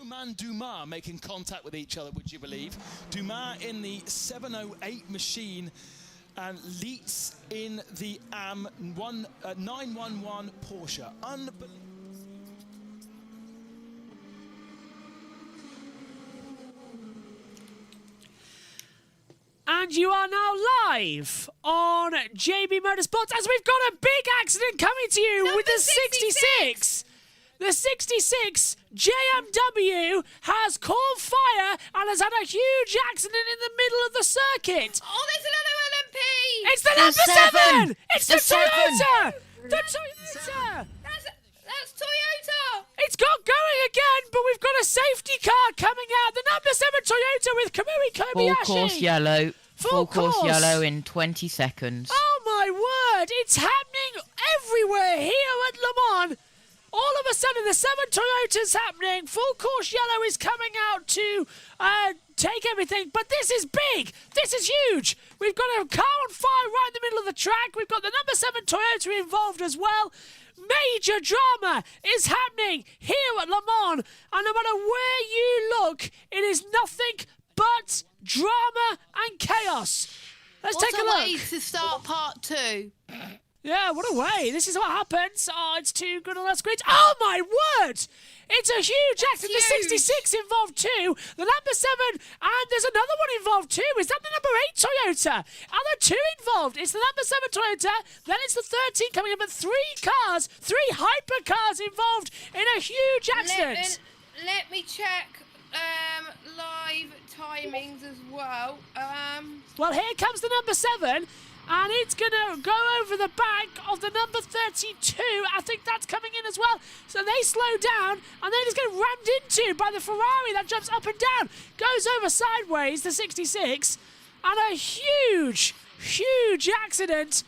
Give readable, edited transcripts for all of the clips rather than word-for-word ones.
Romain Dumas making contact with each other, would you believe? Dumas in the 708 machine and Leitz in the 911 Porsche. Unbelievable. And you are now live on JB Motorsports as we've got a big accident coming to you with the 66. The 66 JMW has caught fire and has had a huge accident in the middle of the circuit. Oh, there's another LMP! It's the number 7! It's the Toyota! The Toyota! That's Toyota! It's got going again, but we've got a safety car coming out. The number 7 Toyota with Kamui Kobayashi. Full course yellow. Full course course yellow in 20 seconds. Oh my word! It's happening everywhere here at Le Mans. All of a sudden, the 7 Toyota's happening. Full course yellow is coming out to take everything. But this is big. This is huge. We've got a car on fire right in the middle of the track. We've got the number 7 Toyota involved as well. Major drama is happening here at Le Mans. And no matter where you look, it is nothing but drama and chaos. Let's take a look. What a way to start part 2. Yeah, what a way. This is what happens. Oh, it's too good on that screen. Oh, my word. It's a huge accident. The 66 involved too. The number 7, and there's another one involved too. Is that the number 8 Toyota? Are there 2 involved? It's the number 7 Toyota, then it's the 13 coming in, but 3 cars, 3 hypercars involved in a huge accident. Let me check live timings as well. Well, here comes the number 7. And it's going to go over the back of the number 32. I think that's coming in as well. So they slow down, and then it's getting rammed into by the Ferrari that jumps up and down. Goes over sideways, the 66. And a huge, huge accident.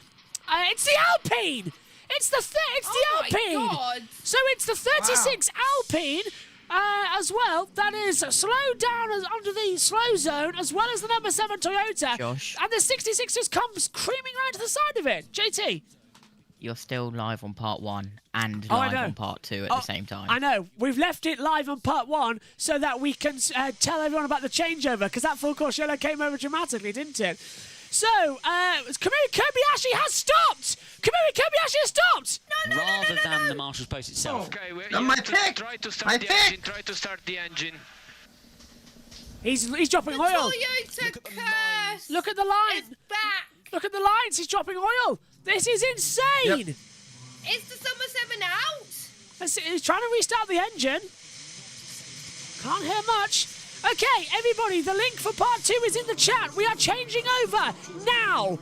It's the Alpine. It's the Alpine. My God. So it's the 36 Alpine. As well, that is slowed down under the slow zone, as well as the number 7 Toyota. Josh. And the 66 just comes creaming right to the side of it. JT. You're still live on part 1 and Oh, I live know. on part 2 at the same time. I know. We've left it live on part 1 so that we can tell everyone about the changeover, because that full course yellow came over dramatically, didn't it? So, Kamui Kobayashi has stopped! Kamui Kobayashi has stopped! Rather than the marshal's post itself. Okay, my you have to pick! try to start My the pick! engine. Try to start the engine. He's dropping The oil. Toyota curse! Look at the line. It's back! Look at the lines. He's dropping oil. This is insane. Yep. Is the Summer 7 out? He's trying to restart the engine. Can't hear much. Okay, everybody, the link for part 2 is in the chat. We are changing over now.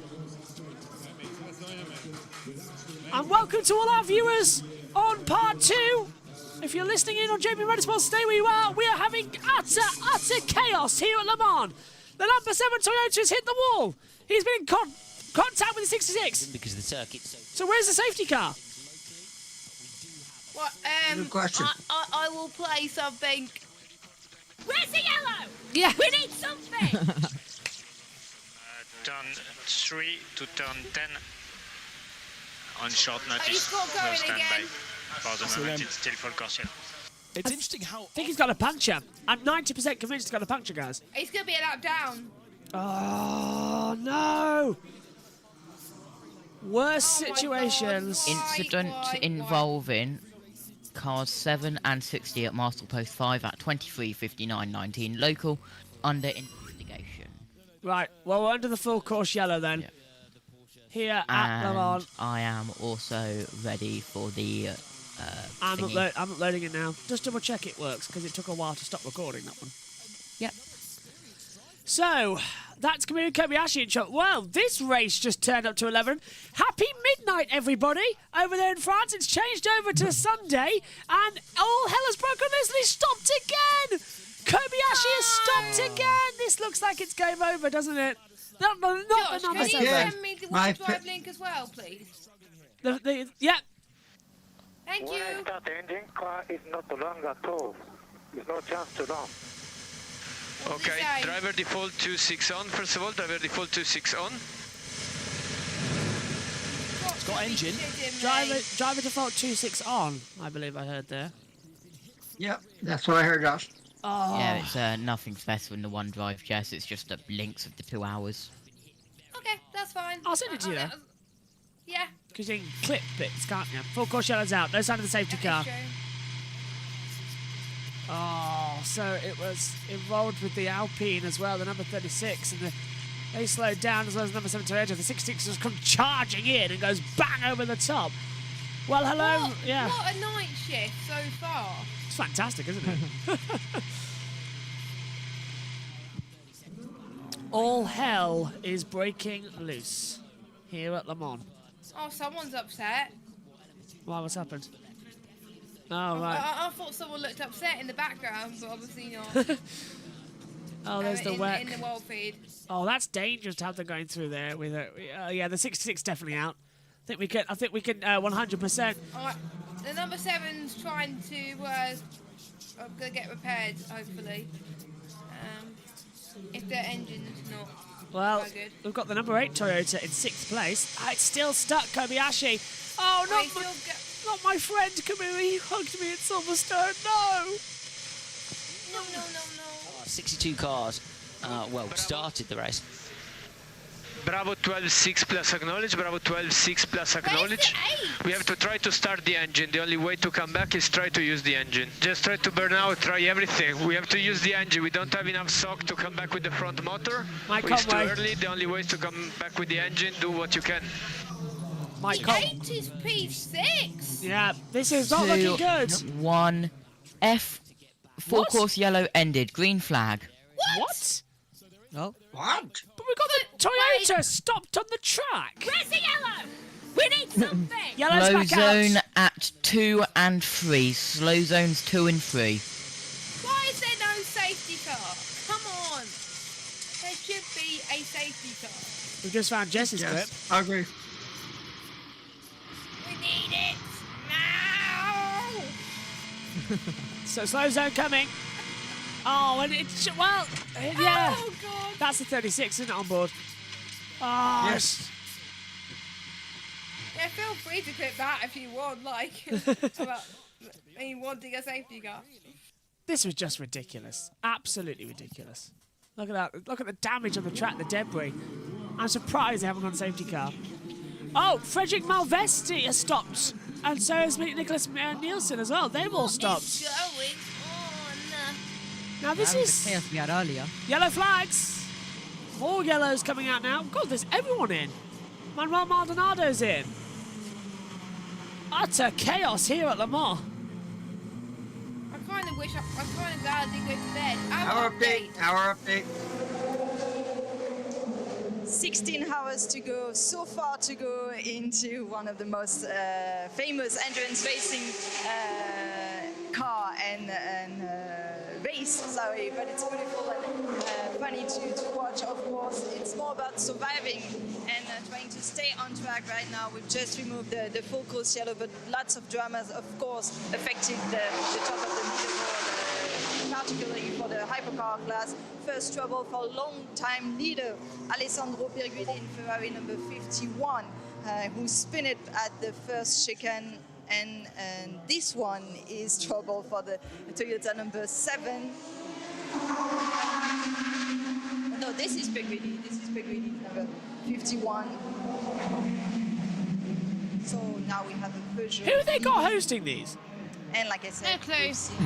And welcome to all our viewers on part 2. If you're listening in on JB Motorsports, stay where you are. We are having utter chaos here at Le Mans. The number 7 Toyota has hit the wall. He's been in contact with the 66. Because the circuit's so... So where's the safety car? What, Good question. I will play something. Where's the yellow? Yeah. We need something! Turn 3 to turn 10. On short He's notice. got No going standby. again. For the moment, it's still full course yellow. It's interesting how... I think he's got a puncture. I'm 90% convinced he's got a puncture, guys. He's going to be a lap down. Oh, no. Worst Oh my situations. God. Incident Why? involving cars 7 and 60 at Master Post 5 at 23:59:19 local under investigation. Right, well, we're under the full course yellow then. Yeah. Here at Le And Mans. I am also ready for the I'm thingy. uploading it now. Just double check it works, because it took a while to stop recording that one. Yep. So, that's Kamui Kobayashi in shot. Well, this race just turned up to 11. Happy midnight, everybody. Over there in France, it's changed over to Sunday, and all hell has broken loose, and he's stopped again. Kobayashi has stopped again. This looks like it's game over, doesn't it? Not Josh, the can number you 7. send me the My OneDrive link as well, please? Yeah. Thank you. When I start the engine, car is not long at all. There's no chance to run. What's it Okay, say? driver default 2.6 on. First of all, driver default 2.6 on. It's got engine. Driver default 2.6 on, I believe I heard there. Yep, that's what I heard, Josh. Oh. Yeah, it's nothing special in the OneDrive, Jess. It's just the links of the 2 hours. Okay, that's fine. I'll send it to you, though. Yeah. Because you can clip bits, can't you? Full course yellow's out. No sign of the safety car. That is true. Oh, so it was involved with the Alpine as well, the number 36, and they slowed down as well as number 7 Toyota. The 66 has come charging in and goes bang over the top. Well, hello. Yeah. What a night shift so far. It's fantastic, isn't it? All hell is breaking loose here at Le Mans. Oh, someone's upset. Why, what's happened? Oh, right. I thought someone looked upset in the background, but obviously not. Oh, there's the WEC. In the world feed. Oh, that's dangerous to have them going through there with it. Yeah, the 66 definitely out. I think we can 100%. All right. The number 7's trying to get repaired, hopefully. If their engine's not Well, good. we've got the number 8 Toyota in 6th place. It's still stuck, Kobayashi. Oh, not my friend Kamui. He hugged me at Silverstone. No! No. 62 cars, started the race. Bravo 12-6 plus acknowledge, Bravo 12-6 plus acknowledge. We have to try to start the engine. The only way to come back is try to use the engine. Just try to burn out, try everything. We have to use the engine. We don't have enough sock to come back with the front motor. It's too early. The only way is to come back with the engine. Do what you can. P8 is P6. Yeah, this is not looking good. 1 F. Full course yellow ended. Green flag. What? Oh. What? But we got the Toyota stopped on the track. Where's the yellow? We need something. Yellow's Slow back zone out. at 2 and 3. Slow zones 2 and 3. Why is there no safety car? Come on. There should be a safety car. We've just found Jess's clip. I agree. We need it now. So slow zone coming. Oh, and it's yeah. Oh God. That's the 36, isn't it, on board? Oh, Yes. Yeah, feel free to clip that if you want, like, about me wanting a safety car. This was just ridiculous. Absolutely ridiculous. Look at that. Look at the damage on the track, the debris. I'm surprised they haven't got a safety car. Oh, Frederick Malvesti has stopped. And so has Nicholas Nielsen as well. They've all stopped. It's going on. Now this The is chaos we had earlier. yellow flags. More yellows coming out now. God, there's everyone in. Manuel Maldonado's in. Utter chaos here at Le Mans. I kind of wish I'm kind of glad I didn't go to bed. Our update. 16 hours to go, so far to go into one of the most famous endurance racing car and race, sorry, but it's beautiful and funny to watch, of course. It's more about surviving and trying to stay on track right now. We've just removed the full course yellow, but lots of dramas, of course, affecting the top of the leaderboard, particularly for the hypercar class. First trouble for long-time leader Alessandro Pirguidi in Ferrari number 51, who spun it at the first chicane. And this one is trouble for the Toyota number 7. No, this is Pirguidi. This is Pirguidi number 51. So now we have a Peugeot. Who they got hosting these? And like I said, No clue. we've seen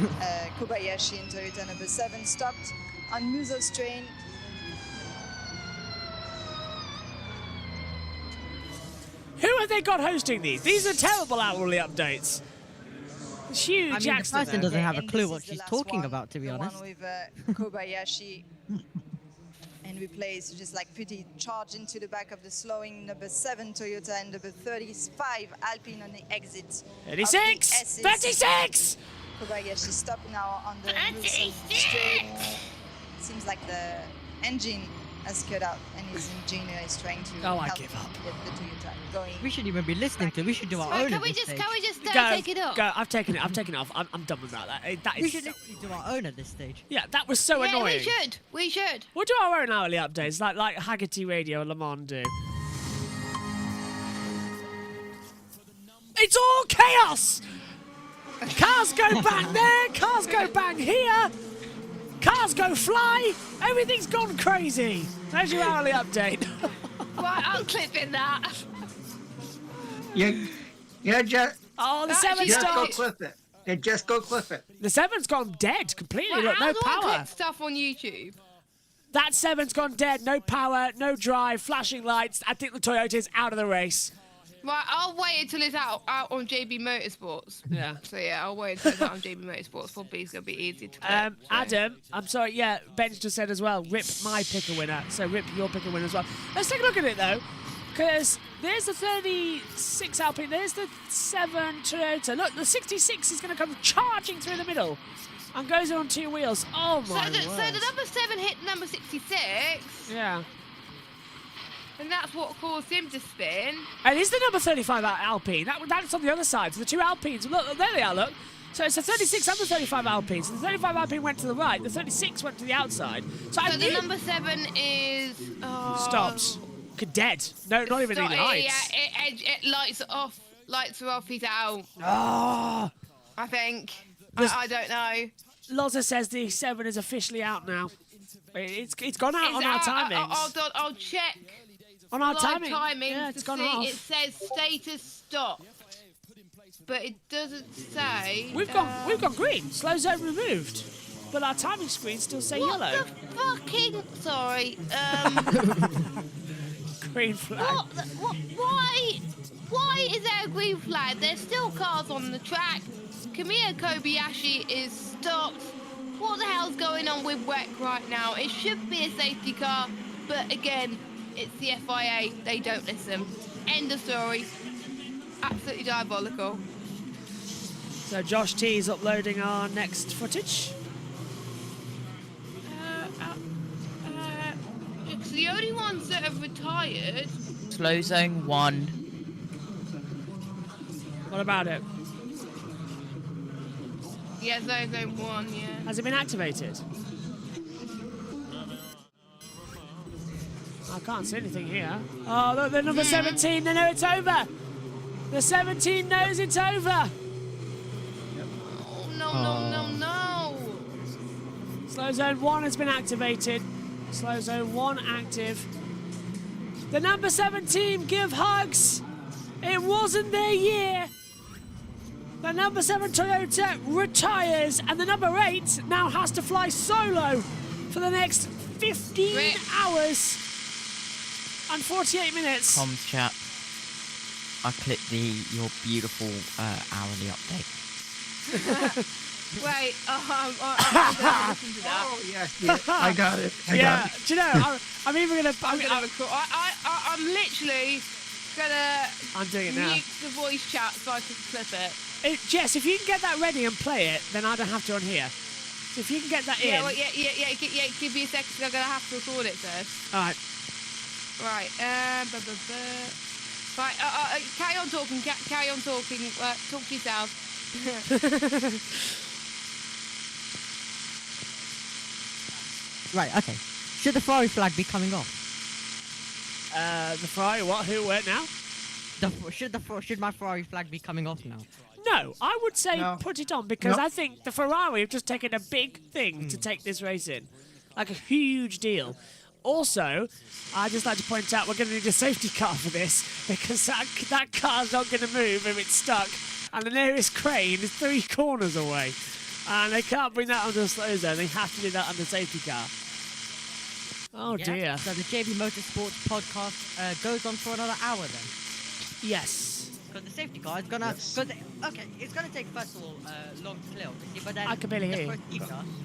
Kobayashi in Toyota number 7 stopped on Muso's train. Who have they got hosting these? These are terrible hourly updates. It's huge I mean, the accident. person doesn't have a And clue this what is the she's last talking one, about, to be the honest. one with Kobayashi. And replace just like pretty charged into the back of the slowing number 7 Toyota and number 35 Alpine on the exit. 36! 36! Kobayashi stopped now on the Muso straight. Seems like the engine has cut out and his engineer is trying to Oh, I help give up. get the Toyota going. We shouldn't even be listening to it. We should do our Oh, own can at we this just stage. take it up? Go, I've taken it off. I'm done with that. That We is should so, literally do our own at this stage. yeah, that was so Yeah, annoying. we should. We'll do our own hourly updates, like Haggerty Radio and Le Mans do. It's all chaos! Cars go bang there, cars go bang here. Cars go fly. Everything's gone crazy. There's your hourly update. Right, I'm clipping that. Yeah, just Oh, the 7 go stopped. clip it. Yeah, just go clip it. The 7's gone dead completely. Right, Look, how no do I power. clip stuff on YouTube? That 7's gone dead. No power, no drive, flashing lights. I think the Toyota's out of the race. Right, I'll wait until it's out on JB Motorsports. Yeah. So yeah, I'll wait until it's out on JB Motorsports. Probably it's gonna be easier to clip. so. Adam, I'm sorry. Yeah, Ben's just said as well. Rip my pick a winner. So rip your pick a winner as well. Let's take a look at it though, because there's the 36 Alpine. There's the 7 Toyota. Look, the 66 is going to come charging through the middle and goes on 2 wheels. Oh my So the word. number 7 hit number 66, Yeah. and that's what caused him to spin. And is the number 35 Alpine? That's on the other side. So the 2 Alpines. Look, there they are. Look. So it's the 36 and the 35 Alpines. So the 35 Alpine went to the right. The 36 went to the outside. So I So knew the number 7 is stopped. Dead. No, not even any lights. Yeah, it lights off. Lights are off. He's out. Oh. I think. There's- I don't know. Loza says the 7 is officially out now. It's gone out on our It's out- timings. I'll check. On our live timing. timings Yeah, it's to gone see. off. It says status stop, but it doesn't say. We've gone green. Slow zone removed. But our timing screens still say What yellow. the fucking? Sorry. Green flag. Why is there a green flag? There's still cars on the track. Kamiya Kobayashi is stopped. What the hell's going on with WEC right now? It should be a safety car, but again, it's the FIA. They don't listen. End of story. Absolutely diabolical. So Josh T is uploading our next footage. It's the only ones that have retired. Slow zone 1. What about it? Yeah, zone 1, yeah. Has it been activated? I can't see anything here. Oh, look, the number 17, they know it's over. The 17 knows it's over. Oh, no. Slow zone 1 has been activated. Slow zone 1 active. The number 17 give hugs. It wasn't their year. The number 7 Toyota retires, and the number 8 now has to fly solo for the next 15 hours and 48 minutes. Comms chat. I clipped your beautiful hourly update. Wait, I'm gonna listen to that. Oh, yes, I got it. I Yeah, got it. do you know, I'm even going to... I'm literally gonna I'm doing it now. mute the voice chat so I can clip it. Jess, if you can get that ready and play it, then I don't have to on here. So if you can get that in... Yeah, give me a second, 'cause I'm gonna have to record it first. All right. Right, Right, carry on talking, carry on talking, talk to yourself. Right, okay. Should the Ferrari flag be coming off? The Ferrari, what? Who, where now? Should my Ferrari flag be coming off now? No, I would say No. put it on because No. I think the Ferrari have just taken a big thing to take this race in. Like a huge deal. Also, I'd just like to point out we're going to need a safety car for this because that car's not going to move if it's stuck. And the nearest crane is 3 corners away. And they can't bring that under a slow zone. They have to do that under safety car. Oh, Yeah, dear. So the JB Motorsports podcast goes on for another hour then? Yes. Because the safety car is gonna... Okay, it's gonna take, first of all, long to clear, obviously, but then I can barely hear you.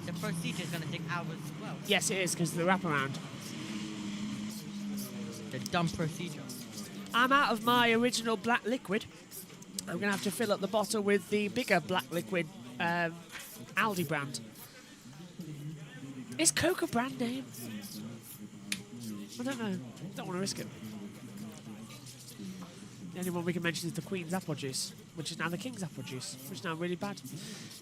the procedure is gonna take hours as well. Yes, it is because of the wraparound. The dumb procedure. I'm out of my original black liquid. I'm going to have to fill up the bottle with the bigger black liquid Aldi brand. Is Coke a brand name? I don't know. Don't want to risk it. The only one we can mention is the Queen's apple juice, which is now the King's apple juice, which is now really bad.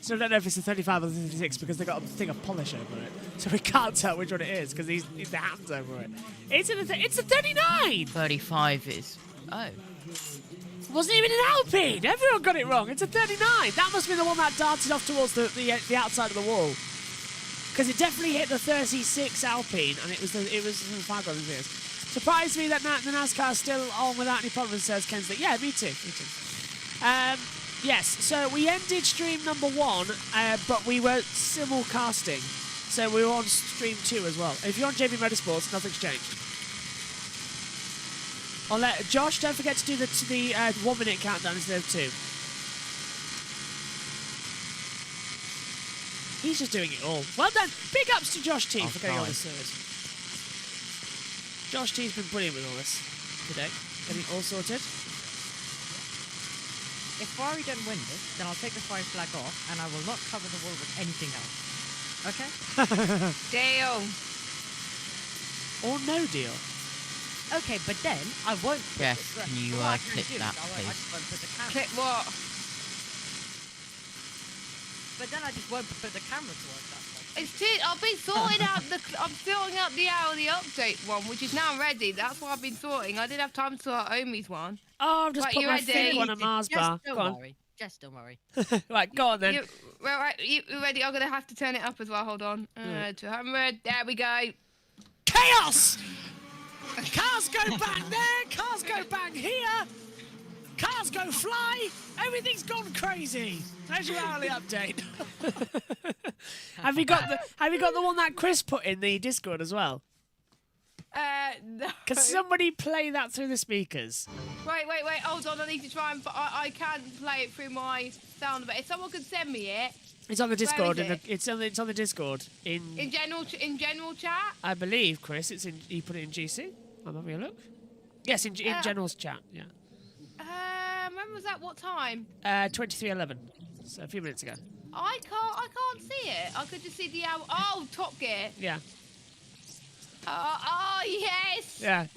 So I don't know if it's the 35 or the 36 because they've got a thing of polish over it. So we can't tell which one it is because he's the hands over it. It's a 39! 35 is... Oh. Wasn't even an Alpine. Everyone got it wrong. It's a 39. That must be the one that darted off towards the outside of the wall. because it definitely hit the 36 Alpine, and it was the 5 grand years. Surprised me that the NASCAR's still on without any problems, says Kensley. Yeah, me too. Yes, so we ended stream number 1, but we were simulcasting. So we were on stream 2 as well. If you're on JB Motorsports, nothing's changed. I'll let Josh, don't forget to do the 1 minute countdown instead of 2. He's just doing it all. Well done. Big ups to Josh T for getting all this sorted. Josh T's been brilliant with all this today. Getting it all sorted. If Ferrari don't win this, then I'll take the Ferrari flag off and I will not cover the wall with anything else. Okay? Deal. Or no deal. Okay, but then I won't put Yes, can you clip that, I please? just won't put the camera. Click what? But then I just won't put the camera towards that one. It's too. I've been sorting out I'm sorting out the hourly update one, which is now ready. That's what I've been sorting. I didn't have time to sort Omi's one. Oh, I've just Right, put you my ready? finger on a Mars bar. Just Go on. don't worry. Just don't worry. Right, go on then. You ready? I'm gonna have to turn it up as well. Hold on. 200. There we go. Chaos! Cars go bang there, cars go bang here, cars go fly, everything's gone crazy. There's your hourly update. Have you got the one that Chris put in the Discord as well? No. Can somebody play that through the speakers? Wait. Hold on. I need to try and. I can't play it through my sound, but if someone could send me it. It's on the Discord. Where is It's on the Discord in general chat. I believe, Chris. It's in. You put it in GC. I'm having a look. Yes, in general's chat. Yeah. When was that? What time? 23:11. So a few minutes ago. I can't see it. I could just see the hour. Oh, Top Gear. Yeah. Oh yes. Yeah.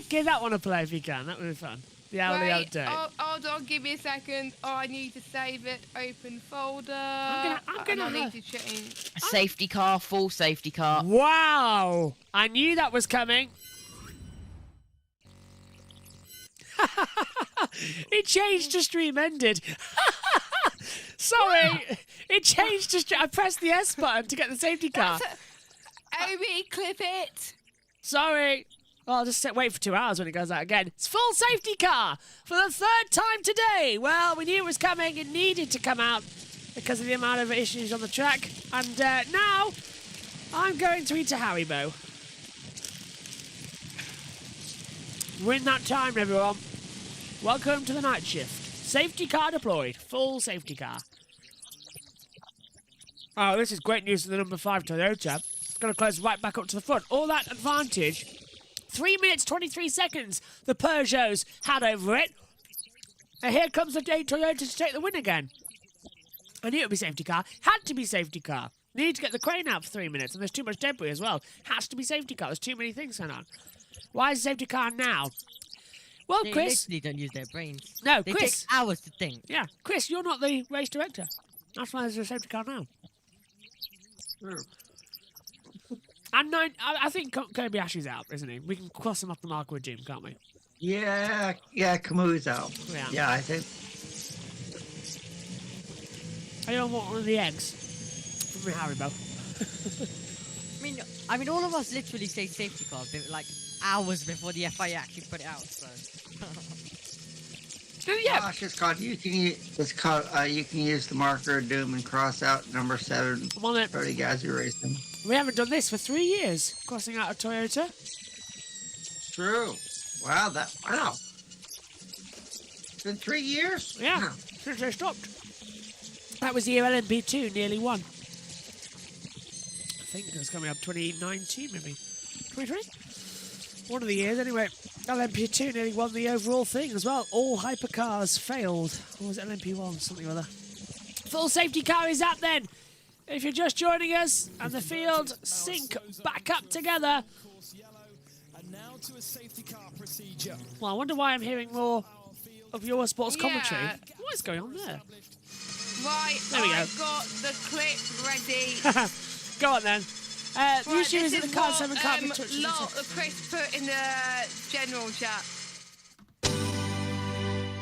Give that one a play if you can. That would be fun. The hourly update. Hold on, give me a second. Oh, I need to save it. Open folder. I'm gonna I need to change. Safety car, full safety car. Wow! I knew that was coming. It changed to stream ended. Sorry, it changed to stream. I pressed the S button to get the safety car. Omi, clip it. Sorry. Oh, I'll just wait for 2 hours when it goes out again. It's full safety car for the 3rd time today. Well, we knew it was coming. It needed to come out because of the amount of issues on the track. And now I'm going to eat a Haribo. We're in that time, everyone. Welcome to the night shift. Safety car deployed. Full safety car. Oh, this is great news for the number 5 Toyota. It's going to close right back up to the front. All that advantage. 3 minutes, 23 seconds the Peugeots had over it. And here comes the Toyota to take the win again. I knew it would be safety car. Had to be safety car. Need to get the crane out for 3 minutes. And there's too much debris as well. Has to be safety car. There's too many things going on. Why is safety car now? Well, They Chris... literally don't use their brains. No, They Chris... take hours to think. Yeah, Chris, you're not the race director. That's why there's a safety car now. And I think Kobayashi's out, isn't he? We can cross him off the marker with Jim, can't we? Yeah, Camus out. Yeah, I think. I don't want one of the eggs from my Haribo. I mean, all of us literally say safety car, like hours before the FIA actually put it out. So. Gosh, it's called. You can use the marker of doom and cross out number 7. Come on then. 30 guys who raced them. We haven't done this for 3 years, crossing out a Toyota. True. Wow. It's been 3 years. Yeah, Wow. since they stopped. That was the year LMP2 nearly won. I think it was coming up 2019, maybe 2020. One of the years, anyway. LMP2 nearly won the overall thing as well. All hypercars failed. Or was it LMP1? Something or other. Full safety car is up then. If you're just joining us and the field sync back up together. Well, I wonder why I'm hearing more of your sports commentary. What is going on there? Right, There we go. I've got the clip ready. Go on then. The issue is that the cars what, haven't can't be touched. Chris put in the general chat.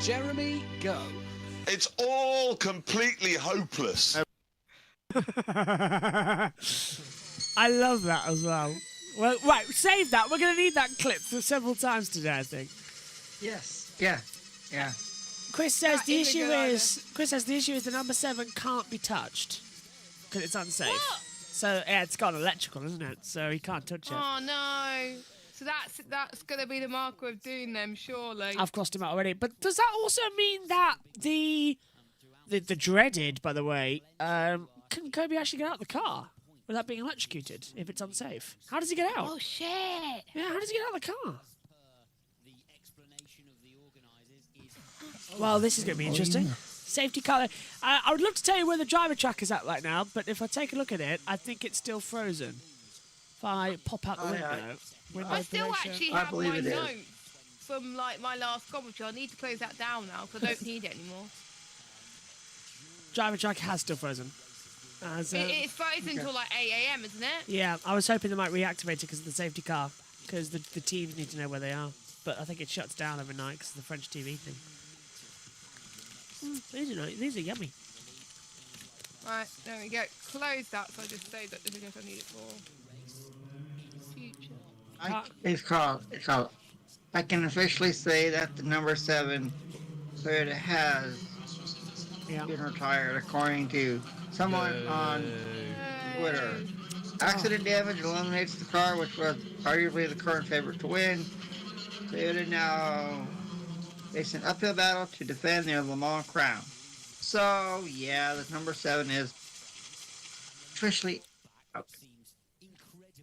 Jeremy, go. It's all completely hopeless. I love that as well. Well, right, save that. We're going to need that clip for several times today, I think. Yes. Yeah. Yeah. Chris says That the is a issue good idea. is the number 7 can't be touched because it's unsafe. What? So yeah, it's got electrical, isn't it? So he can't touch it. Oh no. So that's gonna be the marker of doom then, surely. I've crossed him out already. But does that also mean that the dreaded, by the way, can Kobe actually get out of the car without being electrocuted if it's unsafe? How does he get out? Oh shit. Yeah, how does he get out of the car? Well, this is going to be interesting. Safety car. I would love to tell you where the driver track is at right now, but if I take a look at it, I think it's still frozen. If I pop out the window, I still operation. actually I have believe my it is. notes from like my last commentary. I need to close that down now because I don't need it anymore. Driver track has still frozen. It's frozen until like 8 AM, isn't it? Yeah, I was hoping they might reactivate it because of the safety car, because the teams need to know where they are. But I think it shuts down overnight because of the French TV thing. These are yummy. Right, there we go. Close that so I just saved that just in case I need it for future. It's called. I can officially say that the number 7 Toyota has been retired, according to someone on Twitter. Accident damage eliminates the car, which was arguably the current favorite to win. Toyota now face an uphill battle to defend their Le Mans crown. So, yeah, the number 7 is officially out.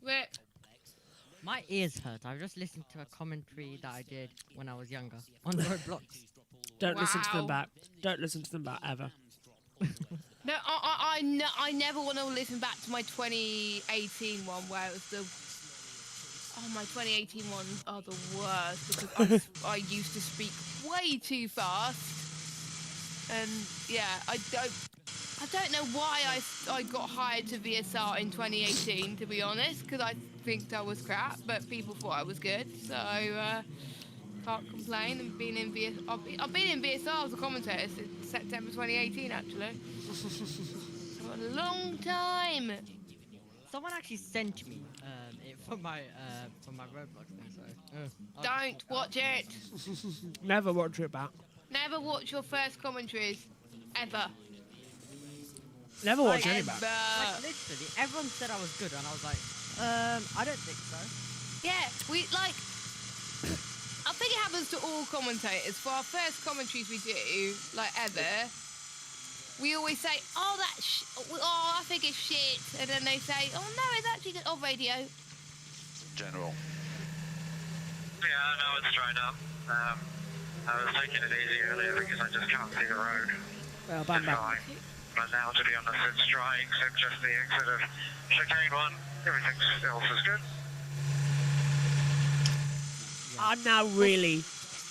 Rip. My ears hurt. I just listened to a commentary that I did when I was younger on Roblox. Don't listen to them back. Don't listen to them back, ever. No, I never want to listen back to my 2018 one where it was the... Oh, my 2018 ones are the worst because I used to speak way too fast. And yeah, I don't know why I got hired to VSR in 2018, to be honest, because I think I was crap, but people thought I was good, so can't complain. I've been in VSR as a commentator since September 2018, actually. For a long time. Someone actually sent me it from my Roblox thing, so... Don't watch it. Never watch it back. Never watch your first commentaries, ever. Never watch any back. Like, literally, everyone said I was good, and I was like, I don't think so. Yeah, I think it happens to all commentators. For our first commentaries we do, like ever, we always say, oh, I think it's shit. And then they say, oh, no, it's actually good. Oh, radio. General. Yeah, I know it's thrown up. I was taking it easy earlier because I just can't see the road. Well, It's fine. But now, to be honest, it's dry except just the exit of chicane 1. Everything else is good. I'm now really.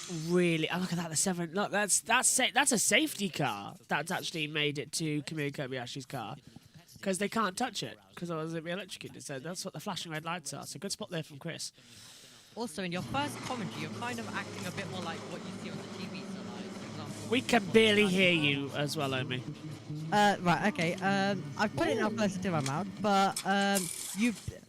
Oh, look at that, the 7. Look, that's a safety car that's actually made it to Kamui Kobayashi's car because they can't touch it because otherwise it'd be electrocuted. So that's what the flashing red lights are. So good spot there from Chris. Also, in your first commentary, you're kind of acting a bit more like what you see on the TV. So, like, for example, We can barely hear you as well, Omi. Right, okay. I've put it now closer to my mouth, but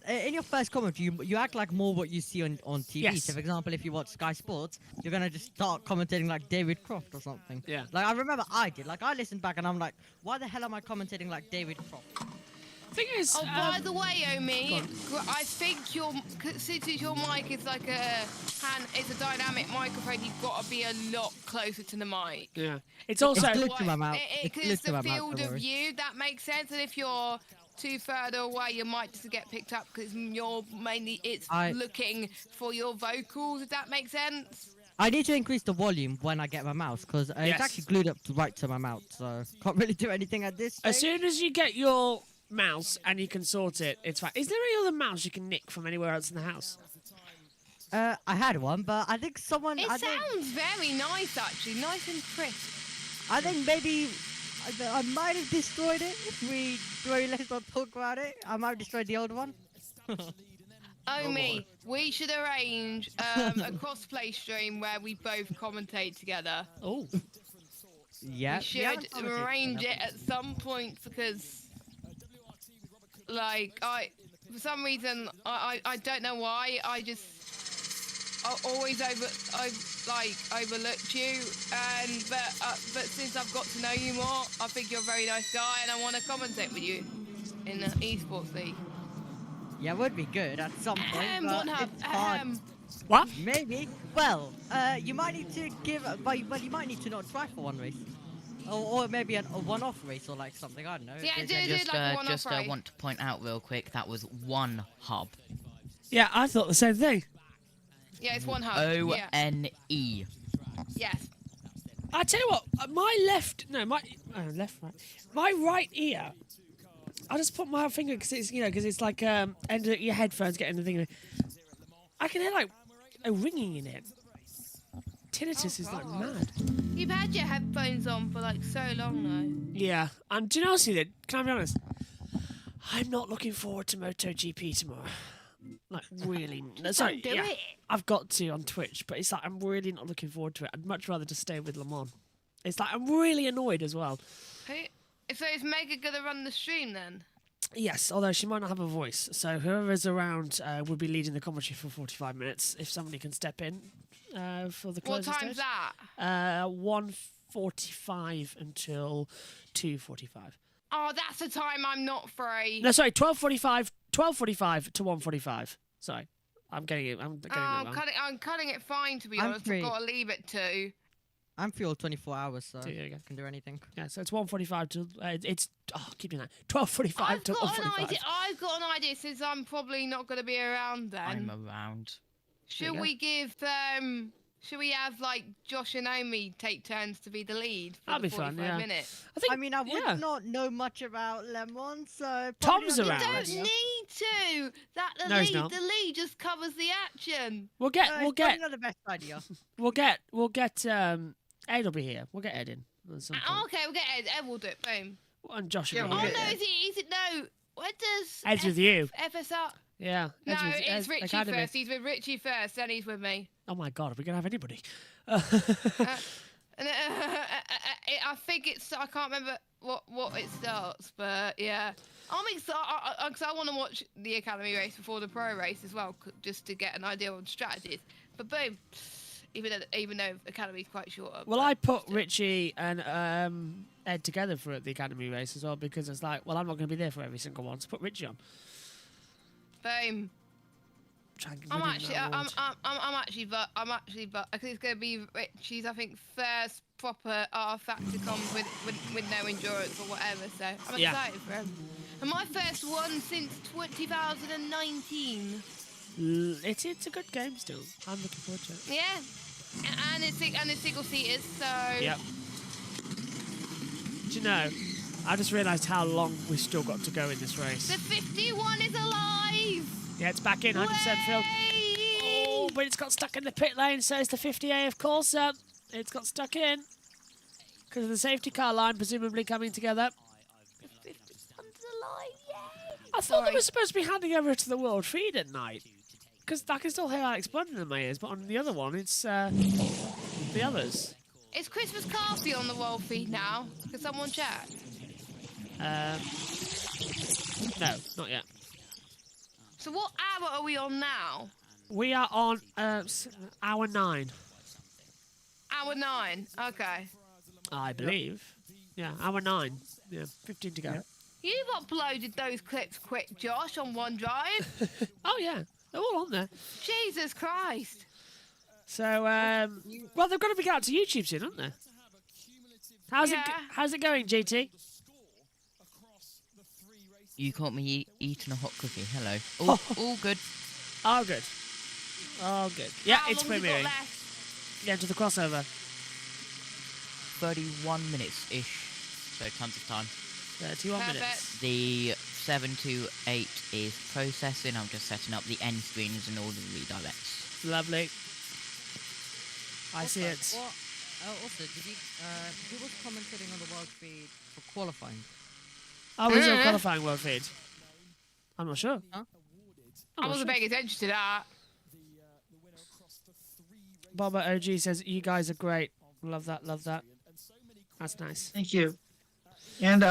in your first commentary, you act like more what you see on TV. Yes. So, for example, if you watch Sky Sports, you're gonna just start commentating like David Croft or something. Yeah. Like I remember I did. Like I listened back and I'm like, why the hell am I commentating like David Croft? Thing is, Oh, by the way, Omi, I think since your mic is like it's a dynamic microphone, you've got to be a lot closer to the mic. yeah, it's also It's glued to my mouth. Because it's the field of view, that makes sense. And if you're too further away, your mic doesn't get picked up because it's looking for your vocals, if that makes sense. I need to increase the volume when I get my mouse because it's actually glued up right to my mouth, so can't really do anything at this stage. as soon as you get your mouse and you can sort it, it's fine. Is there any other mouse you can nick from anywhere else in the house? I had one, but I think someone... It sounds very nice, actually. Nice and crisp. I think maybe I might have destroyed it if let's not talk about it. I might have destroyed the old one. Omi, we should arrange a crossplay stream where we both commentate together. Oh. Yeah. We should arrange it at some point because, like, for some reason, I don't know why, I always overlooked you, but since I've got to know you more, I think you're a very nice guy, and I want to commentate with you in the esports league. Yeah, would be good at some point, but it's hard. What? Maybe. Well, you might need to well, you might need to not try for one race. Or maybe a one-off race or like something, I don't know. Yeah, Just want to point out real quick, that was one hub. Yeah, I thought the same thing. Yeah, it's one hub. O-N-E. Yes. I tell you what, my right ear. I just put my finger because it's like end of your headphones getting the thing. I can hear like a ringing in it. Tinnitus is like mad. You've had your headphones on for like so long now. Yeah, and do you know what, Can I be honest? I'm not looking forward to MotoGP tomorrow. Like really, sorry. Do it. I've got to on Twitch, but it's like I'm really not looking forward to it. I'd much rather just stay with Le Mans. It's like I'm really annoyed as well. So is Mega gonna run the stream then? Yes, although she might not have a voice, so whoever is around will be leading the commentary for 45 minutes. If somebody can step in for the closing What time's stage. that? 1:45 until 2:45. Oh, that's the time I'm not free. No, sorry, 12:45 to 1:45. Sorry, I'm getting it. I'm cutting it fine, to be I'm honest. free. I've got to leave it too. I'm free all 24 hours, so There you go. I can do anything. Yeah, so it's 1:45 to keep doing that. 12:45 to 1:45. I've got an idea since I'm probably not going to be around then. I'm around. Should we give should we have like Josh and Amy take turns to be the lead for That'd the be fun, 45 yeah. minutes? I mean, I would not know much about Le Mans, so Tom's probably around. not a good You don't idea. need to. No, he's not. The lead just covers the action. We'll It's probably not the best idea. We'll get Ed will be here. We'll get Ed in at some point. Okay, we'll get Ed. Ed will do it. Boom. And Josh Yeah, will we'll be Oh get no, here. Ed. is it no? What does Ed's with you. FSR? Yeah. No, Ed's with, it's Ed's Richie Academy. first. He's with Richie first, then he's with me. Oh my god, are we gonna have anybody? I think it's. I can't remember what it starts, but yeah. I'm excited because I want to watch the Academy race before the Pro race as well, just to get an idea on strategies. But boom, even though Academy's quite short. Well, I put Richie and Ed together for the Academy race as well because it's like, well, I'm not going to be there for every single one, so put Richie on. Boom. I'm actually, because it's going to be Richie's, I think, first proper R Factor comp with no endurance or whatever. So I'm excited for him. And my first one since 2019. It's a good game still. I'm looking forward to it. Yeah, and it's single seaters. So. Yep. Do you know? I just realised how long we've still got to go in this race. The 51 is alive. Yeah, it's back in 100% filled. Oh, but it's got stuck in the pit lane, so it's the 50A, of course. It's got stuck in because of the safety car line, presumably coming together. The 51's alive, yay! I thought they were supposed to be handing over to the world feed at night. Because I can still hear Alex Blunden in my ears, but on the other one, it's the others. Is Christmas Coffee on the world feed now? Can someone check? No, not yet. So what hour are we on now? We are on hour 9. Hour 9. Okay. I believe. Yeah, hour 9. Yeah, 15 to go. Yeah. You've uploaded those clips quick, Josh, on OneDrive. Oh, yeah. They're all on there. Jesus Christ. So, well, they've got to be out to YouTube soon, haven't they? How's it going, GT? You caught me eating a hot cookie. Hello. All good. Oh, good. Oh, good. Yeah, How it's long have you got premiering. left? Yeah, to the crossover. 31 minutes-ish. So tons of time. 31 minutes. Perfect. The 728 is processing. I'm just setting up the end screens and all the redirects. Lovely. I see it. What? Also, who was commentating on the world feed for qualifying? Oh, was it a qualifying world feed? I'm not sure. Huh? I wasn't paying attention to that. Boba OG says, you guys are great. Love that, love that. That's nice. Thank you. And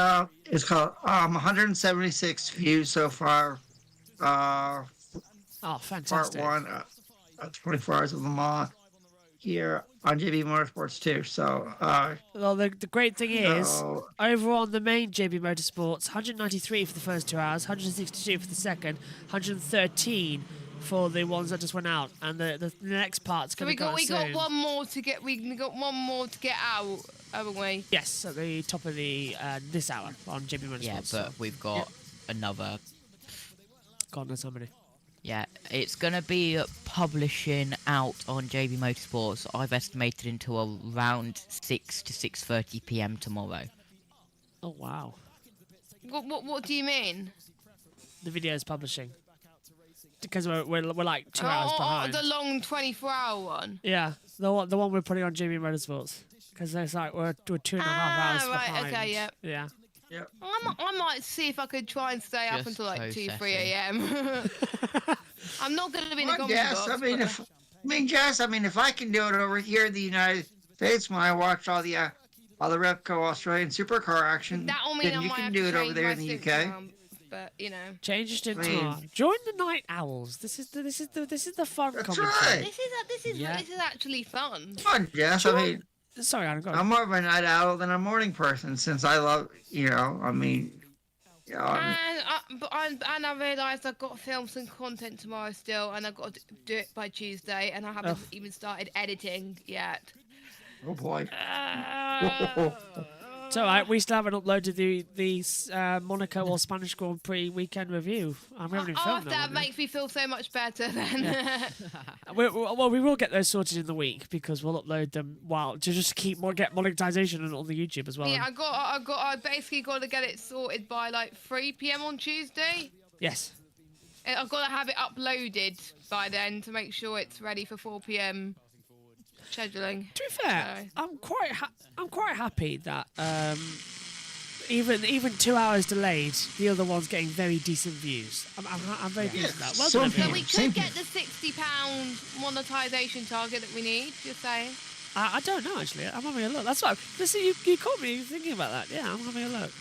it's called 176 views so far. Oh, part fantastic. 1 of 24 Hours of Le Mans here on JB Motorsports too. So, Well, the great thing is, so- over on the main JB Motorsports, 193 for the first 2 hours, 162 for the second, 113 for the ones that just went out, and the next part's So going to go we soon. got one more to get. We got one more to get out, haven't we? Yes, at the top of the this hour on JB Motorsports. Yeah, but we've got another. God knows how many. Yeah, it's going to be publishing out on JB Motorsports. I've estimated until around 6 to 6:30 p.m. tomorrow. Oh wow. What do you mean? The video is publishing. Because we're like 2 hours behind. The long 24-hour one. Yeah, the one we're putting on JB Motorsports. Because it's like we're 2.5 hours right, behind. okay, yeah. Yeah. Yep. I might see if I could try and stay up Just until like 2, 3 processing. a.m. I'm not going to be in the Well, comedy Jess, box. Jess, if I can do it over here in the United States when I watch all the Repco Australian supercar action, That'll mean then I you might can have do to it over change there my in the stick UK. around, but you know. Changed into I mean- join the Night Owls. This is the fun That's commentary. right. This is actually fun. Come on, Jess. Sorry, Aaron, go on. I'm more of a night owl than a morning person since I love, And I realised I've got to film some content tomorrow still, and I've got to do it by Tuesday, and I haven't even started editing yet. oh boy. It's alright, we still haven't uploaded the Monaco or Spanish Grand Prix weekend review. We haven't even filmed That makes me feel so much better then. we will get those sorted in the week because we'll upload them to just get monetization on the YouTube as well. Yeah, I basically got to get it sorted by like 3 p.m. on Tuesday. Yes. And I've got to have it uploaded by then to make sure it's ready for 4 p.m. scheduling. To be fair, I'm quite happy that even 2 hours delayed, the other one's getting very decent views. I'm very pleased with that. Well done, So everyone. we could get the £60 monetization target that we need. You're saying? I don't know actually. I'm having a look. That's what. Listen, you caught me thinking about that. Yeah, I'm having a look.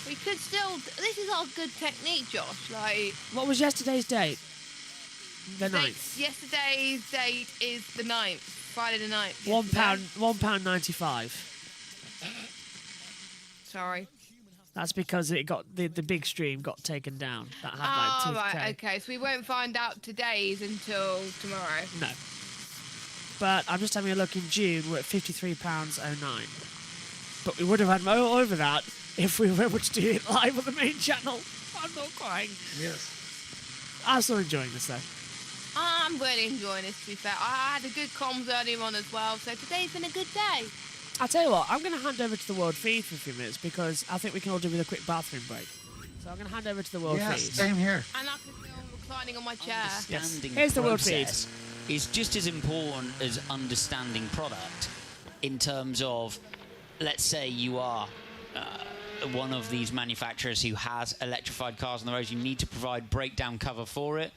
We could still. This is our good technique, Josh. Like. What was yesterday's date? The 9th. Yesterday's date is the 9th. Friday the 9th. £1.95. Sorry. That's because it got the big stream got taken down. That had like 2K. Right. Okay. So we won't find out today's until tomorrow. No. But I'm just having a look in June. We're at £53.09. But we would have had more over that if we were able to do it live on the main channel. I'm not crying. Yes. I'm still enjoying this though. I'm really enjoying this, to be fair. I had a good comms earlier on as well, so today's been a good day. I'll tell you what, I'm going to hand over to the world feed for a few minutes because I think we can all do with a quick bathroom break. So I'm going to hand over to the world feed. Same here. And I can feel reclining on my chair. Understanding Here's the world feed. process is just as important as understanding product in terms of, let's say you are one of these manufacturers who has electrified cars on the roads, you need to provide breakdown cover for it.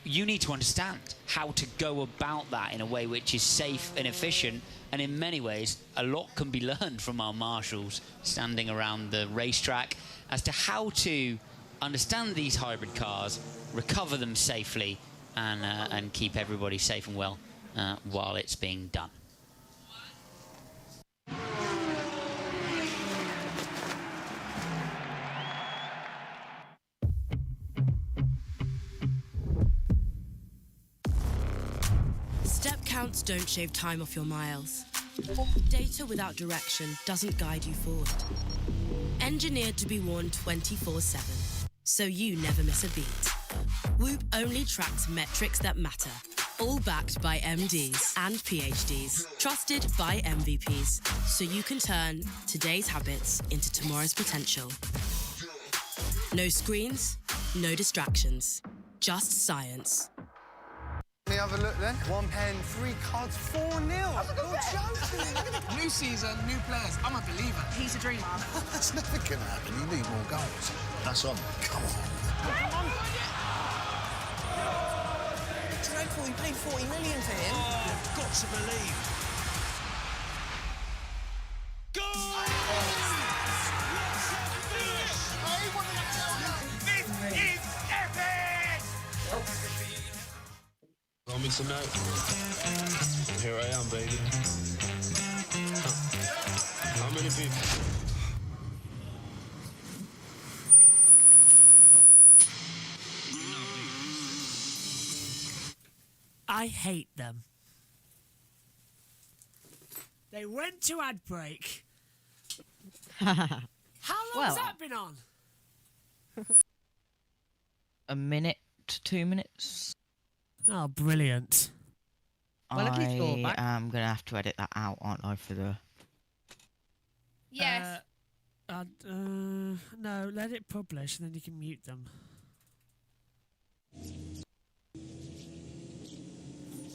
You need to understand how to go about that in a way which is safe and efficient, and in many ways a lot can be learned from our marshals standing around the racetrack as to how to understand these hybrid cars, recover them safely, and keep everybody safe and well while it's being done. Step counts don't shave time off your miles. Data without direction doesn't guide you forward. Engineered to be worn 24/7, so you never miss a beat. Whoop only tracks metrics that matter, all backed by MDs and PhDs, trusted by MVPs, so you can turn today's habits into tomorrow's potential. No screens, no distractions, just science. Let me have a look then. 1 pen, 3 cards, 4-0. You're joking. New season, new players. I'm a believer. He's a dreamer. That's never going to happen. You need more goals. That's on. Come on. Dreadful. We paid 40 million for him. You've got to believe. This is epic. me to know. Here I am, baby. How many people? I hate them. They went to ad break. How long has that been on? A minute to 2 minutes. Oh, brilliant. Well, at least go I back. am going to have to edit that out, aren't I, for the... Yes. No, let it publish and then you can mute them.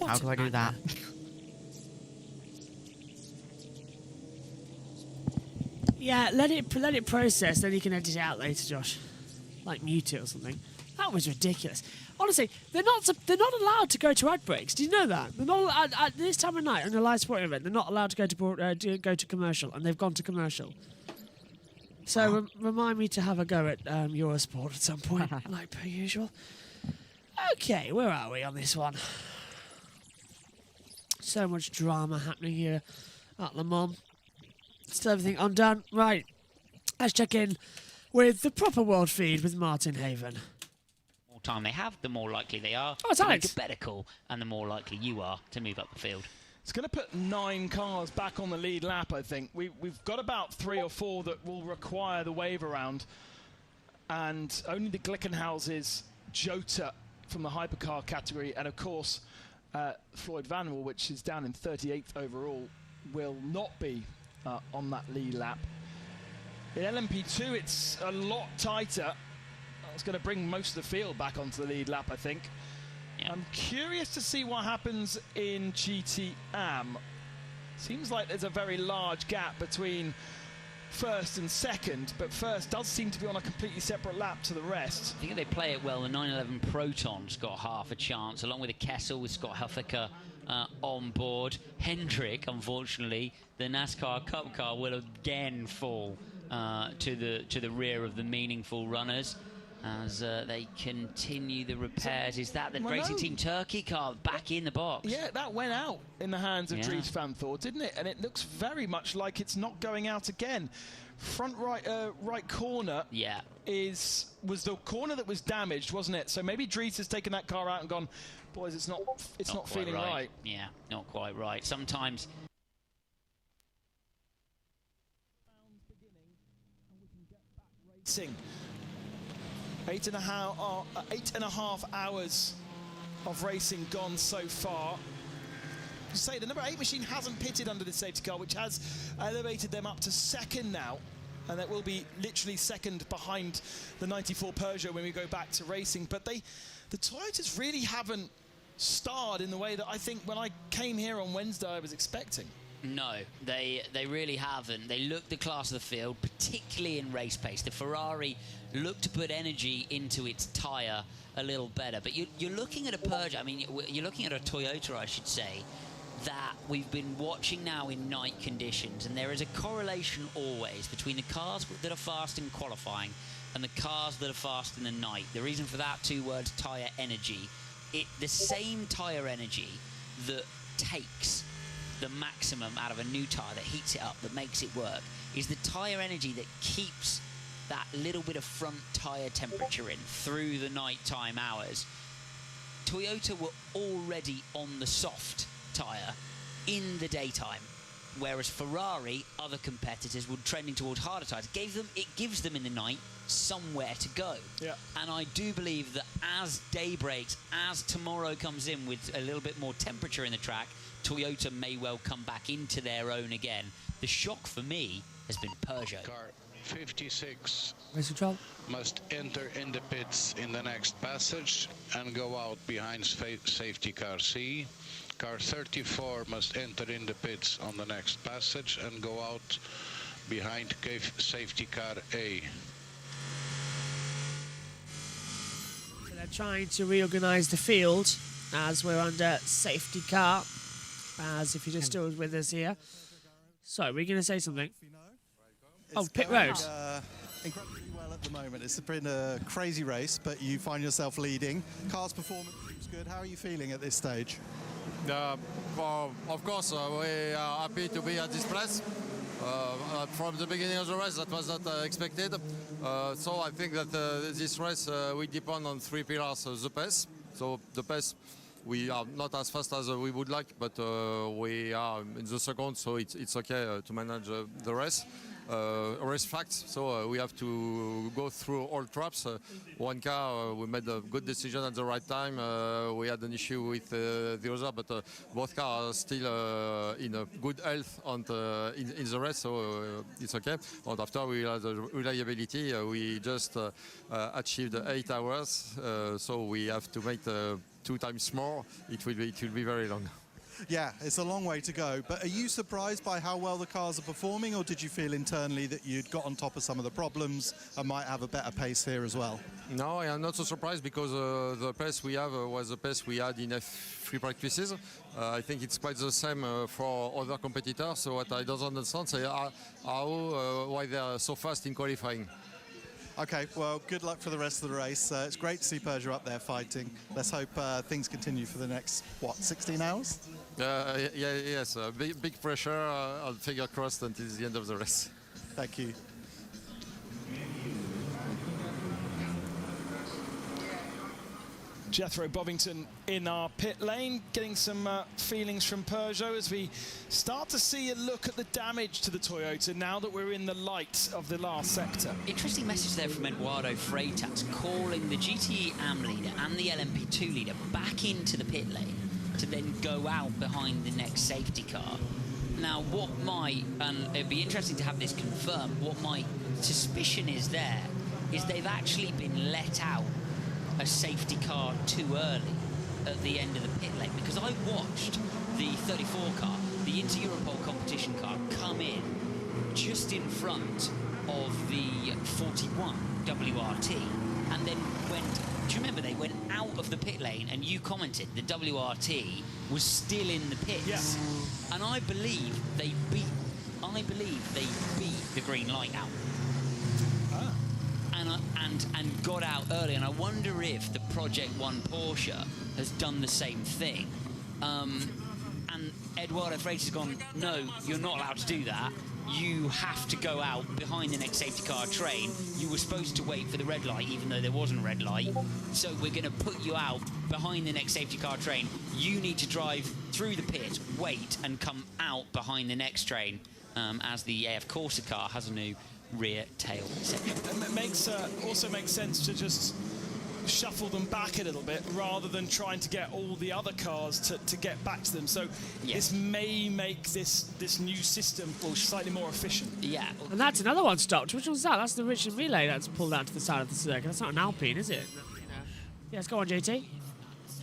How do I do that? Yeah, let it process, then you can edit it out later, Josh. Like mute it or something. That was ridiculous. Honestly, they're not allowed to go to ad breaks. Do you know that? They're not at this time of night on a live sporting event. They're not allowed to go to commercial, and they've gone to commercial. So remind me to have a go at Eurosport at some point, like per usual. Okay, where are we on this one? So much drama happening here at Le Mans. Still everything undone. Right, let's check in with the proper world feed with Martin Haven. The more time they have, the more likely they are Oh, it's to make Alex. a better call, and the more likely you are to move up the field. It's going to put 9 cars back on the lead lap, I think. We've got about 3 or 4 that will require the wave around, and only the Glickenhauses, Jota from the hypercar category, and of course Floyd Vanwell, which is down in 38th overall, will not be on that lead lap. In LMP2, it's a lot tighter. It's going to bring most of the field back onto the lead lap, I think. I'm curious to see what happens in GTM. Seems like there's a very large gap between first and second, but first does seem to be on a completely separate lap to the rest. I think if they play it well, the 911 Proton's got half a chance, along with the Kessel with Scott Huffaker on board. Hendrick, unfortunately, the NASCAR Cup car will again fall to the rear of the meaningful runners as they continue the repairs. Is that the Racing Team Turkey car back in the box? Yeah, that went out in the hands of Dries Van Thor, didn't it? And it looks very much like it's not going out again. Front right corner was the corner that was damaged, wasn't it? So maybe Dries has taken that car out and gone, boys, it's not feeling right. Yeah, not quite right. Sometimes. Racing. 8.5 hours of racing gone so far. To say the number 8 machine hasn't pitted under the safety car, which has elevated them up to second now, and that will be literally second behind the 94 Peugeot when we go back to racing. But the Toyotas really haven't starred in the way that I think when I came here on Wednesday I was expecting. No, they really haven't. They look the class of the field, particularly in race pace. The Ferrari looked to put energy into its tyre a little better. But you're looking at a Peugeot, I mean, you're looking at a Toyota, I should say, that we've been watching now in night conditions. And there is a correlation always between the cars that are fast in qualifying and the cars that are fast in the night. The reason for that, 2 words, tyre energy. The same tyre energy that takes the maximum out of a new tyre, that heats it up, that makes it work, is the tyre energy that keeps that little bit of front tyre temperature in through the nighttime hours. Toyota were already on the soft tyre in the daytime, whereas Ferrari, other competitors, were trending towards harder tyres. It gives them in the night somewhere to go. Yeah. And I do believe that as day breaks, as tomorrow comes in with a little bit more temperature in the track, Toyota may well come back into their own again. The shock for me has been Peugeot. Car 56 must enter in the pits in the next passage and go out behind safety car C. Car 34 must enter in the pits on the next passage and go out behind safety car A. So they're trying to reorganise the field as we're under safety car. As if you're just still with us here. So, we're going to say something. Oh, pit road. Incredibly well at at the moment. It's been a crazy race, but you find yourself leading. Car's performance looks good. How are you feeling at this stage? Well, of course, we are happy to be at this place. From the beginning of the race, that was not expected. So I think that this race, we depend on three pillars. The pace. So the pace, we are not as fast as we would like, but we are in the second, so it's okay to manage the race. Race facts, so we have to go through all traps. One car, we made a good decision at the right time. We had an issue with the other, but both cars are still in a good health and in the race, so it's okay. And after we had the reliability, we just achieved 8 hours, so we have to make 2 times more. It will be very long. Yeah, it's a long way to go, but are you surprised by how well the cars are performing, or did you feel internally that you'd got on top of some of the problems and might have a better pace here as well? No, I am not so surprised because the pace we have was the pace we had in F3 practices. I think it's quite the same for other competitors, so what I don't understand is why they are so fast in qualifying. Okay, well, good luck for the rest of the race. It's great to see Peugeot up there fighting. Let's hope things continue for the next, 16 hours? Yes, big pressure. I'll fingers crossed until the end of the race. Thank you. Jethro Bovington in our pit lane, getting some feelings from Peugeot as we start to see a look at the damage to the Toyota now that we're in the light of the last sector. Interesting message there from Eduardo Freitas, calling the GTE AM leader and the LMP2 leader back into the pit lane to then go out behind the next safety car. Now, what my, and it'd be interesting to have this confirmed, what my suspicion is there is they've actually been let out a safety car too early at the end of the pit lane, because I watched the 34 car, the Inter-Europol competition car, come in just in front of the 41 WRT and then went, do you remember they went out of the pit lane and you commented the WRT was still in the pits? Yes. And I believe they beat the green light out. And got out early, and I wonder if the Project One Porsche has done the same thing. And Eduardo Freitas has gone, no, you're not allowed to do that. You have to go out behind the next safety car train. You were supposed to wait for the red light, even though there wasn't a red light. So we're going to put you out behind the next safety car train. You need to drive through the pit, wait, and come out behind the next train, as the AF Corsa car has a new rear tail section. And it also makes sense to just shuffle them back a little bit rather than trying to get all the other cars to get back to them. So this may make this new system slightly more efficient. Yeah. And that's another one stopped. Which one's that? That's the Richard Relay that's pulled out to the side of the circuit. That's not an Alpine, is it? Yes, go on, JT.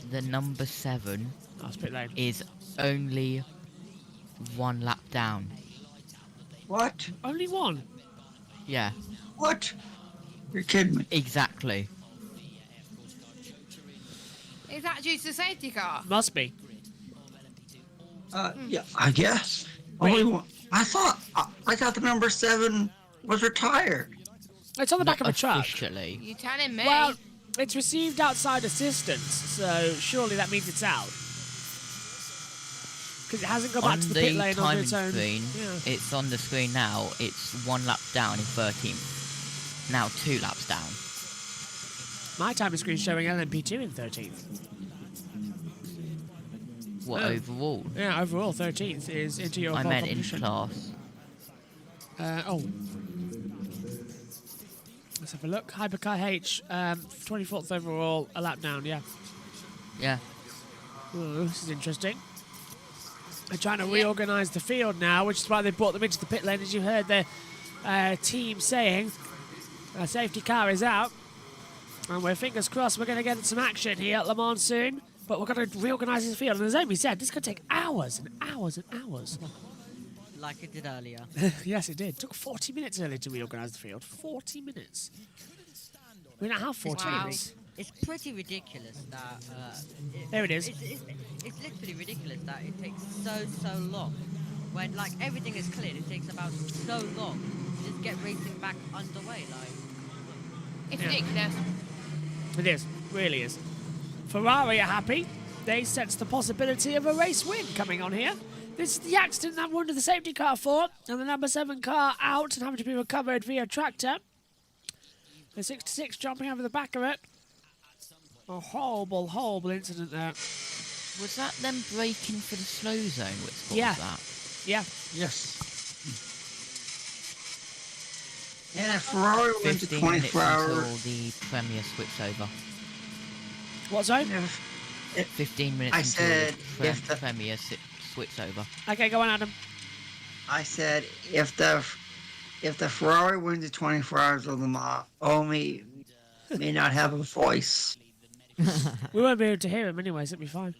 The number 7 pit lane. is only 1 lap down. What? Only one? Yeah. What? You're kidding me. Exactly. Is that due to the safety car? Must be. Yeah, I guess. Only one. I thought the number 7 was retired. It's on the back of a truck. Officially. You telling me? Well, it's received outside assistance, so surely that means it's out. Because it hasn't gone back to the pit lane on its own. Screen, it's on the screen now. It's 1 lap down in 13th. Now 2 laps down. My timing screen showing LMP2 in 13th. What, overall? Yeah, overall 13th is into your I meant in competition. class. Let's have a look. Hypercar H, 24th overall, a lap down, yeah. Yeah. Ooh, this is interesting. They're trying to reorganise the field now, which is why they brought them into the pit lane, as you heard their team saying. A safety car is out. And we're fingers crossed we're going to get some action here at Le Mans soon. But we're going to reorganise this field. And as Amy said, this could take hours and hours and hours. Like it did earlier. Yes, it did. It took 40 minutes earlier to reorganise the field. 40 minutes. We don't have 40 minutes. It's pretty ridiculous that... there it is. It's literally ridiculous that it takes so long. When, like, everything is cleared, it takes about so long to just get racing back underway, like... It's ridiculous. It is, really is. Ferrari are happy. They sense the possibility of a race win coming on here. This is the accident that one of the safety car for, and the number 7 car out and having to be recovered via tractor. The 66 jumping over the back of it. A horrible, horrible incident there. Was that them braking for the slow zone which caused that? Yeah. Yes. And if Ferrari wins a 15 24 minutes hour. until the Premier switch over. What zone? 15 minutes I until said the if the- Premier switch over. Okay, go on, Adam. I said if the Ferrari wins the 24 hours of Le Mans, Omi may not have a voice. We won't be able to hear him anyway, so it'll be fine.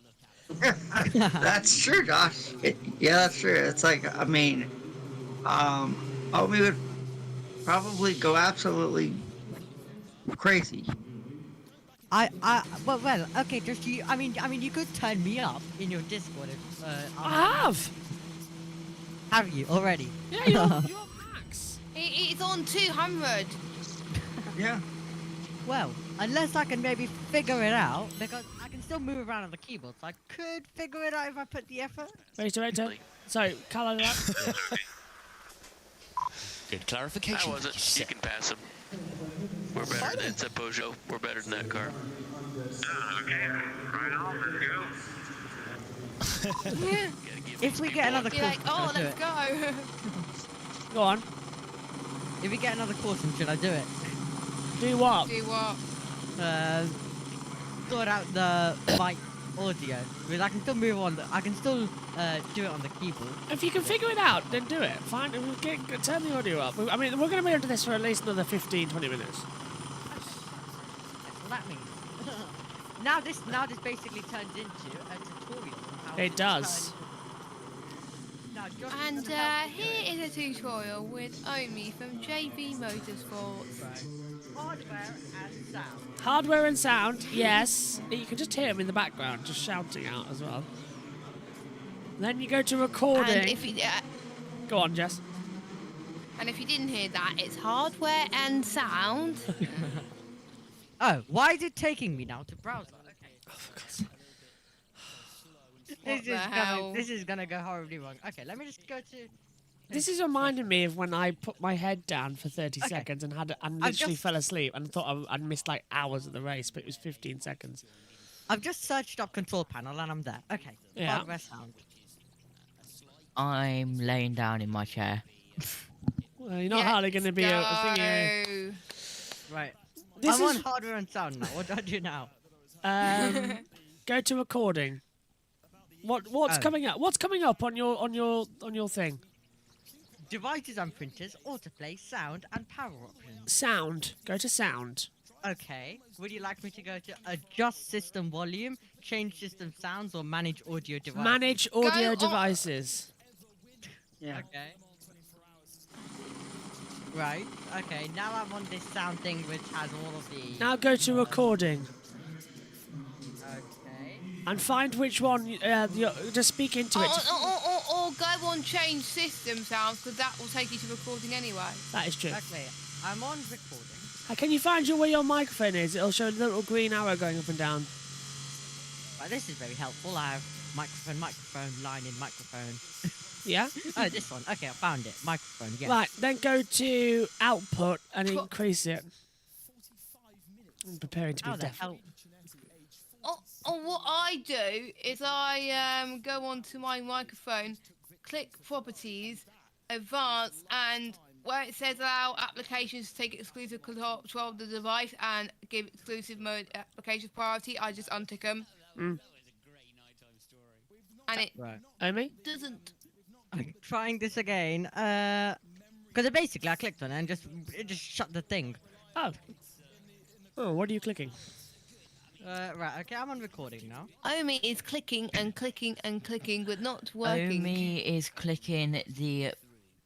That's true, Josh. Yeah, that's true. It's like, I mean, Omi would probably go absolutely crazy. Well, okay, just you. I mean, you could turn me up in your Discord. If, I have. Have you already? Yeah, you're max. It's on 200. Yeah. Well, unless I can maybe figure it out, because I can still move around on the keyboard, so I could figure it out if I put the effort. Wait. So, colour that. Good clarification. I wasn't. You can pass him. We're better than it's a Peugeot. We're better than that car. Okay, right on, let's go. If we get another You're course, like, oh, should I do let's it? go. Go on. If we get another course, should I do it? Do what? Do what? Sort out the mic audio, because I can still move on. I can still do it on the keyboard. If you can figure it out, then do it. Fine. Turn the audio up. I mean, we're going to be into this for at least another 15, 20 minutes. That's what that means. now this basically turns into a tutorial. on how It to does. turn- Now, Josh is And gonna help me here is a tutorial with Omi from JV Motorsports. hardware and sound. Hardware and sound, yes. You can just hear him in the background, just shouting out as well. Then you go to recording. And if you, Go on, Jess. and if you didn't hear that, it's hardware and sound. Oh, why is it taking me now to browser? Okay. Oh, for God's sake. This is gonna go horribly wrong. Okay, let me just go to. This is reminding me of when I put my head down for 30 Okay. seconds and I've literally just- fell asleep and thought I'd missed like hours of the race, but it was 15 seconds. I've just searched up control panel and I'm there. Okay. Yeah. Hardware sound. I'm laying down in my chair. Well, you're not hardly going to be a thing. Go. Right. This I'm on is- hardware and sound now. What do I do now? Go to recording. What's Oh. coming up? What's coming up on your thing? Devices and printers, autoplay, sound, and power options. Sound. Go to sound. Okay. Would you like me to go to adjust system volume, change system sounds, or manage audio devices? Manage audio devices. Yeah. Okay. Right. Okay. Now I'm on this sound thing, which has all of the. Now go to recording Okay. and find which one. Just speak into it. Or go on change system sounds, because that will take you to recording anyway. That is true. Okay. I'm on recording. Can you find where your microphone is? It'll show a little green arrow going up and down. Right, this is very helpful. I have microphone, line in microphone. Yeah? Oh, this one. Okay, I found it. Microphone, yeah. Right, then go to output and increase it. I'm preparing to be How the deaf. hell? Or what I do is I go onto my microphone, click properties, advanced, and where it says allow applications to take exclusive control of the device and give exclusive mode applications priority, I just untick them. Mm. And it Right. Amy? doesn't. I'm trying this again. Because basically I clicked on it and it just shut the thing. Oh. Oh, what are you clicking? Right, okay, I'm on recording now. Omi is clicking and clicking and clicking, but not working. Omi is clicking the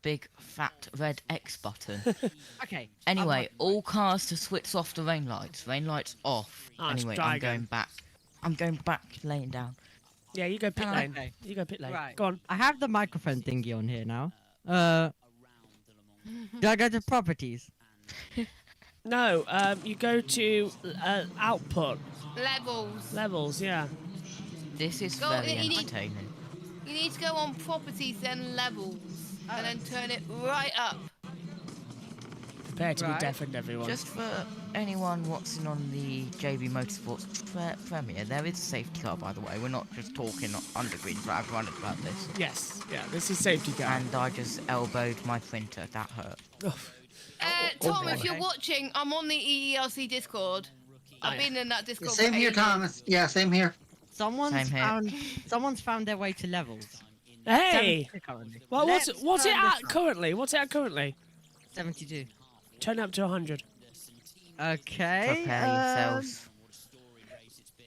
big fat red X button. Okay. Anyway, all cars to switch off the rain lights. Rain lights off. Ah, it's Anyway, dry I'm going again. back. I'm going back, laying down. Yeah, you go pit lane. Okay. You go pit lane. Right. Go on. I have the microphone thingy on here now. Do I go to properties? No, you go to output. Levels. Yeah. This is Go- very you need- entertaining. You need to go on properties, then levels, and then turn it right up. Prepare to be deafened, everyone. Just for anyone watching on the JB Motorsports premiere, there is a safety car, by the way. We're not just talking under green flag running about this. Yes, yeah, this is safety car. And I just elbowed my printer. That hurt. Tom, if you're watching, I'm on the EELC Discord. I've been in that Discord. Same for here, ages. Thomas. Yeah, same here. Someone's found their way to levels. Hey! 72 currently. Well, what's Let's it turn at this up. currently? What's it at currently? 72. Turn up to 100. Okay. Prepare yourselves.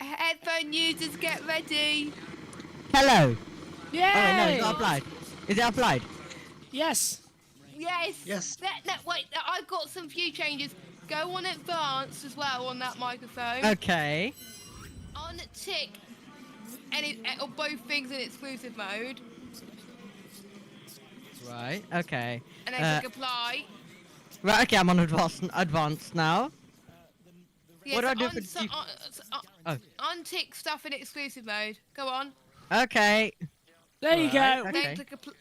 Headphone users, get ready. Hello. Yeah. Oh, wait, no, it's not applied. Is it applied? Yes. Yes. Wait, I've got some few changes. Go on advanced as well on that microphone. Okay. On tick, or both things in exclusive mode. Right. Okay. And then click apply. Right. Okay. I'm on advanced now. Yes, What do I do for untick stuff in exclusive mode. Go on. Okay. There you go. Okay. Then click apply.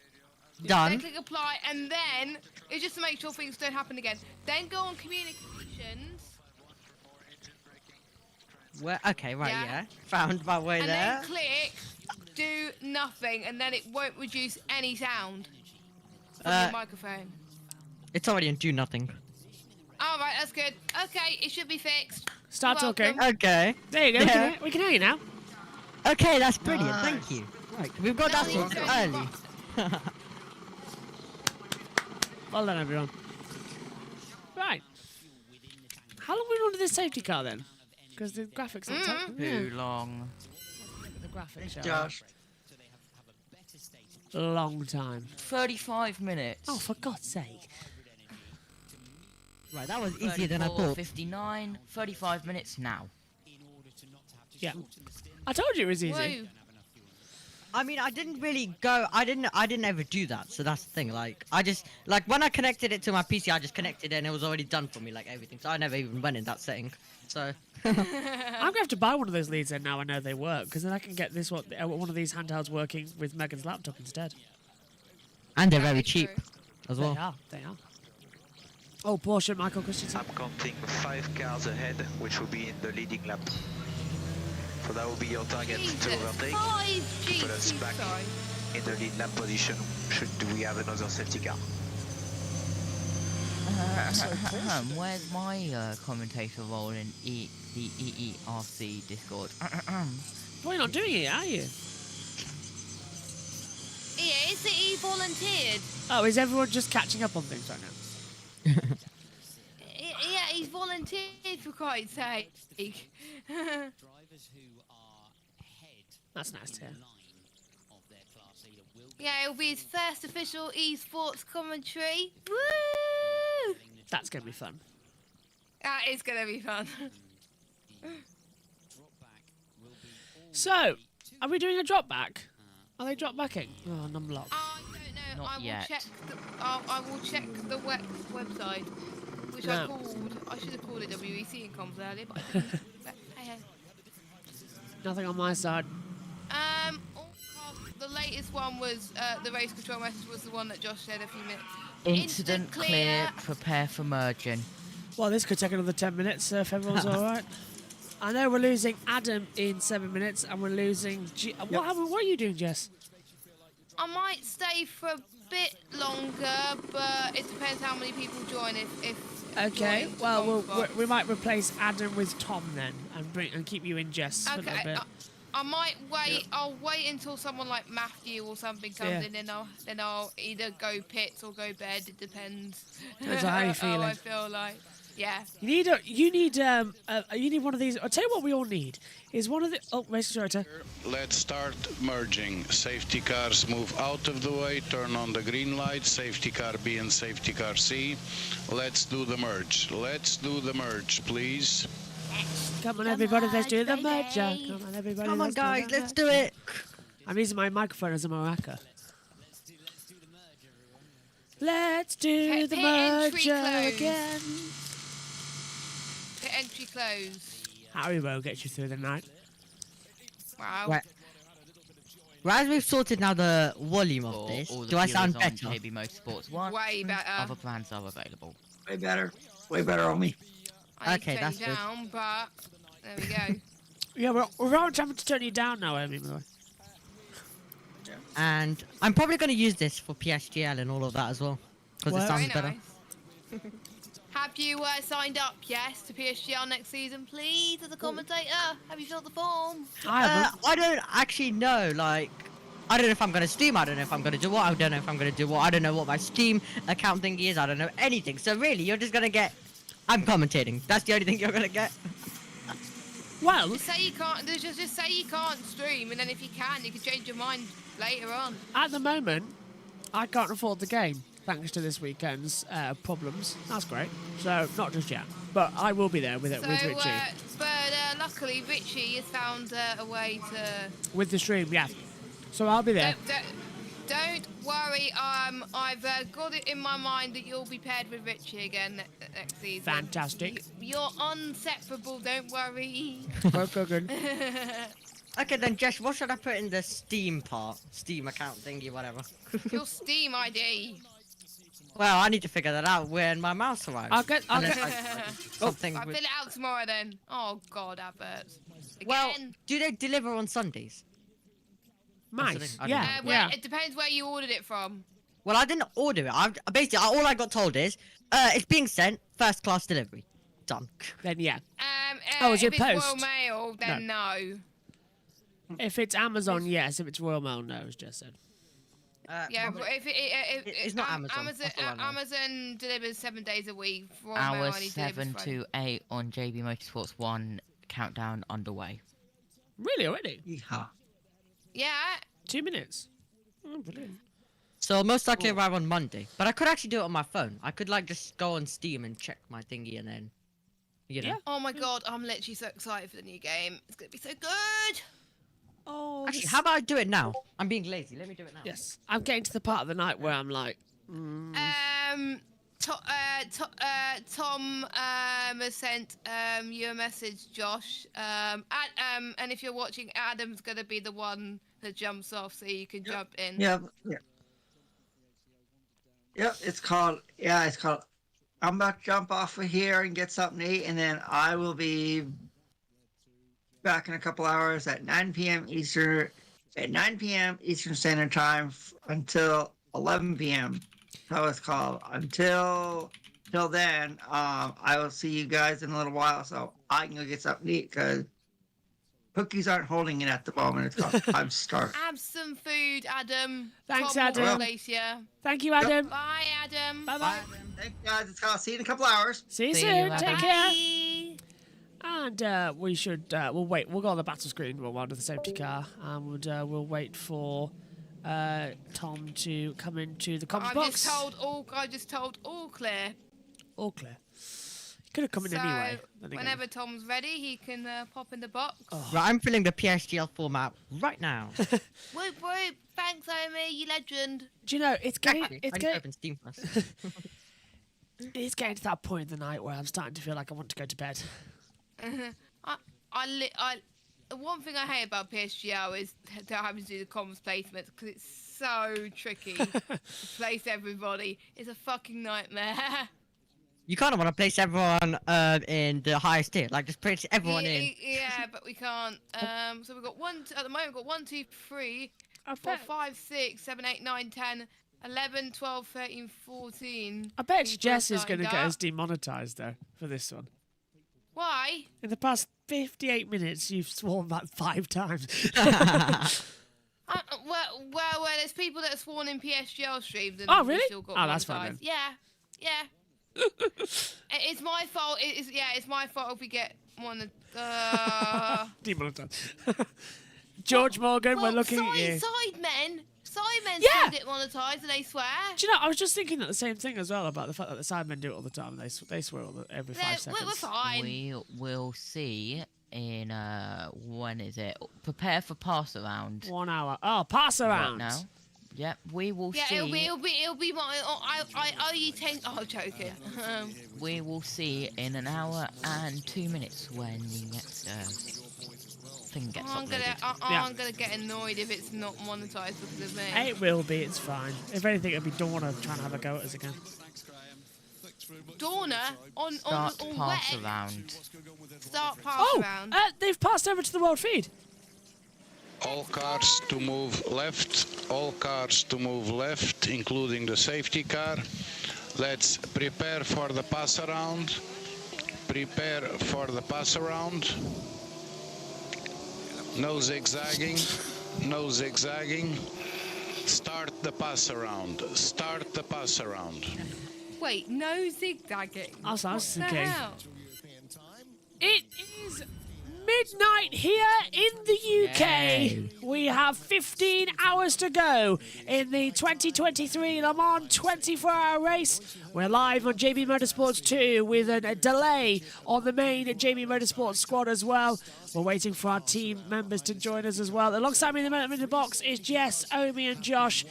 Done. Then click apply, and then it's just to make sure things don't happen again. Then go on communications. Where? Okay. Right. Yeah. Found my way And there. then click do nothing, and then it won't reduce any sound from your microphone. It's already in do nothing. All right, that's good. Okay, it should be fixed. Start You're talking. welcome. Okay. There you go. Yeah. We can hear you now. Okay, that's brilliant. Thank you. Right, we've got that sorted early. Well done, everyone. Right. How long have we been on this safety car then? Because the graphics are Too long. The graphics show. Josh. Long time. 35 minutes. Oh, for God's sake. Right, that was easier than I thought. 59, 35 minutes now. Yeah. I told you it was easy. Whoa. I mean, I didn't really go. I didn't ever do that. So that's the thing. Like, I just when I connected it to my PC, I just connected it and it was already done for me, like everything. So I never even went in that setting. So. I'm gonna have to buy one of those leads then. Now I know they work, because then I can get this one of these handhelds working with Megan's laptop instead. And they're very cheap, as well. They are. Oh, Porsche, Michael Christensen. I'm counting 5 cars ahead, which will be in the leading lap. So that will be your target to overtake. 5G, Put us back in the lead lap position should we have another safety car. Where's my commentator role in the EERC Discord? Well, you're not doing it, are you? Yeah, is it he volunteered? Oh, is everyone just catching up on things right now? Yeah, he's volunteered for Christ's sake. That's nice to hear. Yeah, it'll be his first official esports commentary. Woo! That's gonna be fun. That is gonna be fun. So, are we doing a drop back? Are they drop backing? Oh, numlock. I don't know. Not yet. I will check the WEC website, which I called. I should have called it WEC in comms earlier, but I didn't. But hey. Nothing on my side. The latest one was the race control message was the one that Josh said a few minutes. Incident clear, prepare for merging. Well, this could take another 10 minutes if everyone's all right. I know we're losing Adam in 7 minutes, and we're losing. What happened? What are you doing, Jess? I might stay for a bit longer, but it depends how many people join. Okay. Well, we might replace Adam with Tom then, and keep you in Jess for a little bit. I might wait. Yeah. I'll wait until someone like Matthew or something comes in, and then I'll either go pits or go bed. It depends. Depends on how you're feeling. How I feel like. Yeah. You need one of these. I'll tell you what we all need is one of the. Oh, race director. Let's start merging. Safety cars move out of the way. Turn on the green light. Safety car B and safety car C. Let's do the merge. Let's do the merge, please. Come on, everybody, let's do the merger. Come on, everybody. Come on, guys, let's do it. I'm using my microphone as a maraca. Let's do the merger again. entry closed. Harry will get you through the night. Wow. Right. Right, as we've sorted now the volume of All this, the do I viewers sound on better? KB Motorsports 1. Way better. Other plans are available. Way better. Way better on me. I need Okay, to turn that's you good. down, but there we go. Yeah, we're around having to turn you down now, Amy. By the way. And I'm probably going to use this for PSGL and all of that as well. Because it Well- sounds Very better. nice. Have you signed up, yes, to PSGL next season, please, as a commentator? Have you filled the form? I I don't actually know, like... I don't know if I'm going to stream, I don't know if I'm going to do what, I don't know if I'm going to do what, I don't know what my Steam account thing is, I don't know anything. So really, you're just going to get... I'm commentating. That's the only thing you're going to get. Well... Just say you can't, just say you can't stream, and then if you can change your mind later on. At the moment, I can't afford the game, thanks to this weekend's problems. That's great. So, not just yet. But I will be there with it, with Richie. But luckily, Richie has found a way to... With the stream, yeah. So I'll be there. Don't worry, I've got it in my mind that you'll be paired with Richie again next season. Fantastic. You're unseparable, don't worry. Good. Okay, then, Jess, what should I put in the Steam part? Steam account thingy, whatever. Your Steam ID. Well, I need to figure that out when my mouse arrives. I'll get something I'll with... fill it out tomorrow then. Oh, God, adverts. Again. Well, do they deliver on Sundays? Nice. I don't Yeah, know. yeah. It depends where you ordered it from. Well, I didn't order it. Basically, all I got told is, it's being sent, first class delivery. Done. Then, yeah. Oh, is if it it's post? Royal Mail, then no. If it's Amazon, yes. If it's Royal Mail, no, as Jess said. Yeah, but if it's not Amazon. That's all I know. Amazon delivers 7 days a week. Royal Mail Hours only delivers 7 Friday. to 8 on JB Motorsports 1. Countdown underway. Really, already? Yeah. 2 minutes. Oh, brilliant. So I'll most likely arrive on Monday. But I could actually do it on my phone. I could, like, just go on Steam and check my thingy and then, you know. Oh my God, I'm literally so excited for the new game. It's gonna be so good. Oh. Actually, how about I do it now? I'm being lazy. Let me do it now. Yes. I'm getting to the part of the night where I'm like... Tom has sent you a message, Josh. And if you're watching, Adam's gonna be the one that jumps off, so you can jump in. Yeah. It's called. I'm about to jump off of here and get something to eat, and then I will be back in a couple hours at 9 p.m. Eastern. At 9 p.m. Eastern Standard Time until 11 p.m. That was called. Until then, I will see you guys in a little while, so I can go get something to eat because cookies aren't holding it at the moment. It's called, I'm starving. Have some food, Adam. Thanks, Tom will Adam. replace you. Thank you, Adam. Bye, Adam. Bye-bye. Thank you guys. I'll see you in a couple hours. See you See soon. you, Take Adam. care. And we should... we'll wait. We'll go on the battle screen. We'll run to the safety car. And we'll wait for Tom to come into the comms box. I just told all clear. All clear. He could have come in anyway. then again. Whenever Tom's ready, he can pop in the box. Right, I'm filling the PSGL format right now. Whoop whoop! Thanks, Omi, you legend. Do you know, it's getting... Actually, I It's need to getting... open Steam first. It's getting to that point in the night where I'm starting to feel like I want to go to bed. The one thing I hate about PSGL is having to do the comms placements because it's so tricky to place everybody. It's a fucking nightmare. You kind of want to place everyone in the highest tier, like just place everyone in. Yeah, but we can't. So we've got at the moment we've got 1, 2, 3, 4, 5, 6, 7, 8, 9, 10, 11, 12, 13, 14. I bet people Jess is signed going to get up. us demonetised, though, for this one. Why? In the past 58 minutes, you've sworn that 5 times. Well, there's people that are sworn in PSGL streams. And Oh, we really? Still got Oh, that's fine monetized. Yeah. It's my fault. It's my fault if we get one. Demonetised. George Morgan, we're looking at you. Sidemen Yeah. still get monetized and they swear. Do you know, I was just thinking that the same thing as well about the fact that the sidemen do it all the time. They swear every 5 seconds. We're fine. We will see in when is it? Prepare for pass around. 1 hour. Oh, pass around. Right now. Yep, we will Yeah, see. it'll be my. I you take. Oh, I'm joking. We will see in an hour and 2 minutes when the next thing gets uploaded. I'm gonna get annoyed if it's not monetized because of me. It will be, it's fine. If anything, it'll be Dorna trying to have a go at us again. Dorna on Start pass WEC. around. Start pass around. They've passed over to the world feed. All cars to move left, all cars to move left, including the safety car. Let's prepare for the pass around. Prepare for the pass around. No zigzagging, no zigzagging. Start the pass around, start the pass around. Wait, no zigzagging. That's What the hell? It is midnight here in the UK. Yay. We have 15 hours to go in the 2023 Le Mans 24-hour race. We're live on JB Motorsports 2 with a delay on the main JB Motorsports squad as well. We're waiting for our team members to join us as well. Alongside me in the box is Jess, Omi and Josh.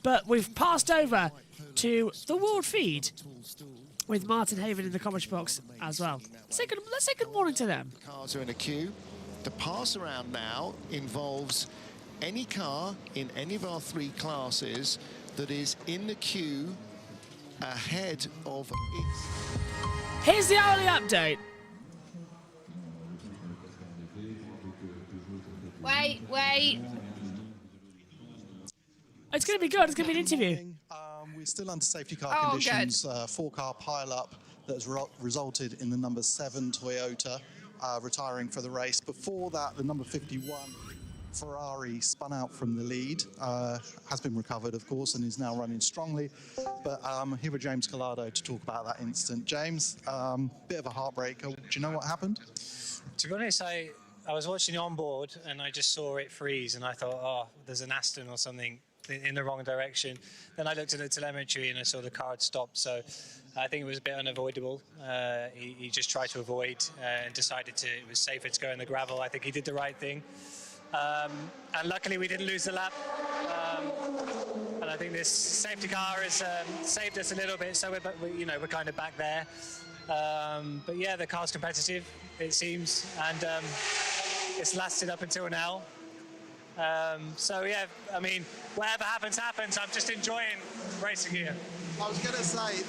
But we've passed over to the world feed with Martin Haven in the comment box as well. Let's say good morning to them. Cars are in a queue. The pass around now involves any car in any of our 3 classes that is in the queue ahead of its... Here's the hourly update. Wait. It's going to be good. It's going to be an interview. We're still under safety car conditions. 4-car pile-up that has resulted in the number 7 Toyota retiring for the race. Before that, the number 51 Ferrari spun out from the lead, has been recovered, of course, and is now running strongly. But here with James Collado to talk about that incident. James, bit of a heartbreaker. Do you know what happened? To be honest, I was watching the onboard and I just saw it freeze and I thought, oh, there's an Aston or something in the wrong direction. Then I looked at the telemetry and I saw the car had stopped, so I think it was a bit unavoidable. He just tried to avoid and decided it was safer to go in the gravel. I think he did the right thing. And luckily we didn't lose the lap. And I think this safety car has saved us a little bit, so we're kind of back there. But yeah, the car's competitive, it seems, and it's lasted up until now. So yeah, I mean, whatever happens, happens. I'm just enjoying racing here. I was going to say,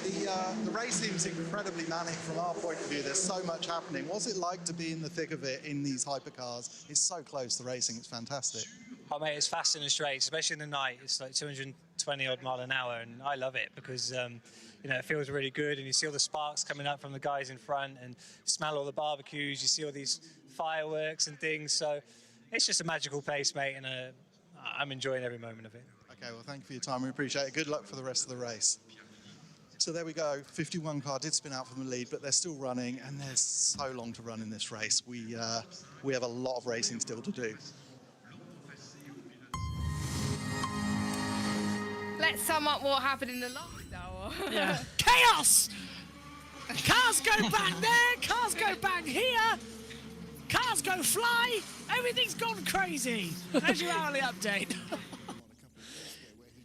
the race seems incredibly manic from our point of view. There's so much happening. What's it like to be in the thick of it in these hypercars? It's so close, the racing. It's fantastic. Oh mate, it's fast and straight, especially in the night. It's like 220 odd mile an hour, and I love it because it feels really good, and you see all the sparks coming up from the guys in front, and smell all the barbecues. You see all these fireworks and things. So it's just a magical place, mate, and I'm enjoying every moment of it. Okay, well, thank you for your time. We appreciate it. Good luck for the rest of the race. So there we go. 51 car did spin out from the lead, but they're still running, and there's so long to run in this race. We have a lot of racing still to do. Let's sum up what happened in the last hour. Yeah. Chaos! Cars go bang there, cars go bang here, cars go fly, everything's gone crazy. There's your hourly update.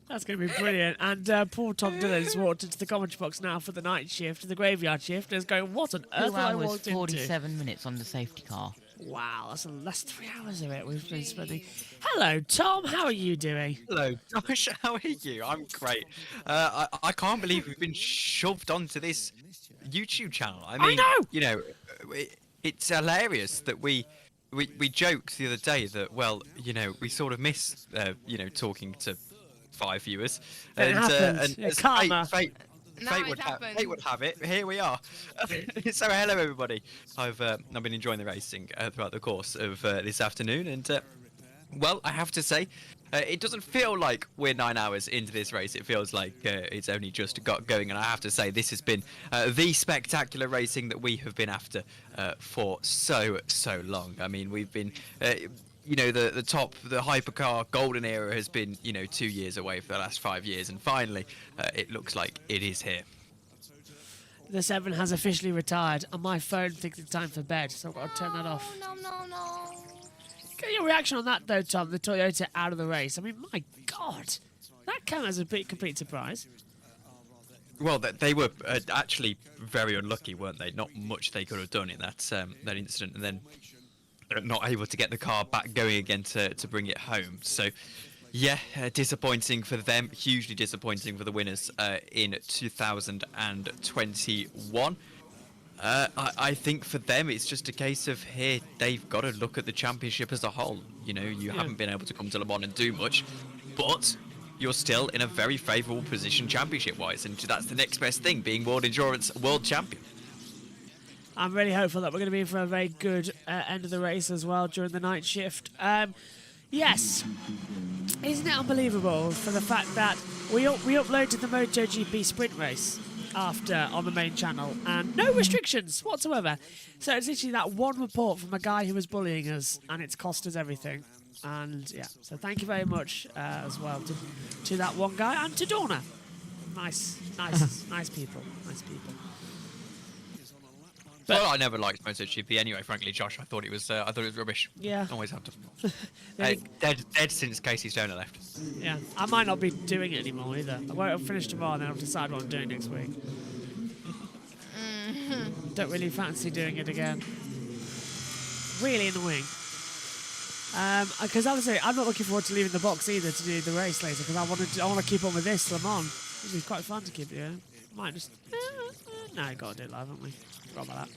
That's going to be brilliant. And poor Tom Dillon's walked into the commentary box now for the night shift, the graveyard shift, and is going, what on earth 2 have I hours, walked 47 into? minutes on the safety car. Wow, that's 3 hours of it we've been spending. Hello, Tom. How are you doing? Hello, Josh. How are you? I'm great. I can't believe we've been shoved onto this YouTube channel. I mean, know! It's hilarious that we joked the other day that, well, we sort of miss, talking to 5 viewers. Karma. Fate would have it. Here we are. So hello everybody. I've been enjoying the racing throughout the course of this afternoon, and well, I have to say, it doesn't feel like we're 9 hours into this race. It feels like it's only just got going, and I have to say this has been the spectacular racing that we have been after for so long. I mean, we've been the hypercar golden era has been 2 years away for the last 5 years, and finally it looks like it is here. The 7 has officially retired, and my phone thinks it's time for bed, so I've got to turn that off. No. Get your reaction on that though, Tom, the Toyota out of the race. I mean, my God. That came as a complete surprise. Well, they were actually very unlucky, weren't they? Not much they could have done in that that incident, and then not able to get the car back going again to bring it home. So, yeah, disappointing for them. Hugely disappointing for the winners in 2021. I think for them, it's just a case of here they've got to look at the championship as a whole. You know, you haven't been able to come to Le Mans and do much, but you're still in a very favourable position championship-wise, and that's the next best thing, being World Endurance World Champion. I'm really hopeful that we're going to be in for a very good end of the race as well during the night shift. Yes, isn't it unbelievable for the fact that we uploaded the MotoGP sprint race after on the main channel, and no restrictions whatsoever. So it's literally that one report from a guy who was bullying us, and it's cost us everything. And yeah, so thank you very much as well to that one guy and to Dorna. Nice people, nice people. But well, I never liked MotoGP anyway. Frankly, Josh, I thought it was rubbish. Yeah, always have to. Dead since Casey Stoner left. Yeah, I might not be doing it anymore either. I won't finish tomorrow, and then I'll decide what I'm doing next week. Don't really fancy doing it again. Really annoying. Because obviously I'm not looking forward to leaving the box either to do the race later, because I want to keep on with this Le Mans. It'd be quite fun to keep it. Might just no, got to do it live, haven't we? Forgot about that.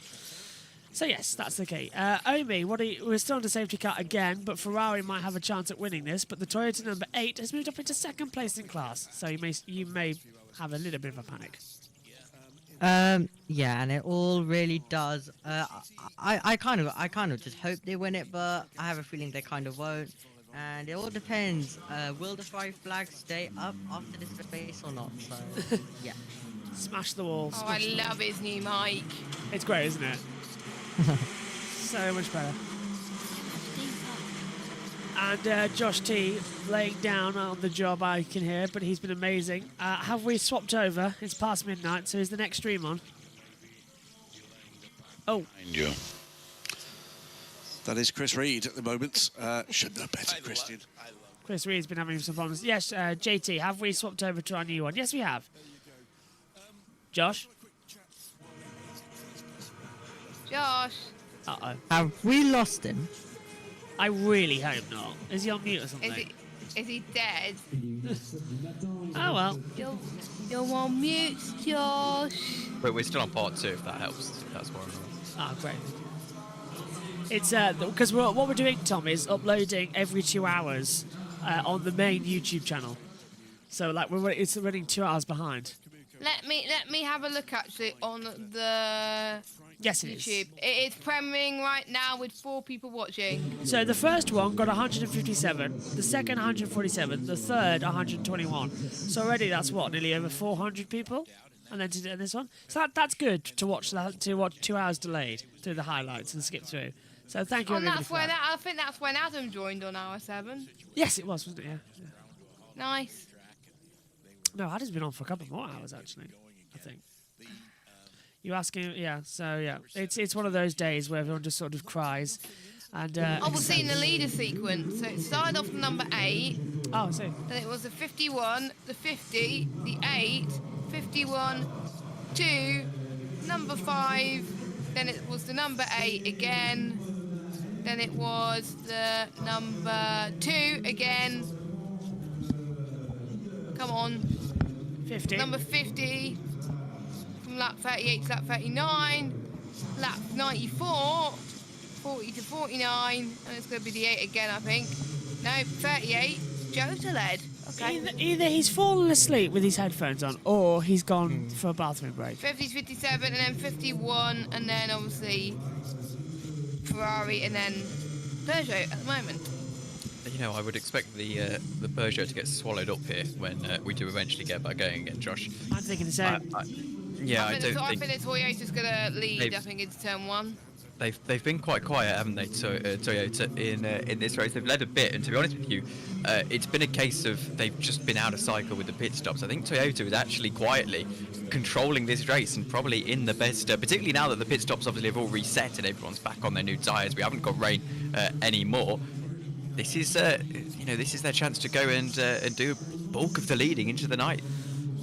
So yes, that's the key. Omi, we're still under safety car again, but Ferrari might have a chance at winning this. But the Toyota number 8 has moved up into second place in class, so you may have a little bit of a panic. Yeah, and it all really does. I kind of just hope they win it, but I have a feeling they kind of won't. And it all depends. Will the 5 flags stay up after this race or not? So yeah. Smash the wall. Oh, I love his new mic. It's great, isn't it? So much better. And Josh T laying down on the job, I can hear, but he's been amazing. Have we swapped over? It's past midnight, so is the next stream on? Oh. You. That is Chris Reed at the moment. Should know better, Christian. Chris Reed's been having some problems. Yes, JT, have we swapped over to our new one? Yes, we have. Josh? Josh. Uh-oh. Have we lost him? I really hope not. Is he on mute or something? Is he dead? Oh well. You're on mute, Josh. But we're still on part 2, if that helps. That's more. Oh, great. It's because what we're doing, Tom, is uploading every 2 hours on the main YouTube channel. So like it's running 2 hours behind. Let me have a look actually on the yes, it YouTube. is. It is premiering right now with 4 people watching. So the first one got 157, the second 147, the third 121. So already that's what, nearly over 400 people. And then to do this one, so that's good to watch 2 hours delayed through the highlights and skip through. So thank you. And that's when I think that's when Adam joined on hour 7. Yes, it was, wasn't it? Yeah. Nice. No, Adam's been on for a couple more hours actually, I think. You asking? Yeah. So yeah, it's one of those days where everyone just sort of cries. And we'll see in the leader sequence. So it started off the number 8. Oh, I see. Then it was the 51, the 50, the 8, 51, 2, number 5. Then it was the number 8 again. Then it was the number 2 again. Come on. 50. Number 50. From lap 38 to lap 39. Lap 94. 40 to 49. And it's going to be the 8 again, I think. No, 38. Jota led. Okay. Either he's fallen asleep with his headphones on, or he's gone for a bathroom break. 50s, 57, and then 51, and then obviously Ferrari, and then Peugeot at the moment. You know, I would expect the Peugeot to get swallowed up here when we do eventually get back going again, Josh. I'm thinking the same. I think the Toyota's going to lead, I think, into turn 1. They've been quite quiet, haven't they, Toyota, in this race? They've led a bit, and to be honest with you, it's been a case of they've just been out of cycle with the pit stops. I think Toyota is actually quietly controlling this race and probably in the best, particularly now that the pit stops obviously have all reset and everyone's back on their new tyres. We haven't got rain anymore. This is, this is their chance to go and do bulk of the leading into the night.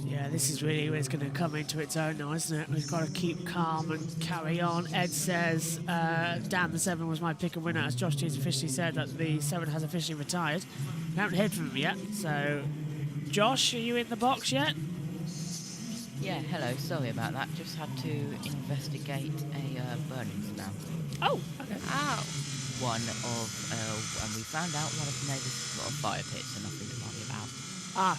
Yeah, this is really where it's going to come into its own now, isn't it? We've got to keep calm and carry on. Ed says, damn, the 7 was my pick and winner, as Josh T's officially said that the 7 has officially retired. We haven't heard from him yet, so... Josh, are you in the box yet? Yeah, hello, sorry about that. Just had to investigate a burning smell. Oh, okay. Ow. And we found out one of the neighbours' got a fire pit, so nothing to worry about.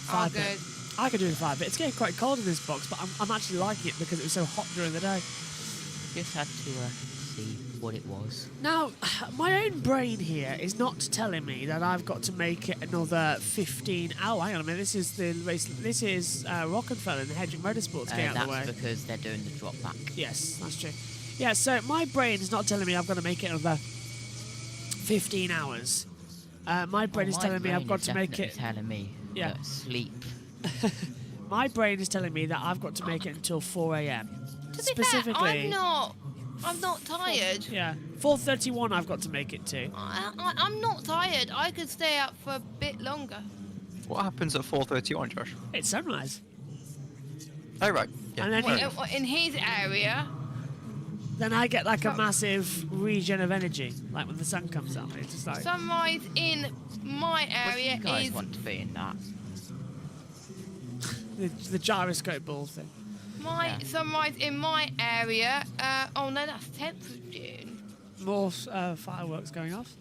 Fire pit. I could do the fire pit. It's getting quite cold in this box, but I'm actually liking it because it was so hot during the day. Just had to see what it was. Now, my own brain here is not telling me that I've got to make it another 15... Oh, hang on a minute. This is the race. This is Rockefeller and the Hedging Motorsports getting out of the way. That's because they're doing the drop back. Yes, that's true. Yeah, so my brain is not telling me I've got to make it another 15 hours. My brain is telling me I've got to make it... telling me sleep. My brain is telling me that I've got to make it until 4 a.m. To be fair, I'm not tired. Yeah, 4:31 I've got to make it to. I'm not tired. I could stay up for a bit longer. What happens at 4:31, Josh? It's sunrise. Oh, right. Yeah. And then in his area... Then I get like a massive regen of energy, like when the sun comes up. It's just like... Sunrise in my area you guys want to be in that? the gyroscope ball thing. Sunrise in my area. Oh no, that's 10th of June. More fireworks going off.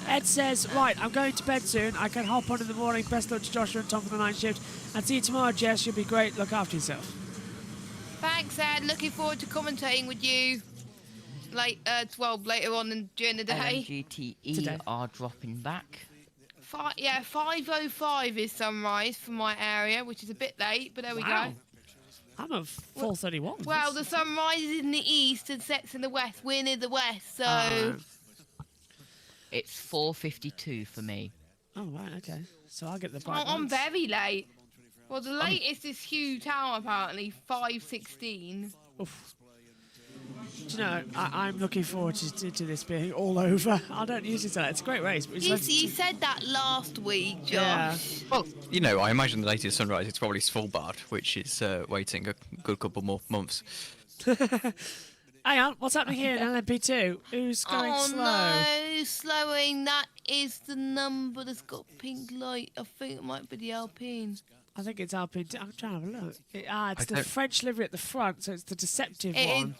Ed says, right, I'm going to bed soon. I can hop on in the morning. Best luck to Joshua and Tom for the night shift. And see you tomorrow, Jess. You'll be great. Look after yourself. Thanks, Ed. Looking forward to commentating with you. Later on during the day. LMGTE are dropping back. 5:05 is sunrise for my area, which is a bit late, but there we go. I'm at 4:31. Well, the sun rises in the east and sets in the west. We're near the west, so... It's 4:52 for me. Oh, right, okay. So I'll get the bright I'm lights. very late. Well, the latest is Hugh Tower, apparently, 5:16. Oof. Do you know, I'm looking forward to this being all over. I don't usually say that. It's a great race. But You said that last week, Josh. Yeah. Well, you know, I imagine the latest sunrise is probably Svalbard, which is waiting a good couple more months. Hang on, what's happening here in LMP2? Who's going slow? Oh no, slowing. That is the number that's got pink light. I think it might be the Alpine. I think it's Alpine. I'm trying to have a look. It's the French livery at the front, so it's the deceptive one.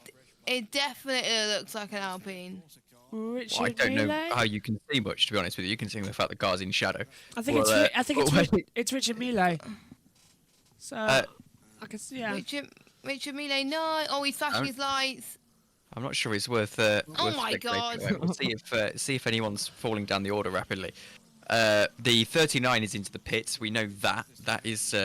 It definitely looks like an Alpine. Richard Well, I don't know Millet? how you can see much, to be honest with you. You can see the fact the car's in shadow. I think it's Richard Millet. So I can see. Yeah. Richard Millet, no. Oh, he's flashing his lights. I'm not sure it's worth. Oh worth my God. We'll see if anyone's falling down the order rapidly. The 39 is into the pits. We know that. That is.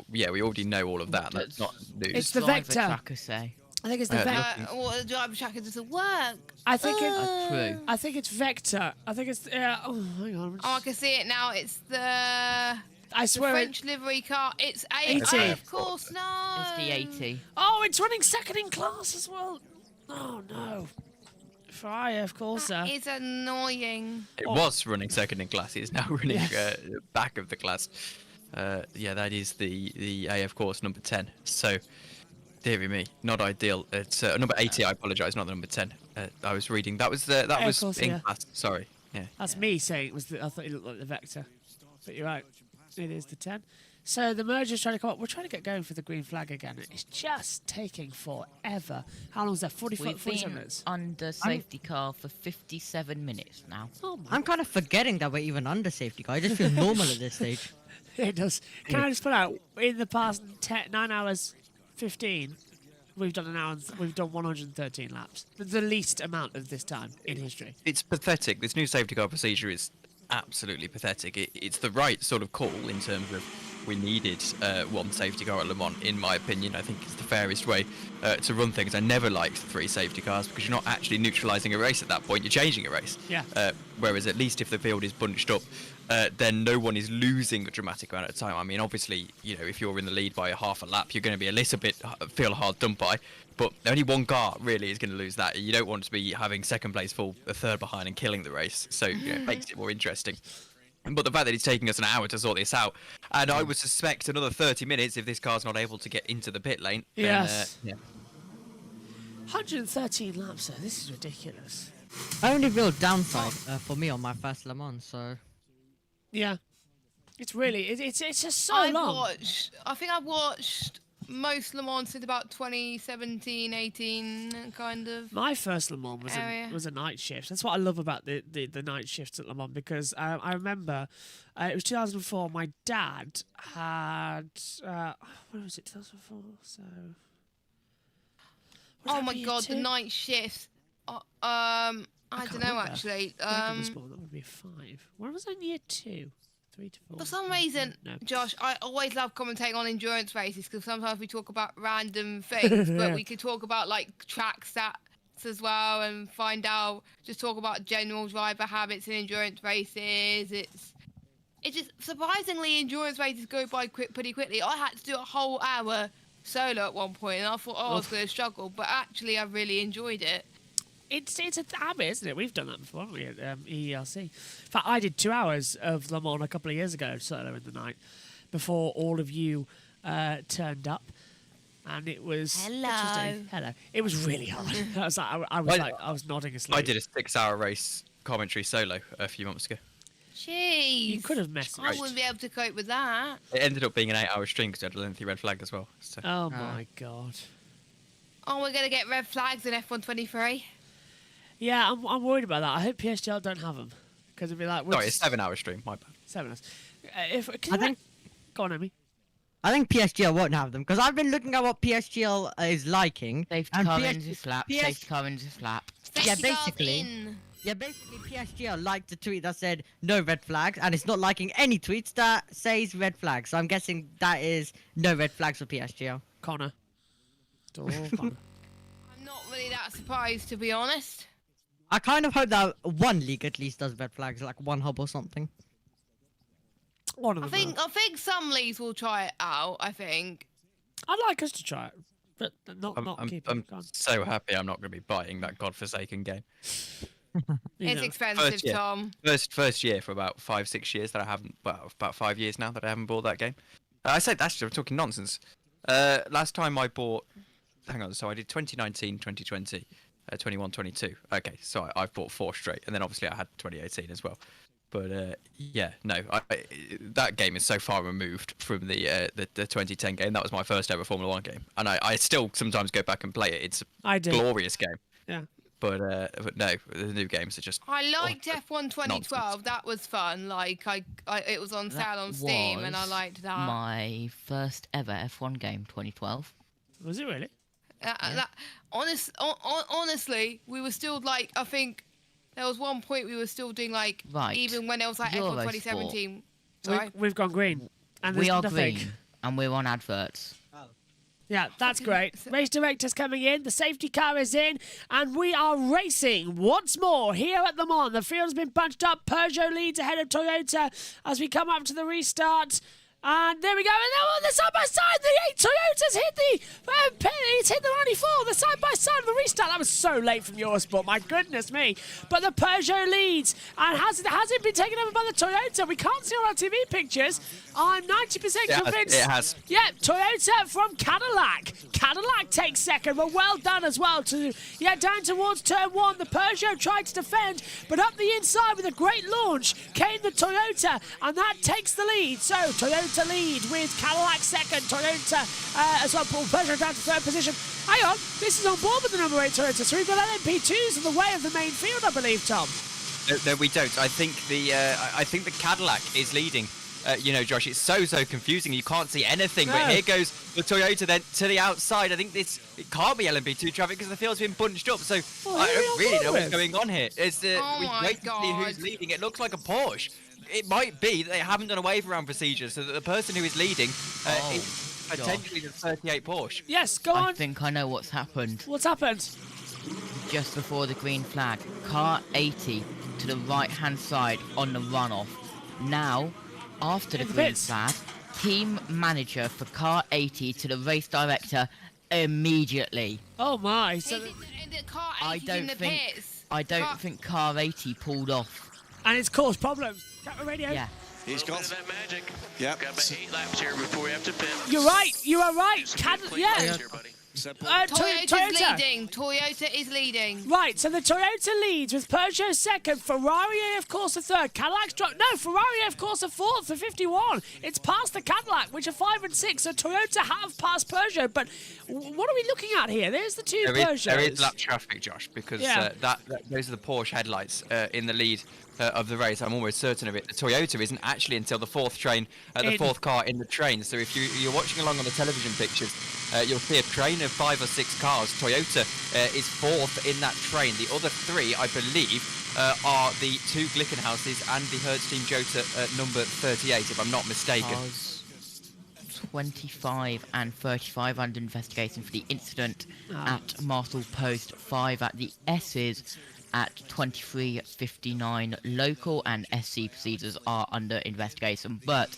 We already know all of that. That's not news. It's the Vector. Tracker say. I think it's the Vector. Well, the driver tracker doesn't work. I think true. I think it's Vector. I think it's. Oh, hang on. Oh, I can see it now. It's the. I swear. The French livery car. It's 80. Oh, of course, no. It's the 80. Oh, it's running second in class as well. Oh no. Fire, of course. It's annoying. It was running second in class. It is now running back of the class. That is the AF course number 10. So, dearie me, not ideal. It's number 80. I apologise, not the number 10. I was reading. That was in class. Sorry. Yeah. That's me saying it was. I thought it looked like the Vector, but you're right. It is the 10. So the merger's trying to come up. We're trying to get going for the green flag again. It's just taking forever. How long is that? 47 minutes? Under safety car for 57 minutes now. Oh my I'm kind of forgetting that we're even under safety car. I just feel normal at this stage. It does. Can I just put out, in the past 9 hours 15, we've done 113 laps. The least amount of this time in history. It's pathetic. This new safety car procedure is absolutely pathetic. It's the right sort of call in terms of we needed one safety car at Le Mans, in my opinion. I think it's the fairest way to run things. I never liked 3 safety cars because you're not actually neutralising a race at that point. You're changing a race. Yeah. Whereas at least if the field is bunched up, then no one is losing a dramatic amount of time. I mean, obviously, you know, if you're in the lead by a half a lap, you're going to be a little bit feel hard done by. But only one car really is going to lose that. You don't want to be having second place fall a third behind and killing the race. So it makes it more interesting. But the fact that it's taking us an hour to sort this out, and I would suspect another 30 minutes if this car's not able to get into the pit lane. Then, Yes. yeah. 113 laps, though. This is ridiculous. Only real downside for me on my first Le Mans, so... Yeah. It's really... It's just so I long. think I've watched most Le Mans since about 2017, 18, kind of. My first Le Mans area. was a night shift. That's what I love about the night shifts at Le Mans, because I remember it was 2004. My dad had when was it? 2004. So. Oh my god, the night shift. I don't know actually. That would be 5. When was I in year 2? 3 to 4. For some reason, No. Josh, I always love commentating on endurance races because sometimes we talk about random things, but Yeah. we could talk about like track stats as well and find out, just talk about general driver habits in endurance races. It's just surprisingly endurance races go by pretty quickly. I had to do a whole hour solo at one point, and I thought, I was going to struggle, but actually, I really enjoyed it. It's a habit, isn't it? We've done that before, haven't we, at EELC? In fact, I did 2 hours of Le Mans a couple of years ago, solo in the night, before all of you turned up, and it was interesting. Hello. It was really hard. I was nodding asleep. I did a 6-hour race commentary solo a few months ago. Jeez. You could have messed I wouldn't be able to cope with that. It ended up being an 8-hour stream because I had a lengthy red flag as well. So. Oh my god. Oh, we're going to get red flags in F123. Yeah, I'm worried about that. I hope PSGL don't have them, because it'd be like... Sorry, it's a 7-hour stream. My bad. 7 hours. Go on, Amy. I think PSGL won't have them, because I've been looking at what PSGL is liking. Safety car into slap. Safety car into slap. Yeah, basically. Yeah, basically PSGL liked a tweet that said no red flags, and it's not liking any tweets that says red flags. So I'm guessing that is no red flags for PSGL. Connor. I'm not really that surprised, to be honest. I kind of hope that one league at least does red flags, like one hub or something. One of I them. think some leagues will try it out, I think. I'd like us to try it, but not keep it. I'm so happy I'm not going to be buying that godforsaken game. It's expensive, Tom. First year for about 5-6 years that I haven't, well, about 5 years now that I haven't bought that game. I said that's I'm talking nonsense. Last time I bought, hang on, so I did 2019, 2020, 21, 22. Okay, so I've bought 4 straight, and then obviously I had 2018 as well. But yeah, no, that game is so far removed from the 2010 game. That was my first ever Formula 1 game, and I still sometimes go back and play it. It's a glorious game. Yeah. But no, the new games are just. I liked F1 2012. Nonsense. That was fun. Like it was on sale on Steam, and I liked that. My first ever F1 game, 2012. Was it really? Honestly, we were still like, I think there was one point we were still doing like, even when it was like F1 2017. Sorry? We've gone green. And we are nothing. green, and we're on adverts. Yeah, that's great. Race director's coming in, the safety car is in, and we are racing once more here at Le Mans. The field's been bunched up. Peugeot leads ahead of Toyota as we come up to the restart. And there we go. And now on the side-by-side, the 8 Toyotas hit it's hit the 94. The side-by-side of the restart. That was so late from Eurosport. My goodness me. But the Peugeot leads. And has it been taken over by the Toyota? We can't see on our TV pictures. I'm 90% convinced. It has. Yeah, Toyota from Cadillac. Cadillac takes second. But well done as well. Down towards turn 1. The Peugeot tried to defend. But up the inside with a great launch came the Toyota. And that takes the lead. So Toyota to lead with Cadillac second, Toyota as well, Peugeot down to third position. Hang on, this is on board with the number 8 Toyota, so we've got LMP2s in the way of the main field, I believe, Tom. No, we don't. I think the Cadillac is leading. Josh, it's so confusing. You can't see anything. No. But here goes the Toyota then to the outside. I think it can't be LMP2 traffic because the field's been bunched up. So I don't really know what's going on here. We wait to see who's leading. It looks like a Porsche. It might be that they haven't done a wave around procedure, so that the person who is leading is potentially the 38 Porsche. Yes, go on. I think I know what's happened. What's happened? Just before the green flag, car 80 to the right-hand side on the runoff. Now, after the green flag, team manager for car 80 to the race director immediately. Oh my! So the car 80 in the pits. I don't think car 80 pulled off. And it's caused problems. Captain Radio. Yeah. He's got that magic. Yeah. Got about 8 laps here before we have to pit. You're right. You are right. Yeah. Toyota's leading. Toyota is leading. Right, so the Toyota leads with Peugeot second, Ferrari of course a third, Cadillac's dropped. No, Ferrari of course a fourth for 51. It's past the Cadillac, which are 5 and 6. So Toyota have passed Peugeot, but what are we looking at here? There's the two Peugeots. There is lap traffic, Josh, because those are the Porsche headlights in the lead. Of the race, I'm almost certain of it. The Toyota isn't actually until the fourth car in the train. So if you're watching along on the television pictures, you'll see a train of 5 or 6 cars. Toyota is fourth in that train. The other 3, I believe, are the 2 Glickenhauses and the Hertz Team Jota number 38, if I'm not mistaken. 25 and 35 under investigation for the incident at Marshall Post 5 at the S's. At 23:59 local, and SC procedures are under investigation. But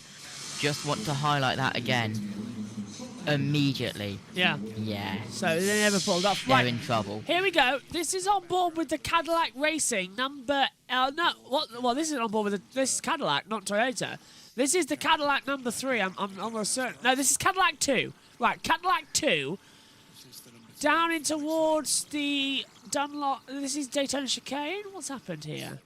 just want to highlight that again immediately. Yeah. Yeah. So they never pulled off. They're in trouble. Here we go. This is on board with the Cadillac Racing number. Well, this is on board with this is Cadillac, not Toyota. This is the Cadillac number 3. I'm almost certain. No, this is Cadillac 2. Right, Cadillac 2. Down in towards the Dunlop. This is Daytona Chicane. What's happened here?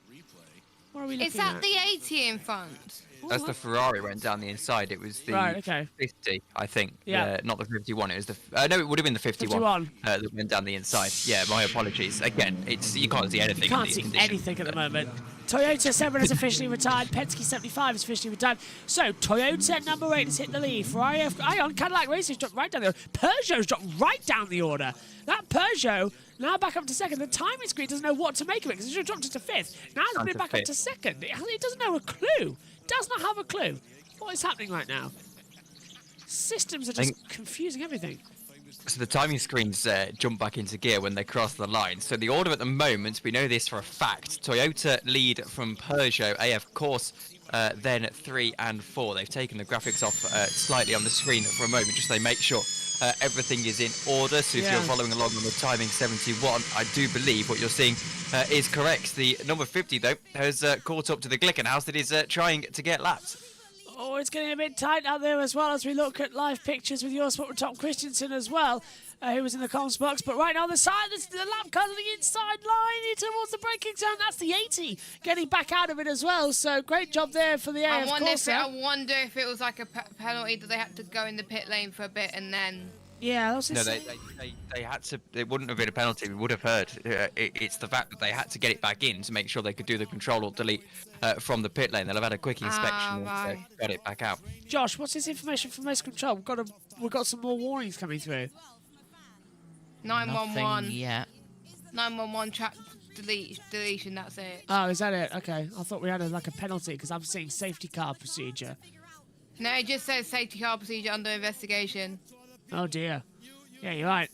What are we looking Is that the 80 in front? That's the Ferrari went down the inside. It was the 50, I think. Yeah. Not the 51. It was the. No, it would have been the 51. That went down the inside. Yeah, my apologies. Again, you can't see anything. You can't see anything at the moment. Toyota 7 has officially retired. Penske 75 is officially retired. So Toyota number 8 has hit the lead. Ferrari, Cadillac Racing has dropped right down the order. Peugeot's dropped right down the order. That Peugeot now back up to second. The timing screen doesn't know what to make of it because it should have dropped it to 5th. Now it's been back up to second. It doesn't know a clue. Does not have a clue. What is happening right now? Systems are just confusing everything. So the timing screens jump back into gear when they cross the line. So the order at the moment, we know this for a fact. Toyota lead from Peugeot, AF course, then 3 and 4. They've taken the graphics off slightly on the screen for a moment, just so they make sure everything is in order. So if you're following along on the timing 71, I do believe what you're seeing is correct. The number 50, though, has caught up to the Glickenhaus that is trying to get laps. Oh, it's getting a bit tight out there as well as we look at live pictures with your spot with Tom Christensen as well, who was in the comms box. But right now, the lap car on the inside line towards the braking zone. That's the 80 getting back out of it as well. So great job there for the AF Corsa. I wonder if it was like a penalty that they had to go in the pit lane for a bit and then. Yeah, that's no, they had to. It wouldn't have been a penalty. We would have heard. It's the fact that they had to get it back in to make sure they could do the control or delete from the pit lane. They'll have had a quick inspection and got it back out. Josh, what's this information from Race Control? We've got some more warnings coming through. 911. Yeah. 911 track deletion. That's it. Oh, is that it? Okay, I thought we had a penalty because I'm seeing safety car procedure. No, it just says safety car procedure under investigation. Oh dear. Yeah, you're right.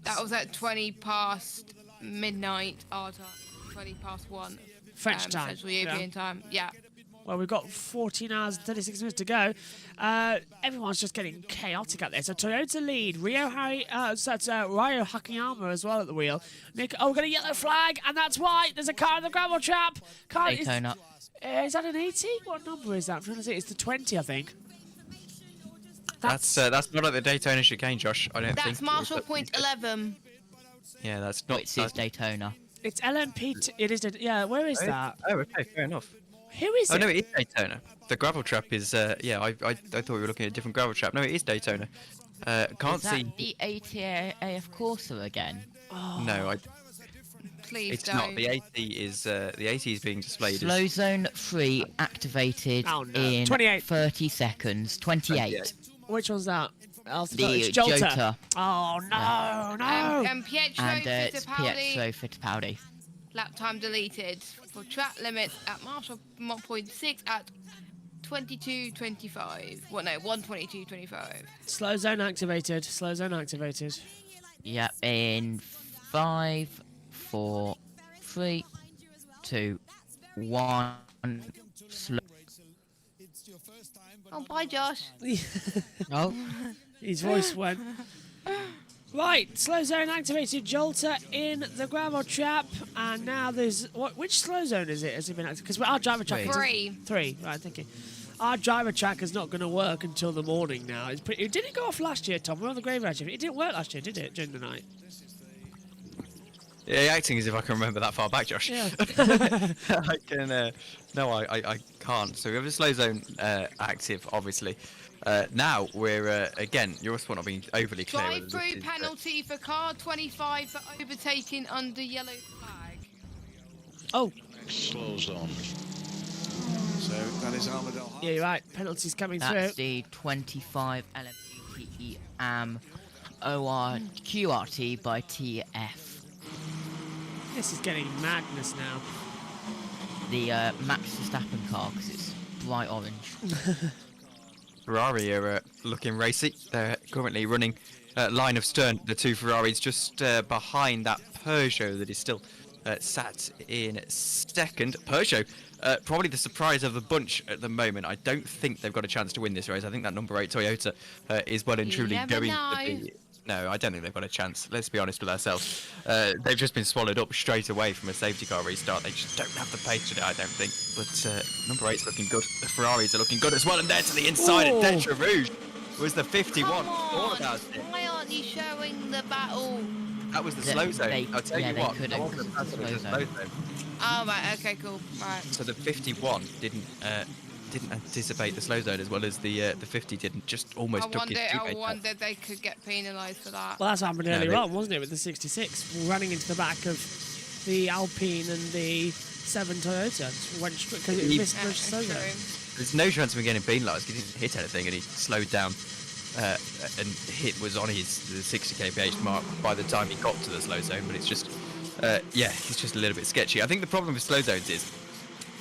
That was at 20 past midnight our time. 20 past 1. French time. Central European time. Yeah. Well, we've got 14 hours and 36 minutes to go. Everyone's just getting chaotic out there. So Toyota lead. Ryo Hakiyama as well at the wheel. We've got a yellow flag, and that's why there's a car in the gravel trap. Daytona. Is that an 80? What number is that? I'm trying to see. It's the 20, I think. That's not at the Daytona chicane, Josh. I don't think. That's Marshall Point 11. Yeah, that's not. It is Daytona. It's LMP. It is. Yeah, where is that? Oh, okay, fair enough. Who is it? Oh no, it is Daytona. The gravel trap is. Yeah, I thought we were looking at a different gravel trap. No, it is Daytona. Can't see. Is that the 80 AF Corsa again? Oh. No, Please it's don't. not. The 80 is being displayed. Slow zone 3 activated in 28. 30 seconds. 28. Which one's that? The Jota. Oh no, no. And Pietro it's Fittipaldi. Pietro Fittipaldi. Lap time deleted for track limits at Marshall Point 6 at 22:25. Well, no, 1:22:25. Slow zone activated. Slow zone activated. Yep, in 5, 4, 3, 2, 1. Slow. Oh, bye, Josh. Oh. His voice went. Right, slow zone activated. Jolter in the gravel trap, and now there's which slow zone is it? Has it been activated? Because our driver track is three. Right, thank you. Our driver track is not going to work until the morning now. It didn't go off last year, Tom. We're on the graveyard shift. It didn't work last year, did it? During the night. Yeah, you're acting as if I can remember that far back, Josh. Yeah. I can. No, I can't. So we have a slow zone active, obviously. Now we're again. Your spot not being overly clear. Drive-through penalty for car 25 for overtaking under yellow flag. Oh. Slow zone. So that is Armadale. Yeah, you're right. Penalties coming through. That's the 25 LMGTE OR QRT by TF. This is getting madness now. The Max Verstappen car, because it's bright orange. Ferrari are looking racy. They're currently running line of stern. The two Ferraris just behind that Peugeot that is still sat in second. Peugeot, probably the surprise of the bunch at the moment. I don't think they've got a chance to win this race. I think that number 8 Toyota is well and truly going to be... No, I don't think they've got a chance. Let's be honest with ourselves. They've just been swallowed up straight away from a safety car restart. They just don't have the pace to do it, I don't think. But number 8's looking good. The Ferraris are looking good as well. And there to the inside of Detra Rouge was the 51. All about it. Why aren't you showing the battle? That was the slow zone. I'll tell you what. That wasn't the slow zone. Oh, right. Okay, cool. Right. So the 51 didn't anticipate the slow zone as well as the 50 didn't. Just almost took his teammate out. I wondered they could get penalised for that. Well, that's happened earlier on, wasn't it, with the 66? Running into the back of the Alpine and the 7 Toyota. Went because it missed the slow zone. There's no chance of him getting penalised because he didn't hit anything and he slowed down and was on the 60 kph mark by the time he got to the slow zone. But it's just, it's just a little bit sketchy. I think the problem with slow zones is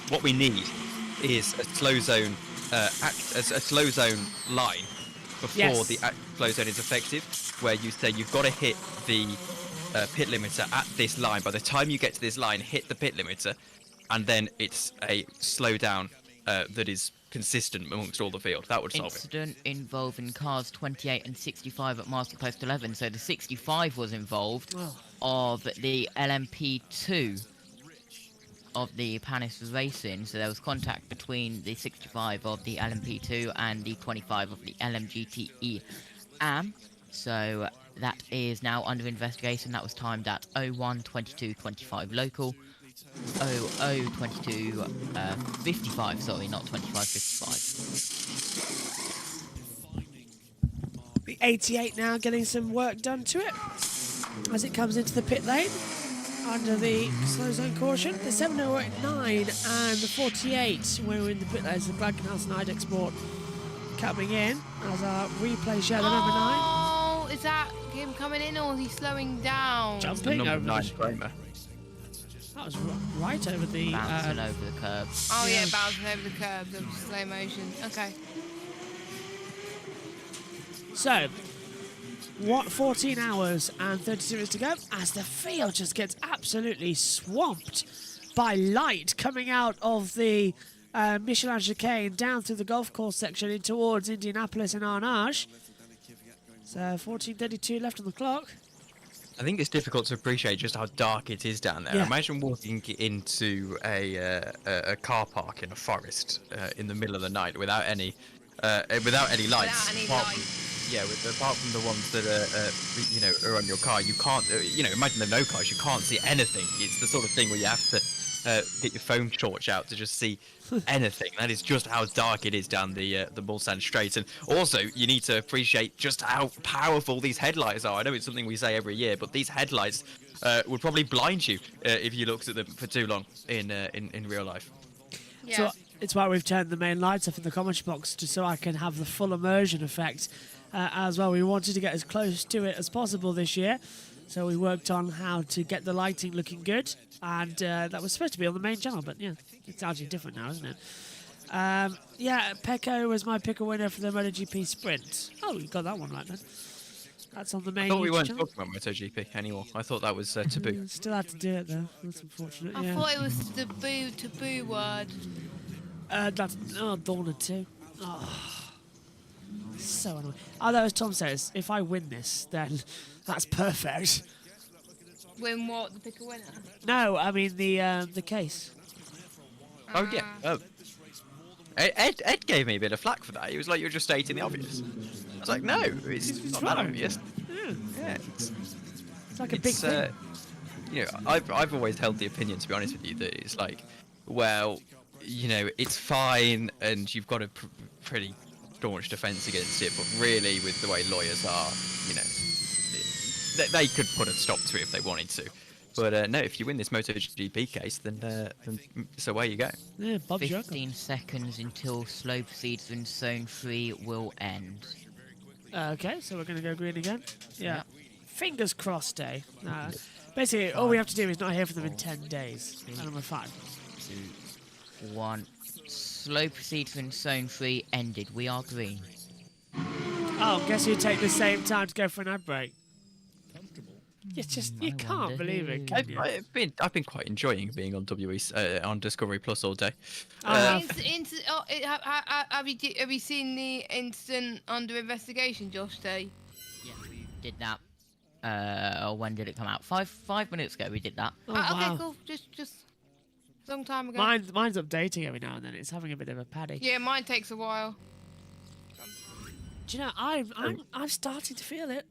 what we need is a slow zone a slow zone line before the slow zone is effective, where you say you've got to hit the pit limiter at this line. By the time you get to this line, hit the pit limiter, and then it's a slow down that is consistent amongst all the field. That would solve it. Incident involving cars 28 and 65 at Master Post 11. So the 65 was involved of the LMP2 of the Panis Racing, so there was contact between the 65 of the LMP2 and the 25 of the LMGTE AM, so that is now under investigation. That was timed at 01:22:25 local, 00:22:55, sorry, not 25:55. The 88 now getting some work done to it as it comes into the pit lane under the slow zone caution. The 709 and the 48 when we're in the pit lane. The Gladkenhouse and Idex Sport coming in as our replay show. The number 9. Oh, is that him coming in or is he slowing down? Jumping over the Kramer. That was right over the bouncing over the curb. Oh yeah, bouncing over the curbs of slow motion. Okay. So, 14 hours and 32 minutes to go as the field just gets absolutely swamped by light coming out of the Michelin chicane down through the golf course section in towards Indianapolis and Arnage. So 14:32 left on the clock. I think it's difficult to appreciate just how dark it is down there. Yeah. Imagine walking into a car park in a forest in the middle of the night without any lights. Without any lights. Yeah, apart from the ones that are on your car, you can't. Imagine there are no cars, you can't see anything. It's the sort of thing where you have to get your phone torch out to just see anything. That is just how dark it is down the Mulsanne Strait. And also, you need to appreciate just how powerful these headlights are. I know it's something we say every year, but these headlights would probably blind you if you looked at them for too long in real life. Yeah. So it's why we've turned the main lights off in the commentary box, just so I can have the full immersion effect as well. We wanted to get as close to it as possible this year, so we worked on how to get the lighting looking good, and that was supposed to be on the main channel, but yeah, it's actually different now, isn't it? Pecco was my pick a winner for the MotoGP Sprint. Oh, you got that one right then. That's on the main I thought we weren't channel. talking about MotoGP anymore. I thought that was taboo. Still had to do it though. That's unfortunate. I thought it was the taboo word. That's Dorna too. Oh. So annoying. Although, as Tom says, if I win this, then that's perfect. Win what? The pick a winner? No, I mean the case. Oh yeah. Oh. Ed gave me a bit of flack for that. He was like, "You're just stating the obvious." I was like, "No, it's not that obvious." Yeah. It's like a big thing. You know, I've always held the opinion, to be honest with you, that it's like, well, you know, it's fine, and you've got a pretty staunch defence against it, but really, with the way lawyers are, you know, they could put a stop to it if they wanted to. But no, if you win this MotoGP case, then so away you go. Yeah, 15 seconds until slow procedure in zone 3 will end. Okay, so we're going to go green again. Yeah. Fingers crossed, eh? Basically, all we have to do is not hear from them in 10 days, and we're fine. 2, 1. Slow procedure in zone 3 ended. We are green. Oh, guess you take the same time to go for an ad break. It's just, you can't believe it, can you? I've been quite enjoying being on WEC on Discovery Plus all day. Have you seen the incident under investigation, Josh? Day? Yeah, we did that. When did it come out? 5 minutes ago we did that. Oh, Okay, wow. cool. Just a long time ago. Mine's updating every now and then. It's having a bit of a paddy. Yeah, mine takes a while. Do you know, I'm starting to feel it.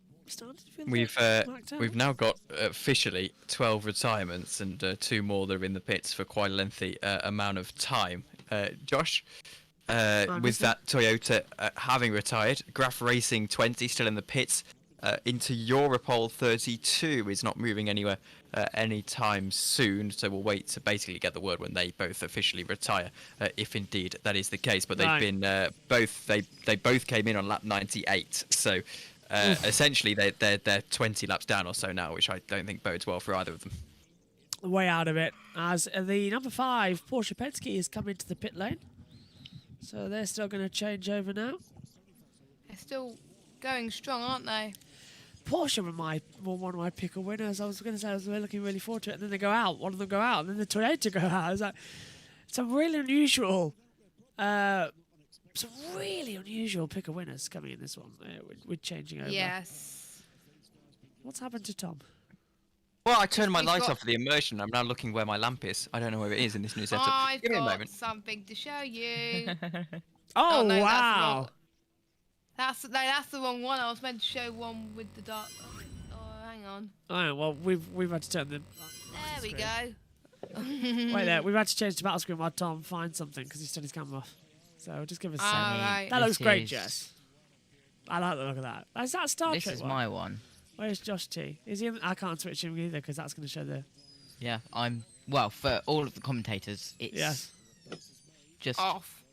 We've now got officially 12 retirements and 2 more that are in the pits for quite a lengthy amount of time. Josh, with that Toyota having retired, Graph Racing 20 still in the pits. Into Europol 32 is not moving anywhere anytime soon, so we'll wait to basically get the word when they both officially retire, if indeed that is the case. But they've been they both came in on lap 98, so essentially they're 20 laps down or so now, which I don't think bodes well for either of them. Way out of it, as the number 5 Porsche Penske is coming to the pit lane, so they're still going to change over now. They're still going strong, aren't they? Porsche were one of my pickle winners. I was going to say I was looking really forward to it, and then they go out. One of them go out, and then the Toyota go out. I was like, some really unusual pickle winners coming in this one. We're changing over. Yes. What's happened to Tom? Well, I turned my light off for the immersion. I'm now looking where my lamp is. I don't know where it is in this new setup. I've Give me a got moment. something to show you. Oh, no, wow. That's the wrong one. I was meant to show one with the dark. Oh, hang on. Oh, well, we've had to turn the. There we go. Wait there. We've had to change the battle screen while Tom finds something because he's turned his camera off. So just give us a second. Right. That looks great, Jess. I like the look of that. Is that a Star Trek This is one? my one. Where's Josh T? Is he? I can't switch him either because that's going to show the. Yeah, well, for all of the commentators, it's just off,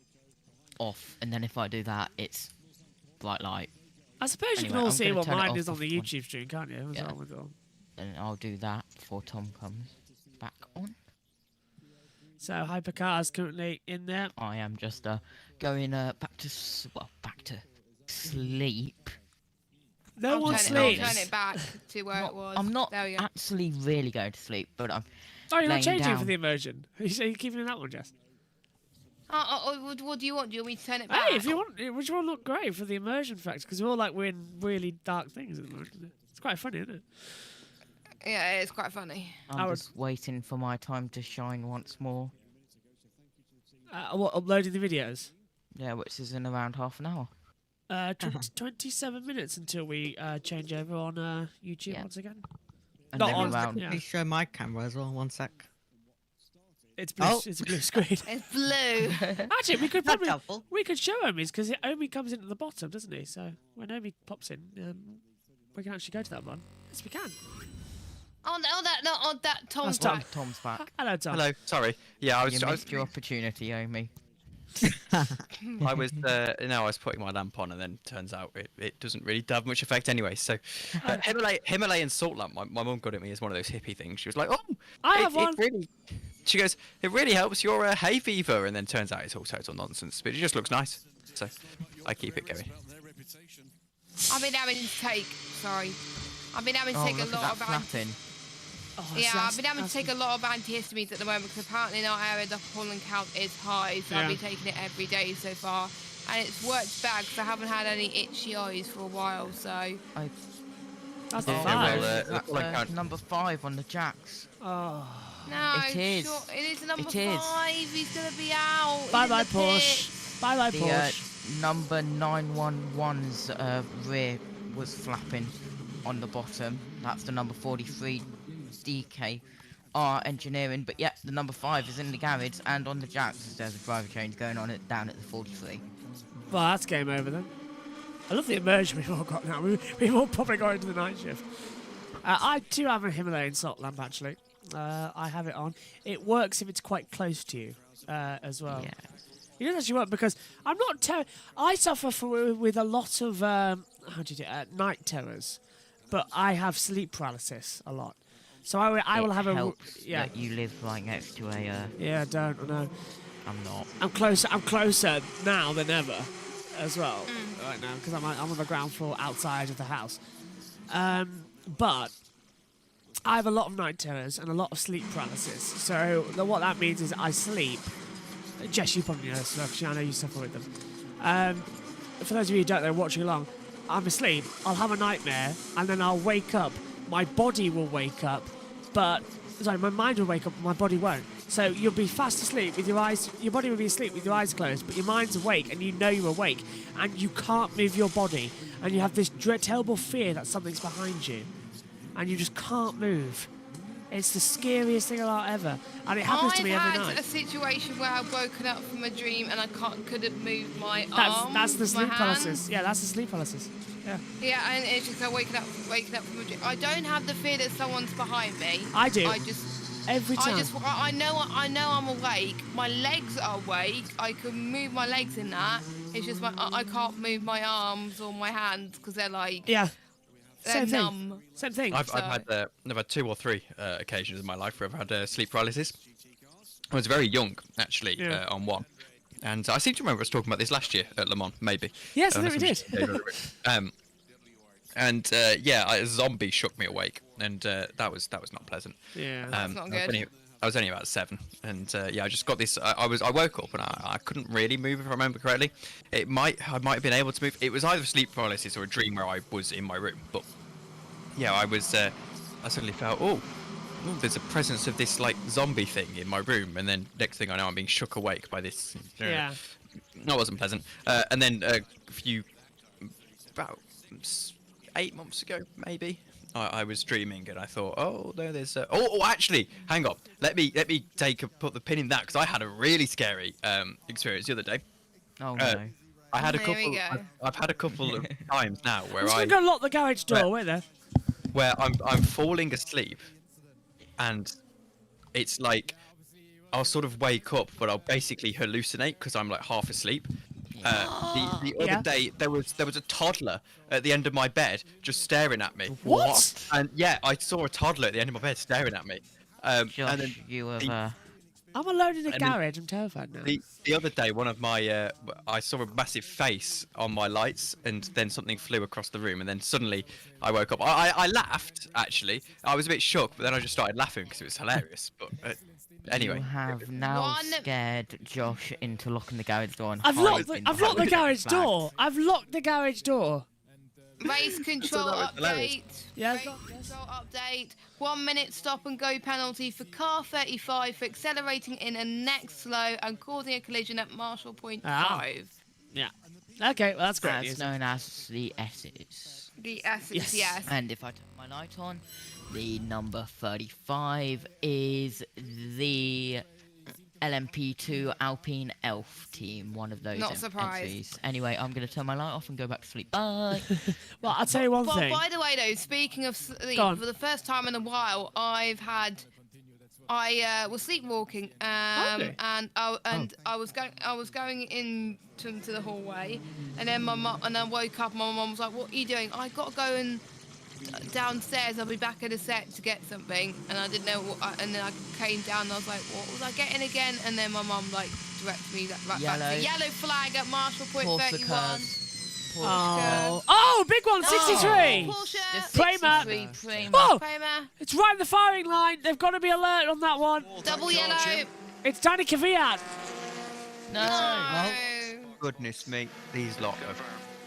and then if I do that, it's bright light. I suppose you can all see what mine is on the YouTube stream, can't you? Yeah. With all. And I'll do that before Tom comes back on. So Hypercar's currently in there. I am just going back to sleep. No one I'll sleeps. turn it back to where it was. I'm not There we go. actually really going to sleep, but I'm. Oh, you're not laying changing down. for the immersion. You're keeping in that one, Jess. What do you want? Do you want me to turn it back? Hey, if you want, which one look great for the immersion factor? Because we're all like we're in really dark things at the moment. It's quite funny, isn't it? Yeah, it's quite funny. I'm just waiting for my time to shine once more. What, uploading the videos? Yeah, which is in around half an hour. 27 minutes until we change over on YouTube once again. And Not then on. around. Please show my camera as well. 1 sec. It's blue. Oh. It's a blue screen. It's blue. Actually, we could That's probably helpful. we could show Omi's because Omi comes in at the bottom, doesn't he? So when Omi pops in, we can actually go to that one. Yes, we can. On that Tom's That's Tom. back. Tom's back. Hello, Tom. Hello, sorry. Yeah, I was. You missed your opportunity, Omi. I was I was putting my lamp on, and then turns out it doesn't really have much effect anyway. So Himalayan salt lamp. My mum got it me as one of those hippie things. She was like, "Oh, I have one." She goes, "It really helps your hay fever," and then turns out it's all total nonsense. But it just looks nice, so I keep it going. I've been having to take. Sorry. I've been having to take a lot of flapping. I've been having to take a lot of antihistamines at the moment because apparently in our area the pollen count is high, so I've been taking it every day so far. and it's worked bad because I haven't had any itchy eyes for a while. So that's Oh, five. that's number 5 on the jacks. Oh. no, It is. Sure, it is number It is. 5. He's gonna be out. He's Bye in bye the Porsche. pits. Bye bye The Porsche. number 911's rear was flapping on the bottom. That's the number 43 DKR engineering. But yeah, the number 5 is in the garage and on the jacks. There's a driver change going on down at the 43. Well, that's game over then. I love the immersion we've all got now. We've all probably gone into the night shift. I do have a Himalayan salt lamp actually. I have it on. It works if it's quite close to you as well. Yeah. It doesn't actually work because I'm not. I suffer with a lot of night terrors, but I have sleep paralysis a lot. So I will have That you live right next to a. Yeah, I don't. I know. I'm not. I'm closer now than ever, as well. Right now because I'm on the ground floor outside of the house. But I have a lot of night terrors and a lot of sleep paralysis. So what that means is I sleep. Jess, you probably know this stuff. I know you suffer with them. For those of you who don't know, watching along, I'm asleep. I'll have a nightmare, and then I'll wake up. My body will wake up, my mind will wake up, but my body won't. So you'll be fast asleep with your eyes. Your body will be asleep with your eyes closed, but your mind's awake, and you know you're awake, and you can't move your body, and you have this terrible fear that something's behind you, and you just can't move. It's the scariest thing ever, and it happens to me every night. I've had a situation where I've woken up from a dream and I couldn't move my arms. That's the sleep my paralysis. hands. Yeah, that's the sleep paralysis. Yeah. Yeah, and it's just like waking up from a dream. I don't have the fear that someone's behind me. I do. Every time. I know I'm awake. My legs are awake. I can move my legs in that. It's just I can't move my arms or my hands because they're like. Yeah. They're Same numb. thing. Same thing. I've had 2 or 3 occasions in my life where I've had sleep paralysis. I was very young, actually, on one. And I seem to remember us talking about this last year at Le Mans, maybe. Yes, I think we did. A zombie shook me awake, and that was not pleasant. Yeah, that's not good. I was only about 7, and I just got this. I woke up and I couldn't really move, if I remember correctly. I might have been able to move. It was either sleep paralysis or a dream where I was in my room. But yeah, I suddenly felt, there's a presence of this like zombie thing in my room, and then next thing I know, I'm being shook awake by this. Yeah. That wasn't pleasant. And then about 8 months ago, maybe. I was dreaming and I thought, oh no, there's actually, hang on, let me put the pin in that because I had a really scary experience the other day. Oh no. I had a couple. I've had a couple of times now where I'm just gonna go lock the garage door. Wait there. Where I'm falling asleep, and it's like I'll sort of wake up, but I'll basically hallucinate because I'm like half asleep. The other day there was a toddler at the end of my bed just staring at me. What? And yeah, I saw a toddler at the end of my bed staring at me. Josh, and then you have I'm alone in a garage. I'm terrified now. The other day, one of my I saw a massive face on my lights, and then something flew across the room, and then suddenly I woke up. I laughed actually. I was a bit shocked, but then I just started laughing because it was hilarious. But anyway, you have now scared Josh into locking the garage door. And I've locked the garage door. I've locked the garage door. Race control update. Yeah. Race control update. 1 minute stop and go penalty for car 35 for accelerating in a next slow and causing a collision at Marshall Point 5. Yeah. Okay, well that's great. That's known as the S's. The S's, yes. And if I turn my light on, the number 35 is the LMP2 Alpine Elf team, one of those. Not surprised. entries. Anyway, I'm going to turn my light off and go back to sleep. Bye. Well, I'll tell you one thing. By the way, though, speaking of sleep, for the first time in a while, I was sleepwalking, and I was going into the hallway, and then I woke up. And my mum was like, "What are you doing?" I got to go and downstairs. I'll be back in a sec to get something, and I didn't know what. And then I came down, and I was like, "What was I getting again?" And then my mum directed me right back to the yellow flag at Marshall Point 31. Oh, big one, 63. Prema. Oh, it's right in the firing line. They've got to be alert on that one. Double yellow. It's Danny Kvyat. No. goodness me, these lot have...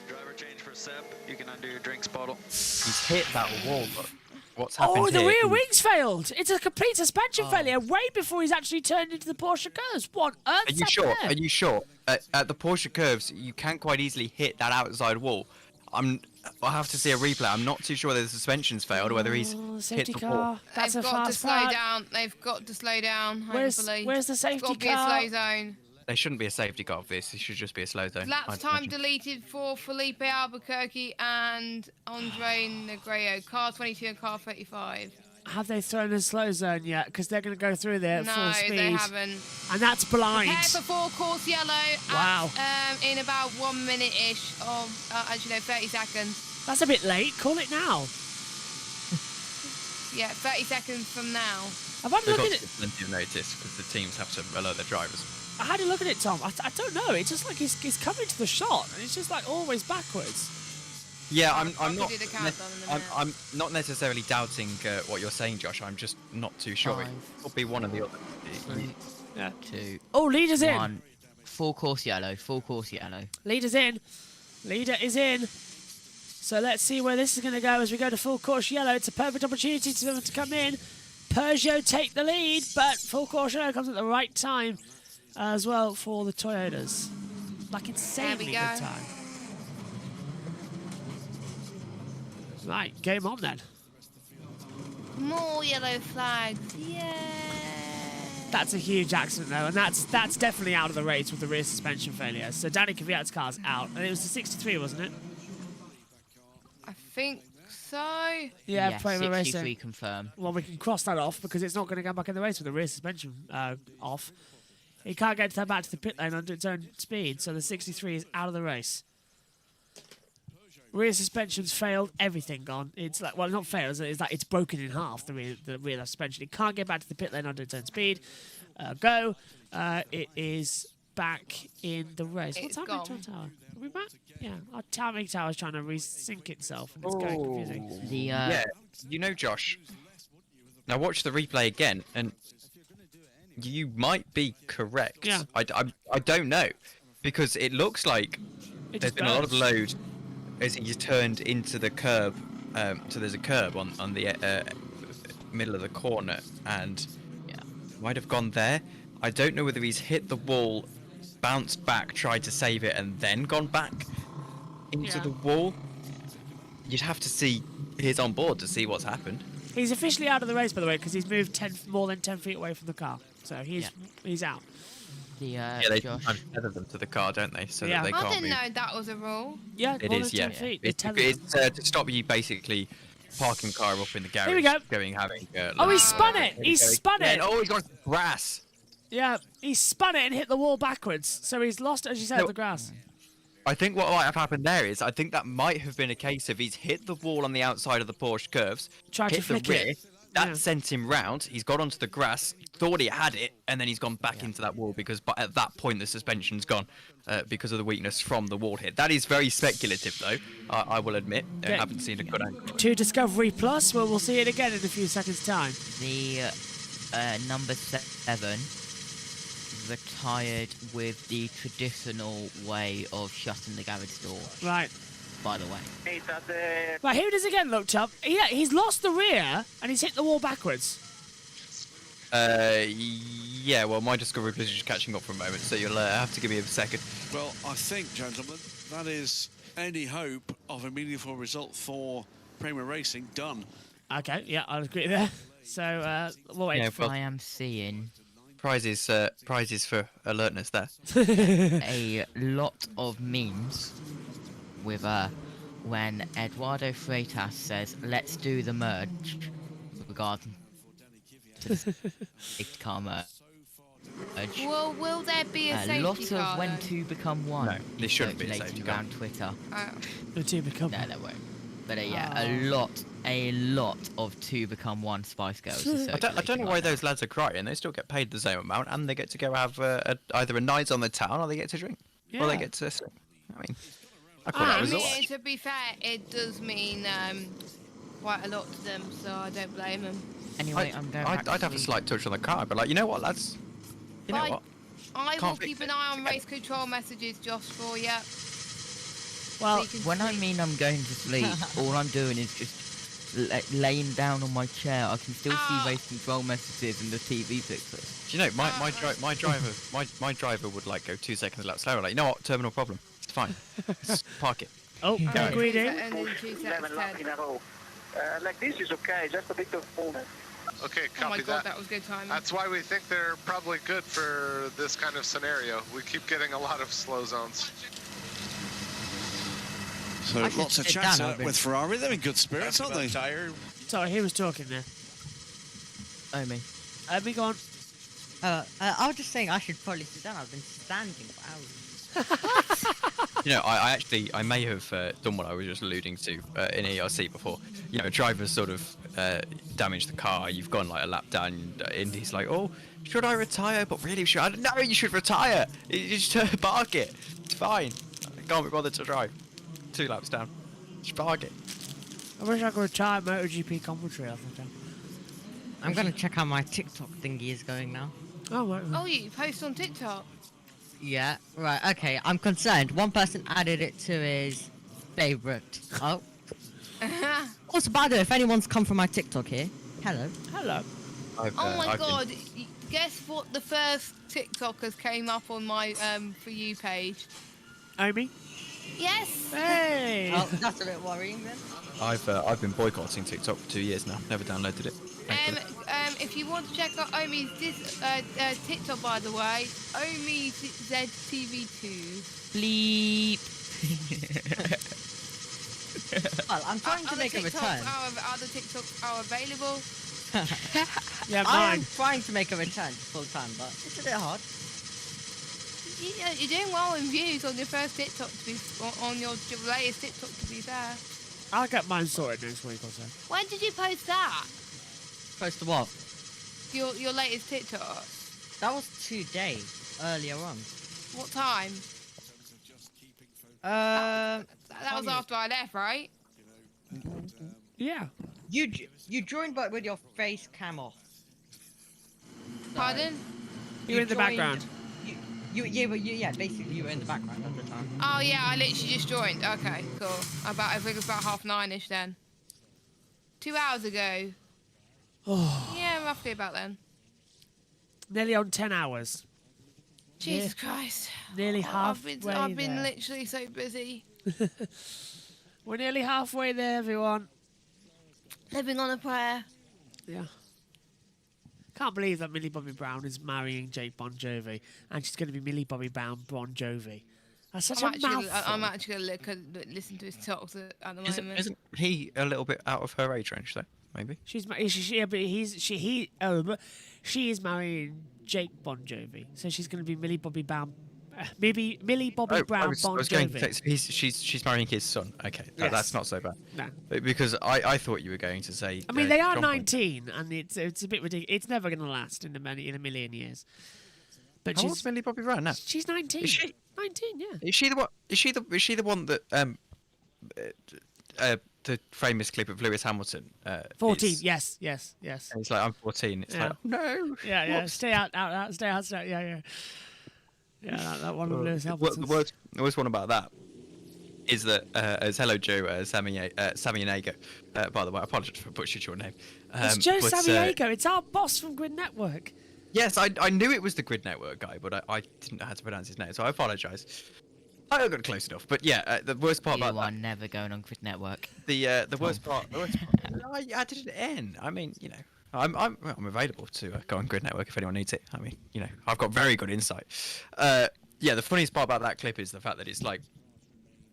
Driver change for Seb. You can undo your drinks bottle. He's hit that wall, look. What's happened Oh, the here rear is- wings failed. It's a complete suspension failure way before he's actually turned into the Porsche curves. What on earth? Are you sure? Are you sure? At the Porsche curves, you can quite easily hit that outside wall. I'll have to see a replay. I'm not too sure whether the suspension's failed or whether he's hit safety the car. wall. That's They've a got to fast slow part. down. They've got to slow down. Hopefully. Where's the safety It's got to car? be a slow zone. There shouldn't be a safety car for this. It should just be a slow zone. Laps I'd time imagine. deleted for Felipe Albuquerque and Andre Negredo. Car 22 and car 35. Have they thrown a slow zone yet? Because they're going to go through there at No, full speed. they haven't. And that's blind. Prepare for full course yellow. Wow. In about 1 minute-ish of, actually no, 30 seconds. That's a bit late. Call it now. Yeah, 30 seconds from now. I've had a They've look got at to it. give plenty of notice because the teams have to alert their drivers. I had a look at it, Tom. I don't know. It's just like he's coming to the shot, and it's just like always backwards. Yeah, I'm I'll not. do the countdown in a minute. I'm not necessarily doubting what you're saying, Josh. I'm just not too sure. It could be one or the other. Yeah. 2. Oh, leader's in. 1. Full course yellow. Full course yellow. Leader's in. Leader is in. So let's see where this is going to go as we go to full course yellow. It's a perfect opportunity for them to come in. Peugeot take the lead, but full course yellow comes at the right time as well for the Toyotas. Like insanely good go. time. Right, game on then. More yellow flags. Yeah. That's a huge accident though, and that's definitely out of the race with the rear suspension failure. So Danny Kvyat's car's out, and it was the 63, wasn't it? I think so. Yeah, yes, Prema 63 Racing. confirm. Well, we can cross that off because it's not going to go back in the race with the rear suspension off. He can't get to back to the pit lane under its own speed, so the 63 is out of the race. Rear suspension's failed, everything gone. It's like, well, not failed, it's like it's broken in half, the rear suspension. It can't get back to the pit lane under its own speed. Go. It is back in the race. What's happening to our tower? Are we back? Yeah, our timing tower's trying to resync itself, and it's going confusing. Yeah, you know, Josh. Now watch the replay again, and you might be correct. Yeah. I don't know, because it looks like there's been a lot of load as he's turned into the curb. So there's a curb on the middle of the corner, and might have gone there. I don't know whether he's hit the wall, bounced back, tried to save it, and then gone back into the wall. You'd have to see his on board to see what's happened. He's officially out of the race, by the way, because he's moved more than 10 feet away from the car. So he's out. They tether them to the car, don't they? So that they I can't didn't move. know that was a rule. Yeah, It more is, than 10 yeah. feet. It's to stop you basically parking car up in the garage. Here we go. Having. Oh, he spun it! He spun it! Oh, he's gone to grass. Yeah, he spun it and hit the wall backwards. So he's lost, as you said, the grass. I think what might have happened there is, I think that might have been a case of he's hit the wall on the outside of the Porsche curves, Tried to hit the flick rear, it. that sent him round, he's got onto the grass, thought he had it, and then he's gone back into that wall because at that point the suspension's gone because of the weakness from the wall hit. That is very speculative though, I will admit. I haven't seen a good angle. To Discovery Plus, well, we'll see it again in a few seconds' time. The number 7 retired with the traditional way of shutting the garage door. Right. By the way. Right, here it is again, looked up. Yeah, he's lost the rear and he's hit the wall backwards. Yeah, well, my Discovery Plus is just catching up for a moment, so you'll have to give me a second. Well, I think, gentlemen, that is any hope of a meaningful result for Prema Racing done. Okay, yeah, I'll agree there. So, we'll wait for... I am seeing prizes for alertness there. a lot of memes with when Eduardo Freitas says, "Let's do the merge," regarding to the safety car merge. Well, will there be a safety lot car? of when two become one. No, there shouldn't be a safety car. Around Twitter. The two become one. No, there won't. But yeah, a lot of two become one Spice Girls. I don't know why those lads are crying. They still get paid the same amount, and they get to go have either a night on the town, or they get to drink, or they get to sleep. I mean, I call that result. To be fair, it does mean quite a lot to them, so I don't blame them. Anyway, I'm going. I'd have a slight touch on the car, but like, you know what, lads? You know what? I will keep an eye on race control messages, Josh, for you. Well, when I mean I'm going to sleep, all I'm doing is just laying down on my chair. I can still see race control messages and the TV pictures. Do you know, my driver would like go 2 seconds a lap slower. Like, you know what? Terminal problem. It's fine. Just park it. Oh, agreed. Like this is okay, just a bit of movement. Okay, copy Oh my god, that. that was good timing. That's why we think they're probably good for this kind of scenario. We keep getting a lot of slow zones. So lots of chatter with Ferrari. They're in good spirits, aren't they? Sorry, he was talking there. Omi. Omi, go on. I was just saying I should probably sit down. I've been standing for hours. You know, I may have done what I was just alluding to in ERC before. You know, a driver's sort of damaged the car. You've gone like a lap down, and he's like, "Oh, should I retire?" But really, no, you should retire. You just park it. It's fine. I can't be bothered to drive. 2 laps down. Just park it. I wish I could retire MotoGP commentary. I'm gonna check how my TikTok thingy is going now. Oh, right. Oh, you post on TikTok? Yeah, right, okay. I'm concerned. One person added it to his favourite. Oh. Also, by the way, if anyone's come from my TikTok here, hello. Hello. Oh my god, guess what the first TikTokers came up on my For You page? Omi? Yes! Hey! Oh, that's a bit worrying then. I've been boycotting TikTok for 2 years now. Never downloaded it. If you want to check out Omi's TikTok, by the way, Omi ZTV2. Bleep. Well, I'm trying to make a return. Other TikToks are available. Yeah, I am trying to make a return full time, but it's a bit hard. You're doing well in views on your first TikTok, on your latest TikTok, to be fair. I'll get mine sorted next week or so. When did you post that? Post what? Your latest TikTok. That was today, earlier on. What time? That was after I left, right? Yeah. You joined but with your face cam off. Pardon? You were in the background. Yeah, basically you were in the background at the time. Oh yeah, I literally just joined. Okay, cool. I think it was about 9:30ish then. 2 hours ago. Yeah, roughly about then. Nearly on 10 hours. Jesus Christ. Nearly halfway I've been there. literally so busy. We're nearly halfway there, everyone. Living on a prayer. Yeah. Can't believe that Millie Bobby Brown is marrying Jake Bon Jovi, and she's going to be Millie Bobby Bon Jovi. That's such a mouthful. I'm actually going to listen to his talks at the moment. Isn't he a little bit out of her age range though? Maybe. She is marrying Jake Bon Jovi, so she's going to be Millie Bobby Brown. Maybe Millie Bobby Brown Bon Jovi. She's marrying his son. Okay, Yes. that's not so bad. No. Because I thought you were going to say. I mean, they are John 19, and it's a bit ridiculous. It's never going to last in a million years. But How old's Millie Bobby Brown now? She's 19. Is she? 19, yeah. Is she the one? Is she the one that the famous clip of Lewis Hamilton? 14. Yes. And it's like I'm 14. It's like no. Yeah. Stay out. Stay out. Yeah. Yeah, that one of Lewis Hamilton's. The worst one about that is that as Hello Joe, Sammy Yago. By the way, I apologise for butchering your name. It's Joe Sammy-Yago. It's our boss from Grid Network. Yes, I knew it was the Grid Network guy, but I didn't know how to pronounce his name, so I apologise. I got close enough, but yeah, the worst part about that. You are never going on Grid Network. The worst part. I added an N. I mean, you know. I'm available to go on Grid Network if anyone needs it. I mean, you know, I've got very good insight. Yeah, the funniest part about that clip is the fact that it's like,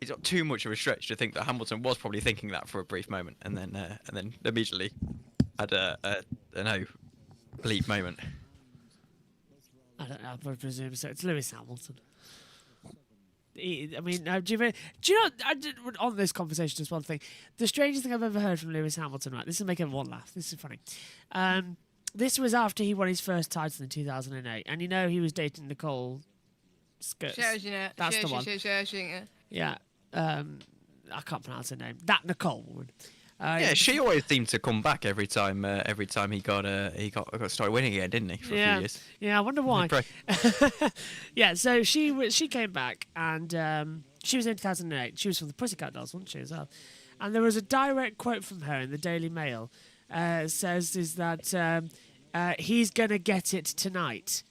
it's not too much of a stretch to think that Hamilton was probably thinking that for a brief moment, and then immediately had a bleep moment. I don't know. I presume so. It's Lewis Hamilton. I mean, do you know? On this conversation, just one thing. The strangest thing I've ever heard from Lewis Hamilton. Right, this will make everyone laugh. This is funny. This was after he won his first title in 2008, and you know he was dating Nicole Scherzinger. That's the one. Scherzinger. Yeah. I can't pronounce her name. That Nicole woman. Yeah, she always seemed to come back every time he got started winning again, didn't he? For a few years. Yeah, I wonder why. Yeah, so she came back, and she was in 2008. She was from the Pussycat Dolls, wasn't she, as well? And there was a direct quote from her in the Daily Mail. Says is that he's gonna get it tonight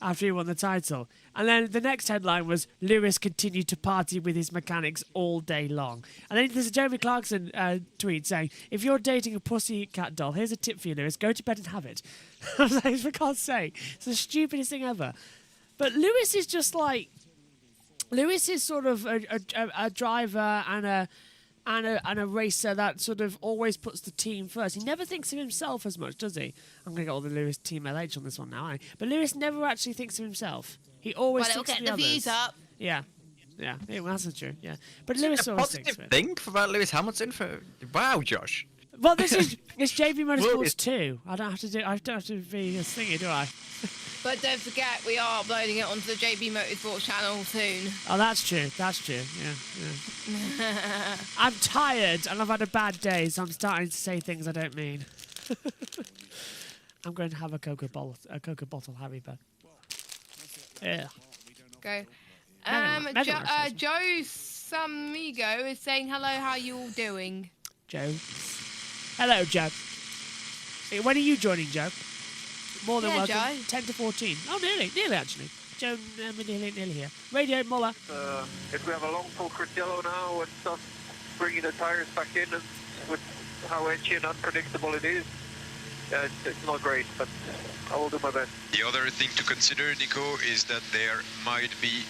after he won the title. And then the next headline was, Lewis continued to party with his mechanics all day long. And then there's a Jeremy Clarkson tweet saying, if you're dating a pussycat doll, here's a tip for you, Lewis, go to bed and have it. I was like, for God's sake, it's the stupidest thing ever. But Lewis is just like, Lewis is sort of a driver and a racer that sort of always puts the team first. He never thinks of himself as much, does he? I'm going to get all the Lewis Team LH on this one now, aren't I? But Lewis never actually thinks of himself. He always thinks of the others. Views up. Yeah, well, that's true. Yeah, but Lewis always thinks of it. Thing about Lewis Hamilton wow, Josh. Well, it's JB Motorsports 2. I don't have to be a thingy, do I? But don't forget, we are uploading it onto the JB Motorsports channel soon. Oh, that's true. Yeah. I'm tired and I've had a bad day, so I'm starting to say things I don't mean. I'm going to have a Coca bottle, Harry, but yeah. Go. Joe Samigo is saying hello. How you all doing? Joe. Hello, Joe. When are you joining, Joe? More than welcome. Joe. 10 to 14. Oh, nearly actually. Joe, nearly here. Radio Muller. If we have a long pull Cristiello now and stuff, bringing the tires back in, and with how edgy and unpredictable it is, it's not great, but I will do my best. The other thing to consider, Nico, is that there might be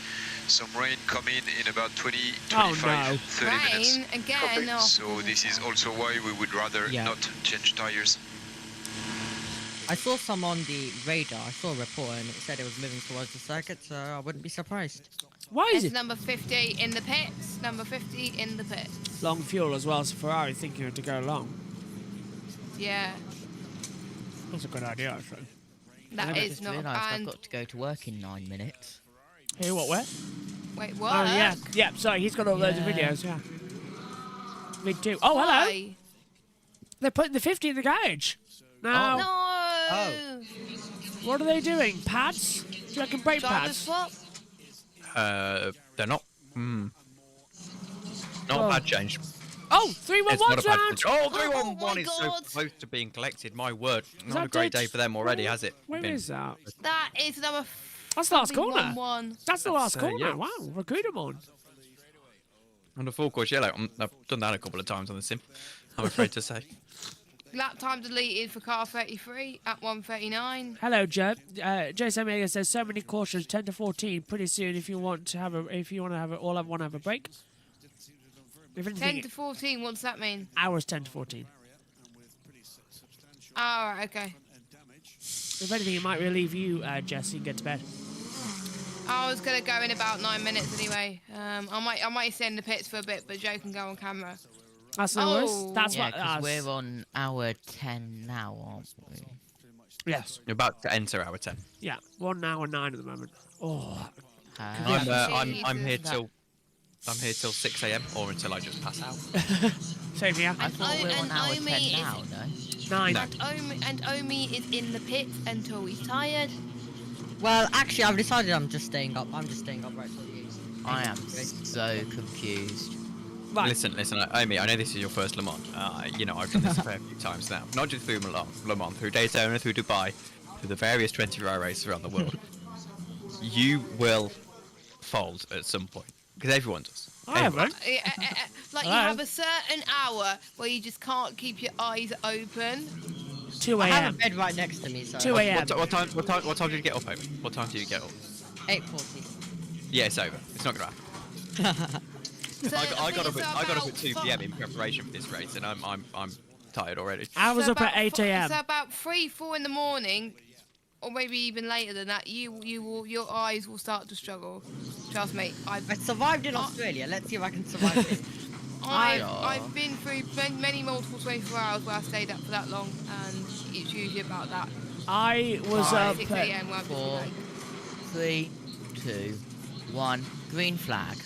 some rain coming in about 20, 25, 30 minutes. Rain again? Okay. So this is also why we would rather not change tires. I saw some on the radar. I saw a report and it said it was moving towards the circuit, so I wouldn't be surprised. Why is it? Number 50 in the pits. Number 50 in the pits. Long fuel as well, so Ferrari thinking to go long. Yeah. That's a good idea, actually. That is not a bad. I've got to go to work in 9 minutes. Hey, where? Wait, what? Oh, yeah, sorry, he's got all loads of videos, yeah. Me too. Oh, hello! They're putting the 50 in the garage. Now, No! What are they doing? Pads? Do you reckon brake pads? Swap? They're not. Not a pad change. Oh, 311's round! Oh, 311 is so close to being collected. My word, not a great day for them already, has it? Where is that? That is number. That's the last corner. 1-1. That's the last corner. Yeah. Wow, Rakudamon. On the full course yellow. I've done that a couple of times on the sim. I'm afraid to say. Lap time deleted for car 33 at 1:39. Hello, Joe. Joe Samega says so many cautions, 10 to 14. Pretty soon, if you want to have a break. If anything, 10 to 14. What's that mean? Hours 10 to 14. Oh, right, okay. If anything, it might relieve you, Jess. You can get to bed. I was gonna go in about 9 minutes anyway. I might stay in the pits for a bit, but Joe can go on camera. That's no worries. That's what. Because we're on hour 10 now, aren't we? Yes. You're about to enter hour 10. Yeah, 1 hour 9 at the moment. Oh. I'm here till 6 a.m. or until I just pass out. Same here. I thought we were on hour 10 now, no? 9. And Omi is in the pit until he's tired. Well, actually, I've decided I'm just staying up. I'm just staying up right till the 8. I am so confused. Right. Listen, Amy, I know this is your first Le Mans. I've done this a fair few times now. Not just through Le Mans, through Daytona, through Dubai, through the various 24-hour races around the world. You will fold at some point. Because everyone does. I haven't. Like, you have a certain hour where you just can't keep your eyes open. 2 I have a a.m. bed right next to me, so... 2 a.m. What time did you get up, Amy? What time do you get up? 8:40. Yeah, it's over. It's not going to happen. So I got up at 2 p.m. in preparation for this race, and I'm tired already. I was up at 8 a.m. So about 3-4 in the morning, or maybe even later than that, your eyes will start to struggle. Trust me. I survived in Australia. Let's see if I can survive here. I've been through multiple 24 hours where I stayed up for that long, and it's usually about that. I was up 6 at a.m. 4, 3, 2, 1. Green flag.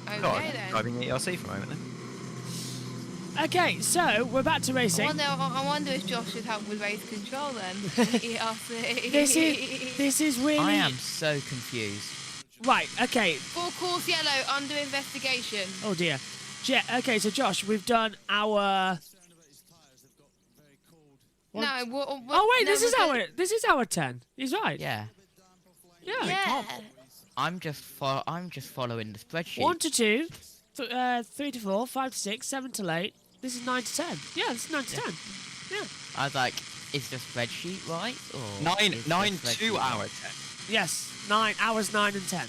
Okay God, then. driving the ERC for a moment then. Okay, so we're back to racing. I wonder if Josh should help with race control then. ERC. This is really. I am so confused. Right. Okay. Full course yellow under investigation. Oh dear. Okay, so Josh, we've done our. No. Oh wait, this is our 10. He's right. Yeah. Yeah. I'm just following the spreadsheet. 1 to 2, 3 to 4, 5 to 6, 7 to 8. This is 9 to 10. Yeah, this is 9 to 10. Yeah. I was like, is the spreadsheet right? Or 9 to hour 10. Yes, 9 hours 9 and 10.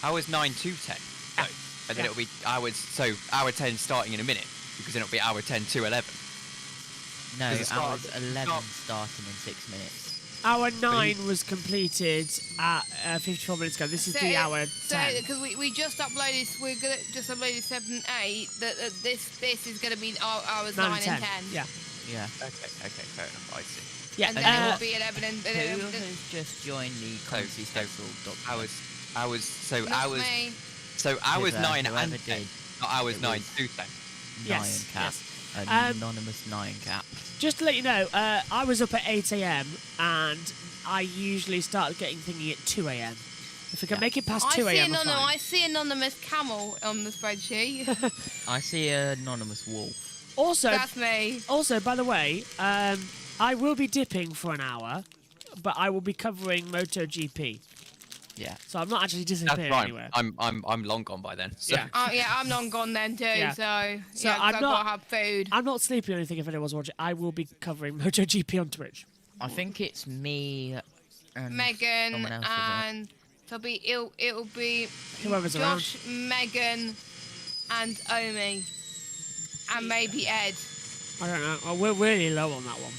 Hours 9 to 10. No. And then it'll be hours. So hour 10 starting in a minute, because then it'll be hour 10 to 11. No, hours 11 starting in 6 minutes. Hour 9 was completed at 54 minutes ago. This is the hour 10. So, because we just uploaded, we're gonna just uploaded 7 and 8. That this is gonna be hours 9 and 10. Yeah. Yeah. Okay, fair enough. I see. Yeah. And then it will be 11 and. Who has just joined the hours. Not me. So hours 9 whoever and 10. did. Not hours 9 to 10. Yes. Cap. Yes. Anonymous 9 cap. Just to let you know, I was up at 8 a.m. and I usually start getting thingy at 2 a.m. If we can make it past 2 a.m. I see anonymous camel on the spreadsheet. I see anonymous wolf. Also, that's me. Also, by the way, I will be dipping for an hour, but I will be covering MotoGP. Yeah. So I'm not actually disappearing anywhere. I'm long gone by then. So. Yeah. I'm long gone then too. Yeah. So I'm I've got to have food. I'm not sleeping or anything. If anyone's watching, I will be covering MotoGP on Twitch. I think it's me and Megan someone else, and it'll be whoever's Josh, Megan, and Omi, and maybe Ed. I don't know. Well, we're really low on that one.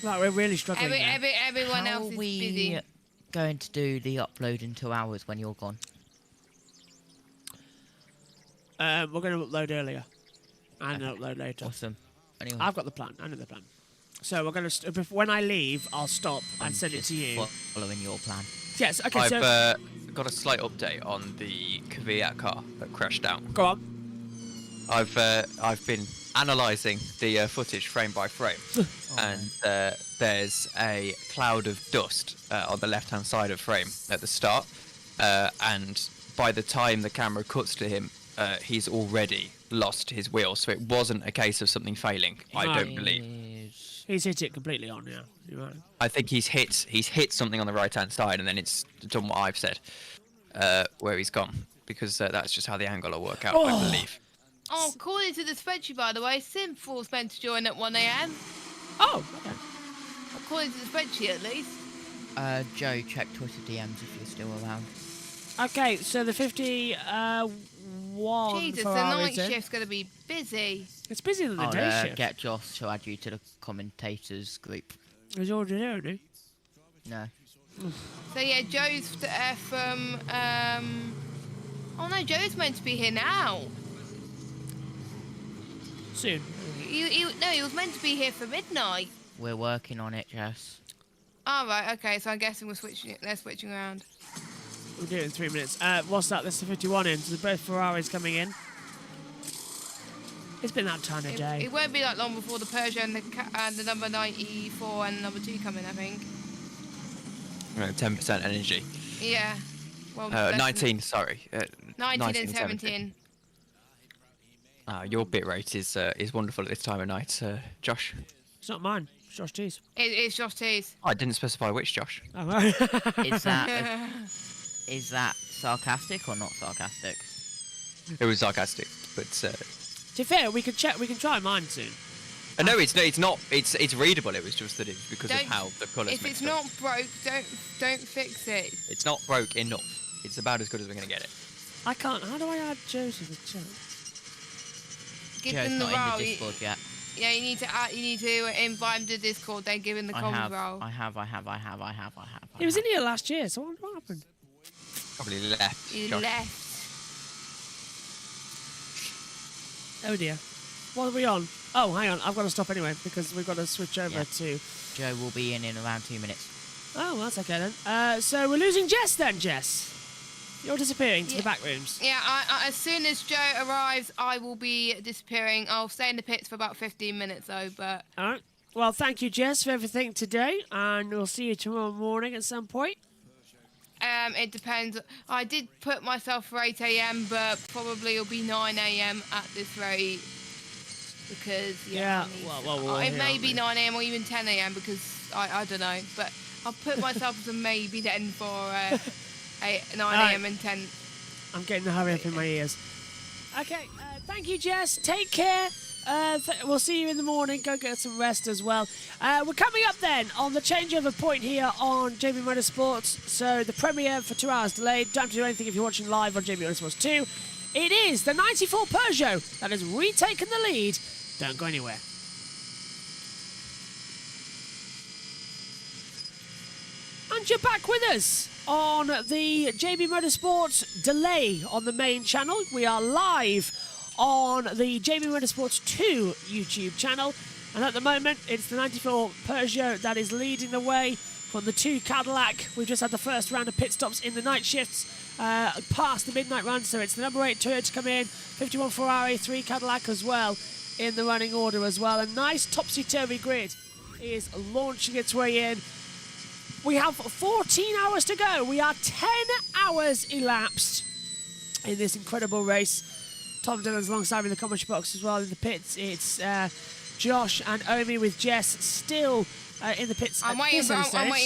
Like, we're really struggling. Everyone How else is are we busy. going to do the upload in 2 hours when you're gone? We're going to upload earlier and upload later. Awesome. Anyway. I've got the plan. I know the plan. So we're going to when I leave, I'll stop and send it to you. Following your plan. Yes. Okay. I've got a slight update on the Kvyat car that crashed down. Go on. I've been analysing the footage frame by frame, and there's a cloud of dust on the left-hand side of frame at the start, and by the time the camera cuts to him, he's already lost his wheel. So it wasn't a case of something failing. I don't believe. He's hit it completely on. Yeah, you're right. I think he's hit something on the right-hand side, and then it's done what I've said, where he's gone, because that's just how the angle will work out, I believe. Oh, according to the spreadsheet, by the way, Simfall's meant to join at 1 a.m. Oh, okay. According to the spreadsheet, at least. Joe, check Twitter DMs if you're still around. Okay, so the 51 Jesus, for the our night return. shift's going to be busy. It's busier than the day shift. Get Josh to add you to the commentators group. He's already there, isn't he? No. So yeah, Joe's from. Oh no, Joe's meant to be here now. Soon. He was meant to be here for midnight. We're working on it, Jess. Oh right, okay. So I'm guessing they're switching around. We'll do it in 3 minutes. What's that? That's the 51 in. So both Ferraris coming in. It's been that time of day. It won't be that long before the Peugeot and the number 94 and number 2 come in, I think. 10% energy. Yeah. Well, 19, sorry. 19 and 17. Your bit rate is wonderful at this time of night, Josh. It's not mine. It's Josh T's. It's Josh T's. I didn't specify which Josh. Oh, right. Is that sarcastic or not sarcastic? It was sarcastic, but. To be fair, we can check. We can try mine soon. No, it's not. It's readable. It was just that it's because of how the colours. If it's not broke, don't fix it. It's not broke enough. It's about as good as we're gonna get it. I can't. How do I add Joe to the chat? Give Joe's them the not role. in the Discord yet. Yeah, you need to invite him to Discord. Then give him the comms role. I have. He was in here last year. So what happened? Probably left. He Josh. left. Oh dear. What are we on? Oh, hang on. I've got to stop anyway because we've got to switch over to. Joe will be in around 2 minutes. Oh, well, that's okay then. So we're losing Jess then, Jess. You're disappearing to the back rooms. Yeah, as soon as Joe arrives, I will be disappearing. I'll stay in the pits for about 15 minutes, though, but... All right. Well, thank you, Jess, for everything today, and we'll see you tomorrow morning at some point. It depends. I did put myself for 8 a.m., but probably it'll be 9 a.m. at this rate. Because, it may be 9 a.m. or even 10 a.m. because I don't know. But I'll put myself as a maybe then for 9 a.m. and 10. I'm getting the hurry up in my ears. Okay, thank you, Jess. Take care. We'll see you in the morning. Go get some rest as well. We're coming up then on the changeover point here on JB Motorsports. So the premiere for 2 hours delayed. Don't have to do anything if you're watching live on JB Motorsports 2. It is the 94 Peugeot that has retaken the lead. Don't go anywhere. And you're back with us on the JB Motorsports delay on the main channel. We are live on the JB Motorsports 2 YouTube channel, and at the moment it's the 94 Peugeot that is leading the way from the 2 Cadillac. We've just had the first round of pit stops in the night shifts past the midnight run, so it's the number 8 Toyota come in, 51 Ferrari, 3 Cadillac as well in the running order as well. A nice topsy-turvy grid is launching its way in. We have 14 hours to go. We are 10 hours elapsed in this incredible race. Tom Dillon's alongside me in the commentary box as well in the pits. It's Josh and Omi with Jess still in the pits. I'm waiting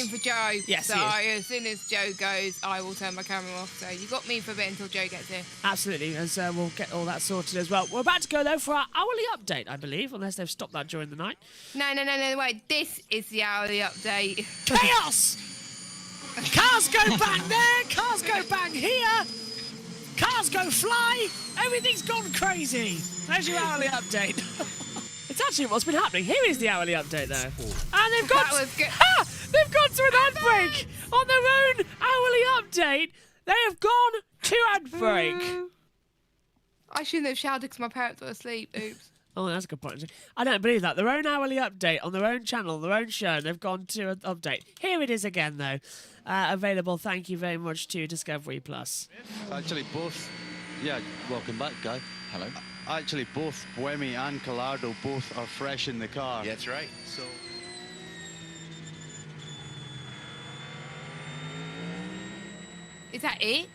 for Joe. Yes, so as soon as Joe goes, I will turn my camera off. So you got me for a bit until Joe gets here. Absolutely, and so we'll get all that sorted as well. We're about to go though for our hourly update, I believe, unless they've stopped that during the night. No, wait. This is the hourly update. Chaos! Cars go bang there, cars go bang here, cars go fly, everything's gone crazy. There's your hourly update. It's actually what's been happening. Here is the hourly update though. And they've got they've gone to an ad break on their own hourly update. They have gone to ad break. I shouldn't have shouted because my parents were asleep. Oops. Oh, that's a good point. I don't believe that. Their own hourly update on their own channel, their own show, and they've gone to an update. Here it is again, though. Available, thank you very much, to Discovery Plus. Actually, both... Yeah, welcome back, Guy. Hello. Actually, both Buemi and Collardo both are fresh in the car. Yeah, that's right. So... Is that it?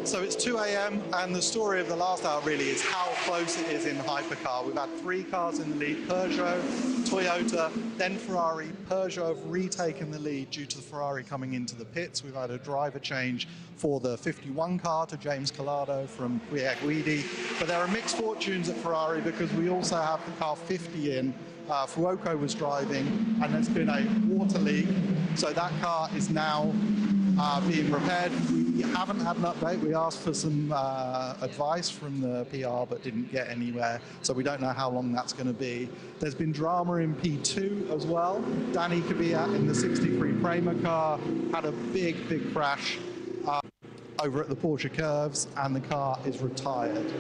So it's 2 a.m. and the story of the last hour really is how close it is in hypercar. We've had 3 cars in the lead, Peugeot, Toyota, then Ferrari. Peugeot have retaken the lead due to the Ferrari coming into the pits. We've had a driver change for the 51 car to James Collardo from WEC. But there are mixed fortunes at Ferrari because we also have the car 50 in. Fuoco was driving and there's been a water leak. So that car is now being repaired. We haven't had an update. We asked for some advice from the PR but didn't get anywhere, so we don't know how long that's going to be. There's been drama in P2 as well. Danny Kvyat in the 63 Prema car had a big crash over at the Porsche Curves and the car is retired.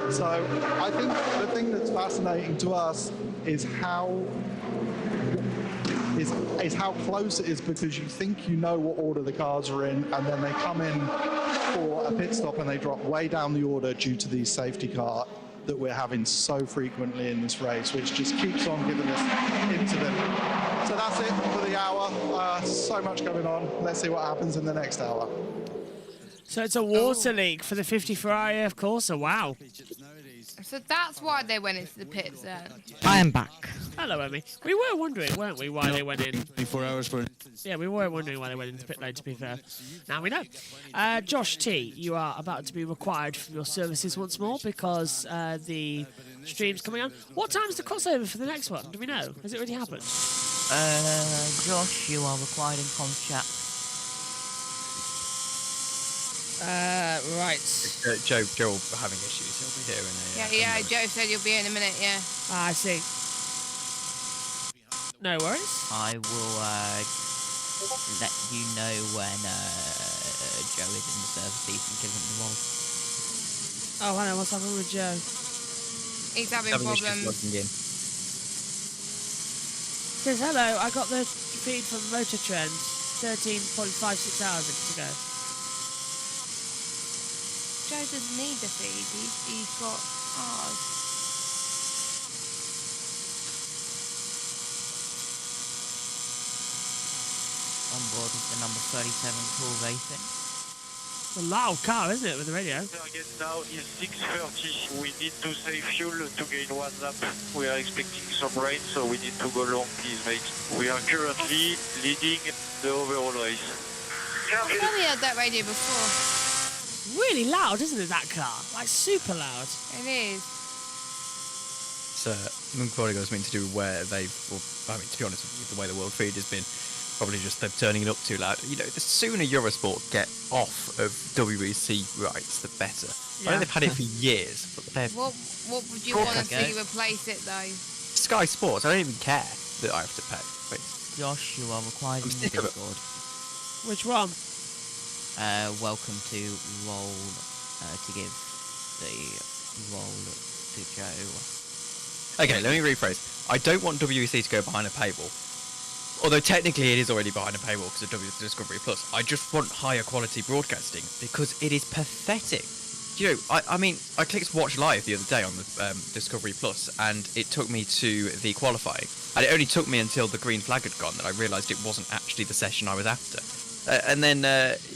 So I think the thing that's fascinating to us is how close it is, because you think you know what order the cars are in and then they come in for a pit stop and they drop way down the order due to these safety car that we're having so frequently in this race, which just keeps on giving us incident. So that's it for the hour. So much going on. Let's see what happens in the next hour. So it's a water leak for the 50 Ferrari, of course. Oh, wow. So that's why they went into the pits then. I am back. Hello, Emmy. We were wondering, weren't we, why they went in? 24 hours for... Yeah, we were wondering why they went into pit lane, to be fair. Now we know. Josh T, you are about to be required for your services once more because the stream's coming on. What time's the crossover for the next one? Do we know? Has it already happened? Josh, you are required in comms chat. Right. Joe having issues. He'll be here in a... Yeah, Joe said you'll be here in a minute, yeah. I see. No worries. I will let you know when Joe is in the service seat and give him the roll. Oh, I know. What's happening with Joe? He's having problems. Says, hello, I got the feed from Motor Trend. 13.56 hours to go. Joe doesn't need the feed. He's got ours. On board with the number 37 Cool Racing. It's a loud car, isn't it, with the radio? Target now is 6:30. We need to save fuel to gain 1 lap. We are expecting some rain, so we need to go long, please, mate. We are currently leading the overall race. I thought we heard that radio before. Really loud, isn't it, that car? Like, super loud. It is. So, probably got something to do with where they've, well, I mean, to be honest with you, the way the world feed has been, probably just them turning it up too loud. You know, the sooner Eurosport get off of WEC rights, the better. I know they've had it for years, but they're... What would you want to see replace it, though? Sky Sports, I don't even care that I have to pay. Wait. Josh, you are required in the Discord. Which one? Welcome to roll, to give the roll to Joe. Okay, let me rephrase. I don't want WEC to go behind a paywall. Although technically it is already behind a paywall because of Discovery Plus. I just want higher quality broadcasting because it is pathetic. You know, I mean, I clicked Watch Live the other day on the Discovery Plus and it took me to the qualifying. And it only took me until the green flag had gone that I realised it wasn't actually the session I was after. And then,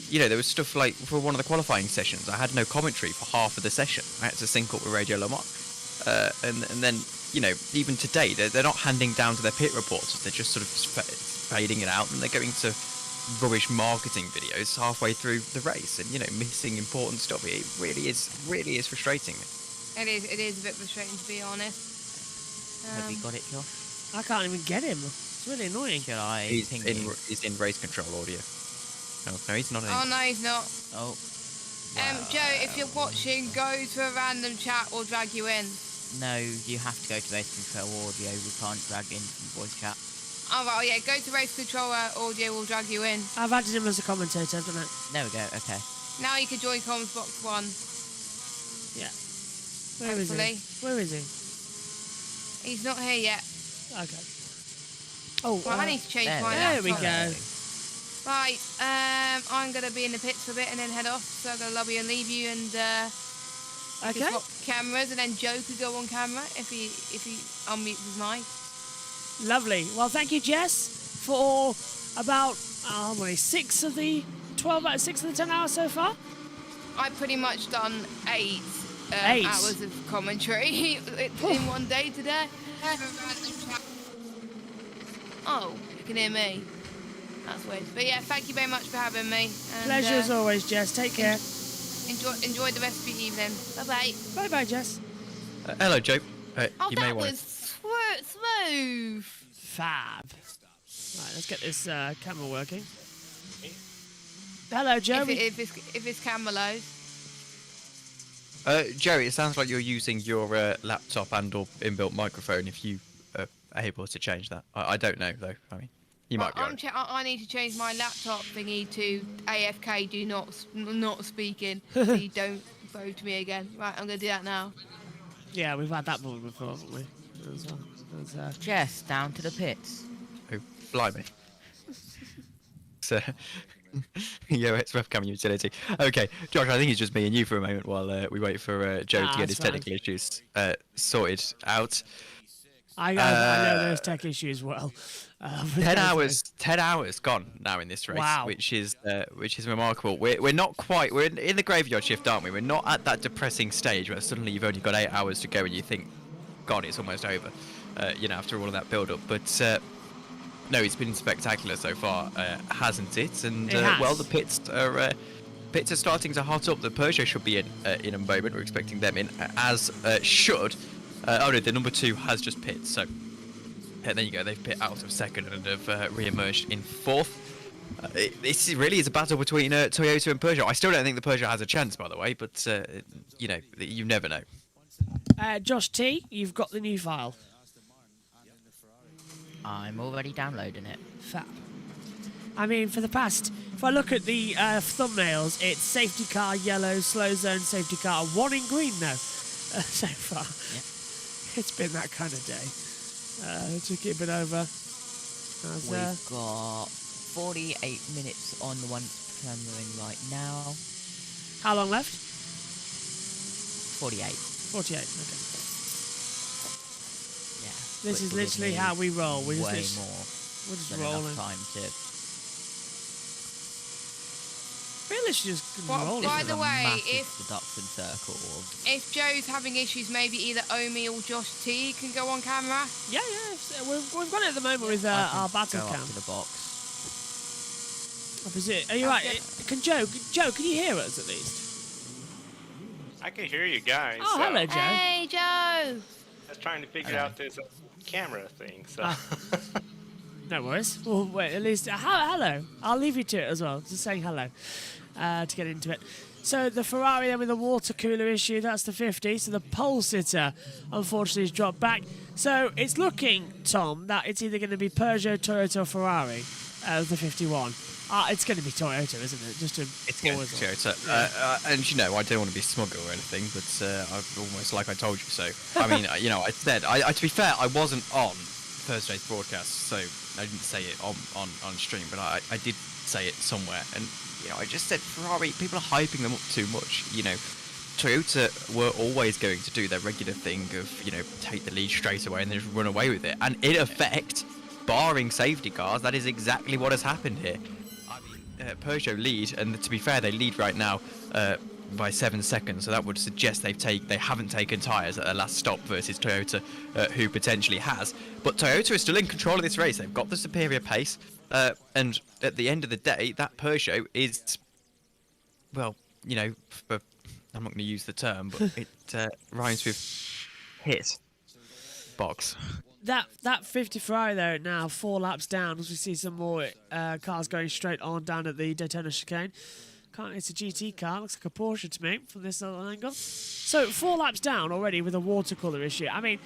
you know, there was stuff like, for one of the qualifying sessions, I had no commentary for half of the session. I had to sync up with Radio Le Mans. And then, you know, even today, they're not handing down to their pit reports. They're just sort of fading it out, and they're going to rubbish marketing videos halfway through the race, and you know, missing important stuff. It really is frustrating. It is a bit frustrating, to be honest. Have you got it, Josh? I can't even get him. It's really annoying. Shall I ping you? He's in race control audio. No, he's not. Oh no, he's not. Oh. Joe, if you're watching, go to a random chat or drag you in. No, you have to go to race control audio. We can't drag in from voice chat. Oh, right, yeah, go to race control audio, we'll drag you in. I've added him as a commentator, haven't I? There we go, okay. Now you can join Comms Box 1. Yeah. Where is he? Where is he? He's not here yet. Okay. Oh, well, I need to change my There we laptop. go. Right, I'm going to be in the pits for a bit and then head off. So I'm going to love you and leave you and okay. swap cameras, and then Joe could go on camera if he unmutes his mic. Lovely. Well, thank you, Jess, for about 6 of the 10 hours so far. I've pretty much done 8 hours of commentary in one day today. Oh, you can hear me. That's weird. But yeah, thank you very much for having me. And, Pleasure as always, Jess. Take care. Enjoy the rest of your evening. Bye-bye. Bye-bye, Jess. Hello, Joe. Oh, you that may want was smooth. Fab. Right, let's get this camera working. Hello, Joe. If it's camera low. Joey, it sounds like you're using your laptop and/or inbuilt microphone. If you are able to change that, I don't know though. I mean, you might be. I need to change my laptop thingy to AFK. Do not speaking. So you don't go to me again. Right, I'm gonna do that now. Yeah, we've had that one before, haven't we? Jess, down to the pits. Oh, blimey. So, yeah, it's webcam utility. Okay, Josh, I think it's just me and you for a moment while we wait for Joe to get his technical issues sorted out. I know those tech issues well. 10 hours gone now in this race, wow. which is remarkable. We're not quite. We're in the graveyard shift, aren't we? We're not at that depressing stage where suddenly you've only got 8 hours to go and you think, God, it's almost over. After all of that build-up, but no, it's been spectacular so far, hasn't it? And well, the pits are starting to hot up. The Peugeot should be in a moment. We're expecting them in, as should. Oh no, the number 2 has just pit, so there you go. They've pit out of second and have re-emerged in fourth. This really is a battle between Toyota and Peugeot. I still don't think the Peugeot has a chance, by the way, but you never know. Josh T, you've got the new file. I'm already downloading it. Fab. I mean, for the past, if I look at the thumbnails, it's safety car yellow, slow zone, safety car, 1 in green now so far. Yep. It's been that kind of day to keep it over. We've got 48 minutes on the one premiering right now. How long left? 48. 48, okay. Yeah. This is literally how we roll. We're way just more we're just than rolling. enough time to... Really, just rolling. By the way, deduction circle of... if Joe's having issues, maybe either Omi or Josh T can go on camera. Yeah. We've got it at the moment with our battle go cam. up to the box. Opposite. Are you right? Can Joe, can you hear us at least? I can hear you guys. Oh, hello, Joe. Hey, Joe. I was trying to figure out this camera thing, so... No worries. Well, wait, at least... hello. I'll leave you to it as well. Just saying hello to get into it. So the Ferrari then with the water cooler issue, that's the 50. So the pole sitter, unfortunately, has dropped back. So it's looking, Tom, that it's either going to be Peugeot, Toyota or Ferrari as the 51. It's going to be Toyota, isn't it? Just to it's going to be Toyota. And, you know, I don't want to be smuggle or anything, but almost like I told you so. I mean, you know, I said... to be fair, I wasn't on Thursday's broadcast, so I didn't say it on stream, but I did say it somewhere. And, you know, I just said Ferrari, people are hyping them up too much. You know, Toyota were always going to do their regular thing of, you know, take the lead straight away and then just run away with it. And in effect, barring safety cars, that is exactly what has happened here. Peugeot lead, and to be fair, they lead right now by 7 seconds, so that would suggest they haven't taken tyres at their last stop versus Toyota, who potentially has. But Toyota is still in control of this race. They've got the superior pace, and at the end of the day, that Peugeot is, well, you know, I'm not going to use the term, but it rhymes with hit box. That 50 Ferrari there now 4 laps down, as we see some more cars going straight on down at the Daytona chicane. It's a GT car, looks like a Porsche to me from this little angle. So 4 laps down already with a water cooler issue. I mean,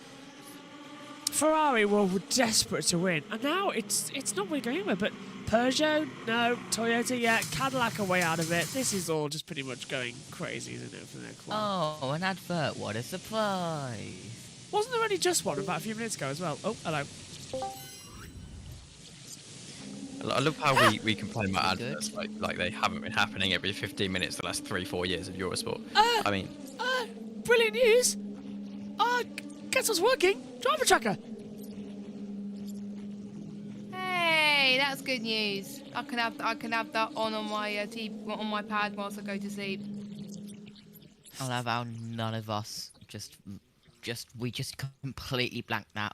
Ferrari were desperate to win, and now it's not really going anywhere. But Peugeot, no. Toyota, yeah. Cadillac are way out of it. This is all just pretty much going crazy, isn't it, for their club? Oh, an advert! What a surprise! Wasn't there only just one about a few minutes ago as well? Oh, hello. I love how we complain about adverts like they haven't been happening every 15 minutes the last 3-4 years of Eurosport. I mean... Brilliant news! Guess what's working? Driver tracker! Hey, that's good news. I can have that on my on my pad whilst I go to sleep. I love how none of us we just completely blanked out.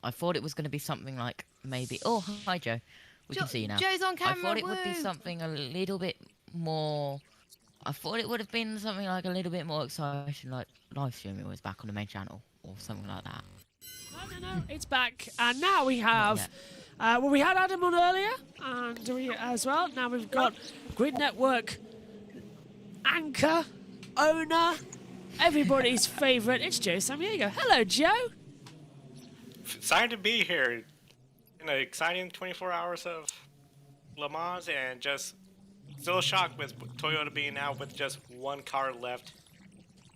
I thought it was going to be something like maybe... Oh, hi, Joe. We can see you now. Joe's on camera. I thought it would be something a little bit more... I thought it would have been something like a little bit more exciting, like live streaming was back on the main channel or something like that. No, it's back. And now we have... well, we had Adam on earlier, and we as well. Now we've got Grid Network anchor, owner, everybody's favourite. It's Joe Samaniego. Hello, Joe. Excited to be here. In an exciting 24 hours of Le Mans, and just still shocked with Toyota being out with just 1 car left.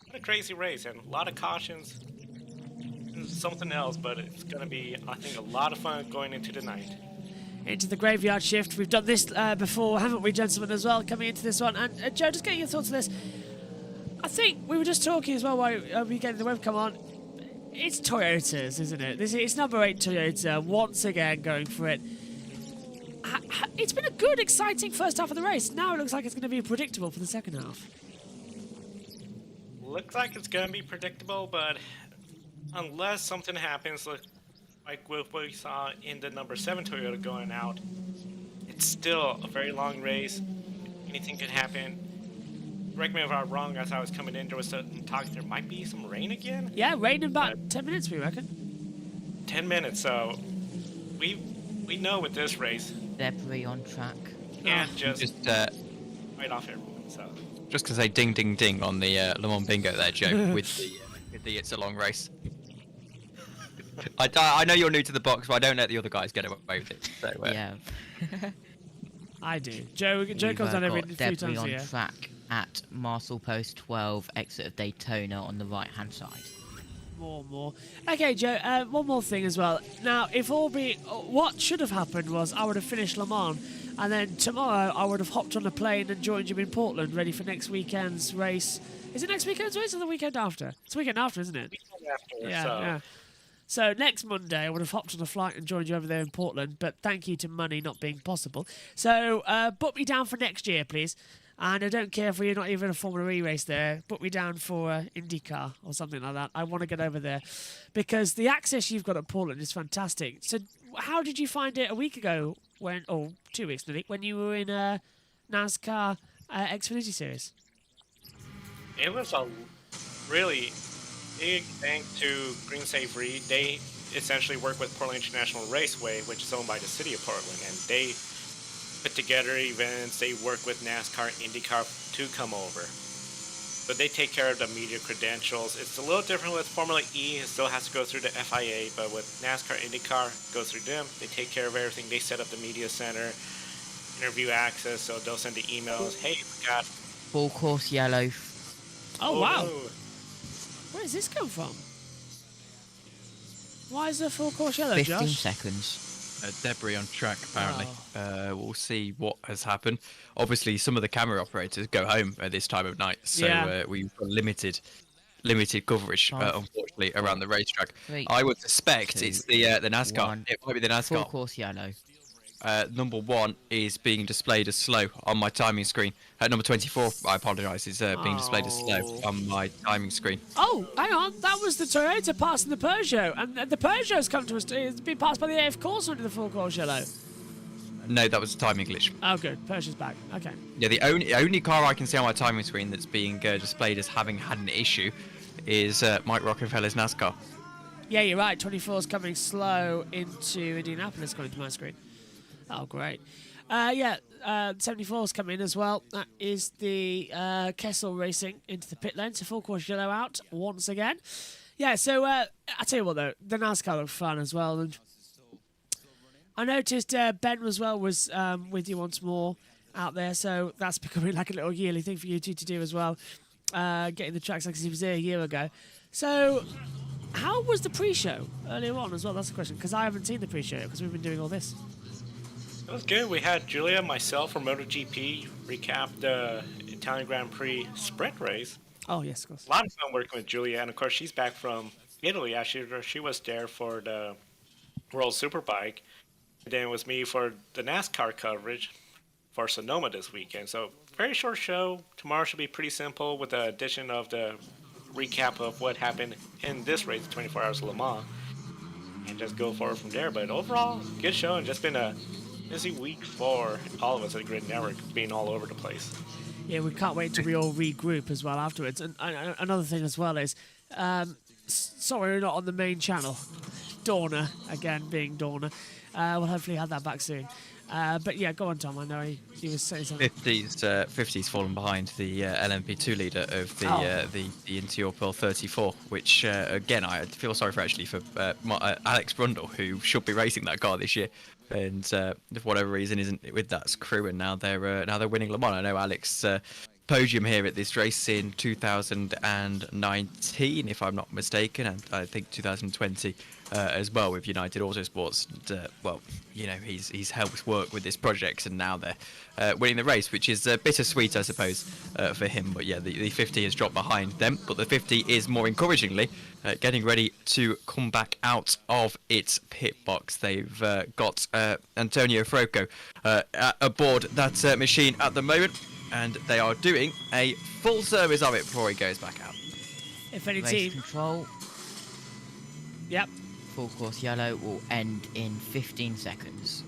What a crazy race, and a lot of cautions. Something else, but it's going to be, I think, a lot of fun going into the night. Into the graveyard shift. We've done this before, haven't we, gentlemen, as well, coming into this one. And Joe, just getting your thoughts on this. I think we were just talking as well while we getting the webcam on. It's Toyotas, isn't it? It's number 8 Toyota, once again going for it. It's been a good, exciting first half of the race. Now it looks like it's going to be predictable for the second half. Looks like it's going to be predictable, but unless something happens, like what we saw in the number 7 Toyota going out, it's still a very long race. Anything could happen. Correct me if I'm wrong, as I was coming in, there was some talk there might be some rain again? Yeah, rain in about 10 minutes, we reckon. 10 minutes, so we know with this race. Debris on track. And just right off everyone, so. Just to say ding, ding, ding on the Le Mans bingo there, Joe, with the It's a Long Race. I know you're new to the box, but I don't let the other guys get away with it. So, yeah. I do. Joe comes down every few times debris on here. track at Marshall Post 12, exit of Daytona on the right-hand side. More. Okay, Joe, one more thing as well. Now, what should have happened was I would have finished Le Mans, and then tomorrow I would have hopped on a plane and joined you in Portland, ready for next weekend's race. Is it next weekend's race or the weekend after? It's the weekend after, isn't it? Yeah. So next Monday I would have hopped on a flight and joined you over there in Portland, but thank you to money not being possible. So book me down for next year, please. And I don't care if you're not even a Formula E race there. Put me down for IndyCar or something like that. I want to get over there because the access you've got at Portland is fantastic. So how did you find it a week ago, 2 weeks nearly, when you were in NASCAR Xfinity Series? It was a really big thanks to Green Safe Reed. They essentially work with Portland International Raceway, which is owned by the city of Portland, and they put together events. They work with NASCAR, IndyCar to come over. But they take care of the media credentials. It's a little different with Formula E. It still has to go through the FIA, but with NASCAR, IndyCar, goes through them. They take care of everything. They set up the media center, interview access, so they'll send the emails. Hey, we got Full course yellow. Oh, wow. no. Where does this come from? Why is there full course yellow, 15 Josh? seconds. Debris on track, apparently. We'll see what has happened. Obviously, some of the camera operators go home at this time of night, so we've got limited coverage, unfortunately, around the racetrack. 3, I would suspect 2, it's the NASCAR. 1. It might be the NASCAR. Full course yellow. Number 1 is being displayed as slow on my timing screen. Number 24, I apologise, is being displayed as slow on my timing screen. Oh, hang on. That was the Toyota passing the Peugeot. And the Peugeot's come to us. It's been passed by the AF course under the full course yellow. No, that was a timing glitch. Oh, good. Peugeot's back. Okay. Yeah, the only car I can see on my timing screen that's being displayed as having had an issue is Mike Rockefeller's NASCAR. Yeah, you're right. 24's coming slow into Indianapolis, according to my screen. Oh, great. 74's come in as well. That is the Kessel Racing into the pit lane. So full course yellow out once again. Yeah, so I tell you what, though, the NASCAR looked fun as well. And I noticed Ben as well was with you once more out there. So that's becoming like a little yearly thing for you two to do as well. Getting the tracks like he was there a year ago. So how was the pre-show earlier on as well? That's the question, because I haven't seen the pre-show because we've been doing all this. It was good. We had Julia, myself from MotoGP recap the Italian Grand Prix sprint race. Oh, yes, of course. A lot of fun working with Julia, and of course she's back from Italy. Actually, she was there for the World Superbike. And then it was me for the NASCAR coverage for Sonoma this weekend. So very short show. Tomorrow should be pretty simple with the addition of the recap of what happened in this race, 24 Hours of Le Mans, and just go forward from there. But overall, good show, and just been a busy week for all of us at Grid Network, being all over the place. Yeah, we can't wait till we all regroup as well afterwards. And another thing as well is, sorry we're not on the main channel. Dorna, again, being Dorna. We'll hopefully have that back soon. But yeah, go on, Tom. I know he was saying something. 50's fallen behind the LMP2 leader of the Intior Pearl 34, which again I feel sorry for Alex Brundle, who should be racing that car this year, and for whatever reason isn't with that crew, and now they're winning Le Mans. I know Alex podium here at this race in 2019, if I'm not mistaken, and I think 2020 as well with United Autosports. And, well, you know, he's helped work with this project, and now they're winning the race, which is bittersweet, I suppose, for him. But yeah, the 50 has dropped behind them, but the 50 is more encouragingly getting ready to come back out of its pit box. They've got Antonio Frocco aboard that machine at the moment, and they are doing a full service of it before he goes back out. If any Race team... control. Yep. Full course yellow will end in 15 seconds.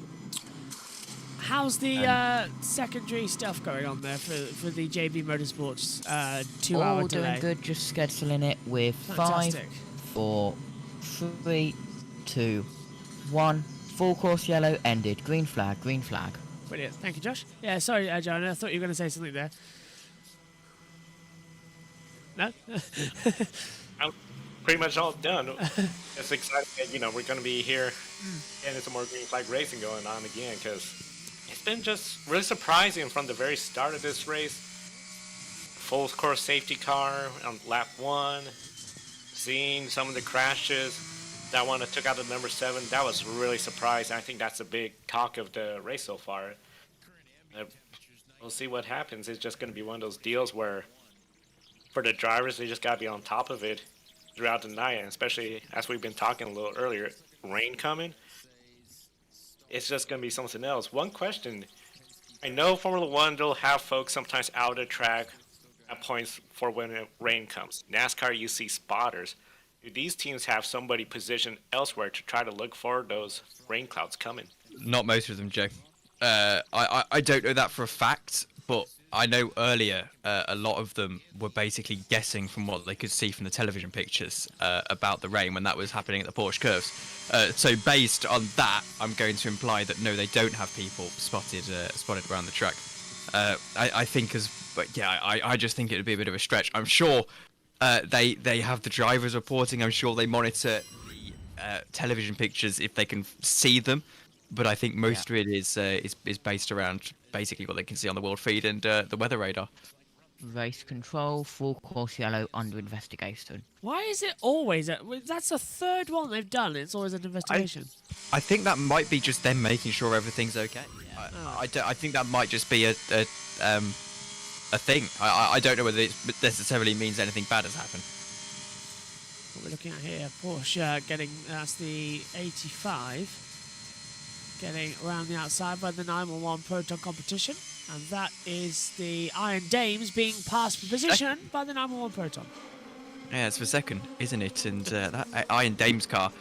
How's the secondary stuff going on there for the JB Motorsports 2 hour All delay? doing good, just scheduling it with Fantastic. 5, 4, 3, 2, 1. Full course yellow ended. Green flag, green flag. Brilliant. Thank you, Josh. Yeah, sorry, John. I thought you were going to say something there. No? I'm pretty much all done. It's exciting that, you know, we're going to be here and some more green flag racing going on again, because it's been just really surprising from the very start of this race. Full course safety car on lap 1, seeing some of the crashes, that one that took out the number 7, that was really surprising. I think that's a big talk of the race so far. We'll see what happens. It's just going to be one of those deals where for the drivers, they just got to be on top of it throughout the night, and especially as we've been talking a little earlier, rain coming. It's just going to be something else. One question. I know Formula 1, they'll have folks sometimes out of the track at points for when rain comes. NASCAR, you see spotters. Do these teams have somebody positioned elsewhere to try to look for those rain clouds coming? Not most of them, Joe. I don't know that for a fact, but I know earlier a lot of them were basically guessing from what they could see from the television pictures about the rain when that was happening at the Porsche curves. So based on that, I'm going to imply that no, they don't have people spotted around the track. I think I just think it would be a bit of a stretch. I'm sure they have the drivers reporting. I'm sure they monitor the television pictures if they can see them. But I think most of it is based around basically what they can see on the world feed and the weather radar. Race control, full course yellow, under investigation. Why is it always... That's the third one they've done. It's always an investigation. I think that might be just them making sure everything's okay. I think that might just be a thing. I don't know whether it necessarily means anything bad has happened. What we're looking at here, Porsche getting... That's the 85. Getting around the outside by the 911 Proton competition. And that is the Iron Dames being passed for position by the 911 Proton. Yeah, it's for second, isn't it? And that Iron Dames car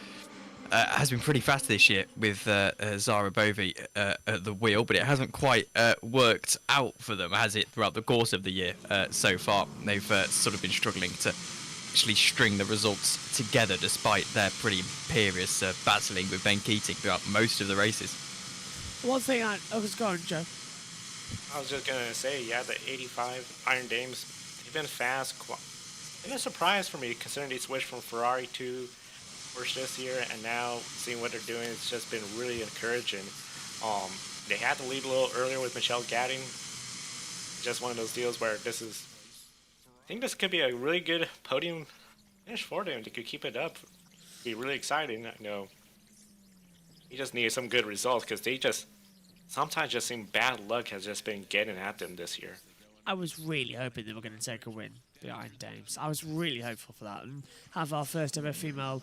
has been pretty fast this year with Zara Bovey at the wheel, but it hasn't quite worked out for them, has it, throughout the course of the year so far? They've sort of been struggling to actually string the results together despite their pretty imperious battling with Ben Keating throughout most of the races. One thing I was going, Joe. I was just going to say, yeah, the 85 Iron Dames, they've been fast. Been a surprise for me considering they switched from Ferrari to Porsche this year, and now seeing what they're doing, it's just been really encouraging. They had to lead a little earlier with Michelle Gadding. Just one of those deals where I think this could be a really good podium finish for them. They could keep it up. It'd be really exciting. I know he just needed some good results because they just sometimes just seem bad luck has just been getting at them this year. I was really hoping they were going to take a win, the Iron Dames. I was really hopeful for that. And have our first ever female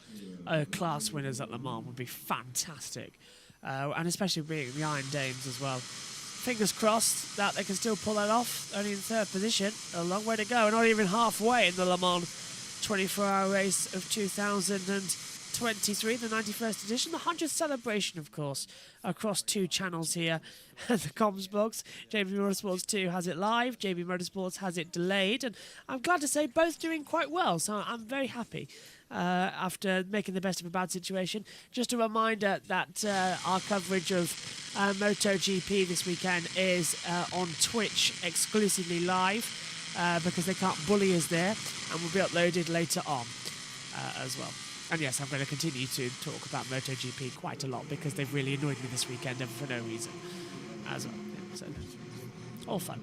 class winners at Le Mans would be fantastic. And especially being the Iron Dames as well. Fingers crossed that they can still pull that off. Only in third position. A long way to go. Not even halfway in the Le Mans 24-hour race of 2023, the 91st edition. The 100th celebration, of course, across 2 channels here. The comms box. JB Motorsports 2 has it live. JB Motorsports has it delayed. And I'm glad to say both doing quite well. So I'm very happy. After making the best of a bad situation. Just a reminder that our coverage of MotoGP this weekend is on Twitch exclusively live because they can't bully us there, and will be uploaded later on as well. And yes, I'm going to continue to talk about MotoGP quite a lot because they've really annoyed me this weekend and for no reason as well. Yeah, so, all fun.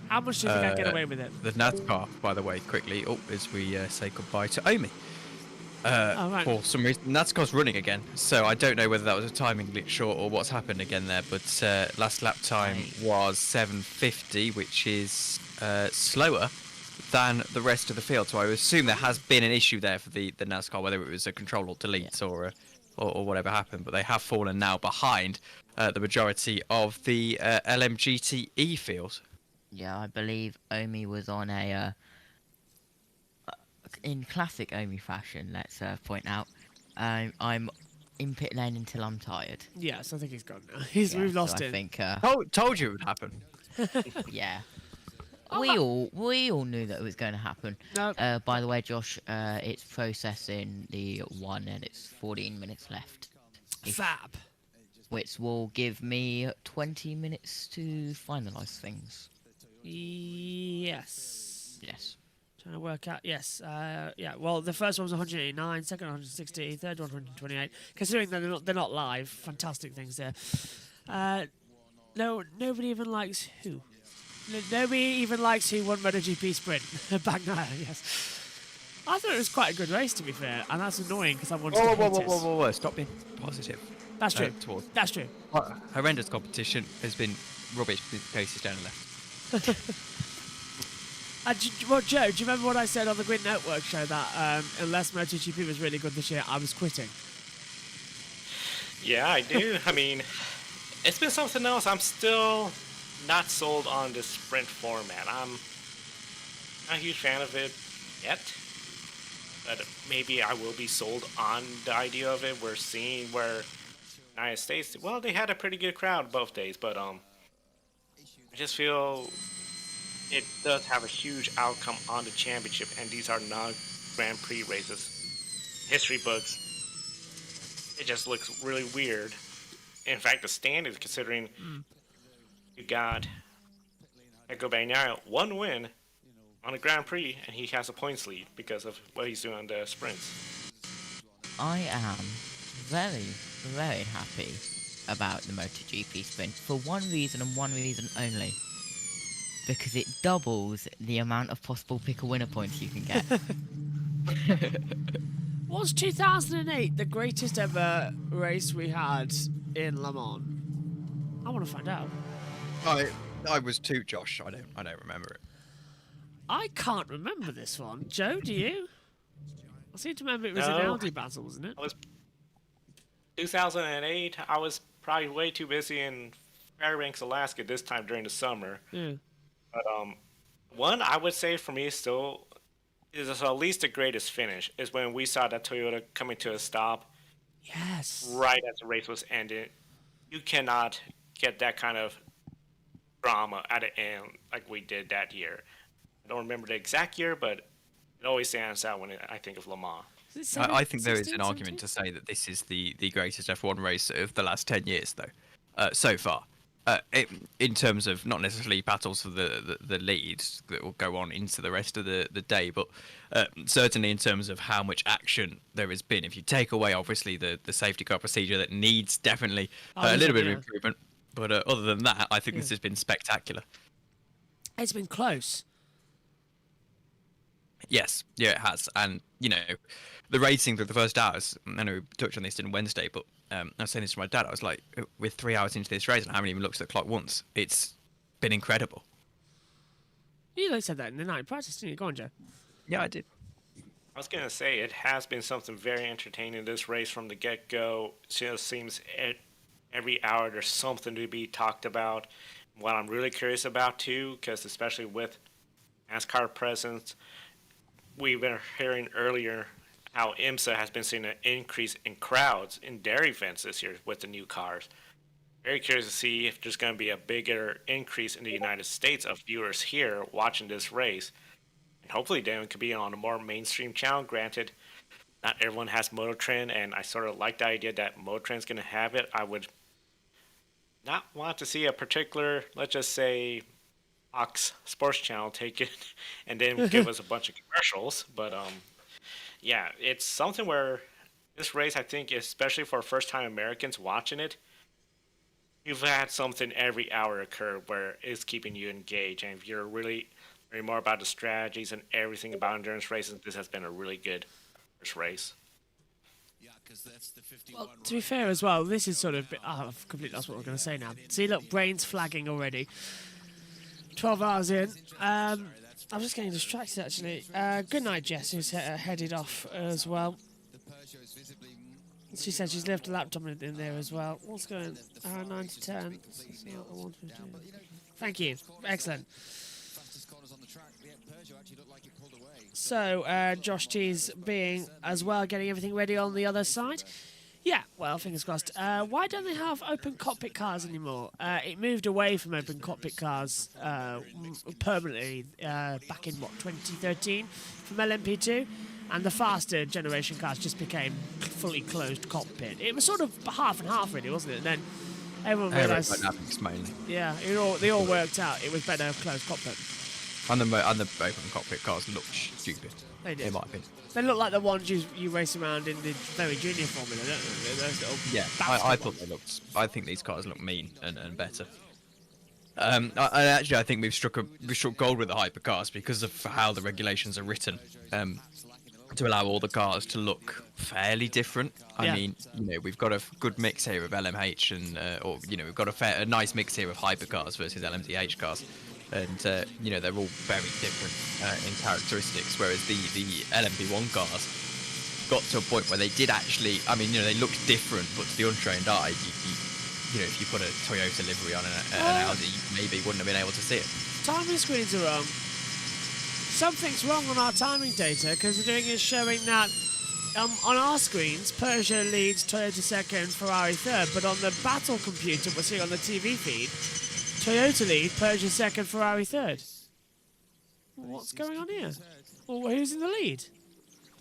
How much do you think I get away with it? The NASCAR, by the way, quickly, as we say goodbye to Omi. Right. For some reason, NASCAR's running again, so I don't know whether that was a timing glitch or what's happened again there, but last lap time was 7:50, which is slower than the rest of the field, so I would assume there has been an issue there for the NASCAR, whether it was a control or delete or whatever happened, but they have fallen now behind the majority of the LMGTE field. Yeah, I believe Omi was on a, in classic Omi fashion, let's point out, I'm in pit lane until I'm tired. Yes, I think he's gone now. We've lost so him. I think, told you it would happen. Yeah. We all knew that it was going to happen. No. By the way, Josh, it's processing the 1 and it's 14 minutes left. Fab. Which will give me 20 minutes to finalise things. Yes. Yes. Trying to work out. Yes. Yeah. Well, the first one was 189, second 160, third 128. Considering that they're not live, fantastic things there. No, nobody even likes who. Nobody even likes who won MotoGP Sprint. Bagnaia, yes. I thought it was quite a good race, to be fair, and that's annoying because I wanted Whoa, to whoa, hate whoa, it. whoa, whoa, whoa! Stop being positive. That's true. Towards. That's true. Horrendous competition has been rubbish since Casey's down and left. Well, Joe, do you remember what I said on the Grid Network show that unless MotoGP was really good this year, I was quitting? Yeah, I do. I mean, it's been something else. I'm still not sold on this sprint format. I'm not a huge fan of it yet, but maybe I will be sold on the idea of it. We're seeing where United States, well, they had a pretty good crowd both days, but I just feel it does have a huge outcome on the championship, and these are not Grand Prix races. History books, it just looks really weird. In fact, the standings, considering you got Echo Bagnaia, 1 win on a Grand Prix, and he has a points lead because of what he's doing on the sprints. I am very, very happy about the MotoGP sprint for one reason and one reason only. Because it doubles the amount of possible pick-a-winner points you can get. Was 2008 the greatest ever race we had in Le Mans? I want to find out. I was too, Josh. I don't remember it. I can't remember this one. Joe, do you? I seem to remember it was No. an Audi battle, wasn't it? 2008, I was probably way too busy in Fairbanks, Alaska this time during the summer. Yeah. But one I would say for me still is at least the greatest finish is when we saw that Toyota coming to a stop. Yes. Right as the race was ending. You cannot get that kind of drama at the end like we did that year. I don't remember the exact year, but it always stands out when I think of Le Mans. I think there is an argument to say that this is the greatest F1 race of the last 10 years, though, so far. In terms of not necessarily battles for the leads that will go on into the rest of the day, but certainly in terms of how much action there has been. If you take away, obviously, the safety car procedure that needs definitely a little bit of improvement, but other than that, I think this has been spectacular. It's been close. Yes, yeah, it has. And, the racing through the first hours, I know we touched on this on Wednesday, but I was saying this to my dad, I was like, we're 3 hours into this race and I haven't even looked at the clock once. It's been incredible. You said that in the night practice, didn't you? Go on, Joe. Yeah, I did. I was going to say, it has been something very entertaining, this race from the get-go. It just seems every hour there's something to be talked about. What I'm really curious about, too, because especially with NASCAR presence, we were hearing earlier how IMSA has been seeing an increase in crowds in their events this year with the new cars. Very curious to see if there's going to be a bigger increase in the United States of viewers here watching this race. And hopefully then it could be on a more mainstream channel. Granted, not everyone has MotoTrend, and I sort of like the idea that MotoTrend's going to have it. I would not want to see a particular, let's just say, Fox Sports Channel take it and then give us a bunch of commercials. But yeah, it's something where this race, I think, especially for first-time Americans watching it, you've had something every hour occur where it's keeping you engaged. And if you're really learning more about the strategies and everything about endurance races, this has been a really good first race. Well, to be fair as well, this is sort of... I've completely lost what I was going to say now. See, look, brain's flagging already. 12 hours in. I'm just getting distracted, actually. Good night, Jess, who's headed off as well. She said she's left a laptop in there as well. What's going on? 9 to 10. Thank you. Excellent. So, Josh T's being as well, getting everything ready on the other side. Yeah, well, fingers crossed. Why don't they have open cockpit cars anymore? It moved away from open cockpit cars permanently back in, 2013 from LMP2, and the faster generation cars just became fully closed cockpit. It was sort of half and half, really, wasn't it? And then everyone realised... Aerodynamics mainly. Yeah, they all worked out. It was better closed cockpit. And the open cockpit cars look stupid. They did. In my opinion. They look like the ones you race around in the very junior formula, don't they? Those little I thought they looked. I think these cars look mean and better. I think we've struck gold with the hypercars because of how the regulations are written. to allow all the cars to look fairly different. I Yeah. mean, we've got a good mix here of LMH and, we've got a nice mix here of hypercars versus LMDH cars, and they're all very different in characteristics. Whereas the LMP1 cars got to a point where they did actually, I mean, they looked different, but to the untrained eye, if you put a Toyota livery on an Audi, you maybe wouldn't have been able to see it. Timing screens are wrong. Something's wrong on our timing data, because the doing is showing that on our screens, Peugeot leads, Toyota second, Ferrari third, but on the battle computer we're seeing on the TV feed, Toyota lead, Peugeot second, Ferrari third. What's going on here? Well, who's in the lead?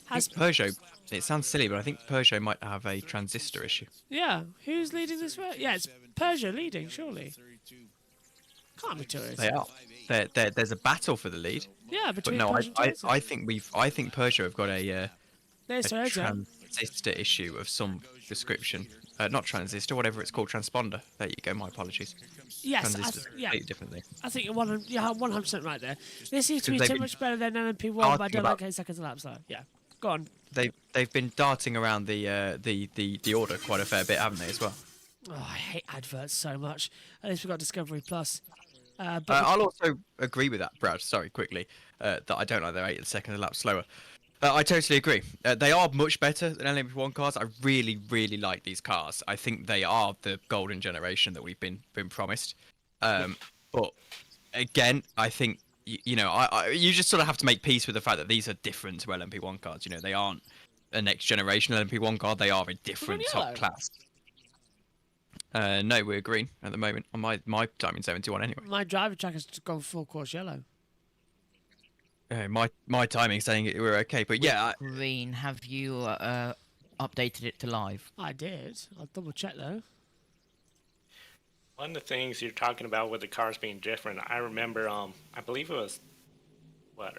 I think Peugeot, it sounds silly, but I think Peugeot might have a transistor issue. Yeah, who's leading this race? Yeah, it's Peugeot leading, surely. Can't be Toyota. They are. There's a battle for the lead. Yeah, between but no, Peugeot and Toyota. I think Peugeot have got a Toyota. transistor issue of some description. Not transistor, whatever it's called, transponder. There you go. My apologies. Yes, Transistor, completely different thing. I think you're 100% right there. This seems to be too much better than LMP1, but I don't like 8 seconds a lap, so yeah. Go on. They've been darting around the order quite a fair bit, haven't they, as well? Oh, I hate adverts so much. At least we've got Discovery Plus. But I'll also agree with that, Brad. Sorry, quickly, that I don't like their 8 seconds a lap slower. I totally agree. They are much better than LMP1 cars. I really, really like these cars. I think they are the golden generation that we've been promised. But again, I think you just sort of have to make peace with the fact that these are different to LMP1 cars. They aren't a next generation LMP1 car. They are a different top class. No, we're green at the moment on my timing 71 anyway. my driver track has gone full course yellow. My timing saying we're okay, but yeah. Green, have you updated it to live? I did. I'll double check though. One of the things you're talking about with the cars being different, I remember, I believe it was,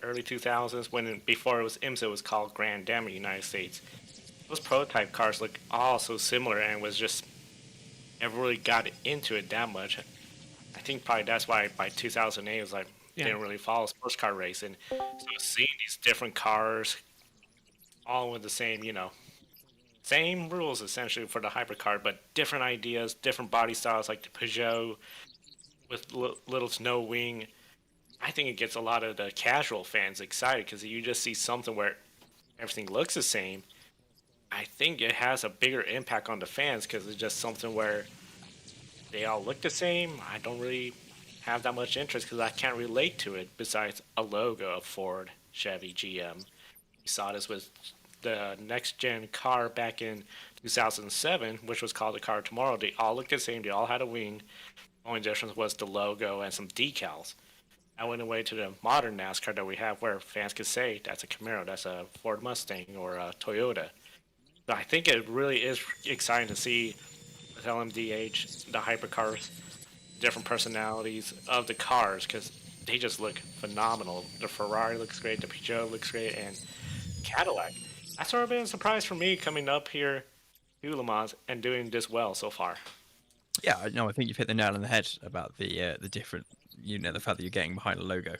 early 2000s, before it was IMSA, it was called Grand Am in the United States. Those prototype cars look all so similar, and was just never really got into it that much. I think probably that's why by 2008 it was like, didn't really follow sports car racing. So seeing these different cars, all with the same, same rules essentially for the hypercar, but different ideas, different body styles, like the Peugeot with little to no wing. I think it gets a lot of the casual fans excited, because you just see something where everything looks the same. I think it has a bigger impact on the fans, because it's just something where they all look the same. I don't really have that much interest, because I can't relate to it besides a logo of Ford, Chevy, GM. We saw this with the next gen car back in 2007, which was called the Car of Tomorrow. They all looked the same. They all had a wing. The only difference was the logo and some decals. I went away to the modern NASCAR that we have, where fans could say that's a Camaro, that's a Ford Mustang, or a Toyota. So I think it really is exciting to see with LMDH, the hypercars, different personalities of the cars, because they just look phenomenal. The Ferrari looks great, the Peugeot looks great, and Cadillac. That's sort of been a surprise for me coming up here to Le Mans and doing this well so far. Yeah, no, I think you've hit the nail on the head about the different, the fact that you're getting behind a logo.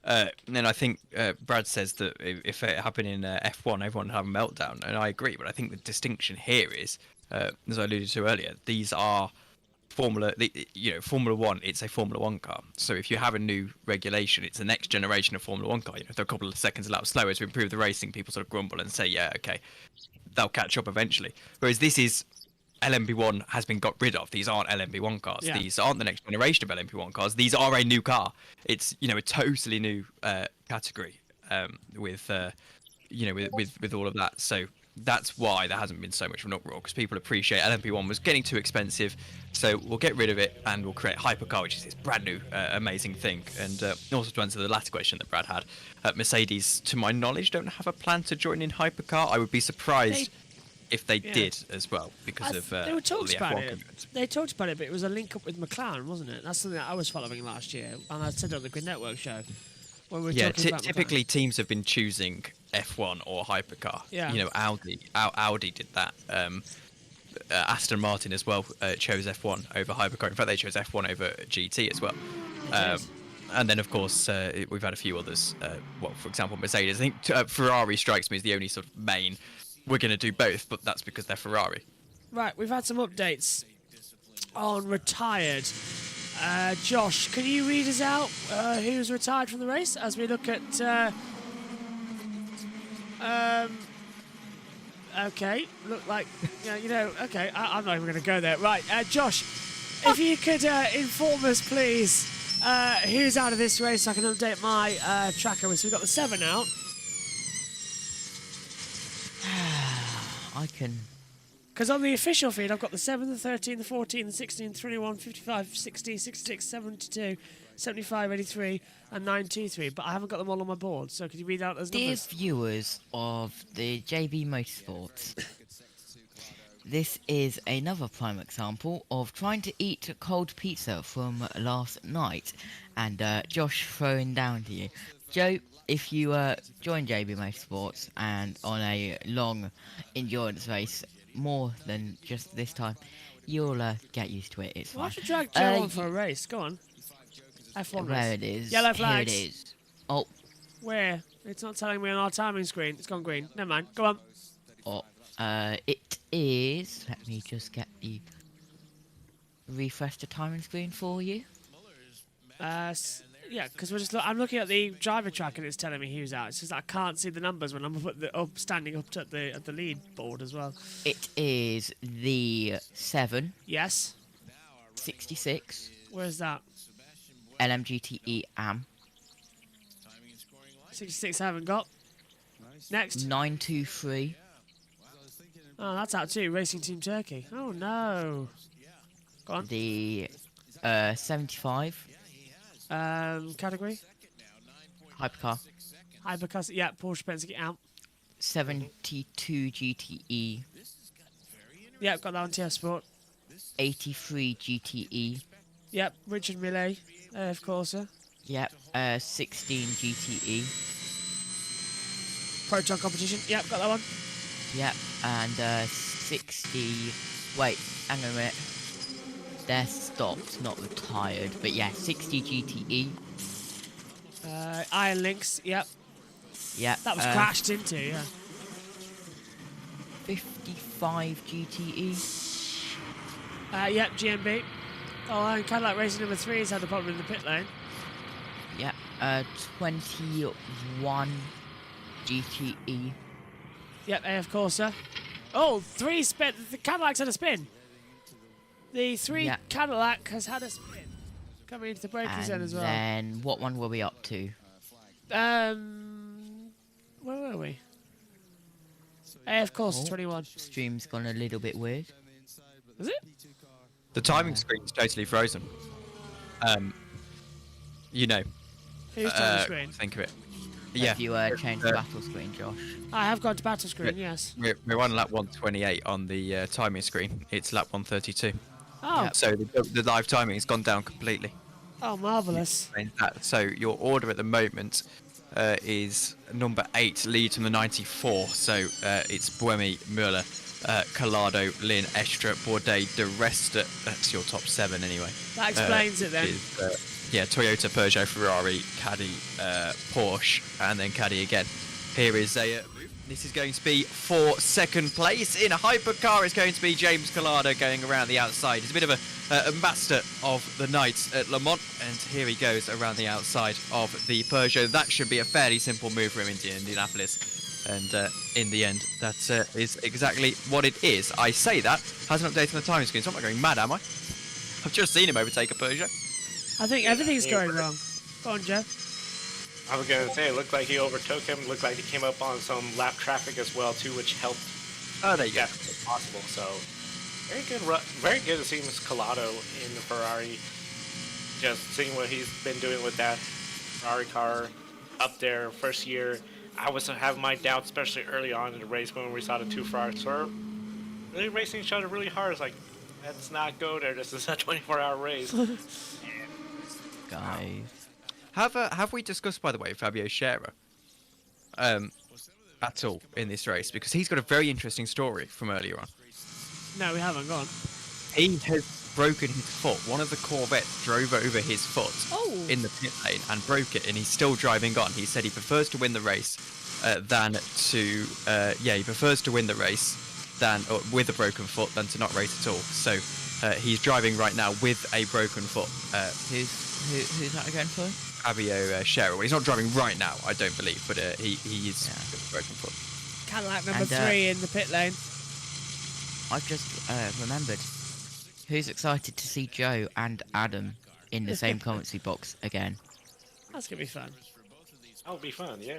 And then I think Brad says that if it happened in F1, everyone would have a meltdown, and I agree. But I think the distinction here is, as I alluded to earlier, these are Formula 1. It's a Formula 1 car. So if you have a new regulation, it's the next generation of Formula 1 car. If they're a couple of seconds a lap slower to improve the racing, people sort of grumble and say, yeah, okay, they'll catch up eventually. Whereas this is LMP1 has been got rid of. These aren't LMP1 cars. Yeah. These aren't the next generation of LMP1 cars. These are a new car. It's a totally new category with all of that. So that's why there hasn't been so much of an uproar, because people appreciate LMP1 was getting too expensive, so we'll get rid of it and we'll create hypercar, which is this brand new amazing thing. And also to answer the last question that Brad had, Mercedes, to my knowledge, don't have a plan to join in hypercar. I would be surprised if they did as well, because of they were talked the about F1 it. commitments. They talked about it, but it was a link up with McLaren, wasn't it? That's something that I was following last year, and I said it on the Grid Network show. When we were talking about typically teams have been choosing F1 or hypercar. Yeah. Audi did that. Aston Martin as well chose F1 over hypercar. In fact, they chose F1 over GT as well. And then, of course, we've had a few others. Well, for example, Mercedes. I think Ferrari strikes me as the only sort of main. We're going to do both, but that's because they're Ferrari. Right, we've had some updates on retired. Josh, can you read us out who's retired from the race as we look at... okay, look like... okay, I'm not even going to go there. Right, Josh, if you could inform us, please, who's out of this race so I can update my tracker. So we've got the 7 out. I can... Because on the official feed, I've got the 7, the 13, the 14, the 16, 21, 55, 60, 66, 72, 75, 83, and 923. But I haven't got them all on my board, so could you read out those numbers? Dear viewers of the JB Motorsports, this is another prime example of trying to eat cold pizza from last night, and Josh throwing down to you. Joe, if you join JB Motorsports and on a long endurance race, more than just this time, you'll get used to it. It's fine. Why should drag Joe on for a race? Go on. F1 where race. it is. Yellow flags. Here it is. Oh. Where? It's not telling me on our timing screen. It's gone green. Never mind. Go on. Oh. It is. Let me just get the refresh the timing screen for you. Yeah, because I'm looking at the driver track and it's telling me who's out. It's just I can't see the numbers when I'm standing up at the lead board as well. It is the 7. Yes. 66. Where's that? LMGTE AM. 66 I haven't got. Next. 923. Oh, that's out too. Racing Team Turkey. Oh no. Go on. The 75. Category? Hypercar. Hypercar, yeah, Porsche Penske out. 72 GTE. Yep, got that on TF Sport. 83 GTE. Yep, Richard Millet, of course, sir. Yep, 16 GTE. Proton competition, yep, got that one. Yep, and 60... Wait, hang on a minute. They're stopped, not retired, but yeah, 60 GTE. Iron Lynx, yep. Yep. That was crashed into, yeah. 55 GTE. Yep, GMB. Oh, and Cadillac Racing number 3 has had a problem in the pit lane. Yep, 21 GTE. Yep, AF Corsa. Oh, 3 spin. The Cadillac's had a spin. The 3 Cadillac has had a spin. Coming into the braking zone as well. And then, what one were we up to? Where were we? AF Corsa 21. Stream's gone a little bit weird. Is it? The timing screen's totally frozen. You know. Who's timing screen? Think of it. Have you changed the battle screen, Josh? I have gone to battle screen, yes. We're on lap 128 on the timing screen. It's lap 132. Oh. Yep. So the live timing has gone down completely. Oh, marvellous. So your order at the moment is number 8, leads from the 94. So it's Buemi, Müller, Collado, Lynn, Estra, Bourdais, De Resta. That's your top 7 anyway. That explains it then. Yeah, Toyota, Peugeot, Ferrari, Caddy, Porsche, and then Caddy again. Here is a... this is going to be for second place. In a hypercar, it's going to be James Collado going around the outside. He's a bit of a master of the night at Le Mans, and here he goes around the outside of the Peugeot. That should be a fairly simple move for him into Indianapolis. And in the end, that is exactly what it is. I say that, hasn't updated on the timing screen, so I'm not going mad, am I? I've just seen him overtake a Peugeot. I think everything's going wrong. Go on, Joe. I was going to say, it looked like he overtook him. Looked like he came up on some lap traffic as well, too, which helped. Oh, there you go. Possible. So, very good. Very good. It seems Collado in the Ferrari. Just seeing what he's been doing with that Ferrari car up there, first year. I was having my doubts, especially early on in the race when we saw the 2 Ferraris. So, really racing each other really hard. It's like, let's not go there. This is a 24-hour race. Guys. Have we discussed, by the way, Fabio Scherer at all in this race? Because he's got a very interesting story from earlier on. No, we haven't. Go on. He has broken his foot. One of the Corvettes drove over his foot in the pit lane and broke it, and he's still driving on. He said he prefers to win the race he prefers to win the race with a broken foot than to not race at all. So he's driving right now with a broken foot. Who's that again, sorry? Fabio Scherer. Well, he's not driving right now, I don't believe, but he is with a broken foot. Cadillac number 3 in the pit lane. I've just remembered. Who's excited to see Joe and Adam in the same commentary box again? That's going to be fun. That'll be fun, yeah.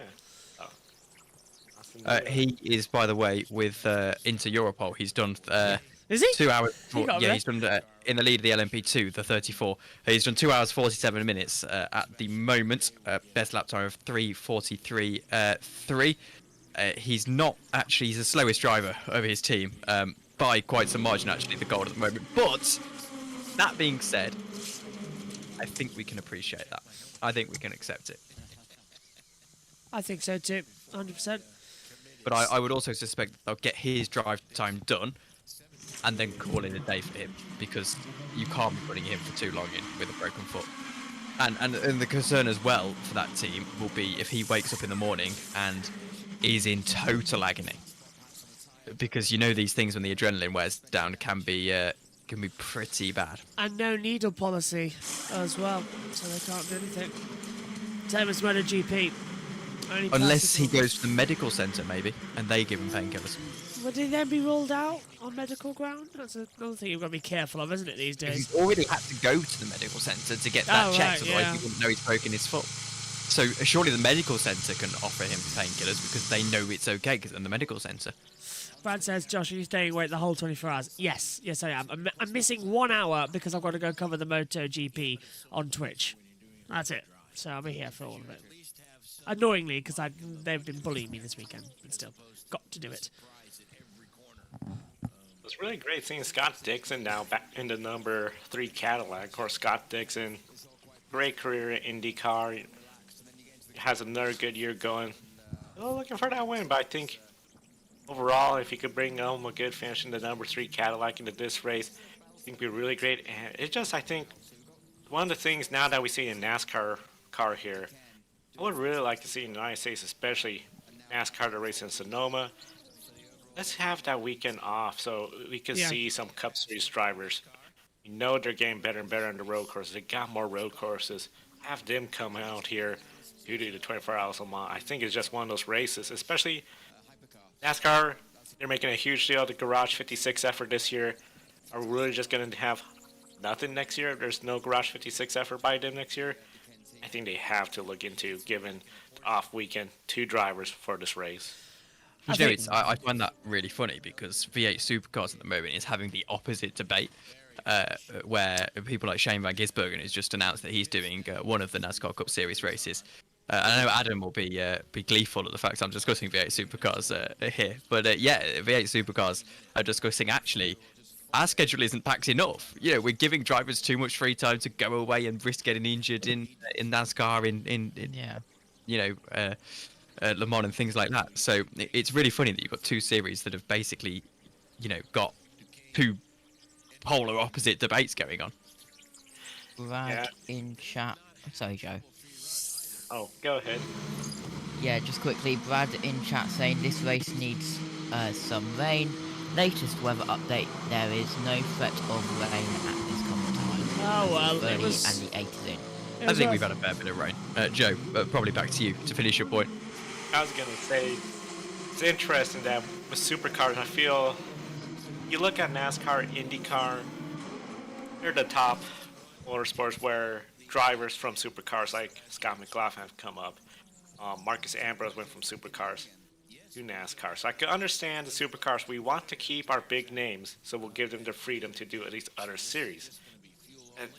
He is, by the way, with Inter Europol. He's done. Is he? 2 hours. Yeah, he's done in the lead of the LMP2, the 34. He's done 2 hours 47 minutes at the moment. Best lap time of 3:43.3. He's not actually. He's the slowest driver of his team by quite some margin. Actually, the gold at the moment. But that being said, I think we can appreciate that. I think we can accept it. I think so too, 100%. But I would also suspect that they'll get his drive time done and then call it a day for him, because you can't be putting him for too long in with a broken foot. And the concern as well for that team will be if he wakes up in the morning and is in total agony. Because you know these things, when the adrenaline wears down, can be pretty bad. And no needle policy as well, so they can't do anything. Same as MotoGP. Unless he goes to the medical centre, maybe, and they give him painkillers. Would he then be ruled out on medical ground? That's another thing you've got to be careful of, isn't it, these days? He's already had to go to the medical centre to get that checked, otherwise he wouldn't know he's broken his foot. So surely the medical centre can offer him painkillers because they know it's okay, because in the medical centre. Brad says, Josh, are you staying awake the whole 24 hours? Yes, I am. I'm missing 1 hour because I've got to go cover the MotoGP on Twitch. That's it. So I'll be here for all of it. Annoyingly, because they've been bullying me this weekend, but still, got to do it. It's really great seeing Scott Dixon now back in the number 3 Cadillac. Of course, Scott Dixon, great career in IndyCar, has another good year going. Looking for that win, but I think overall, if he could bring home a good finish in the number 3 Cadillac into this race, I think it'd be really great. And it's just, I think, one of the things now that we see in NASCAR car here, I would really like to see in the United States, especially NASCAR to race in Sonoma. Let's have that weekend off so we can see some Cup Series drivers. We know they're getting better and better on the road courses. They got more road courses. Have them come out here due to the 24 Hours of Le Mans. I think it's just one of those races, especially NASCAR. They're making a huge deal of the Garage 56 effort this year. Are we really just going to have nothing next year? There's no Garage 56 effort by them next year. I think they have to look into giving the off weekend 2 drivers for this race. I find that really funny because V8 Supercars at the moment is having the opposite debate, where people like Shane Van Gisbergen has just announced that he's doing one of the NASCAR Cup Series races. I know Adam will be gleeful at the fact I'm discussing V8 Supercars here, but V8 Supercars are discussing actually. Our schedule isn't packed enough. You know, we're giving drivers too much free time to go away and risk getting injured in NASCAR, Le Mans and things like that. So it's really funny that you've got 2 series that have basically, got 2 polar opposite debates going on. Brad in chat. I'm sorry, Joe. Oh, go ahead. Yeah, just quickly, Brad in chat saying this race needs some rain. Latest weather update, there is no threat of rain at this current time. Oh, well, it was... And the 8th is in. I think we've had a fair bit of rain. Joe, probably back to you to finish your point. I was going to say, it's interesting that with supercars, I feel, you look at NASCAR, IndyCar, they're the top motorsports where drivers from supercars like Scott McLaughlin have come up. Marcus Ambrose went from supercars to NASCAR. So I can understand the supercars. We want to keep our big names, so we'll give them the freedom to do at least other series. And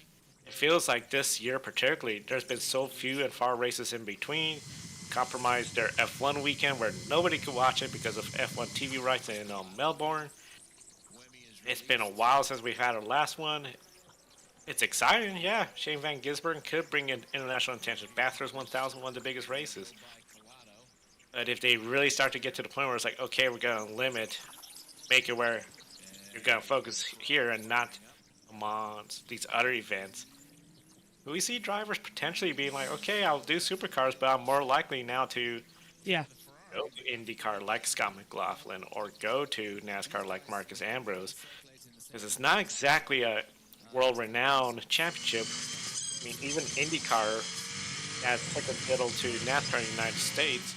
it feels like this year particularly, there's been so few and far races in between. Compromised their F1 weekend where nobody could watch it because of F1 TV rights in Melbourne. It's been a while since we've had our last one. It's exciting, yeah. Shane Van Gisbergen could bring in international attention. Bathurst 1000, one of the biggest races. But if they really start to get to the point where it's like, okay, we're going to limit, make it where you're going to focus here and not Le Mans, these other events, we see drivers potentially being like, okay, I'll do supercars, but I'm more likely now to Yeah. go to IndyCar like Scott McLaughlin or go to NASCAR like Marcus Ambrose, because it's not exactly a world-renowned championship. I mean, even IndyCar, as second fiddle to NASCAR in the United States,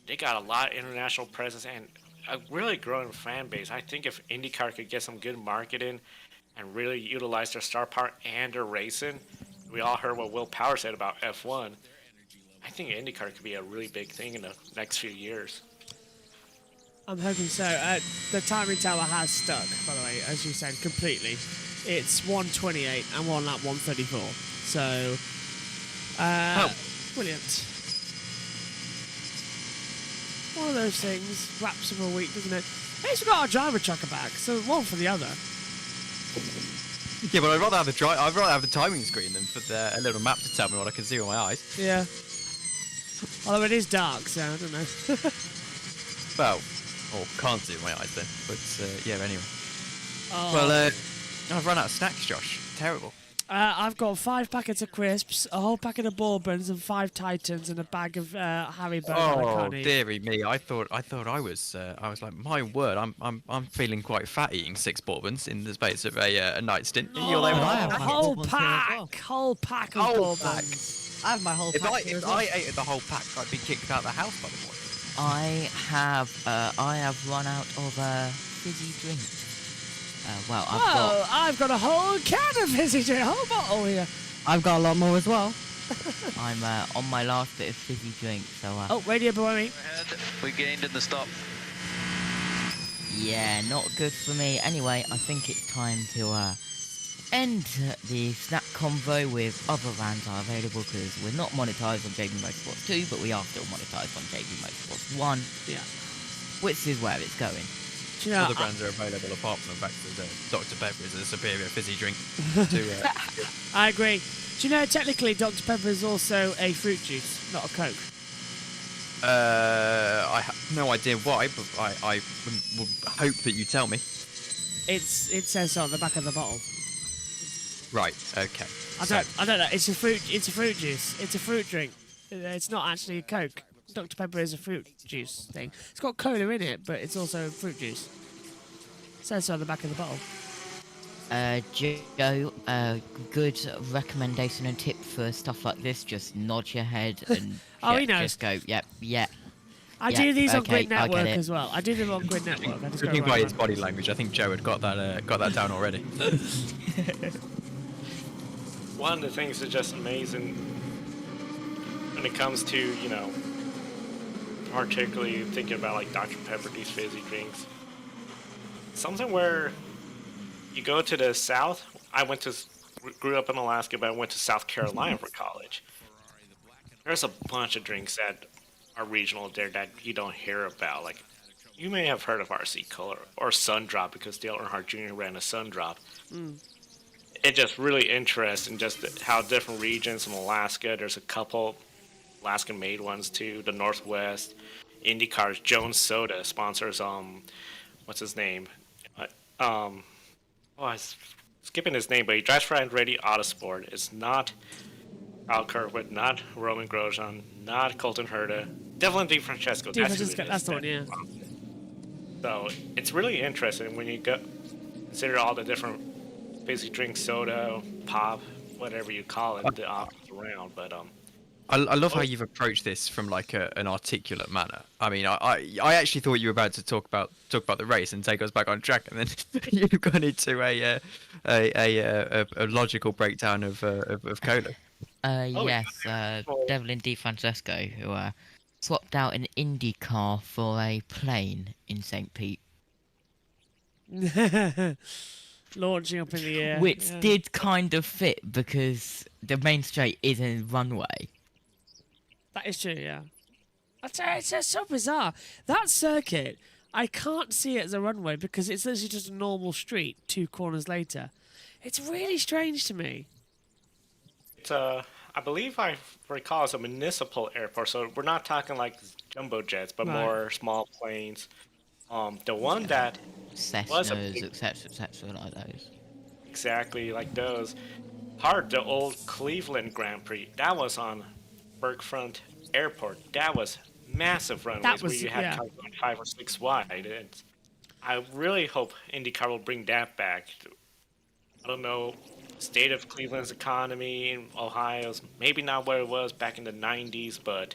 they got a lot of international presence and a really growing fan base. I think if IndyCar could get some good marketing and really utilize their star power and their racing, we all heard what Will Power said about F1. I think IndyCar could be a really big thing in the next few years. I'm hoping so. The timing tower has stuck, by the way, as you said, completely. It's 128 and one lap 134. So, brilliant. One of those things, wraps of a week, doesn't it? At least we got our driver tracker back, so one for the other. Yeah, but I'd rather have the timing screen than for a little map to tell me what I can see with my eyes. Yeah. Although it is dark, so I don't know. Well, or can't see with my eyes then. But yeah, anyway. Oh. Well, I've run out of snacks, Josh. Terrible. I've got 5 packets of crisps, a whole packet of bourbons, and 5 Titans, and a bag of Haribo. Oh, dearie me! I thought I was like, my word, I'm feeling quite fat eating 6 bourbons in the space of a night stint. You're there with a whole pack of bourbons. I have my whole pack. If I ate the whole pack, I'd be kicked out of the house by the point. I have run out of fizzy drinks. I've got a whole can of fizzy drink, a whole bottle here. I've got a lot more as well. I'm on my last bit of fizzy drink, so. Oh, radio below me. We gained in the stop. Yeah, not good for me. Anyway, I think it's time to end the snack convo with other brands are available, because we're not monetized on JB Motorsports 2, but we are still monetized on JB Motorsports 1. Yeah. Which is where it's going. Do you know, Other brands are available apart from the fact that Dr. Pepper is a superior fizzy drink. I agree. Do you know technically Dr. Pepper is also a fruit juice, not a Coke? I have no idea why, but I would hope that you tell me. It says so on the back of the bottle. Right. Okay. I don't know. It's a fruit juice. It's a fruit drink. It's not actually a Coke. Dr. Pepper is a fruit juice thing. It's got cola in it, but it's also fruit juice. It says so on the back of the bottle. Joe, good recommendation and tip for stuff like this. Just nod your head and he knows. Just go, yep. I do these on Grid I Network get it. as well. I do them on Grid Network. I just Looking go by right his body language, I think Joe had got that down already. One of the things that's just amazing when it comes to, you know, particularly thinking about like Dr. Pepper, these fizzy drinks. Something where you go to the South. Grew up in Alaska, but I went to South Carolina for college. There's a bunch of drinks that are regional there that you don't hear about. Like, you may have heard of RC Cola or Sun Drop, because Dale Earnhardt Jr. ran a Sun Drop. It's just really interesting just how different regions in Alaska, there's a couple Alaskan-made ones too, the Northwest, IndyCar's Jones Soda sponsors, what's his name? I'm skipping his name, but he drives for Andretti Autosport. It's not Kyle Kirkwood, not Roman Grosjean, not Colton Herta, definitely DeFrancesco. That's the one, yeah. So it's really interesting when you consider all the different fizzy drink, soda, pop, whatever you call it, the options around. But I love how you've approached this from like an articulate manner. I mean, I actually thought you were about to talk about the race and take us back on track, and then you've gone into a logical breakdown of Cola. Yes, Devlin DeFrancesco, who swapped out an Indy car for a plane in St. Pete. Launching up in the air. Which did kind of fit, because the main straight is a runway. That is true, yeah. It's so bizarre. That circuit, I can't see it as a runway because it's literally just a normal street 2 corners later. It's really strange to me. it's I believe I recall it's a municipal airport, so we're not talking like jumbo jets, but more small planes. The one that Cessnas, etc., like those. exactly like those. Hard, the old Cleveland Grand Prix. That was on Bergfront Airport. That was massive runways where you had cars going 5 or 6 wide. And I really hope IndyCar will bring that back. I don't know, state of Cleveland's economy in Ohio's maybe not where it was back in the 90s, but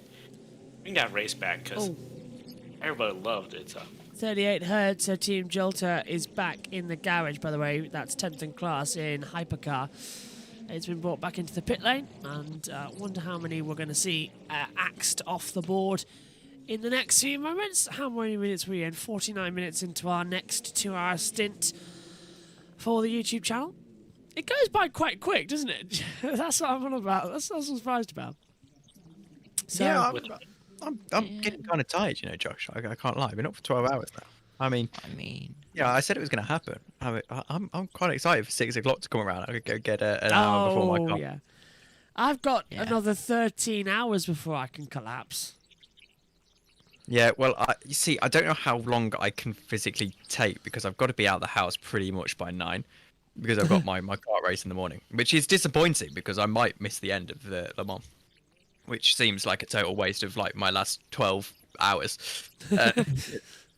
bring that race back because everybody loved it. So. 38 Hertz, so Team Jolter is back in the garage, by the way. That's 10th in class in Hypercar. It's been brought back into the pit lane, and wonder how many we're going to see axed off the board in the next few moments. How many minutes are we in? 49 minutes into our next 2-hour stint for the YouTube channel. It goes by quite quick, doesn't it? That's what I'm on about. That's what I'm surprised about. So, yeah, I'm getting kind of tired, you know, Josh. I can't lie. I've been up for 12 hours now. I mean, yeah, I said it was going to happen. I'm quite excited for 6 o'clock to come around. I could go get an hour before my car. Yeah. I've got another 13 hours before I can collapse. Yeah, well, you see, I don't know how long I can physically take because I've got to be out of the house pretty much by 9 because I've got my kart race in the morning, which is disappointing because I might miss the end of the Le Mans, which seems like a total waste of like my last 12 hours.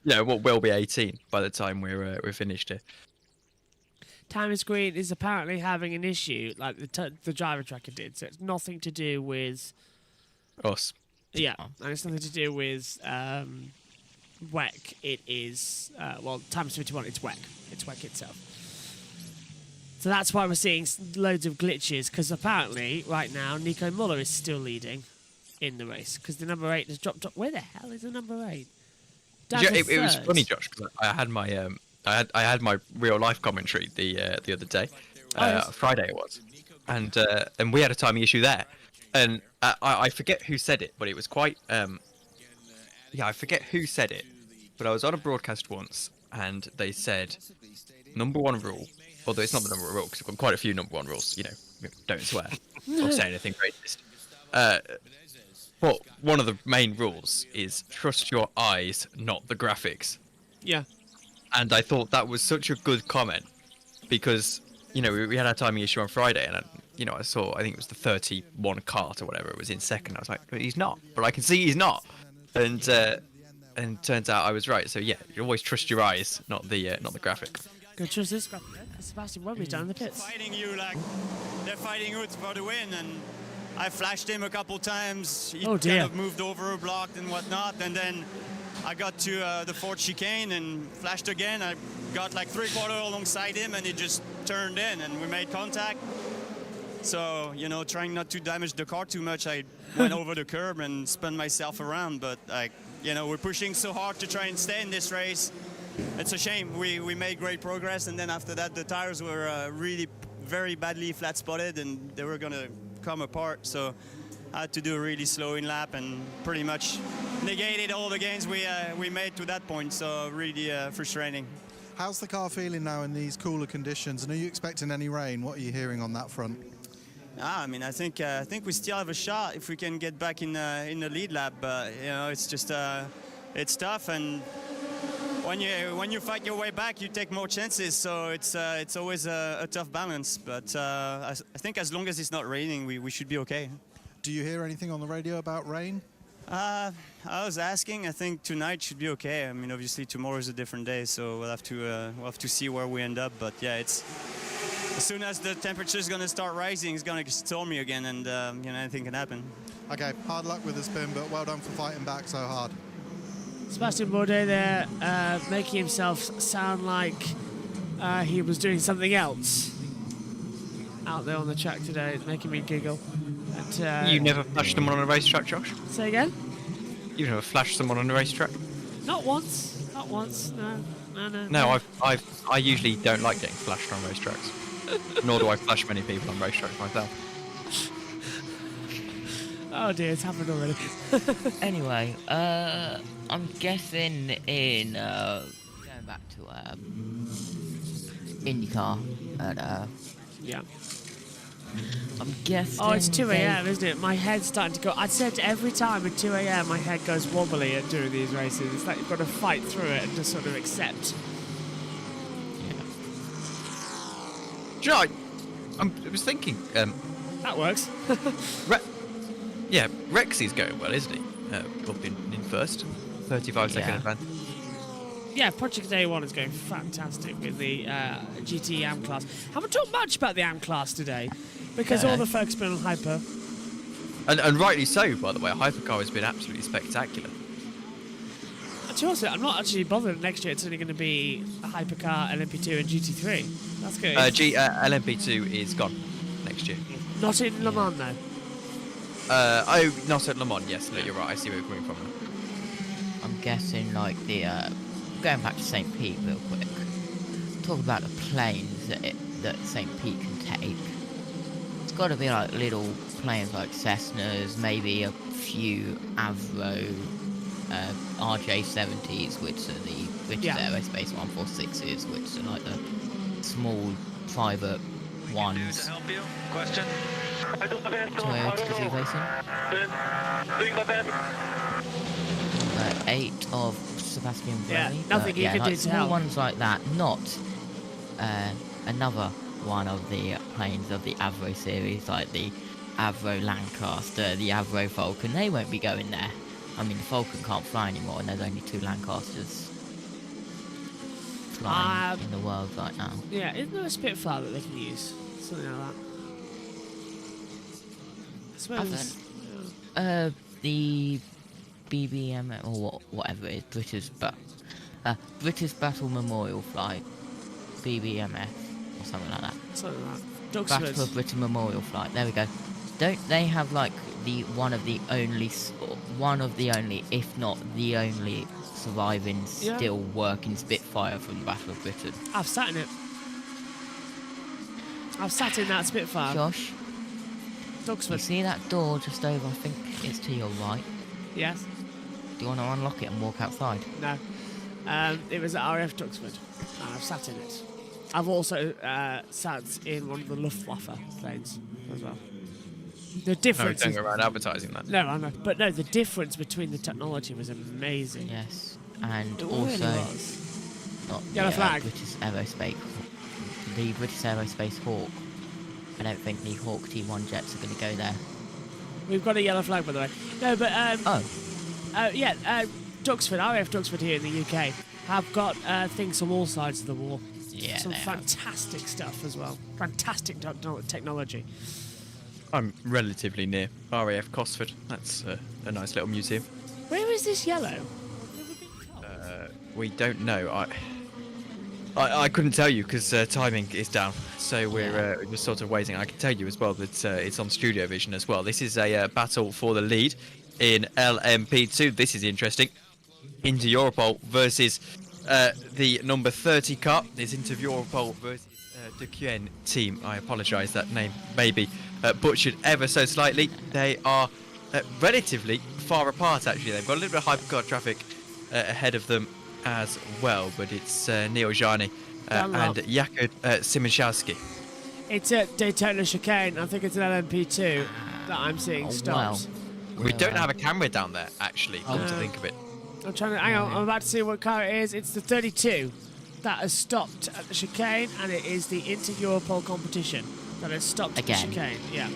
Yeah, what will be 18 by the time we're finished here. Timing screen is apparently having an issue, like the driver tracker did. So it's nothing to do with us. Yeah, and it's nothing to do with WEC. It is well, Times 51. It's WEC. It's WEC itself. So that's why we're seeing loads of glitches. Because apparently, right now, Nico Muller is still leading in the race because the number 8 has dropped up. Where the hell is the number 8? It was funny, Josh, because I had my I had my real life commentary the other day, Friday it was, and we had a timing issue there, and I forget who said it, but it was quite I forget who said it, but I was on a broadcast once and they said number 1 rule, although it's not the number 1 rule because we've got quite a few number 1 rules, you know, don't swear or say anything racist. But one of the main rules is trust your eyes, not the graphics. Yeah. And I thought that was such a good comment because, you know, we had our timing issue on Friday and, I saw, I think it was the 31 kart or whatever, it was in second. I was like, but he's not. But I can see he's not. And turns out I was right. So, yeah, you always trust your eyes, not the graphic. Good trust this graphic. Sebastian Webber's down in the pits. Fighting you like they're fighting Utz for the win, and I flashed him a couple times. He kind of moved over, blocked and whatnot, and then I got to the 4th chicane and flashed again. I got like 3/4 alongside him, and he just turned in, and we made contact. So, trying not to damage the car too much, I went over the curb and spun myself around. But, we're pushing so hard to try and stay in this race. It's a shame. We made great progress, and then after that, the tires were really very badly flat spotted, and they were going to come apart. So I had to do a really slow in lap and pretty much negated all the gains we made to that point. So really frustrating. How's the car feeling now in these cooler conditions? And are you expecting any rain? What are you hearing on that front? I mean, I think we still have a shot if we can get back in the lead lap. But it's just it's tough, and when you fight your way back, you take more chances. So it's always a tough balance. But I think as long as it's not raining, we should be okay. Do you hear anything on the radio about rain? I was asking. I think tonight should be okay. I mean, obviously tomorrow is a different day, so we'll have to see where we end up. But yeah, it's as soon as the temperature is going to start rising, it's going to get stormy again, and anything can happen. Okay, hard luck with the spin, but well done for fighting back so hard. Sebastian Bourdais there, making himself sound like he was doing something else out there on the track today. It's making me giggle. But, you never flashed someone on a racetrack, Josh? Say again? You've never flashed someone on a racetrack? Not once. Not once. No. No, I usually don't like getting flashed on racetracks. Nor do I flash many people on racetracks myself. Oh dear, it's happened already. Anyway, I'm guessing in going back to IndyCar and yeah. I'm guessing. Oh, it's 2 a.m., isn't it? My head's starting to go. I said every time at 2 a.m. my head goes wobbly during these races. It's like you've got to fight through it and just sort of accept. Do you know, I was thinking. That works. Yeah, Rexy's going well, isn't he? Up in first. 35-second advantage. Yeah, Project A1 is going fantastic with the GT AM class. Haven't talked much about the AM class today because all the focus has been on Hyper. And rightly so, by the way. Hypercar has been absolutely spectacular. Actually, also, I'm not actually bothered next year. It's only going to be a Hypercar, LMP2, and GT3. That's good. LMP2 is gone next year. Not in Le Mans, though. Not at Le Mans, yes. No, you're right. I see where you're coming from. I'm guessing, like, the, going back to St. Pete real quick. Talk about the planes that St. Pete can take. It's got to be, like, little planes like Cessnas, maybe a few Avro RJ70s, which are the British Aerospace 146s, which are like the small private ones. Help you? Question? Toyota Gazoo Racing. Doing my best. 8 of Sebastian Bruni. Yeah, nothing you can like do to small help. ones like that, not another one of the planes of the Avro series, like the Avro Lancaster, the Avro Falcon. They won't be going there. I mean, the Falcon can't fly anymore, and there's only 2 Lancasters flying in the world right now. Yeah, isn't there a Spitfire that they can use? Something like that. I suppose. The BBM or whatever it is, British Battle Memorial Flight, BBMF or something like that. Something like that. Battle of Britain Memorial Flight. There we go. Don't they have like one of the only, if not the only, surviving still working Spitfire from the Battle of Britain? I've sat in it. I've sat in that Spitfire. Josh, Duxford. you see that door just over? I think it's to your right. Yes. Do you want to unlock it and walk outside? No. It was at RF Duxford, and I've sat in it. I've also sat in one of the Luftwaffe planes as well. The difference. No, don't go around advertising that. No, I know, but no, the difference between the technology was amazing. Yes, and it also really was. Not Yellow flag. British Aerospace, the British Aerospace Hawk. I don't think the Hawk T1 jets are going to go there. We've got a yellow flag, by the way. No, but Duxford, RAF Duxford here in the UK have got things on all sides of the wall. Yeah, some fantastic stuff as well. Fantastic technology. I'm relatively near RAF Cosford. That's a nice little museum. Where is this yellow? We don't know. I couldn't tell you because timing is down. So we're just sort of waiting. I can tell you as well that it's on Studio Vision as well. This is a battle for the lead in LMP2. This is interesting. Inter Europol versus the number 30 car. It's Inter Europol versus the QN team. I apologise, that name may be butchered ever so slightly. They are relatively far apart, actually. They've got a little bit of hypercar traffic ahead of them as well, but it's Neil Jani and Jakub Simonszewski. It's at Daytona Chicane. I think it's an LMP2 that I'm seeing stops. We don't have a camera down there, actually, come to think of it. I'm trying to hang on. I'm about to see what car it is. It's the 32 that has stopped at the chicane, and it is the Inter Europol competition that has stopped at the chicane. Yeah.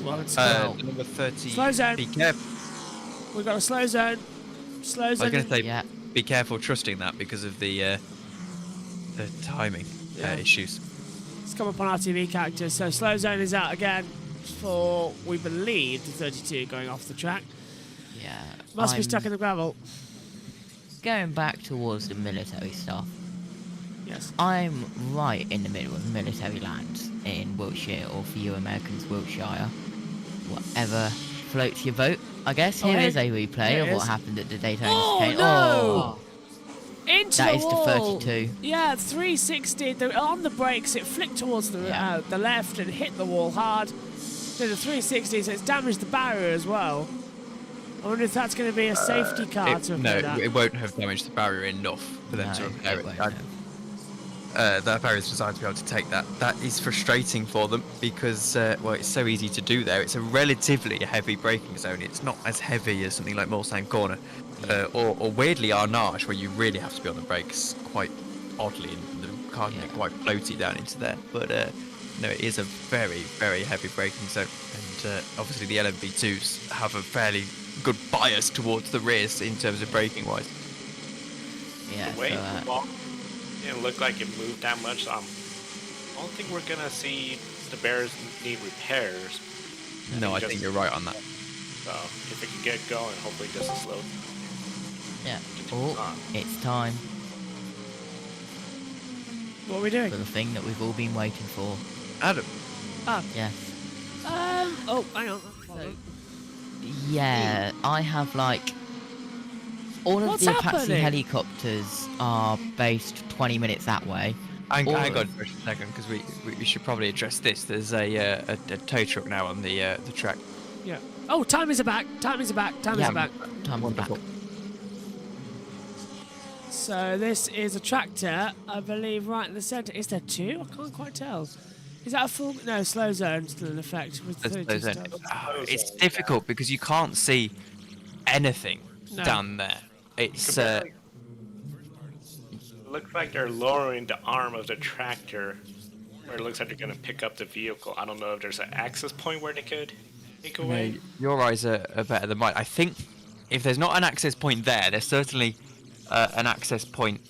Well, it's the number 30. Slow zone. Be careful. We've got a slow zone. Slow zone. I was going to say, be careful trusting that because of the timing issues. It's come up on our TV characters. So slow zone is out again for, we believe, the 32 going off the track. Yeah. Must be stuck in the gravel. Going back towards the military stuff. Yes. I'm right in the middle of military land in Wiltshire, or for you Americans, Wiltshire. Whatever floats your boat, I guess. Here is a replay of what happened at the Daytona chicane. No! Into that the is wall. the 32. Yeah, 360. On the brakes, it flicked towards the left and hit the wall hard. Did a 360, so it's damaged the barrier as well. I wonder if that's going to be a safety car to repair that. No, it won't have damaged the barrier enough for them to repair it. That barrier is designed to be able to take that. That is frustrating for them because, well, it's so easy to do there. It's a relatively heavy braking zone. It's not as heavy as something like Mulsanne Corner or weirdly Arnage, where you really have to be on the brakes quite oddly in the car can get quite floaty down into there. But no, it is a very, very heavy braking zone, and obviously the LMP2s have a fairly good bias towards the rears in terms of braking wise. Yeah, the way the ball didn't look like it moved that much, so I don't think we're gonna see the Bears need repairs. No, I think you're right on that. So if it can get going, hopefully just a slow. Yeah. Oh, it's time What are we doing? for the thing that we've all been waiting for. Adam. Ah. Yes. Oh, hang on. Yeah, I have like all of What's the Apache happening? helicopters are based 20 minutes that way. Hang All on of- for a second, because we should probably address this. There's a tow truck now on the track. Yeah. Oh, time is back. Time is back. Time is back. Time is back. So this is a tractor, I believe, right in the centre. Is there two? I can't quite tell. Is that a full? No, slow zone still in effect. With 32 stops. It's difficult because you can't see anything No. down there. It's It looks like they're lowering the arm of the tractor, or it looks like they're gonna pick up the vehicle. I don't know if there's an access point where they could take away. no, your eyes are better than mine. I think if there's not an access point there, there's certainly an access point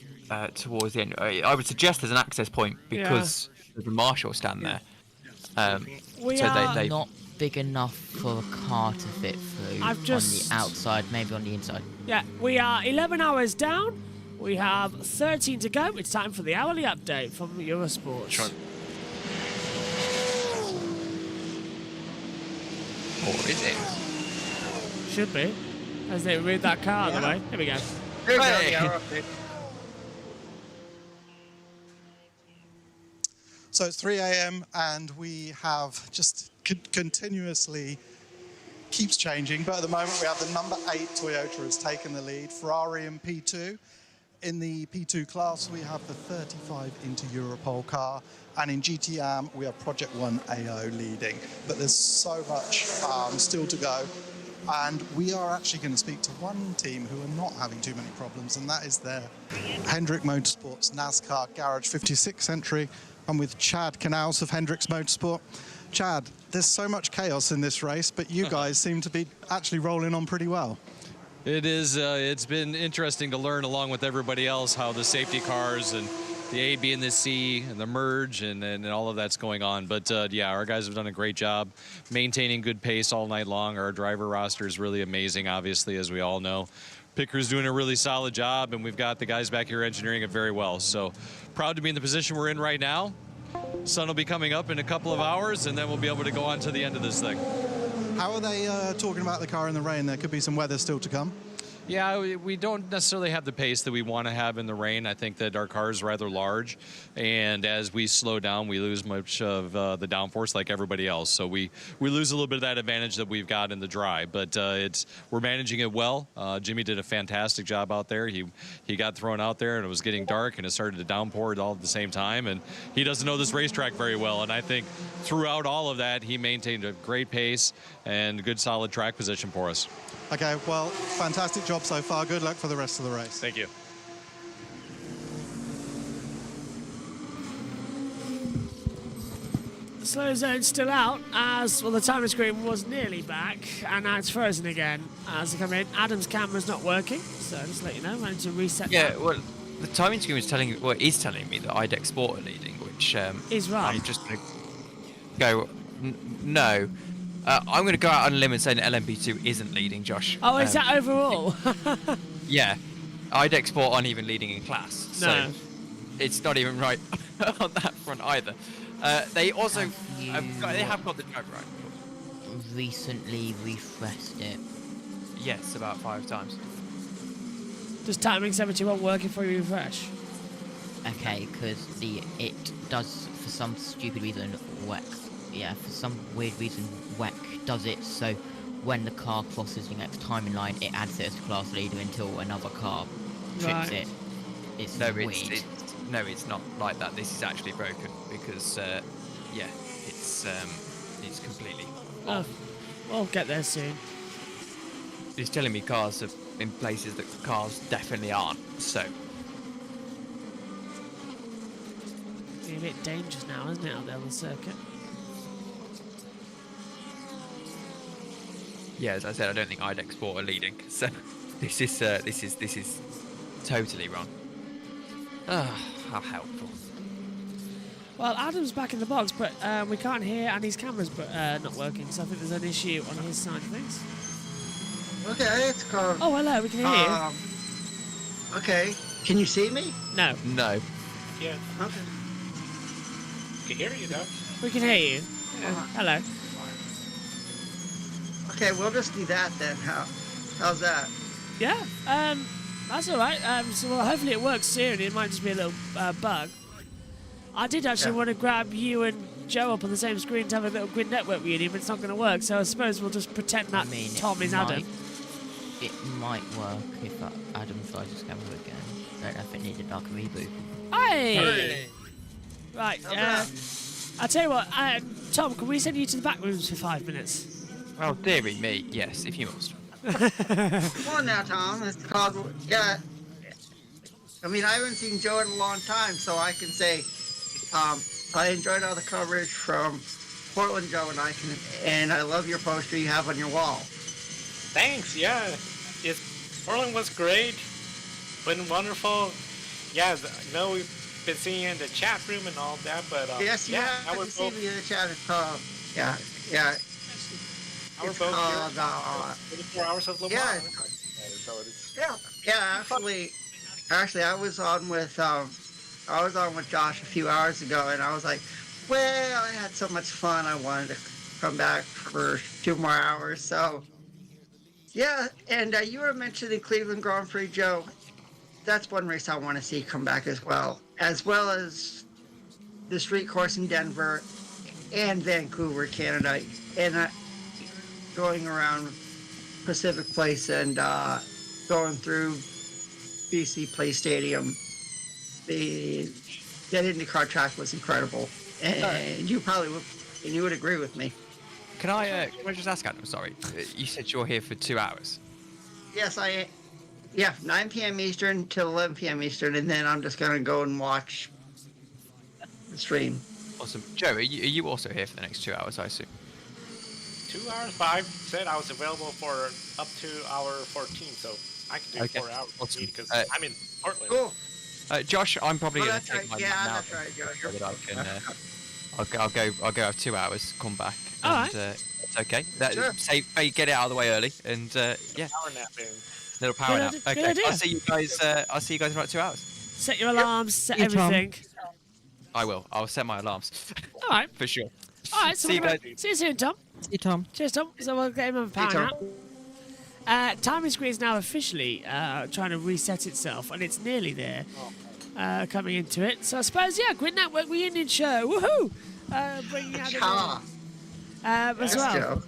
towards the end. I would suggest there's an access point because there's a marshal stand there. We so are they Not big enough for a car to fit through I've just- on the outside, maybe on the inside. Yeah, we are 11 hours down. We have 13 to go. It's time for the hourly update from Eurosport. Or is it? Should be. As they read that car out of the way. Here we go. So it's 3 a.m. and we have just continuously keeps changing, but at the moment we have the number 8 Toyota has taken the lead. Ferrari in P2. In the P2 class, we have the 35 into Europol car, and in GTM, we have Project 1 AO leading. But there's so much still to go, and we are actually going to speak to one team who are not having too many problems, and that is their Hendrick Motorsports NASCAR Garage 56 entry. I'm with Chad Canals of Hendricks Motorsport. Chad, there's so much chaos in this race, but you guys seem to be actually rolling on pretty well. It is. It's been interesting to learn along with everybody else how the safety cars and the A, B, and the C and the merge and all of that's going on. But yeah, our guys have done a great job maintaining good pace all night long. Our driver roster is really amazing, obviously, as we all know. Picker's doing a really solid job, and we've got the guys back here engineering it very well. So proud to be in the position we're in right now. Sun will be coming up in a couple of hours, and then we'll be able to go on to the end of this thing. How are they talking about the car in the rain? There could be some weather still to come. Yeah, we don't necessarily have the pace that we want to have in the rain. I think that our car is rather large, and as we slow down, we lose much of the downforce like everybody else. So we lose a little bit of that advantage that we've got in the dry. But we're managing it well. Jimmy did a fantastic job out there. He got thrown out there, and it was getting dark, and it started to downpour all at the same time. And he doesn't know this racetrack very well. And I think throughout all of that, he maintained a great pace and good, solid track position for us. Okay, well, fantastic job so far. Good luck for the rest of the race. Thank you. The slow zone's still out, as well the timer screen was nearly back, and now it's frozen again as I come in. Adam's camera's not working, so just to let you know, I need to reset that. well, the timing screen was telling me that IDEX Sport are leading, which is right. I'm just going to go. No. I'm going to go out on a limb and say that LMP2 isn't leading, Josh. Oh, is that overall? Yeah. IDEX Sport aren't even leading in class. No. So it's not even right on that front either. They also they have got the driver right. Recently refreshed it. Yes, about 5 times. Does timing 71 working for you refresh? Okay, because it does for some stupid reason WEC. Yeah, for some weird reason WEC does it so when the car crosses the next timing line, it adds it as class leader until another car trips it. It's weird. It's not like that. This is actually broken because it's completely off. We'll get there soon. It's telling me cars are in places that cars definitely aren't. So getting a bit dangerous now, isn't it, out there on the circuit? Yeah, as I said, I don't think IDEX Sport are leading. So this is totally wrong. Ah, how helpful. Well, Adam's back in the box, but we can't hear, and his camera's not working, so I think there's an issue on his side of things. Okay, it's called. Oh, hello, we can hear you. Okay, can you see me? No. No. Yeah. Okay. We can hear you though. We can hear you. Hello. Okay, we'll just do that then. How's that? Yeah, that's all right. So well, hopefully it works soon. It might just be a little bug. I did actually want to grab you and Joe up on the same screen to have a little Grid Network reunion, but it's not going to work. So I suppose we'll just pretend that Tom is Adam. It might work if Adam tries his camera again. I don't know if it needed like a reboot. Hey! Right, I'll tell you what, Tom, can we send you to the back rooms for 5 minutes? Well, dearie me, yes, if you must. Come on now, Tom. It's called. Yeah. I mean, I haven't seen Joe in a long time, so I can say I enjoyed all the coverage from Portland, Joe, and I love your poster you have on your wall. Thanks. Yeah, Portland was great, been wonderful. Yeah, I know we've been seeing you in the chat room and all that, but yes, yeah, I was see me in the chat. It's called. Yeah. It's called. 24 hours of Le Mans. Yeah. Actually, I was on with Josh a few hours ago, and I was like, well, I had so much fun. I wanted to come back for 2 more hours. So, yeah. And you were mentioning Cleveland Grand Prix, Joe. That's one race I want to see come back as well as the street course in Denver and Vancouver, Canada, and going around Pacific Place and going through BC Place Stadium. That IndyCar track was incredible, and you would agree with me. Can I just ask Adam? Sorry, you said you're here for 2 hours. Yes, 9 p.m. Eastern till 11 p.m. Eastern, and then I'm just gonna go and watch the stream. Awesome, Joe. Are you also here for the next 2 hours? I assume. 2 hours. 5 said I was available for up to hour 14, so I can do 4 hours because I'm in Portland. Cool. Josh, I'm probably going to take my yeah, nap now. that's right, Josh. So that I can, I'll go have 2 hours, come back, all and it's okay. Sure. Get it out of the way early, and yeah. Power nap in. Little power nap. Good Okay, idea. I'll see you guys. I'll see you guys in about 2 hours. Set your alarms, set everything. I will. I'll set my alarms. All right. For sure. All right, so See you guys. See you soon, Tom. See you, Tom. Cheers, Tom. So we'll get him a power nap. Timing screen is now officially trying to reset itself, and it's nearly there, coming into it. So I suppose, Grid Network reunion show, woohoo! Bringing out as well.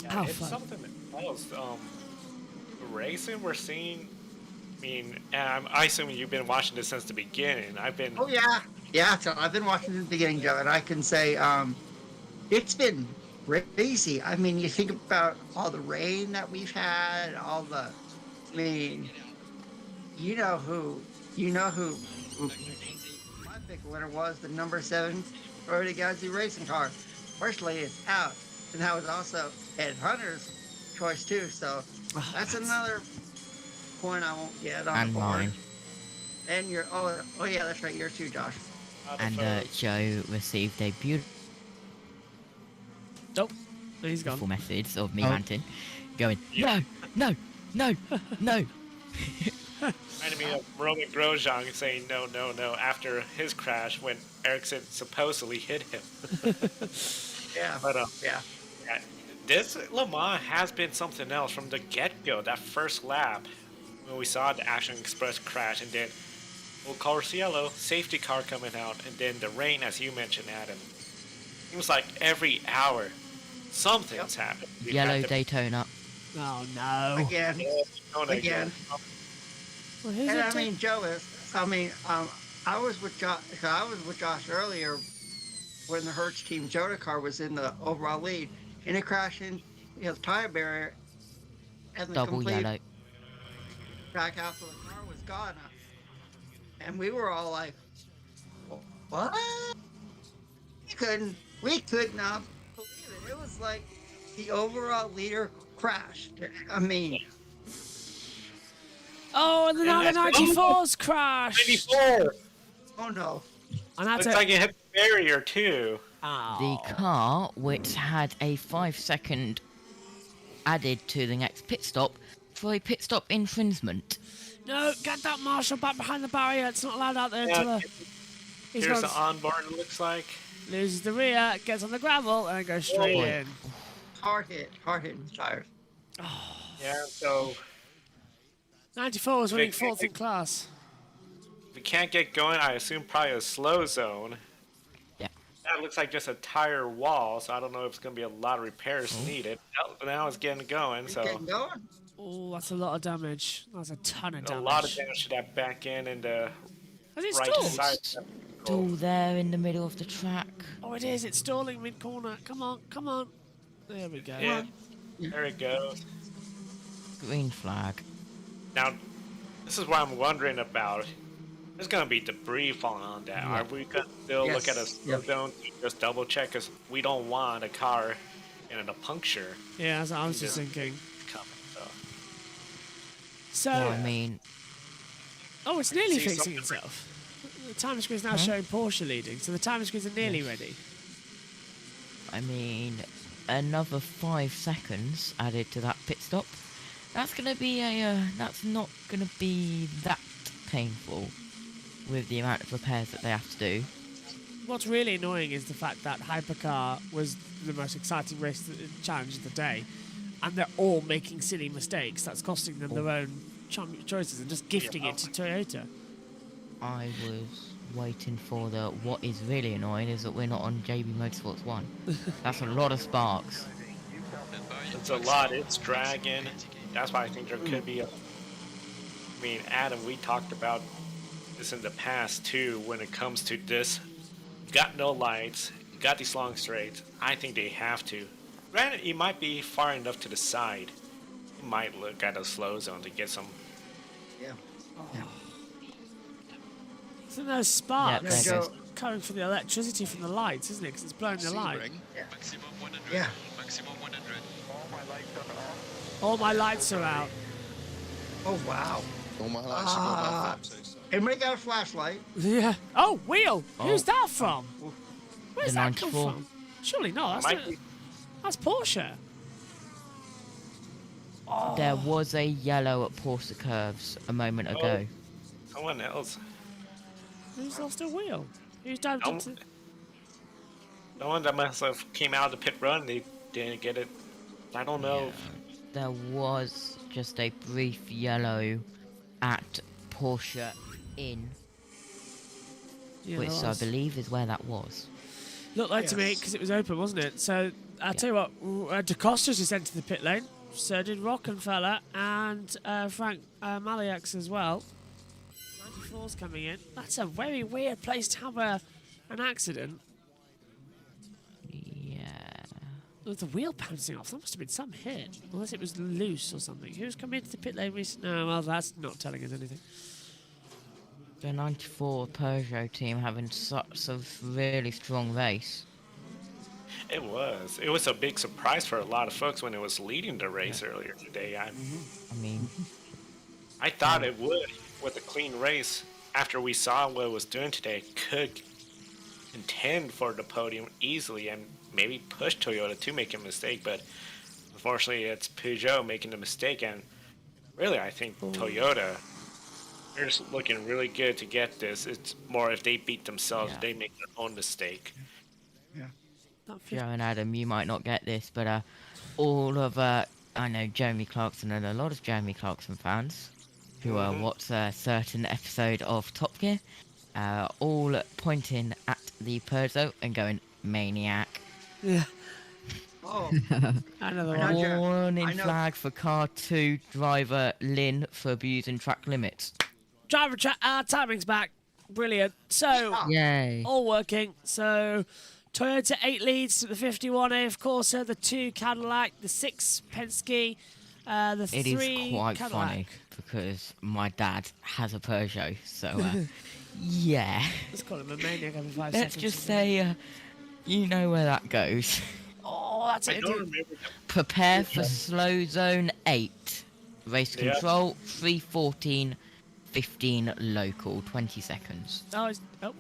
Yeah, it's something else. Racing we're seeing. I mean, I assume you've been watching this since the beginning. I've been. Oh yeah. So I've been watching from the beginning, Joe, and I can say it's been crazy. I mean, you think about all the rain that we've had, I mean, you know who my big winner was, the number 7 Toyota Gazoo racing car. Fortunately, it's out, and that was also Ed Hunter's choice too. So that's another point I won't get on And the board. mine. And your oh yeah, that's right, yours too, Josh. And Joe received a beautiful he's gone. message of me ranting, going, no. Reminded me of Roman Grosjean saying no after his crash when Ericsson supposedly hit him. Yeah. But yeah. This Le Mans has been something else from the get-go. That first lap when we saw the Action Express crash, and then Cielo safety car coming out, and then the rain, as you mentioned, Adam. It was like every hour something's happened. Yellow Daytona. Oh no! Again. Well, And I mean, I was with Josh earlier when the Hertz team Jota car was in the overall lead, and it crashed in the tire barrier, and the Double complete yellow. back half of the car was gone. And we were all like, What? We could not believe it. It was like the overall leader crashed. I mean. Oh, and the 94's crashed. 94. Oh no. Looks like it hit the barrier too. The car, which had a 5-second added to the next pit stop for a pit stop infringement. No, get that marshal back behind the barrier. It's not allowed out there until the... Here's the onboard, it looks like. Loses the rear, gets on the gravel, and goes straight in. Hard hit in the tires. Yeah, so... 94 was running 4th in class. If we can't get going, I assume probably a slow zone. Yeah. That looks like just a tire wall, so I don't know if it's going to be a lot of repairs needed. Now it's getting going, so... Getting going? Oh, that's a lot of damage. That's a ton of damage. A lot of damage to that back end and the Has it right stalled? side. Still there in the middle of the track. Oh, it is. It's stalling mid-corner. Come on, come on. There we go. Yeah, there it goes. Green flag. Now, this is what I'm wondering about. There's going to be debris falling on that. Yeah. Are we going to still look at a slow zone to just double check? Because we don't want a car in a puncture. Yeah, that's what I was just thinking. Coming, so Well, I mean... Oh, it's nearly See fixing something- itself. The time screen's now showing Porsche leading, so the time screens are nearly ready. I mean, another 5 seconds added to that pit stop. That's gonna be that's not gonna be that painful with the amount of repairs that they have to do. What's really annoying is the fact that Hypercar was the most exciting race challenge of the day, and they're all making silly mistakes. That's costing them their own choices and just gifting it to Toyota. I was waiting for the... What is really annoying is that we're not on JB Motorsports 1. That's a lot of sparks. It's a lot. It's dragging. That's why I think there could be a... I mean, Adam, we talked about this in the past, too, when it comes to this. You got no lights. You got these long straights. I think they have to. Granted, you might be far enough to the side. You might look at a slow zone to get some... Yeah. So those sparks Yeah, coming from the electricity from the lights, isn't it? Because it's blowing the light. Yeah. All my lights are out. Oh, wow. All my lights have gone off. Anybody got a flashlight? Yeah. Oh, wheel. Who's that from? Where's The that come 94. from? Surely not. That's Porsche. There was a yellow at Porsche Curves a moment ago. Someone else. Who's lost a wheel? Who's dived into... No one that must have came out of the pit run. They didn't get it. I don't know. There was just a brief yellow at Porsche Inn, Yeah, which there I was. believe is where that was. Looked like to me because it was open, wasn't it? So I'll tell you what, DeCosta's just entered the pit lane. So did Rockenfeller and Frank Maliax as well. 94's coming in. That's a very weird place to have an accident. Yeah. With the wheel bouncing off, there must have been some hit. Unless it was loose or something. Who's come into the pit lane recently? No, well, that's not telling us anything. The 94 Peugeot team having such a really strong race. It was. It was a big surprise for a lot of folks when it was leading the race earlier today. I mean, I thought it would with a clean race. After we saw what it was doing today, could contend for the podium easily and maybe push Toyota to make a mistake. But unfortunately, it's Peugeot making the mistake. And really, I think Toyota, they're just looking really good to get this. It's more if they beat themselves, they make their own mistake. Joe and Adam, you might not get this, but all of, I know Jeremy Clarkson and a lot of Jeremy Clarkson fans who watch a certain episode of Top Gear, all pointing at the Peugeot and going, maniac. Yeah. Oh. Another one. Warning flag for car 2 driver Lynn for abusing track limits. Driver timing's back. Brilliant. So, Yay. all working. So, Toyota 8 leads to the 51A, of course, the 2 Cadillac, the 6 Penske, the 3 It is quite Cadillac. funny because my dad has a Peugeot, so Yeah. Let's call him a maniac every 5 Let's seconds. just say, you know where that goes. Oh, that's I it. don't remember. Prepare for slow zone 8. Race Yeah. control 3:14:15 local. 20 seconds. Oh,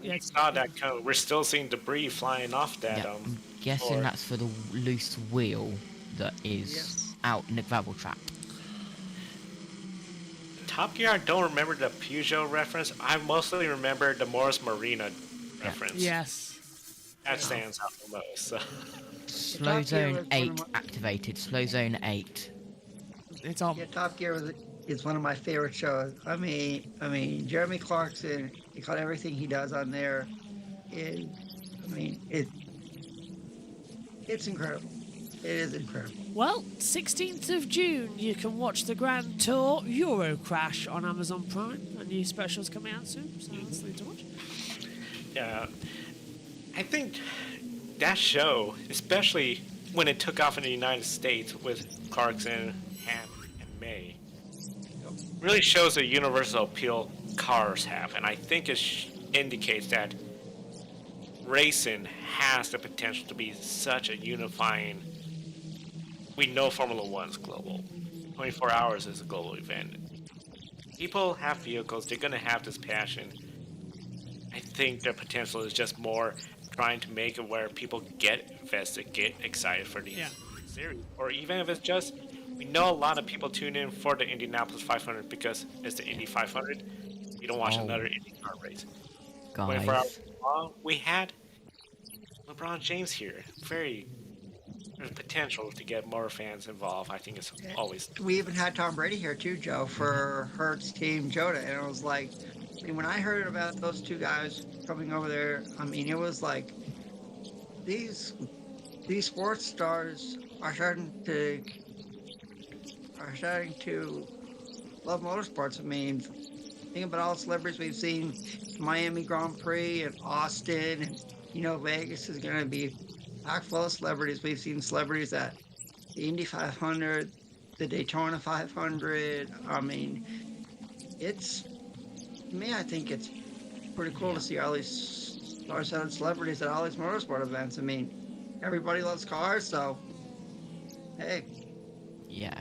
yeah. We saw that coming. We're still seeing debris flying off that. Yeah, I'm guessing floor. that's for the loose wheel that is out in the gravel trap. Top Gear, I don't remember the Peugeot reference. I mostly remember the Morris Marina reference. Yes. That stands out the most. So. Slow zone 8 activated. Slow zone 8. It's on. Yeah, Top Gear is one of my favorite shows. I mean, Jeremy Clarkson, he got everything he does on there. It's incredible. It is incredible. Well, 16th of June, you can watch the Grand Tour Euro Crash on Amazon Prime. A new special's coming out soon, so that's something to watch. Yeah, I think that show, especially when it took off in the United States with Clarkson, Ham, and May, really shows the universal appeal cars have, and I think it indicates that racing has the potential to be such a unifying. We know Formula One's global. 24 hours is a global event. People have vehicles, they're going to have this passion. I think their potential is just more trying to make it where people get invested, get excited for these series. Or even if it's just, we know a lot of people tune in for the Indianapolis 500 because it's the Indy 500. You don't watch another Indy car race. 24 hours long, we had LeBron James here. There's potential to get more fans involved. I think it's always. We even had Tom Brady here too, Joe, for Hertz Team Joda, and it was like, I mean, when I heard about those two guys coming over there, I mean, it was like these sports stars are starting to love motorsports. I mean, think about all the celebrities we've seen, Miami Grand Prix and Austin, and Vegas is going to be packed full of celebrities. We've seen celebrities at the Indy 500, the Daytona 500. I mean, I think it's pretty cool to see all these star-studded celebrities at all these motorsport events. I mean, everybody loves cars, so hey. Yeah.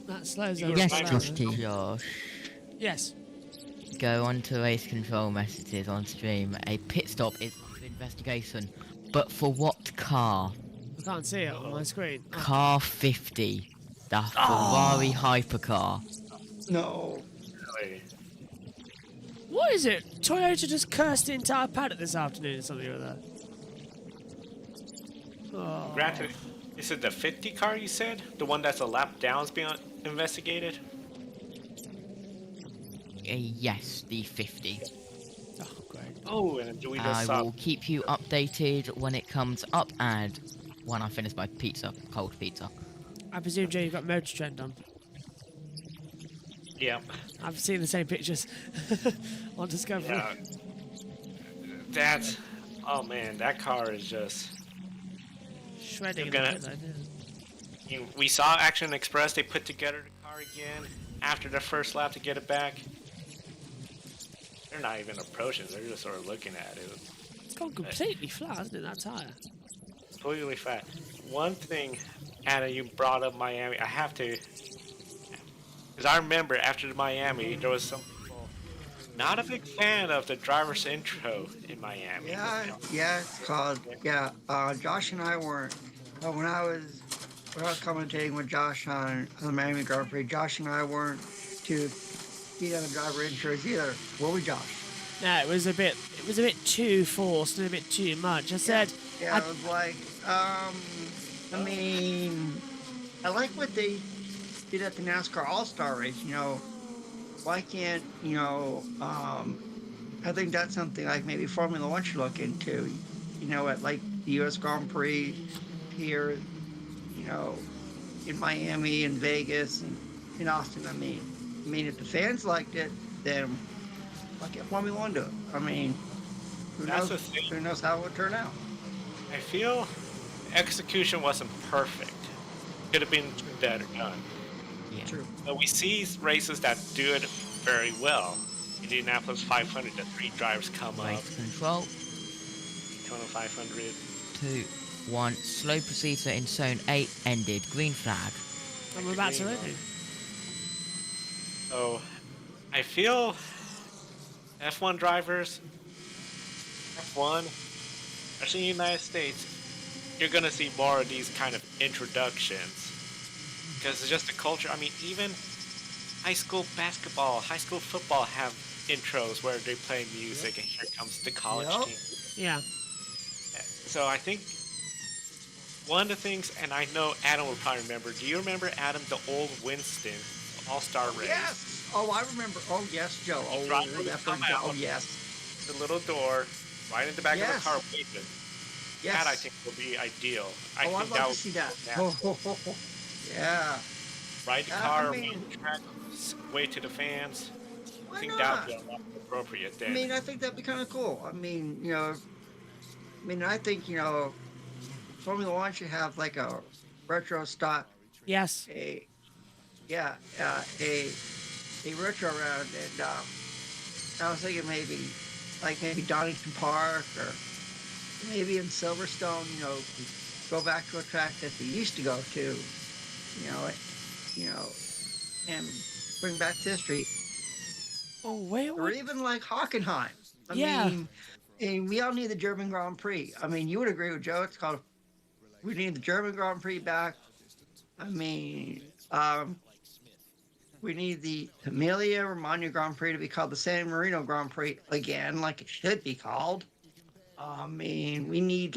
That slows Yes, Josh. Yes. Go on to race control messages on stream. A pit stop is under investigation. But for what car? I can't see it on my screen. Car 50. The Ferrari hypercar. No. Really? What is it? Toyota just cursed the entire paddock this afternoon or something like that. Oh. Granted, is it the 50 car you said? The one that's a lap down is being investigated? Yes, the 50. Oh, great. Oh, and do we just I stop? will keep you updated when it comes up and when I finish my pizza, cold pizza. I presume, Joe, you've got Motor Trend on. Yeah. I've seen the same pictures on Discovery. Yeah. Oh man, that car is just shredding. We saw Action Express. They put together the car again after the first lap to get it back. They're not even approaching. They're just sort of looking at it. It's gone completely flat, hasn't it? That tire. Completely flat. One thing, Anna, you brought up Miami. I have to, because I remember after the Miami, there was some people not a big fan of the driver's intro in Miami. Yeah, it's called. Yeah, Josh and I weren't. When I was commentating with Josh on the Miami Grand Prix, Josh and I weren't too keen on the driver intros either. Were we, Josh? No, it was a bit too forced and a bit too much. I said. Yeah, I was like, I mean, I like what they did at the NASCAR All-Star race. Why can't I think that's something like maybe Formula One should look into. At like the U.S. Grand Prix here, in Miami and Vegas and in Austin. I mean, if the fans liked it, then why can't Formula One do it? I mean, who knows how it would turn out? I feel execution wasn't perfect. Could have been better done. Yeah. True. But we see races that do it very well. Indianapolis 500, the 3 drivers come Race up. control. Daytona 500. 2, 1. Slow procedure in zone 8 ended. Green flag. And we're about to ready. So, I feel F1 drivers, F1, especially in the United States, you're going to see more of these kind of introductions. Because it's just the culture. I mean, even high school basketball, high school football have intros where they play music, and here comes the college team. Yeah. So I think one of the things, and I know Adam will probably remember. Do you remember, Adam, the old Winston All-Star race? Yes. Oh, I remember. Oh, yes, Joe. Oh, oh, yes. The little door, right in the back of the car waiting. Yes. That I think will be ideal. I I'd think love to would see be that. fantastic. Yeah. Ride the car, I mean, run the track, wait to the fans. I think not? that would be a lot more appropriate then. I mean, I think that'd be kind of cool. I mean, you know, I think, you know, Formula One should have like a retro stock. Yes. A retro round, and I was thinking maybe Donington Park, or maybe in Silverstone. You know, go back to a track that they used to go to. And bring back history. Oh, wait. Or even like Hockenheim. I mean, and we all need the German Grand Prix. I mean, you would agree with Joe. It's called. We need the German Grand Prix back. I mean, we need the Emilia Romagna Grand Prix to be called the San Marino Grand Prix again, like it should be called. I mean, we need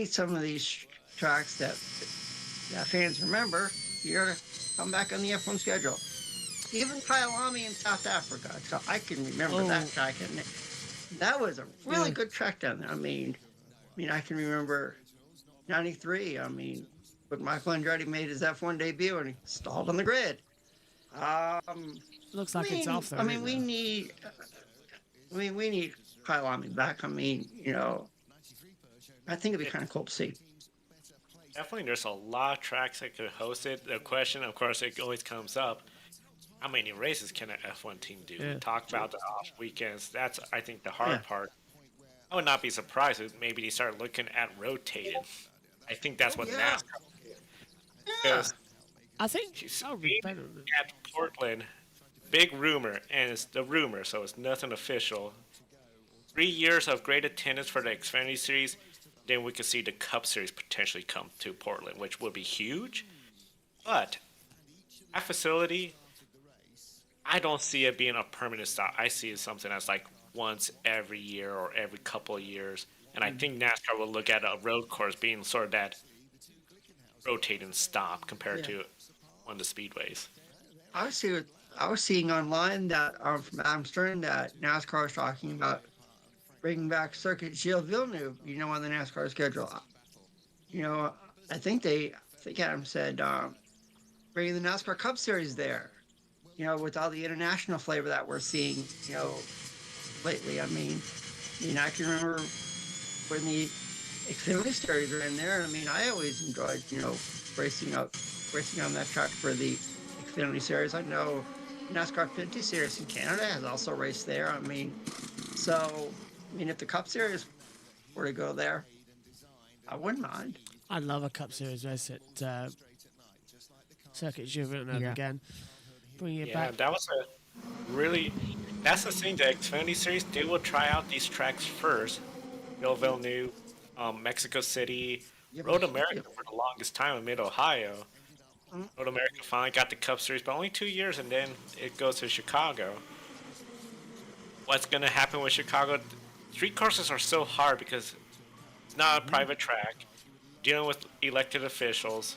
some of these tracks that fans remember. You're to come back on the F1 schedule. Even Kyalami in South Africa, so I can remember that track, and that was a really good track down there. I mean, I can remember '93. I mean, when Michael Andretti made his F1 debut and he stalled on the grid. Looks like it's off there. I mean, we need Kyalami back. I mean, you know, I think it'd be kind of cool to see. Definitely, there's a lot of tracks that could host it. The question, of course, it always comes up: how many races can an F1 team do? Yeah. Talk about the off weekends. That's, I think, the hard part. I would not be surprised if maybe they start looking at rotated. I think that's what NASCAR will do. Because I think that would be better. At Portland, big rumor, and it's the rumor, so it's nothing official. 3 years of great attendance for the Xfinity Series, then we could see the Cup Series potentially come to Portland, which would be huge. But that facility, I don't see it being a permanent stop. I see it as something that's like once every year or every couple of years. And I think NASCAR will look at a road course being sort of that rotating stop compared to one of the speedways. I was seeing online that from Adam Stern that NASCAR is talking about bringing back Circuit Gilles Villeneuve, you know, on the NASCAR schedule. You know, I think Adam said bringing the NASCAR Cup Series there, you know, with all the international flavor that we're seeing, you know, lately. I mean, I can remember when the Xfinity Series were in there. I mean, I always enjoyed, you know, racing on that track for the Xfinity Series. I know NASCAR 50 Series in Canada has also raced there. I mean, if the Cup Series were to go there, I wouldn't mind. I'd love a Cup Series race at Circuit Gilles Villeneuve again. Bring it back. That was that's the thing, the Xfinity Series, they will try out these tracks first. Gilles Villeneuve, Mexico City, Road America for the longest time in Mid-Ohio. Road America finally got the Cup Series, but only 2 years, and then it goes to Chicago. What's going to happen with Chicago? Street courses are so hard because it's not a private track. Dealing with elected officials.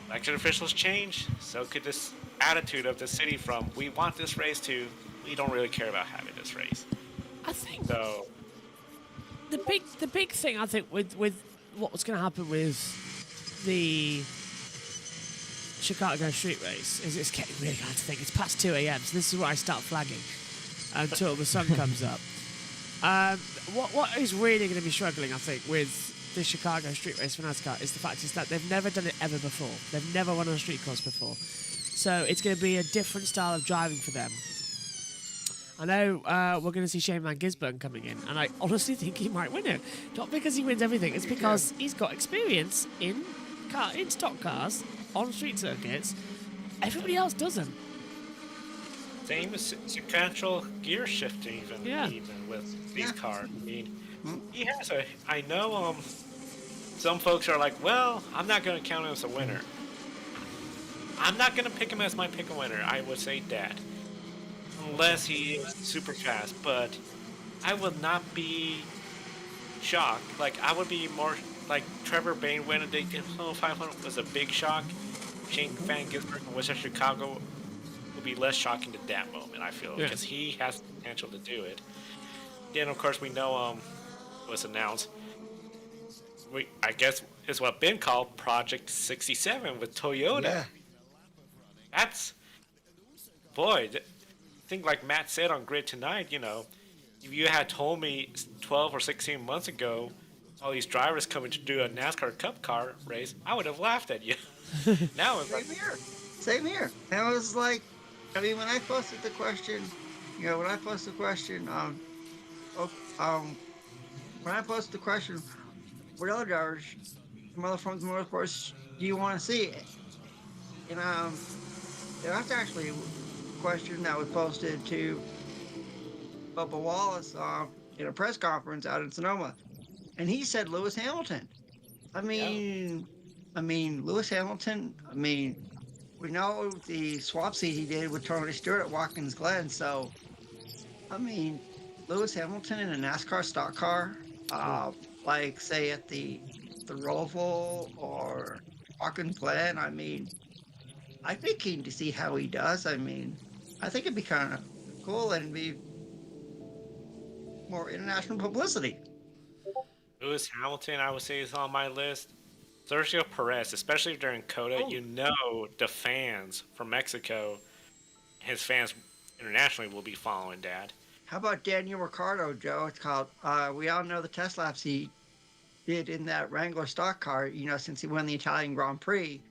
Elected officials change, so could this attitude of the city from we want this race to we don't really care about having this race. I think so. The big thing I think with what's going to happen with the Chicago street race is it's getting really hard to think. It's past 2 a.m. so this is where I start flagging until the sun comes up. What is really going to be struggling, I think, with the Chicago street race for NASCAR is the fact is that they've never done it ever before. They've never run on a street course before. So it's going to be a different style of driving for them. I know we're going to see Shane Van Gisbergen coming in, and I honestly think he might win it. Not because he wins everything, it's because he's got experience in stock cars, on street circuits. Everybody else doesn't. Same as sequential gear shifting even with these cars. I mean, he has a... I know some folks are like, well, I'm not going to count him as a winner. I'm not going to pick him as my pick a winner. I would say that. Unless he is super fast, but I would not be shocked. Like, I would be more like Trevor Bayne winning the Daytona 500 was a big shock. Shane Van Gisbergen in Western Chicago would be less shocking at that moment, I feel, because he has the potential to do it. Then, of course, we know it was announced. I guess is what been called Project 67 with Toyota. Yeah. That's, boy, I think like Matt said on Grid Tonight, you know, if you had told me 12 or 16 months ago all these drivers coming to do a NASCAR Cup car race, I would have laughed at you. Now it's like... Same here. And I was like, I mean, when I posted the question, when I posted the question, what other drivers from other forms of motorsports do you want to see? And that's actually a question that was posted to Bubba Wallace in a press conference out in Sonoma, and he said Lewis Hamilton. I mean, Lewis Hamilton. I mean, we know the swap seat he did with Tony Stewart at Watkins Glen. So, I mean, Lewis Hamilton in a NASCAR stock car, like say at the Roval or Watkins Glen. I mean, I'd be keen to see how he does. I mean, I think it'd be kind of cool and be more international publicity. Lewis Hamilton, I would say, is on my list. Sergio Perez, especially during COTA, you know the fans from Mexico, his fans internationally will be following that. How about Daniel Ricciardo, Joe? It's called, we all know the test laps he did in that Wrangler stock car, since he won the Italian Grand Prix.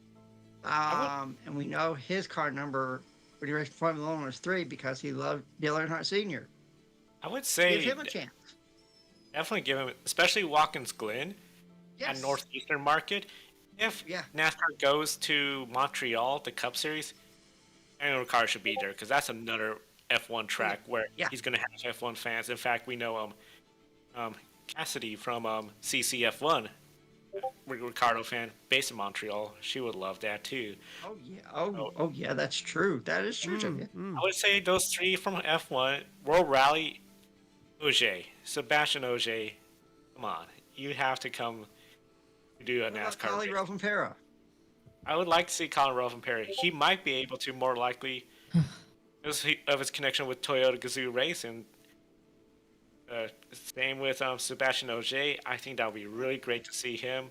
And we know his car number when he raced Formula 1 was 3 because he loved Dale Earnhart Sr. I would say... Give him a chance. Definitely give him, especially Watkins Glen and Northeastern Market. If NASCAR goes to Montreal, the Cup Series, Daniel Ricciardo should be there because that's another F1 track where he's going to have F1 fans. In fact, we know Cassidy from CCF1, Ricardo fan, based in Montreal. She would love that too. Oh yeah, oh yeah, that's true. That is true. I would say those three from F1, World Rally, Ogier, Sebastian Ogier. Come on, you have to come to do a NASCAR. Colin Rovanpera. I would like to see Colin Rovanpera. He might be able to more likely of his connection with Toyota Gazoo Racing. Same with Sebastian Ogier. I think that would be really great to see him.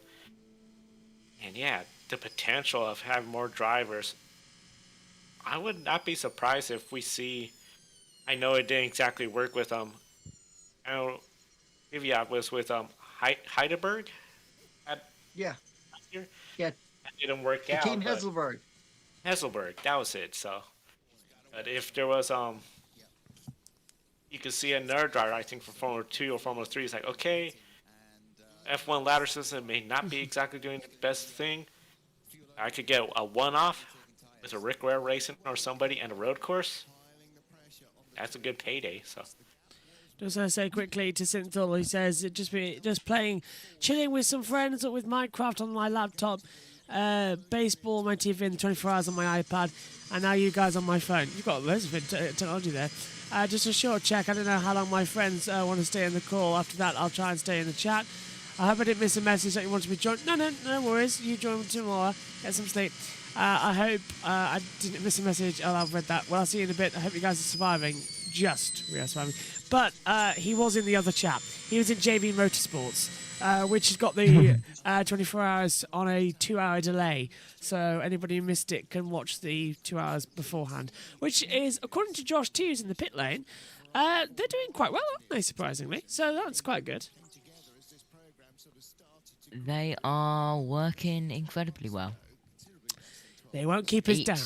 And yeah, the potential of having more drivers. I would not be surprised if we see. I know it didn't exactly work with I know Kvyat was with Heidelberg. Yeah. Year. Yeah. That didn't work out. Team Hesselberg. Hesselberg, that was it. So, but if there was you could see another driver, I think, from Formula 2 or Formula 3. It's like, okay, F1 ladder system may not be exactly doing the best thing. I could get a one-off with a Rick Ware Racing or somebody and a road course. That's a good payday. So. Just want to say quickly to Synthol, he says, just playing, chilling with some friends with Minecraft on my laptop, baseball on my TV and 24 hours on my iPad, and now you guys on my phone. You've got loads of technology there. Just a short check. I don't know how long my friends want to stay in the call. After that, I'll try and stay in the chat. I hope I didn't miss a message that you want to be joined. No worries. You join tomorrow. Get some sleep. I hope I didn't miss a message. Oh, I've read that. Well, I'll see you in a bit. I hope you guys are surviving. We are surviving. But he was in the other chat. He was in JV Motorsports, which has got the 24 hours on a 2-hour delay. So anybody who missed it can watch the 2 hours beforehand, which is, according to Josh Tews in the pit lane, they're doing quite well, aren't they, surprisingly? So that's quite good. They are working incredibly well. They won't keep us down.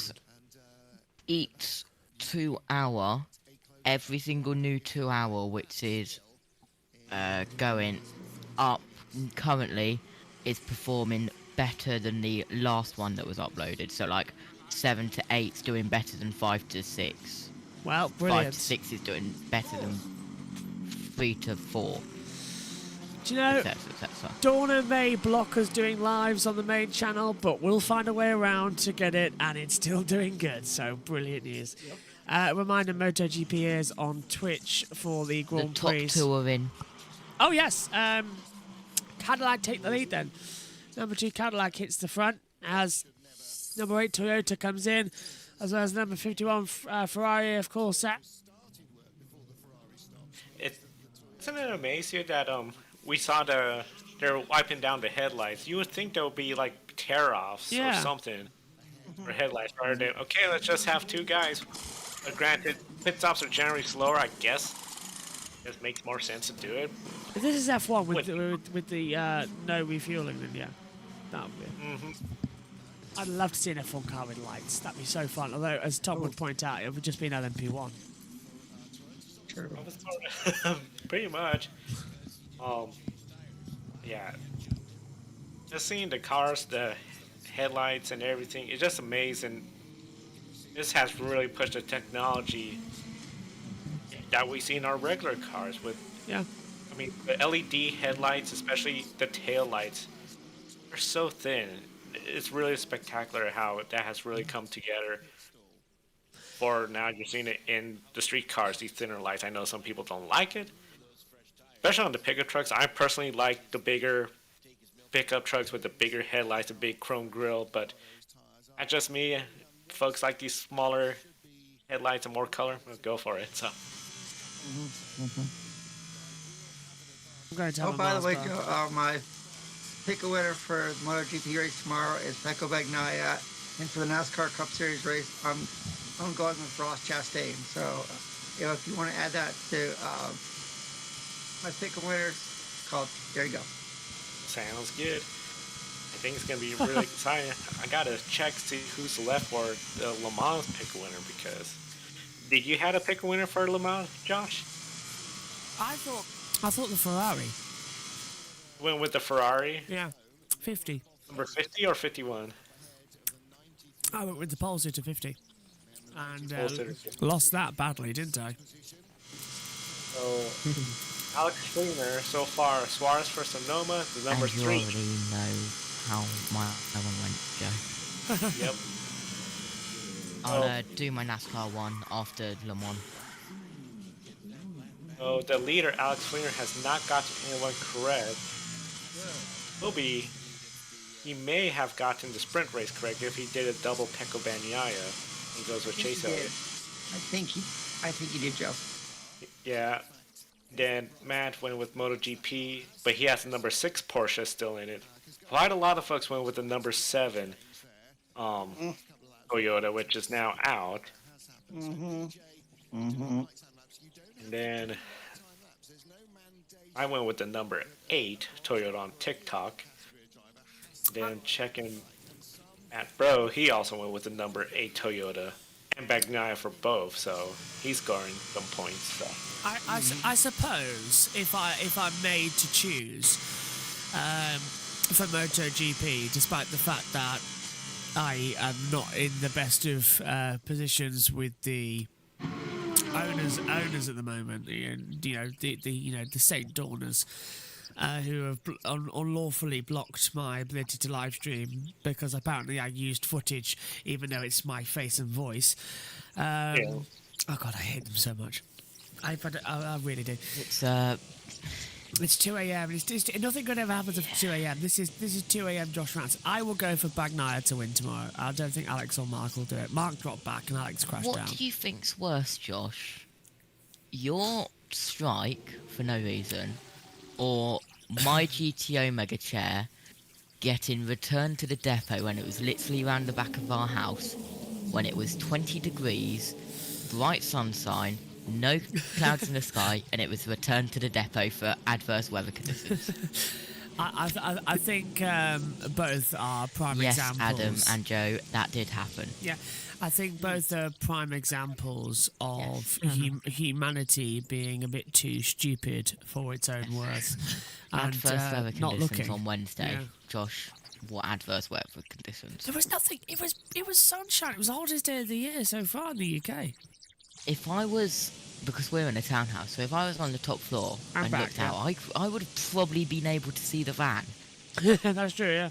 each 2 hour, every single new 2 hour, which is going up currently, is performing better than the last one that was uploaded. So like 7 to 8's doing better than 5 to 6. Well, 5 brilliant. to 6 is doing better than 3 to 4. Do you know, etc. Dawn may block us doing lives on the main channel, but we'll find a way around to get it, and it's still doing good, so brilliant news. Reminder, MotoGP is on Twitch for the Grand Prix. The top 2 are in. Oh, yes. Cadillac take the lead then. Number 2 Cadillac hits the front as number 8 Toyota comes in, as well as number 51 Ferrari, of course. Isn't it amazing that we saw they're wiping down the headlights? You would think there would be like tear-offs or something for headlights rather than, okay, let's just have 2 guys. But granted, pit stops are generally slower, I guess. It makes more sense to do it. If this is F1 with the no refueling, then yeah, that would be. I'd love to see an F1 car with lights. That'd be so fun. Although, as Tom would point out, it would just be an LMP1. True. Pretty much. Yeah. Just seeing the cars, the headlights, and everything, it's just amazing. This has really pushed the technology that we see in our regular cars with. Yeah. I mean, the LED headlights, especially the tail lights, are so thin. It's really spectacular how that has really come together. For now, you're seeing it in the street cars, these thinner lights. I know some people don't like it, especially on the pickup trucks. I personally like the bigger pickup trucks with the bigger headlights, the big chrome grille, but that's just me. Folks like these smaller headlights and more color, we'll go for it. So. I'm going to oh, by the way, my pick a winner for the MotoGP race tomorrow is Pecco Bagnaia, and for the NASCAR Cup Series race, I'm going with Ross Chastain. So, if you want to add that to my pick a winner, there you go. Sounds good. I think it's going to be really exciting. I got to check to see who's left for the Le Mans pick a winner, because did you have a pick a winner for Le Mans, Josh? I thought the Ferrari. Went with the Ferrari? Yeah, 50. Number 50 or 51? I went with the Pulsar to 50. And lost that badly, didn't I? So, Alex Schleiner, so far, Suarez for Sonoma, the number 3. You already know how my one went, Joe. Yep. I'll do my NASCAR one after Le Mans. So the leader, Alex Schleiner, has not gotten anyone correct. He may have gotten the sprint race correct if he did a double Pecco Bagnaia. He goes with Chase Elliott. I think he did, Joe. Yeah. Then Matt went with MotoGP, but he has the number 6 Porsche still in it. Quite a lot of folks went with the number 7 Toyota, which is now out. And then I went with the number 8 Toyota on TikTok. Then checking Matt Bro, he also went with the number 8 Toyota, and Bagnaia for both, so he's scoring some points. So. I suppose if I'm made to choose for MotoGP, despite the fact that I am not in the best of positions with the owners at the moment, the St. Dawners. Who have unlawfully blocked my ability to live stream because apparently I used footage even though it's my face and voice. Oh God, I hate them so much. I really do. It's 2 a.m. It's nothing good ever happens at 2 a.m. This is 2 a.m. Josh Rance. I will go for Bagnaia to win tomorrow. I don't think Alex or Mark will do it. Mark dropped back and Alex crashed down. What do you think's worse, Josh? Your strike for no reason, or my GTO Mega Chair getting returned to the depot when it was literally around the back of our house, when it was 20 degrees, bright sunshine, no clouds in the sky, and it was returned to the depot for adverse weather conditions? I think both are prime Yes, examples. Adam and Joe, that did happen. Yeah, I think both are prime examples of humanity being a bit too stupid for its own worth. Adverse weather not conditions looking. on Wednesday. Yeah. Josh, what adverse weather conditions? There was nothing. It was sunshine. It was the hottest day of the year so far in the UK. If I was, because we're in a townhouse, so if I was on the top floor and looked out, I would have probably been able to see the van. That's true, yeah.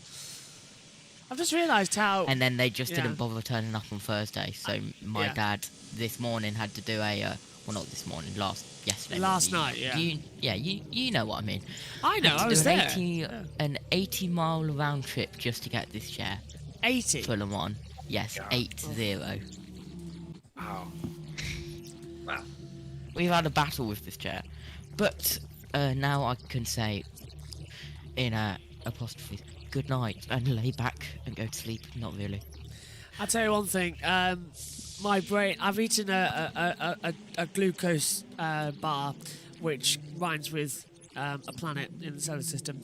I've just realised how... And then they just didn't bother turning up on Thursday, so my Yeah. dad this morning had to do a, well not this morning, yesterday. Last morning. night, You know what I mean. I know, Had to I was do an there. 80, Yeah. An 80-mile round trip just to get this chair. 80? For Le Mans. Yes, 80. Wow. Wow. We've had a battle with this chair. But now I can say, in apostrophes, good night and lay back and go to sleep. Not really. I'll tell you one thing. My brain... I've eaten a glucose bar which rhymes with a planet in the solar system.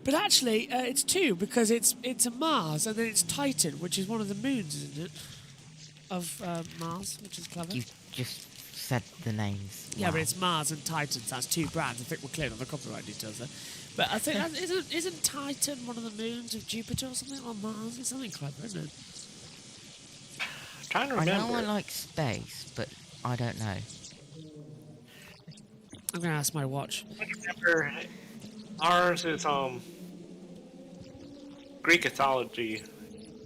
But actually, it's two, because it's a Mars, and then it's Titan, which is one of the moons, isn't it? Of Mars, which is clever. You just said the names. Yeah, Wow. but it's Mars and Titan, so that's two brands. I think we're clear on the copyright details there. But I think, isn't Titan one of the moons of Jupiter or something, on Mars? It's something clever, isn't it? I'm trying to I remember. know I like space, but I don't know. I'm going to ask my watch. I remember ours is Greek mythology.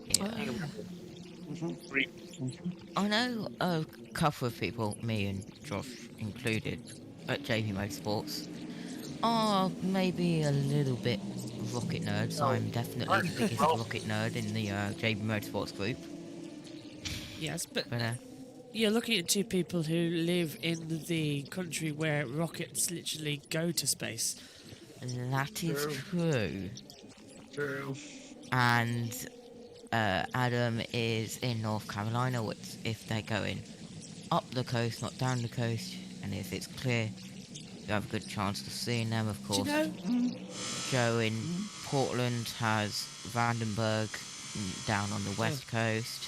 Yeah. I remember. Greek. I know a couple of people, me and Josh included, at JP Motorsports, are maybe a little bit rocket nerds. I'm definitely the biggest rocket nerd in the JP Motorsports group. Yes, but But you're looking at two people who live in the country where rockets literally go to space. that is true. True. And Adam is in North Carolina, which if they're going up the coast, not down the coast, and if it's clear, you have a good chance of seeing them, of course. Do you know? Joe in Portland has Vandenberg down on the west coast.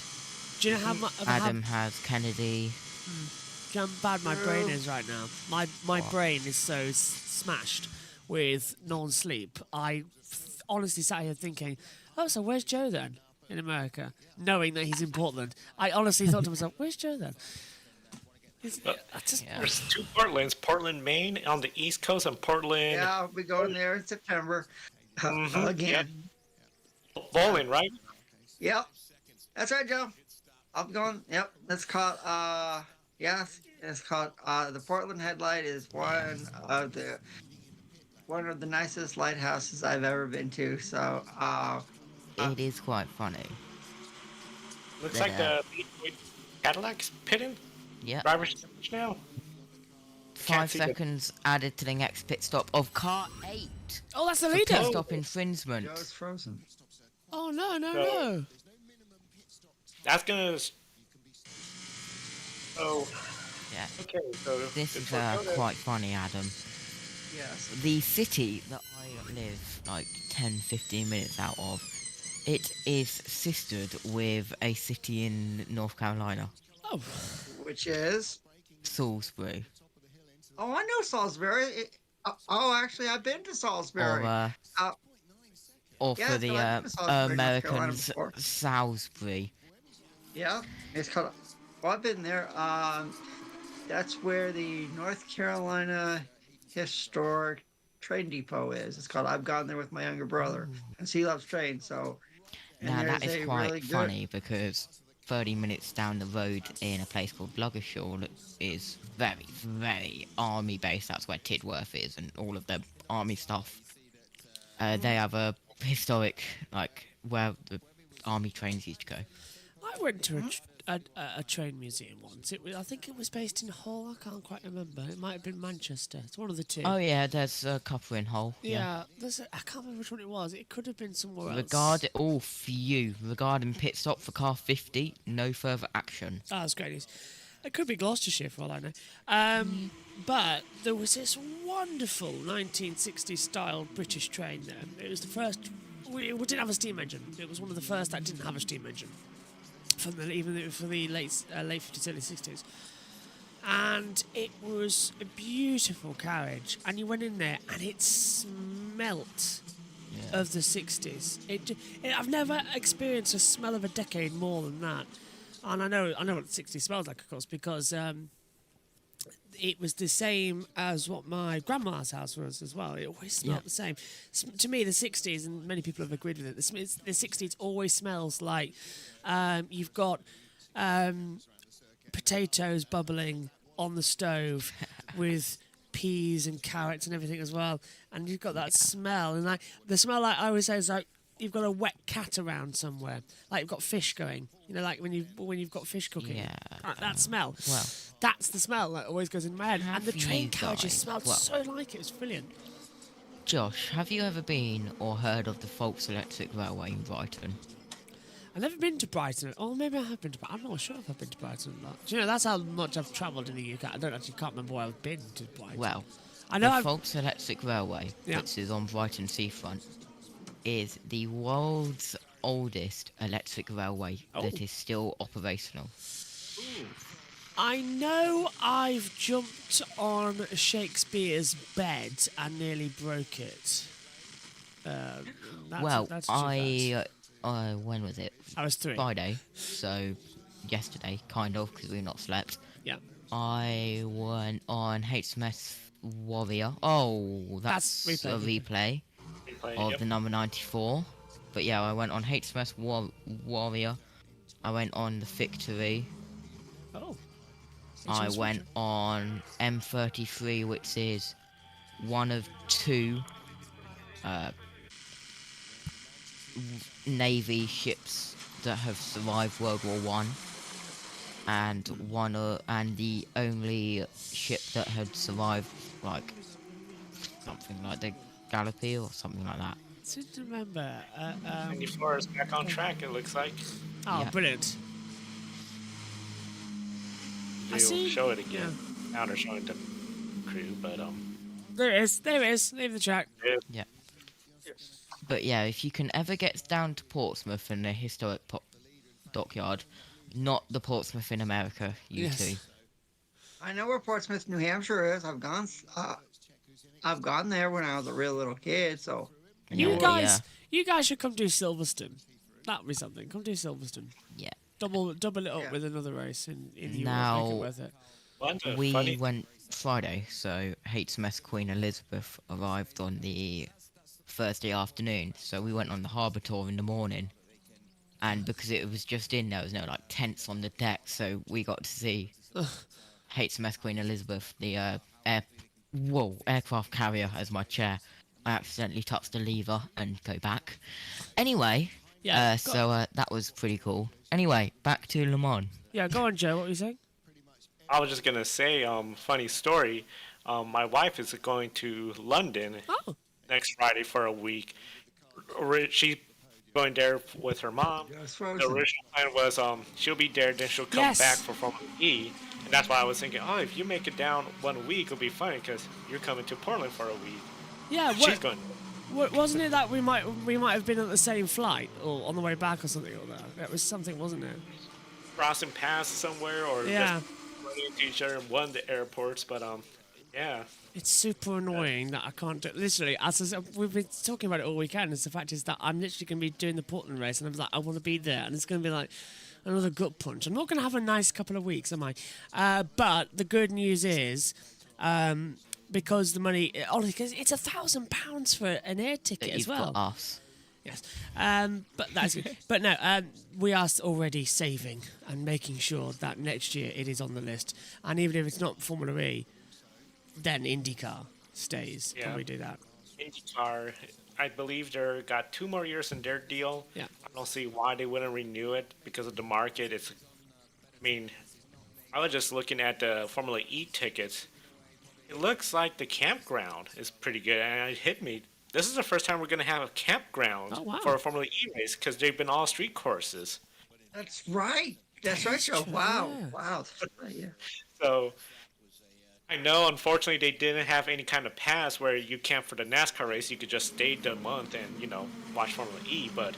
Do you know how Adam has Kennedy. Do you know how bad my brain is right now? My brain is so smashed with non-sleep. I honestly sat here thinking, oh, so where's Joe then in America? Knowing that he's in Portland. I honestly thought to myself, where's Joe then? There's two Portlands, Portland, Maine on the East Coast, and Portland. Yeah, I'll be going there in September. Again. Yep. Bowling, right? Yep. That's right, Joe. I'll be going. Yep. It's called, it's called, the Portland Headlight is one of the nicest lighthouses I've ever been to. So, It is quite funny. Looks like the Cadillac's pitting. Yeah. Driver's now. 5 seconds added to the next pit stop of car 8. Oh, that's the for leader. Pit stop infringement. Joe's frozen. Oh, no. That's gonna. Oh. Yeah. Okay, so This is Toyota- quite funny, Adam. Yes. The city that I live like 10-15 minutes out of, it is sistered with a city in North Carolina. Oh. Which is? Salisbury. Oh, I know Salisbury. Actually, I've been to Salisbury. Or yes, for the I've been to Salisbury, North Carolina Americans, before. Salisbury. Yeah, it's called. Well, I've been there. That's where the North Carolina Historic Train Depot is. It's called. I've gone there with my younger brother, and he loves trains. So, Now that there's is a quite really good- funny because 30 minutes down the road in a place called Bluggershaw is very, very army based. That's where Tidworth is and all of the army stuff. They have a historic, like, where the army trains used to go. I went to a train museum once. I think it was based in Hull. I can't quite remember. It might have been Manchester. It's one of the two. Oh yeah, there's a couple in Hull. Yeah, I can't remember which one it was. It could have been somewhere else. Regarding pit stop for car 50, no further action. Oh, that's great news. It could be Gloucestershire for all I know. But there was this wonderful 1960s style British train there. It was the first. We didn't have a steam engine. It was one of the first that didn't have a steam engine. For the late 50s, early 60s. And it was a beautiful carriage. And you went in there and it smelt of the 60s. I've never experienced a smell of a decade more than that. And I know what the 60s smells like, of course, because it was the same as what my grandma's house was as well. It always smelled the same. To me, the 60s, and many people have agreed with it, the 60s always smells like you've got potatoes bubbling on the stove with peas and carrots and everything as well. And you've got that smell. And the smell, like I always say, is like you've got a wet cat around somewhere. Like you've got fish going. You know, like when you've got fish cooking. Yeah. That smell. Well, that's the smell that always goes in my head. And the train carriages smelled so like it. It was brilliant. Josh, have you ever been or heard of the Folks Electric Railway in Brighton? I've never been to Brighton. Oh, maybe I have been to Brighton. I'm not sure if I've been to Brighton or not. Do you know, that's how much I've travelled in the UK. I can't remember where I've been to Brighton. Well, I know the Folks Electric Railway, which is on Brighton seafront, is the world's oldest electric railway that is still operational. I know I've jumped on Shakespeare's bed and nearly broke it. When was it? I was 3. Friday, so yesterday, kind of, because we've not slept. Yeah. I went on HMS Warrior. Oh, that's a replay of the number 94. But yeah, I went on HMS Warrior. I went on the Victory. Oh. I went on M33, which is one of 2 Navy ships that have survived World War One, and the only ship that had survived, like something like the Gallipoli or something like that. I seem to remember. 94 is back on track, it looks like. Oh, brilliant. We'll show it again. Now they're showing the crew, but There it is. Leave the track. Yeah. But yeah, if you can ever get down to Portsmouth and the historic dockyard, not the Portsmouth in America, two. I know where Portsmouth, New Hampshire is. I've gone there when I was a real little kid. So you guys should come do Silverstone. That'd be something. Come do Silverstone. Yeah. Double it up with another race in Europe. Now, make it worth it. We went Friday, so HMS Queen Elizabeth arrived on the Thursday afternoon, so we went on the harbour tour in the morning, and because it was just in, there was no like tents on the deck, so we got to see HMS Queen Elizabeth, the aircraft carrier, as my chair. I accidentally touched the lever and go back. Anyway, that was pretty cool. Anyway, back to Le Mans. Yeah, go on, Joe. What were you saying? I was just gonna say, funny story. My wife is going to London next Friday for a week. She's going there with her mom. The original plan was she'll be there, then she'll come back for Formula E. And that's why I was thinking, if you make it down 1 week, it'll be funny because you're coming to Portland for a week. Yeah, she's going. Wasn't it that we might have been on the same flight or on the way back or something like that? That was something, wasn't it? Crossing paths somewhere or just running into each other in one of the airports, but yeah. It's super annoying that I can't do it. Literally, we've been talking about it all weekend. The fact is that I'm literally going to be doing the Portland race, and I'm like, I want to be there, and it's going to be like another gut punch. I'm not going to have a nice couple of weeks, am I? But the good news is, because the money, honestly, it's £1,000 for an air ticket as well. You've got us. Yes, but that's good. But no, we are already saving and making sure that next year it is on the list. And even if it's not Formula E, then IndyCar stays. Yeah. Can we do that? IndyCar, I believe they got 2 more years in their deal. Yeah. I don't see why they wouldn't renew it because of the market. I was just looking at the Formula E tickets. It looks like the campground is pretty good, and it hit me. This is the first time we're going to have a campground for a Formula E race because they've been all street courses. That's right. That's right, Joe. Wow. Wow. Yeah. So I know, unfortunately, they didn't have any kind of pass where you camp for the NASCAR race. You could just stay the month and, watch Formula E. But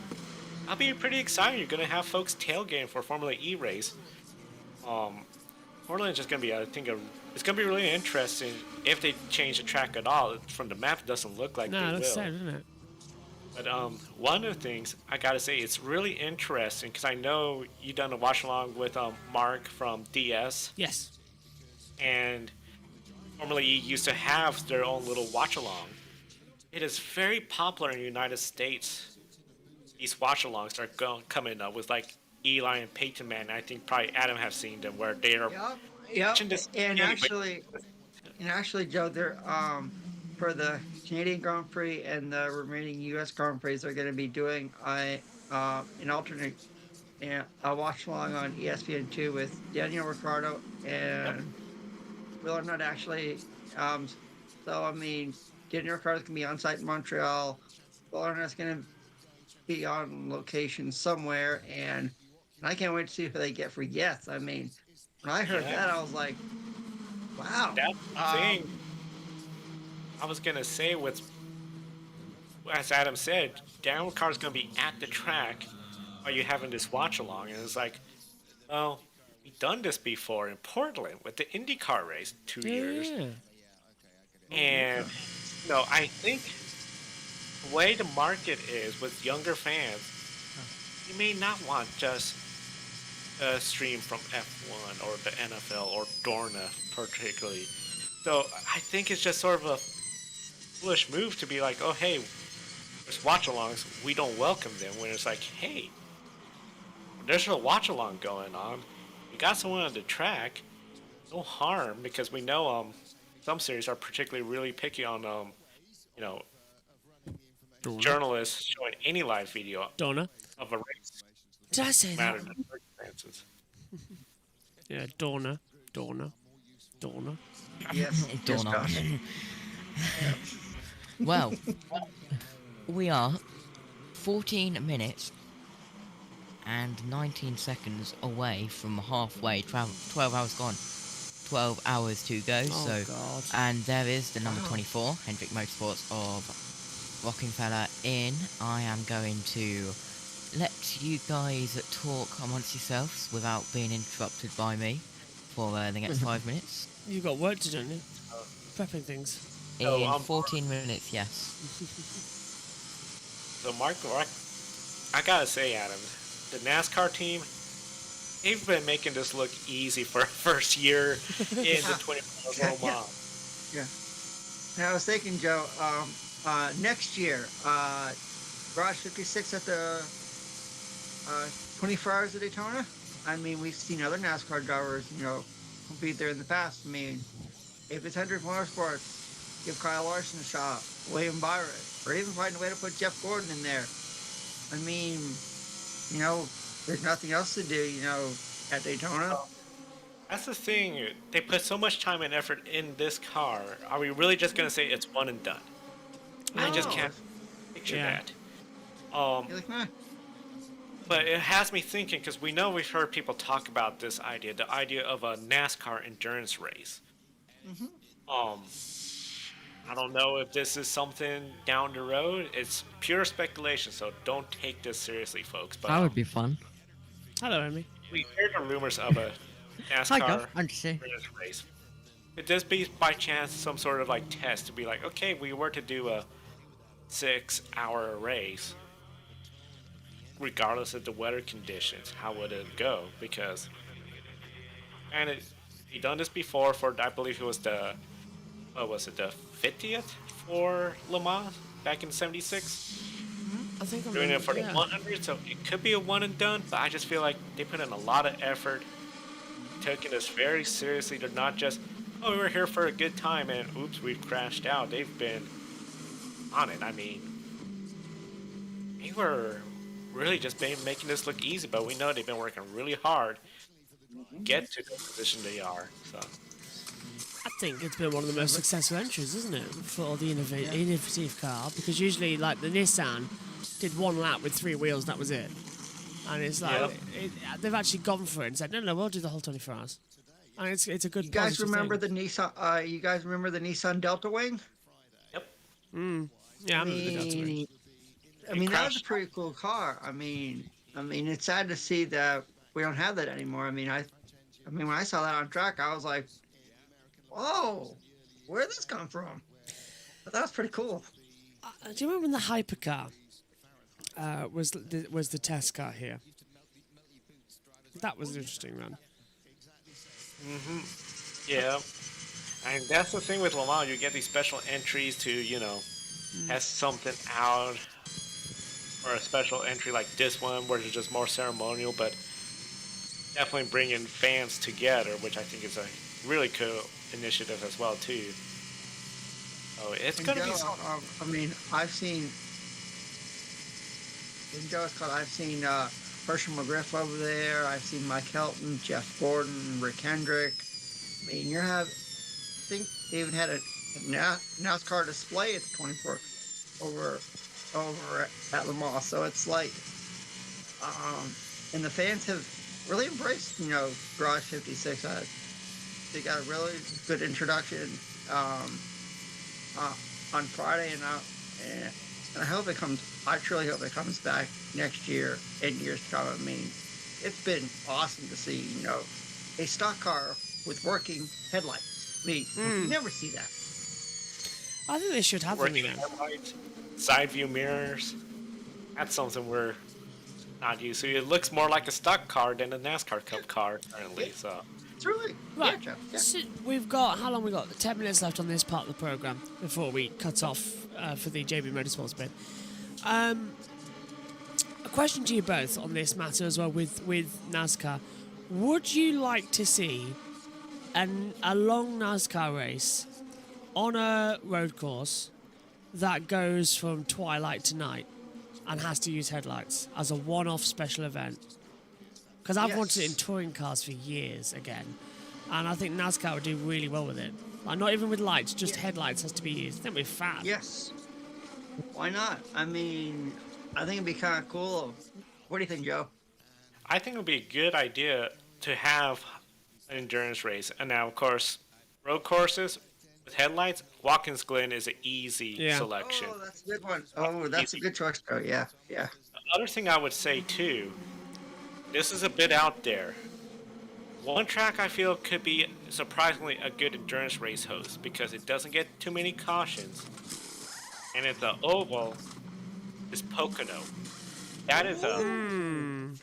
I'll be pretty excited. You're going to have folks tailgating for Formula E race. Portland is just going to be, I think, it's going to be really interesting if they change the track at all. From the map, it doesn't look like they will. No, that's sad, isn't it? But one of the things I gotta say, it's really interesting because I know you done a watch along with Mark from DS. Yes. And Formula E used to have their own little watch along. It is very popular in the United States. These watch alongs are coming up with like Eli and Peyton Man. I think probably Adam have seen them where they are. Yep. And actually, Joe, they're for the Canadian Grand Prix and the remaining U.S. Grand Prix, they're going to be doing an alternate watch along on ESPN2 with Daniel Ricciardo and Will Arnett. Actually, so I mean, Daniel Ricciardo's going to be on site in Montreal. Will Arnett's going to be on location somewhere, and I can't wait to see who they get for Yes. I mean, when I heard that, I was like, wow. That's the thing. I was going to say, as Adam said, Daniel Ricciardo's going to be at the track while you're having this watch along. And it's like, well, we've done this before in Portland with the IndyCar race 2 years. And, I think the way the market is with younger fans, you may not want just a stream from F1 or the NFL or Dorna particularly. So I think it's just sort of a foolish move to be like, oh, hey, there's watch-alongs, we don't welcome them, when it's like, hey, there's a watch-along going on, you got someone on the track, no harm, because we know some series are particularly really picky on, journalists showing any live video of a race. Did I say that? Circumstances. Yeah, Dorna. Yes, Dorna. Well, we are 14 minutes and 19 seconds away from halfway. 12 hours gone. 12 hours to go. God. And there is the number 24, Hendrick Motorsports of Rockefeller in. I am going to let you guys talk amongst yourselves without being interrupted by me for the next 5 minutes. You've got work to do, haven't you? Prepping things. In 14 minutes, yes. So, Mark, I gotta say, Adam, the NASCAR team, they've been making this look easy for a first year in the 24 Le Mans. Yeah. Now, I was thinking, Joe, next year, Garage 56 at the 24 Hours of Daytona. I mean, we've seen other NASCAR drivers, compete there in the past. I mean, if it's Hendrick Motorsports, give Kyle Larson a shot, William Byron, or even find a way to put Jeff Gordon in there. I mean, there's nothing else to do, at Daytona. That's the thing. They put so much time and effort in this car. Are we really just going to say it's one and done? I just can't picture that. But it has me thinking, because we've heard people talk about this idea, the idea of a NASCAR endurance race. I don't know if this is something down the road. It's pure speculation, so don't take this seriously, folks. But that would be fun. Hello, Amy. We heard the rumors of a NASCAR endurance race. Could this be, by chance, some sort of test to be like, okay, we were to do a 6-hour race, regardless of the weather conditions, how would it go? Because, he done this before for, I believe it was the 50th for Le Mans back in '76. I think I'm doing it for the 100, so it could be a one and done. But I just feel like they put in a lot of effort, taking this very seriously. They're not just, oh, we were here for a good time and oops, we've crashed out. They've been on it. I mean, they were really just making this look easy, but we know they've been working really hard to get to the position they are. So I think it's been one of the most successful entries, isn't it, for the innovative car? Because usually, the Nissan did one lap with 3 wheels, that was it. And it's like they've actually gone for it and said, no, we'll do the whole 24 hours. And it's a good. You guys remember thing. the Nissan? You guys remember the Nissan Delta Wing? Yep. Yeah, I remember the Delta Wing. I mean, that was a pretty cool car. I mean, it's sad to see that we don't have that anymore. I mean, when I saw that on track, I was like, "Whoa, where did this come from?" But that was pretty cool. Do you remember when the hypercar was the test car here? That was an interesting run. Yeah. And that's the thing with Le Mans. You get these special entries to, test something out. Or a special entry like this one where it's just more ceremonial, but definitely bringing fans together, which I think is a really cool initiative as well too. So it's going to be. I mean, I've seen. I've seen Herschel McGriff over there. I've seen Mike Helton, Jeff Gordon, Rick Hendrick. I mean, I think they even had a NASCAR display at the 24 over at Le Mans. So it's like, and the fans have really embraced, Garage 56. They got a really good introduction on Friday, and I hope it comes. I truly hope it comes back next year and years to come. I mean, it's been awesome to see, a stock car with working headlights. I mean, you never see that. I think they should have them again. Side view mirrors. That's something we're not used to. It looks more like a stock car than a NASCAR Cup car currently. So it's really right. So we've got how long we got? 10 minutes left on this part of the program before we cut off for the JB Motorsports bit. A question to you both on this matter as well with NASCAR. Would you like to see a long NASCAR race on a road course that goes from twilight to night and has to use headlights as a one-off special event? Because I've wanted it in touring cars for years again, and I think NASCAR would do really well with it. Like, not even with lights, just headlights has to be used. I think we're fab. Yes. Why not? I mean, I think it'd be kind of cool. What do you think, Joe? I think it would be a good idea to have an endurance race. And now, of course, road courses with headlights, Watkins Glen is an easy selection. Oh, that's a good one. Oh, that's a good choice. Oh, yeah. The other thing I would say, too, this is a bit out there. One track I feel could be surprisingly a good endurance race host because it doesn't get too many cautions. And it's the oval is Pocono. That is a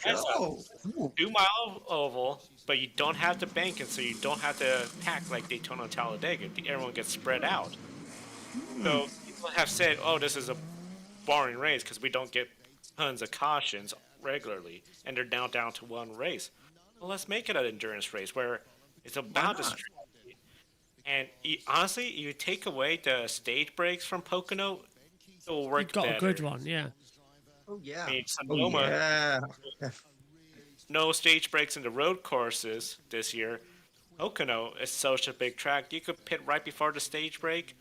2-mile oval, but you don't have to bank it, so you don't have to pack like Daytona and Talladega. Everyone gets spread out. So people have said, "Oh, this is a boring race because we don't get tons of cautions regularly, and they're now down to one race." Well, let's make it an endurance race where it's about the strategy. And honestly, you take away the stage breaks from Pocono, it will work better. You've got a good one, yeah. Oh, yeah. I mean, Sonoma, no stage breaks in the road courses this year. Pocono is such a big track. You could pit right before the stage break,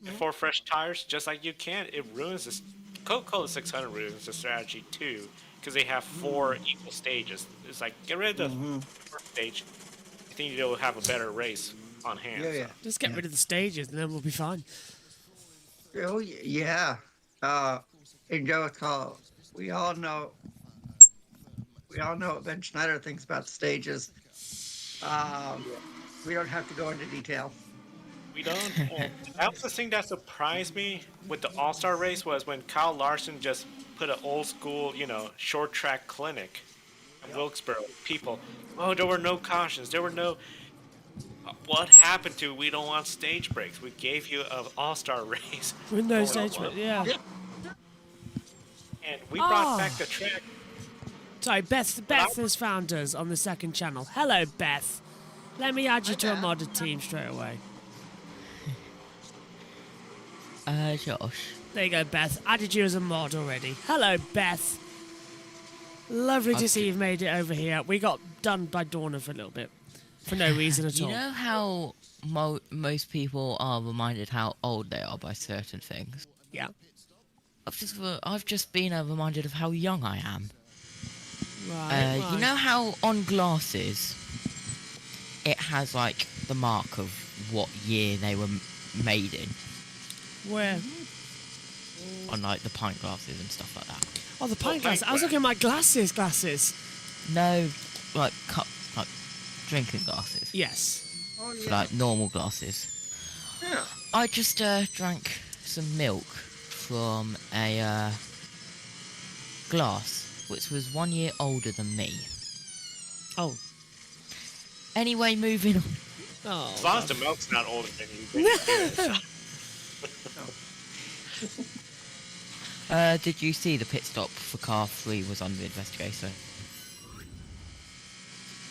before fresh tires, just like you can. It ruins this. Coca-Cola 600 ruins the strategy too, because they have 4 equal stages. It's like, get rid of the first stage. I think you'll have a better race on hand. Yeah. Just get rid of the stages and then we'll be fine. Oh, yeah. And Joe, we all know what Ben Schneider thinks about the stages. We don't have to go into detail. We don't. That was the thing that surprised me with the All-Star race was when Kyle Larson just put an old school, short track clinic in Wilkesboro. People, there were no cautions. There were no. What happened to we don't want stage breaks? We gave you an All-Star race. With no stage breaks, yeah. And we brought back the track. Sorry, Beth has found us on the second channel. Hello, Beth. Let me add you to a modded team straight away. Josh. There you go, Beth. Added you as a mod already. Hello, Beth. Lovely to see you've made it over here. We got done by Dorna for a little bit. For no reason at all. You know how most people are reminded how old they are by certain things? Yeah. I've just been reminded of how young I am. Right. You know how on glasses it has like the mark of what year they were made in? Where? On like the pint glasses and stuff like that. Oh, the pint glasses. I was looking at my glasses. No, like drinking glasses. Yes. Oh, So, like normal glasses. Yeah. I just drank some milk from a glass which was 1 year older than me. Oh. Anyway, moving on. Oh. As long as the milk's not older than you, then Did you see the pit stop for car 3 was under investigation?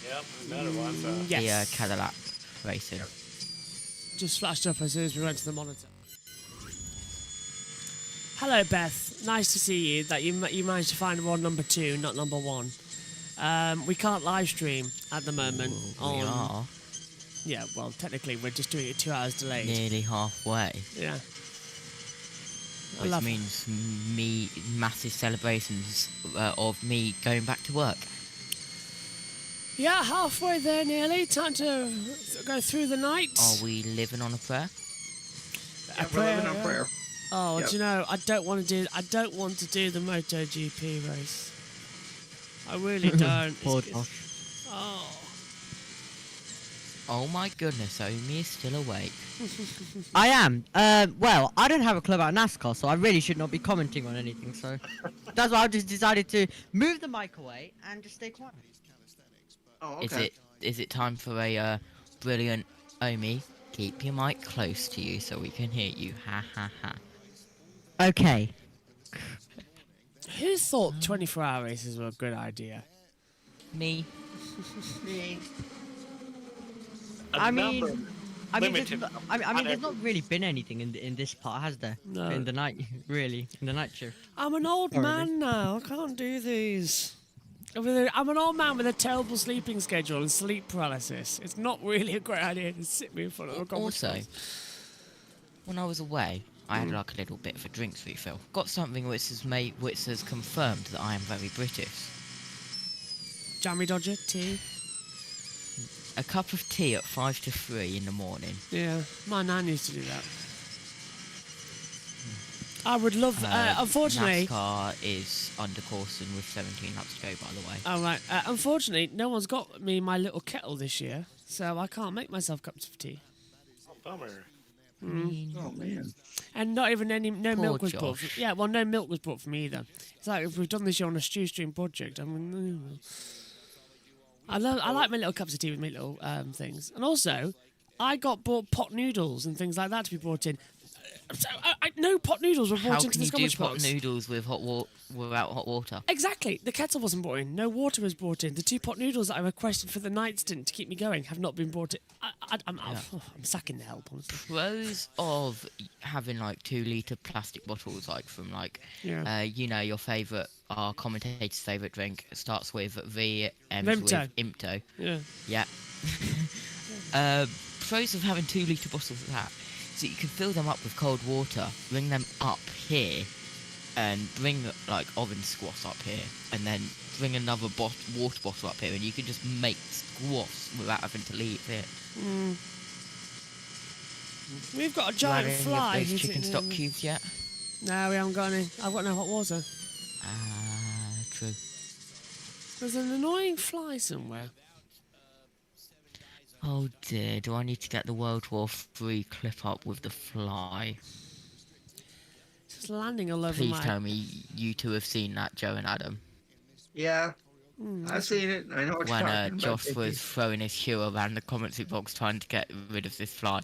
Yep, another one. So. Yes. The Cadillac racing. Just flashed up as soon as we went to the monitor. Hello, Beth. Nice to see you. That you managed to find one number 2, not number 1. We can't live stream at the moment. We are. Yeah, well, technically we're just doing it 2 hours delayed. Nearly halfway. Yeah. Which means massive celebrations of me going back to work. Yeah, halfway there nearly. Time to go through the night. Are we living on a prayer? Yeah, we're living on prayer. Oh, Yep. do you know? I don't want to do the MotoGP race. I really don't. Poor It's- Josh. Oh. Oh my goodness, Omi is still awake. I am. Well, I don't have a club about NASCAR, so I really should not be commenting on anything. So that's why I just decided to move the mic away and just stay quiet. Oh, okay. Is it time for a brilliant Omi? Keep your mic close to you so we can hear you. Ha ha ha. Okay. Who thought 24-hour races were a good idea? Me. Me. I mean, limited there's not really been anything in this part, has there? No. In the night, really, in the night shift. I'm an old man now. I can't do these. I'm an old man with a terrible sleeping schedule and sleep paralysis. It's not really a great idea to sit me in front of a computer. Also, when I was away, I had like a little bit of a drinks refill. Got something which has confirmed that I am very British. Jammy Dodger, tea. A cup of tea at 5 to 3 in the morning. Yeah, my nan used to do that. I would love. Unfortunately, NASCAR is under caution with 17 laps to go. By the way. Oh right. Unfortunately, no one's got me my little kettle this year, so I can't make myself cups of tea. Oh, bummer. Oh man. And not even no Poor milk was brought. Josh. Yeah, well, no milk was brought for me either. It's like if we've done this year on a stew stream project. I mean, I like my little cups of tea with my little things, and also I got bought pot noodles and things like that to be brought in. So, no pot noodles were brought How into can this you do garbage pot box. noodles with without hot water? Exactly. The kettle wasn't brought in. No water was brought in. The 2 pot noodles that I requested for the night stint to keep me going have not been brought in. I'm sacking the help, honestly. Pros of having like 2-litre plastic bottles, like from like, your favourite, our commentator's favourite drink. It starts with V, ends with Imto. Yeah. Yeah. Pros of having 2-litre bottles of that. So you can fill them up with cold water, bring them up here, and bring like oven squash up here, and then bring another water bottle up here, and you can just make squash without having to leave it. We've got a giant fly. Those chicken stock cubes yet? No, we haven't got any. I've got no hot water. True. There's an annoying fly somewhere. Oh dear, do I need to get the World War III clip up with the fly? It's landing all over Please tell me you two have seen that, Joe and Adam. Yeah. I've seen it. I know what you're talking When about. Josh was throwing his shoe around the commentary box trying to get rid of this fly.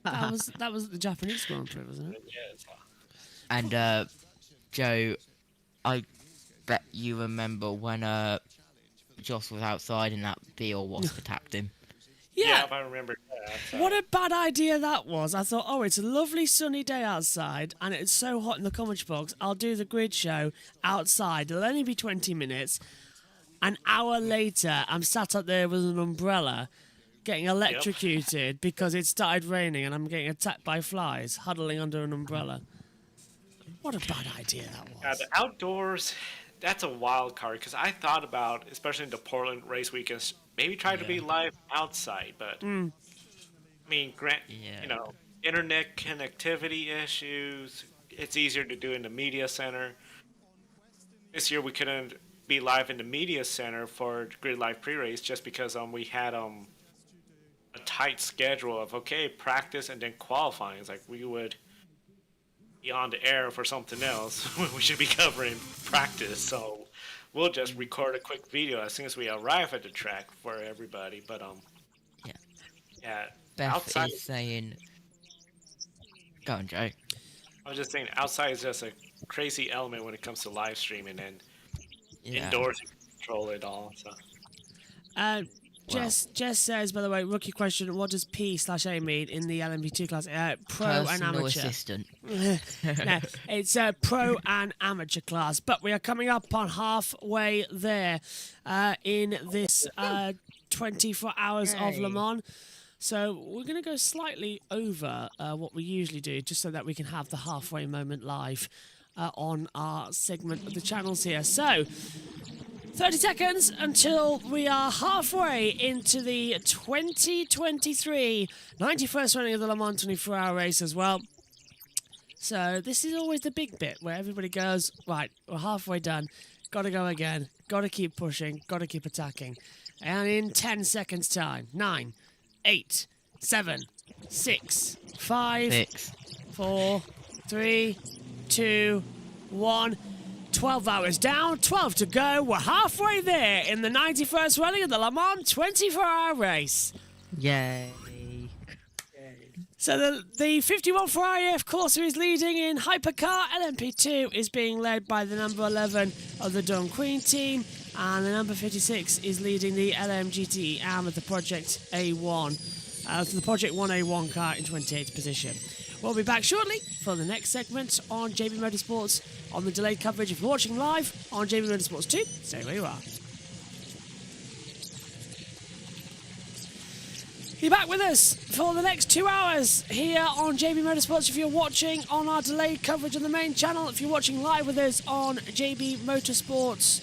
That was the Japanese Grand Prix, wasn't it? And Joe, I bet you remember when Josh was outside and that bee or wasp attacked him. Yeah, if I remember that. What a bad idea that was. I thought, oh, it's a lovely sunny day outside and it's so hot in the commentary box. I'll do the grid show outside. It'll only be 20 minutes. An hour later, I'm sat up there with an umbrella getting electrocuted because it started raining and I'm getting attacked by flies huddling under an umbrella. What a bad idea that was. The outdoors that's a wild card because I thought about, especially in the Portland race weekends, maybe try to be live outside, but I mean, internet connectivity issues. It's easier to do in the media center. This year we couldn't be live in the media center for Grid Live pre-race just because we had a tight schedule of practice and then qualifying. It's like we would be on the air for something else when we should be covering practice. So we'll just record a quick video as soon as we arrive at the track for everybody. But yeah. Beth Outside is saying, go on, Joe. I was just saying, outside is just a crazy element when it comes to live streaming, and indoors you can control it all. So. Jess says, by the way, rookie question: what does P/A mean in the LMP2 class? Pro Personal and amateur. assistant. No, it's pro and amateur class. But we are coming up on halfway there in this 24 hours of Le Mans. So we're going to go slightly over what we usually do, just so that we can have the halfway moment live on our segment of the channels here. So 30 seconds until we are halfway into the 2023 91st running of the Le Mans 24-hour race as well. So this is always the big bit where everybody goes, right, we're halfway done, got to go again, got to keep pushing, got to keep attacking. And in 10 seconds time, 9, 8, 7, 6, 5, 4, 3, 2, 1. 12 hours down, 12 to go. We're halfway there in the 91st running of the Le Mans 24-hour race. Yay. So the 51 Ferrari F Corsa is leading in Hypercar. LMP2 is being led by the number 11 of the Dawn Queen team. And the number 56 is leading the LMGT AM with the Project A1. The Project 1A1 car in 28th position. We'll be back shortly for the next segment on JB Motorsports on the delayed coverage. If you're watching live on JB Motorsports 2, stay where you are. You're back with us for the next 2 hours here on JB Motorsports. If you're watching on our delayed coverage on the main channel, if you're watching live with us on JB Motorsports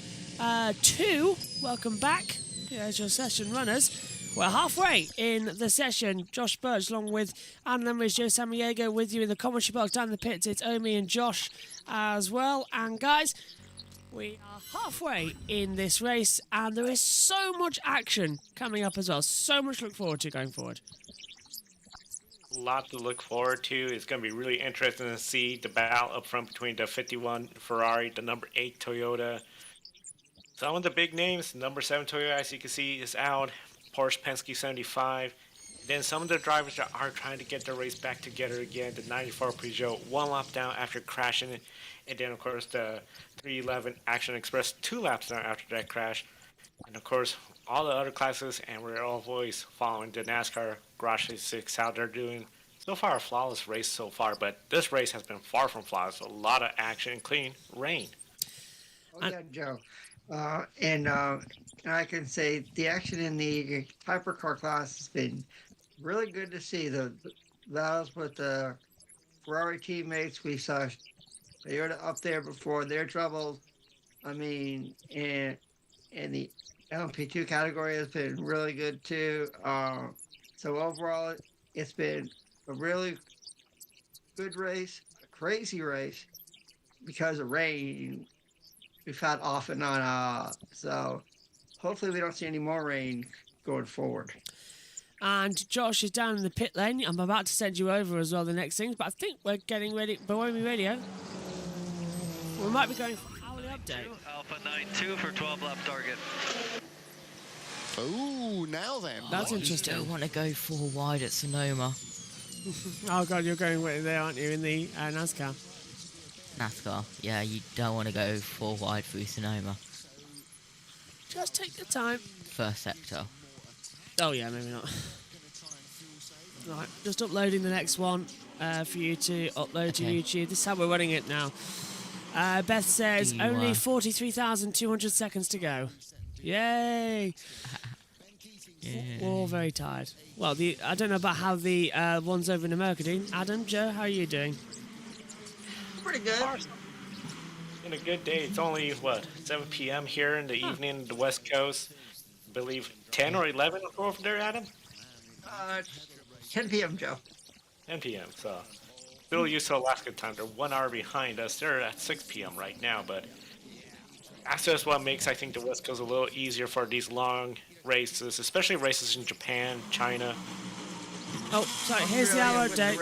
2, welcome back. Here's your session runners. We're halfway in the session. Josh Birch, along with Anne Lemridge, Joe Samaniego, with you in the commentary box down in the pits. It's Omi and Josh as well. And guys, we are halfway in this race, and there is so much action coming up as well. So much to look forward to going forward. A lot to look forward to. It's going to be really interesting to see the battle up front between the 51 Ferrari, the number 8 Toyota. Some of the big names, number 7 Toyota, as you can see, is out. Porsche Penske 75. Then some of the drivers that are trying to get their race back together again. The 94 Peugeot, 1 lap down after crashing it. And then, of course, the 311 Action Express, 2 laps down after that crash. And, of course, all the other classes, and we're always following the NASCAR Garage 6, how they're doing. So far, a flawless race so far, but this race has been far from flawless. A lot of action, clean rain. Oh, yeah, Joe. And I can say the action in the hypercar class has been really good to see. That was with the Ferrari teammates. We saw Toyota up there before their troubles. I mean, and the LMP2 category has been really good too. So overall, it's been a really good race, a crazy race because of rain. We've had off and on, so hopefully we don't see any more rain going forward. And Josh is down in the pit lane. I'm about to send you over as well the next things, but I think we're getting ready. Boemi Radio. We might be going for hourly update. Alpha 9-2 for 12 lap target. Oh, now then. That's interesting. You don't want to go 4 wide at Sonoma. Oh God, you're going way there, aren't you, in the NASCAR? NASCAR, yeah, you don't want to go 4 wide through Sonoma. Just take your time. First sector. Oh yeah, maybe not. Right, just uploading the next one for you to upload to YouTube. This is how we're running it now. Beth says only 43,200 seconds to go. Yay! We're all very tired. Well, I don't know about how the ones over in America do. Adam, Joe, how are you doing? Pretty good. in a good day. It's only, what, 7 p.m. here in the evening on the West Coast. I believe 10 or 11 over there, Adam? 10 p.m., Joe. 10 p.m., so still used to Alaska time. They're 1 hour behind us. They're at 6 p.m. right now, but that's just what makes, I think, the West Coast a little easier for these long races, especially races in Japan, China. Oh, sorry, here's the hour date.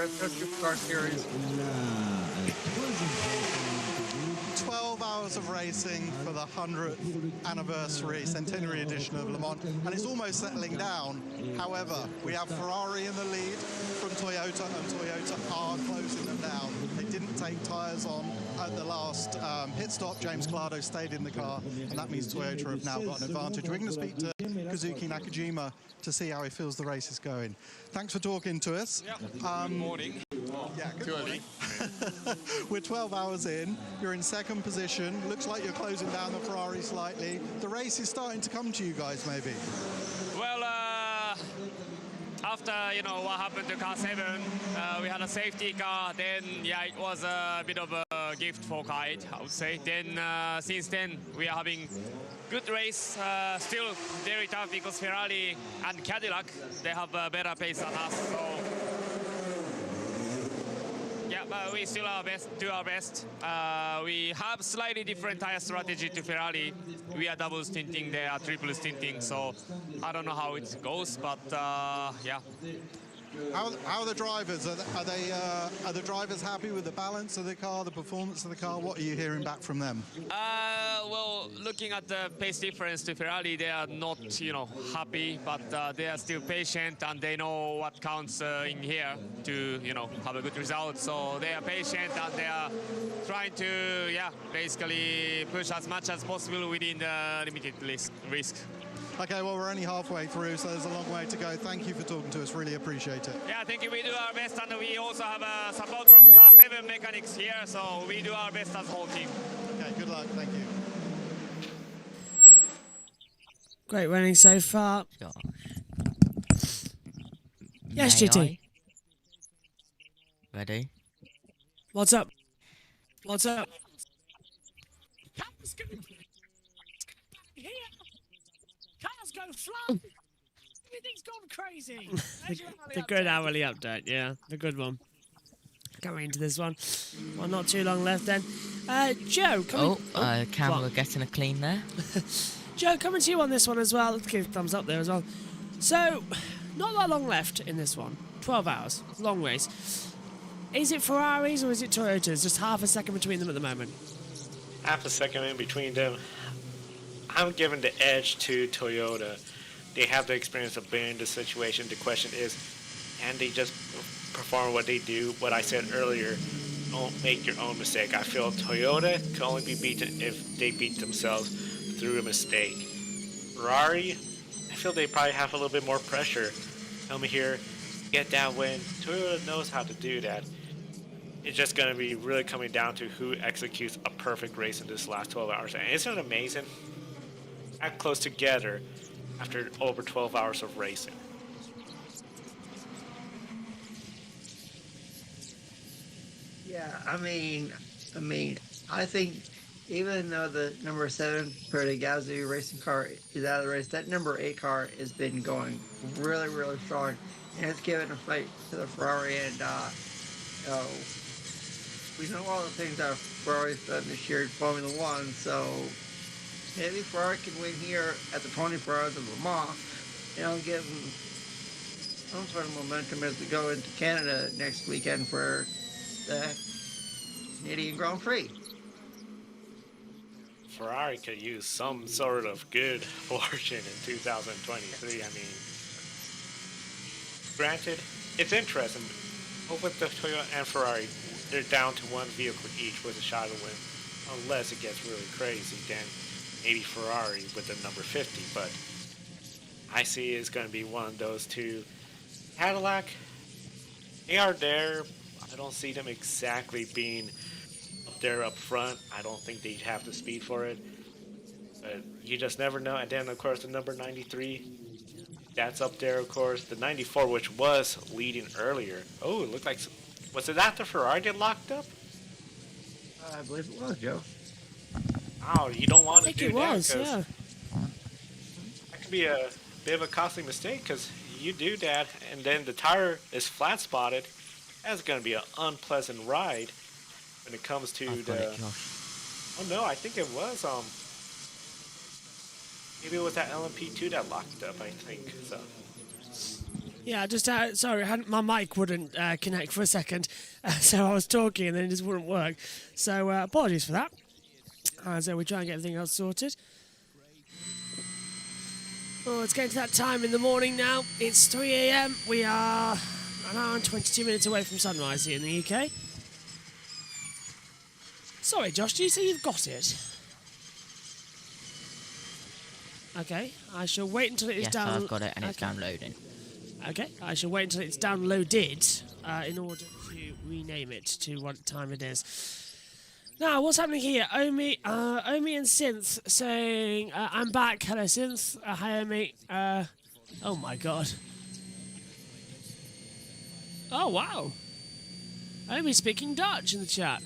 12 hours of racing for the 100th anniversary centenary edition of Le Mans, and it's almost settling down. However, we have Ferrari in the lead from Toyota, and Toyota are closing them down. They didn't take tyres on at the last pit stop. James Collado stayed in the car, and that means Toyota have now got an advantage. We're going to speak to Kazuki Nakajima to see how he feels the race is going. Thanks for talking to us. Good morning. Yeah, good morning. We're 12 hours in. You're in second position. Looks like you're closing down the Ferrari slightly. The race is starting to come to you guys, maybe. Well, after what happened to car 7, we had a safety car. Then it was a bit of a gift for car 8, I would say. Then since then we are having good race. Still very tough because Ferrari and Cadillac, they have a better pace than us. So yeah, but we still do our best. We have slightly different tire strategy to Ferrari. We are double stinting, they are triple stinting, so I don't know how it goes, but yeah. How are the drivers? Are the drivers happy with the balance of the car, the performance of the car? What are you hearing back from them? Well, looking at the pace difference to Ferrari, they are not, happy, but they are still patient and they know what counts in here to, have a good result. So they are patient and they are trying to, basically push as much as possible within the limited risk. Okay, well, we're only halfway through, so there's a long way to go. Thank you for talking to us. Really appreciate it. Yeah, thank you. We do our best, and we also have support from Car 7 mechanics here, so we do our best as a whole team. Okay, good luck. Thank you. Great running so far. Yes, GT. Ready? What's up? What's up? Cars go flying. Everything's gone crazy. the good hourly update, yeah, the good one. Going into this one. Well, not too long left then. Joe, camera getting a clean there. Joe, coming to you on this one as well. Let's give a thumbs up there as well. So, not that long left in this one. 12 hours. Long race. Is it Ferraris or is it Toyotas? Just half a second between them at the moment. Half a second in between them. I'm giving the edge to Toyota. They have the experience of being in the situation. The question is, can they just perform what they do? What I said earlier, don't make your own mistake. I feel Toyota can only be beaten if they beat themselves through a mistake. Ferrari, I feel they probably have a little bit more pressure. Come here, get that win. Toyota knows how to do that. It's just going to be really coming down to who executes a perfect race in this last 12 hours. And isn't it amazing? That close together after over 12 hours of racing. Yeah, I mean, I think even though the number 7 Gazoo racing car is out of the race, that number 8 car has been going really, really strong, and it's given a fight to the Ferrari. And we know all the things that Ferrari's done this year in Formula One, so maybe Ferrari can win here at the 24 Hours of Le Mans, give them some sort of momentum as we go into Canada next weekend for the Canadian Grand Prix. Ferrari could use some sort of good fortune in 2023. I mean, granted, it's interesting. But with the Toyota and Ferrari, they're down to one vehicle each with a shot to win. Unless it gets really crazy, then maybe Ferrari with the number 50. But I see it's going to be one of those two. Cadillac, they are there. I don't see them exactly being up there up front. I don't think they have the speed for it. But you just never know. And then, of course, the number 93, that's up there, of course. The 94, which was leading earlier. Oh, it looked like... Was it after Ferrari get locked up? I believe it was, Joe. Oh, you don't want to I think do it that was, because yeah. that could be a bit of a costly mistake because you do that and then the tire is flat spotted. That's going to be an unpleasant ride when it comes to I've got the. it, Josh. Oh no, I think it was maybe it was that LMP2 that locked up. I think so. Yeah, just sorry, my mic wouldn't connect for a second, so I was talking and then it just wouldn't work. So apologies for that. So we try and get everything else sorted. Oh, it's getting to that time in the morning now. It's 3 a.m. We are an hour and 22 minutes away from sunrise here in the UK. Sorry, Josh, do you say you've got it? Okay, I shall wait until it is Yes, down. I've got it and it's downloading. Okay, I shall wait until it's downloaded in order to rename it to what time it is. Now, what's happening here? Omi and Synth saying, I'm back. Hello, Synth. Hi, Omi. Oh, my God. Oh, wow. Omi speaking Dutch in the chat.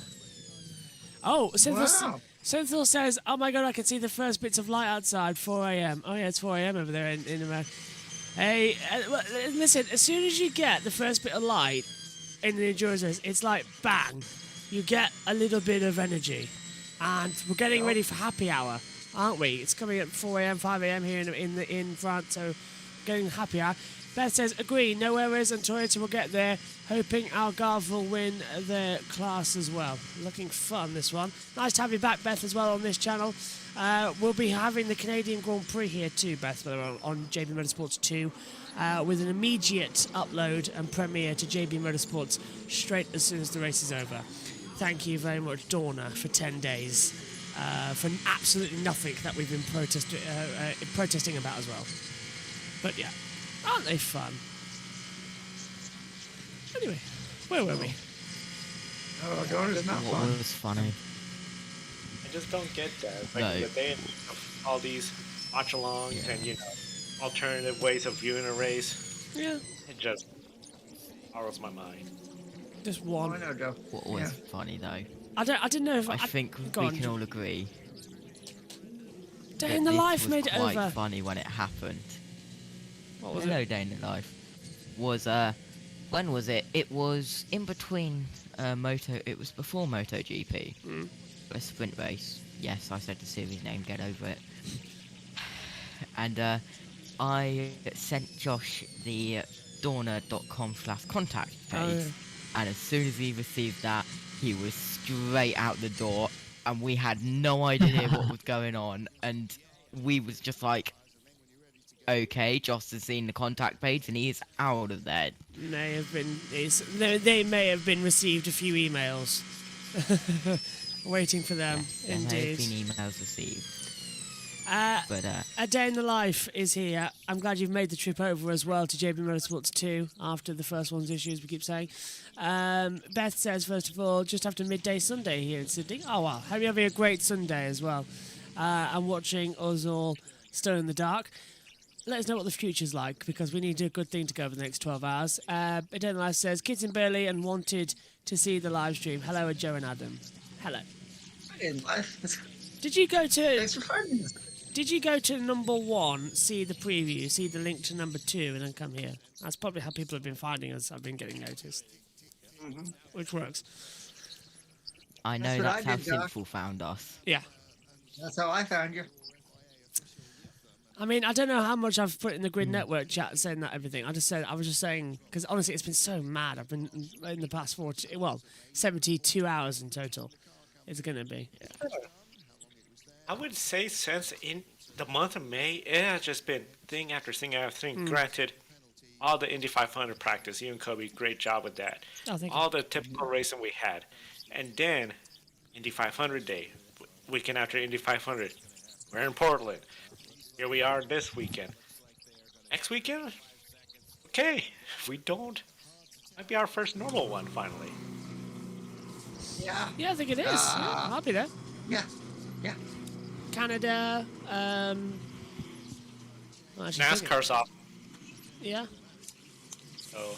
Oh, Synthil says, oh, my God, I can see the first bits of light outside, 4 a.m. Oh, yeah, it's 4 a.m. over there in America. Hey, listen, as soon as you get the first bit of light in the endurance race, it's like bang, you get a little bit of energy. And we're getting ready for happy hour, aren't we? It's coming at 4 a.m., 5 a.m. here in France, so getting happy hour. Beth says, agree, no errors, and Toyota will get there, hoping Algarve will win their class as well. Looking fun, this one. Nice to have you back, Beth, as well on this channel. We'll be having the Canadian Grand Prix here too, Beth, on JB Motorsports 2, with an immediate upload and premiere to JB Motorsports straight as soon as the race is over. Thank you very much, Dorna, for 10 days, for absolutely nothing that we've been protesting about as well. But yeah, aren't they fun? Anyway, where were we? Oh, Dorna's not What fun. was funny? I just don't get that. Like No. the day of all these watch-alongs and alternative ways of viewing a race. Yeah. It just borrows my mind. Just one. I know, Joe. What was funny though? I didn't know if I think we go on, can all agree. Day that in the this Life was made it quite over. funny when it happened. What was Hello, it? Day in the Life. Was when was it? It was in between It was before MotoGP. A sprint race. Yes, I said the series name. Get over it. And I sent Josh the Dorna.com/contact page, Oh, yeah. and as soon as he received that, he was straight out the door, and we had no idea what was going on, and we was just like, okay, Josh has seen the contact page, and he is out of there. May have been. They may have been received a few emails. Waiting for them. There may have Indeed. been emails received. But A Day in the Life is here. I'm glad you've made the trip over as well to JB Motorsports 2 after the first one's issues, we keep saying. Beth says, first of all, just after midday Sunday here in Sydney. Oh, wow. Hope you're having a great Sunday as well. And watching us all still in the dark. Let us know what the future's like, because we need a good thing to go over the next 12 hours. A Day in the Life says, kids in Burley and wanted to see the live stream. Hello, Joe and Adam. Hello. Did you go to... Thanks for finding us. Did you go to number 1, see the preview, see the link to number 2, and then come here? That's probably how people have been finding us. I've been getting noticed. Which works. I know That's what that's I how did, Josh. Simple found us. Yeah. That's how I found you. I mean, I don't know how much I've put in the Grid Network chat saying that everything. I was just saying, because honestly, it's been so mad. I've been in the past 72 hours in total. It's going to be. I would say since in the month of May, it has just been thing after thing after thing. Granted, all the Indy 500 practice, you and Kobe, great job with that. Oh, thank all the typical racing we had. And then Indy 500 day, weekend after Indy 500, we're in Portland. Here we are this weekend. Next weekend? Okay, if we don't, might be our first normal one finally. Yeah. Yeah, I think it is. Yeah, I'll be there. Yeah. Yeah. Canada. NASCAR's off. Yeah. So.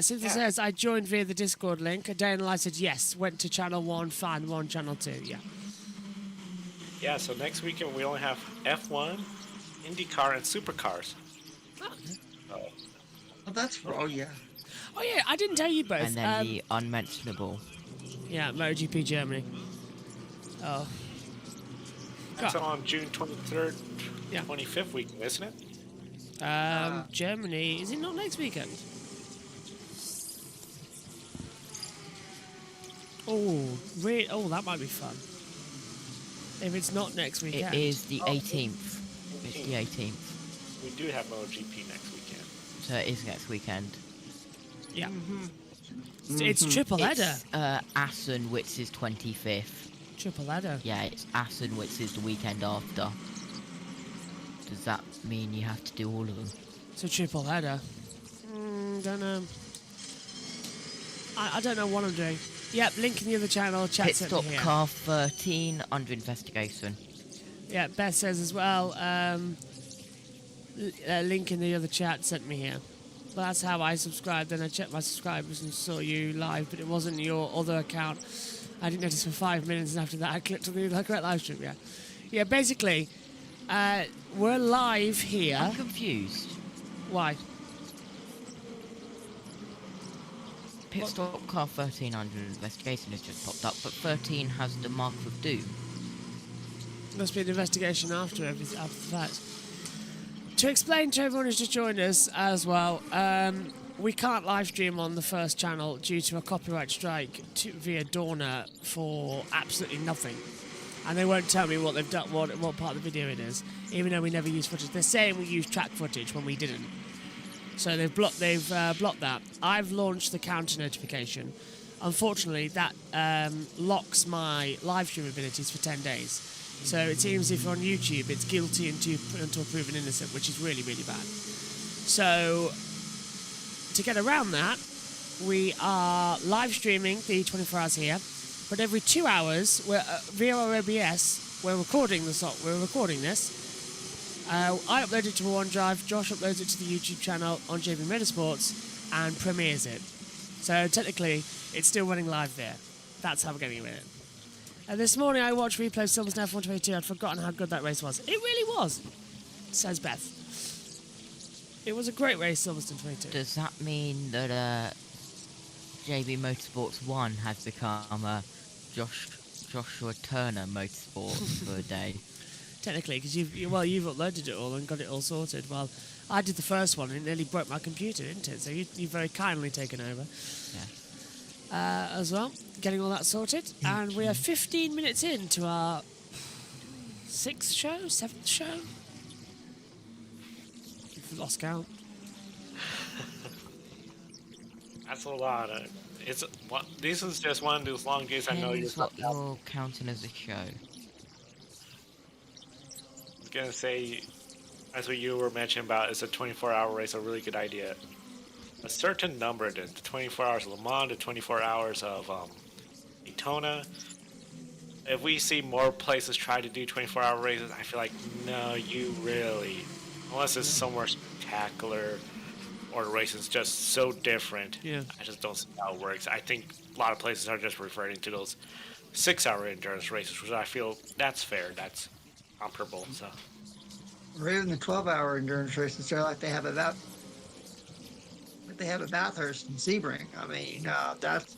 Cynthia says, I joined via the Discord link. A Day in the Life said, yes. Went to channel 1, fan 1, channel 2. Yeah. Yeah, so next weekend we only have F1, IndyCar, and Supercars. Oh, that's yeah. Oh yeah, I didn't tell you both. And then the unmentionable. Yeah, MotoGP Germany. Oh. That's on June 23rd, Yeah. 25th weekend, isn't it? Germany, is it not next weekend? Oh, oh, that might be fun. If it's not next weekend. It is the 18th. It's the 18th. We do have MotoGP next weekend. So it is next weekend. Yeah. It's triple header. It's Assen, is 25th. Triple header. Yeah, it's Assen, is the weekend after. Does that mean you have to do all of them? It's a triple header. Don't know. I don't know what I'm doing. Yep, link in the other channel. Chat Pit sent me stop here. car 13 under investigation. Yeah, Beth says as well. Link in the other chat sent me here. But that's how I subscribed. Then I checked my subscribers and saw you live, but it wasn't your other account. I didn't notice for 5 minutes, and after that I clicked on the correct live stream. Yeah, yeah. Basically, we're live here. I'm confused. Why? Pit stop car 13 under investigation has just popped up, but 13 has the mark of doom. Must be an investigation after the fact. To explain to everyone who's just joined us as well, we can't live stream on the first channel due to a copyright strike via Dorna for absolutely nothing. And they won't tell me what they've done, what part of the video it is, even though we never use footage. They're saying we used track footage when we didn't. So they've blocked that. I've launched the counter notification. Unfortunately, that locks my live stream abilities for 10 days. So it seems if you're on YouTube, it's guilty until proven innocent, which is really, really bad. So to get around that, we are live streaming the 24 hours here, but every 2 hours, via our OBS, we're recording this. I upload it to OneDrive, Josh uploads it to the YouTube channel on JB Motorsports, and premieres it. So technically, it's still running live there. That's how we're getting with it. This morning I watched replay of Silverstone F122. I'd forgotten how good that race was. It really was, says Beth. It was a great race, Silverstone 22. Does that mean that JB Motorsports 1 has become a Joshua Turner Motorsports for a day? Technically, because you've uploaded it all and got it all sorted. Well, I did the first one and it nearly broke my computer, didn't it? So you've very kindly taken over. Yeah. As well, getting all that sorted. And we are 15 minutes into our 7th show? We've lost count. That's a lot. This is just one of those long days I know you're counting as a show. I was gonna say, as what you were mentioning about, is a 24-hour race a really good idea? A certain number, the 24 hours of Le Mans, the 24 hours of Daytona. If we see more places try to do 24-hour races, I feel like, no, you really, unless it's somewhere spectacular or the race is just so different, I just don't see how it works. I think a lot of places are just referring to those 6-hour endurance races, which I feel that's fair, that's comparable. So, or even the 12-hour endurance races, they're like they have a Bathurst and Sebring. I mean, that's,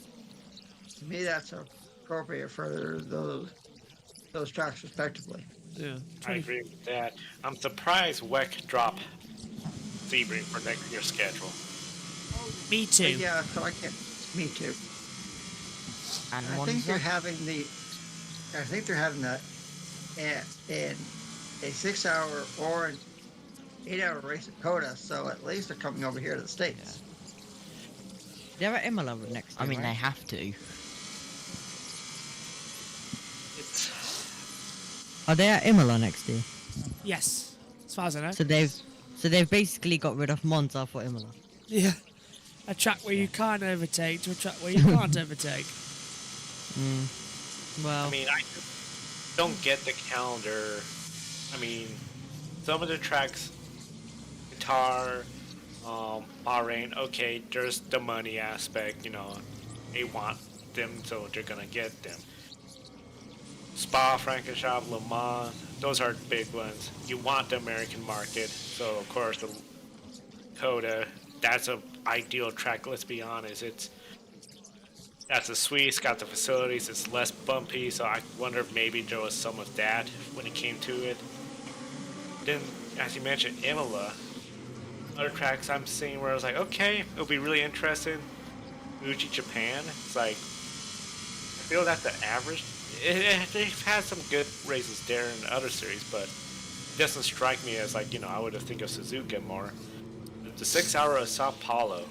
to me, that's appropriate for those tracks respectively. Yeah, I agree with that. I'm surprised WEC dropped Sebring for next year's schedule. Me too. Yeah, so I can't. Me too. And I think they're having the in a 6-hour or an 8-hour race at Coda, so at least they're coming over here to the States. They're at Imola next year, I mean, right? they have to. Are they at Imola next year? Yes, as far as I know. So they've basically got rid of Monza for Imola. Yeah, a track where you can't overtake to a track where you can't overtake. Well, I mean, I just don't get the calendar. I mean, some of the tracks, Qatar, Bahrain, okay, there's the money aspect, they want them, so they're gonna get them. Spa, Francorchamps, Le Mans, those are big ones. You want the American market, so of course the Coda, that's a ideal track. Let's be honest, that's a sweet. It's got the facilities. It's less bumpy, so I wonder if maybe there was some of that when it came to it. Then, as you mentioned, Imola. Other tracks I'm seeing where I was like, okay, it'll be really interesting. Fuji, Japan. It's like, I feel that the average. They've had some good races there in the other series, but it doesn't strike me as like, I would have think of Suzuka more. The 6 hour of Sao Paulo.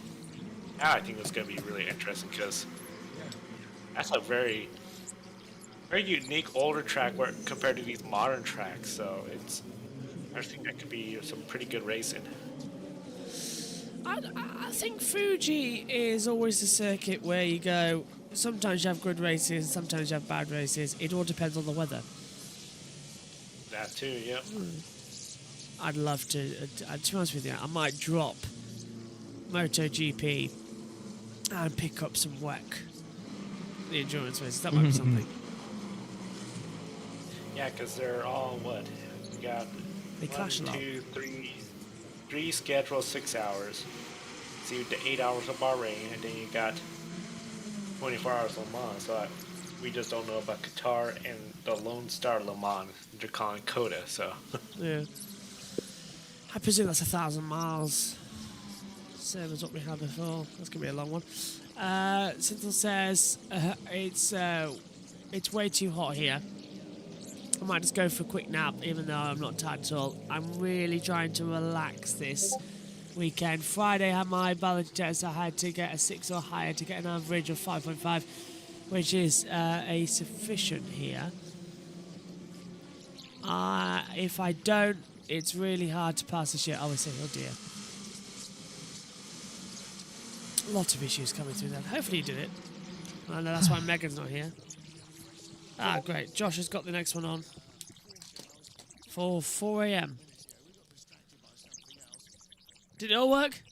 That I think is going to be really interesting because that's a very, very unique older track where compared to these modern tracks. So I think that could be some pretty good racing. I think Fuji is always a circuit where you go, sometimes you have good races, sometimes you have bad races. It all depends on the weather. That too, yep. I'd love to be honest with you, I might drop MotoGP and pick up some WEC. The endurance races, that might be something. Yeah, because they're all what? You got they clash a lot. 2, 3 scheduled 6 hours. So you the 8 hours of Bahrain, and then you got 24 hours of Le Mans. So we just don't know about Qatar and the Lone Star Le Mans. They're calling Coda, so. Yeah. I presume that's 1,000 miles. Same as what we had before. That's gonna be a long one. Synthel says it's way too hot here. I might just go for a quick nap, even though I'm not tired at all. I'm really trying to relax this weekend. Friday I had my biology test. I had to get a 6 or higher to get an average of 5.5, which is a sufficient here. If I don't, it's really hard to pass this year. Oh, I see. Oh dear. A lot of issues coming through then. Hopefully you did it. I know that's why Megan's not here. Ah, great. Josh has got the next one on for 4 a.m. Did it all work?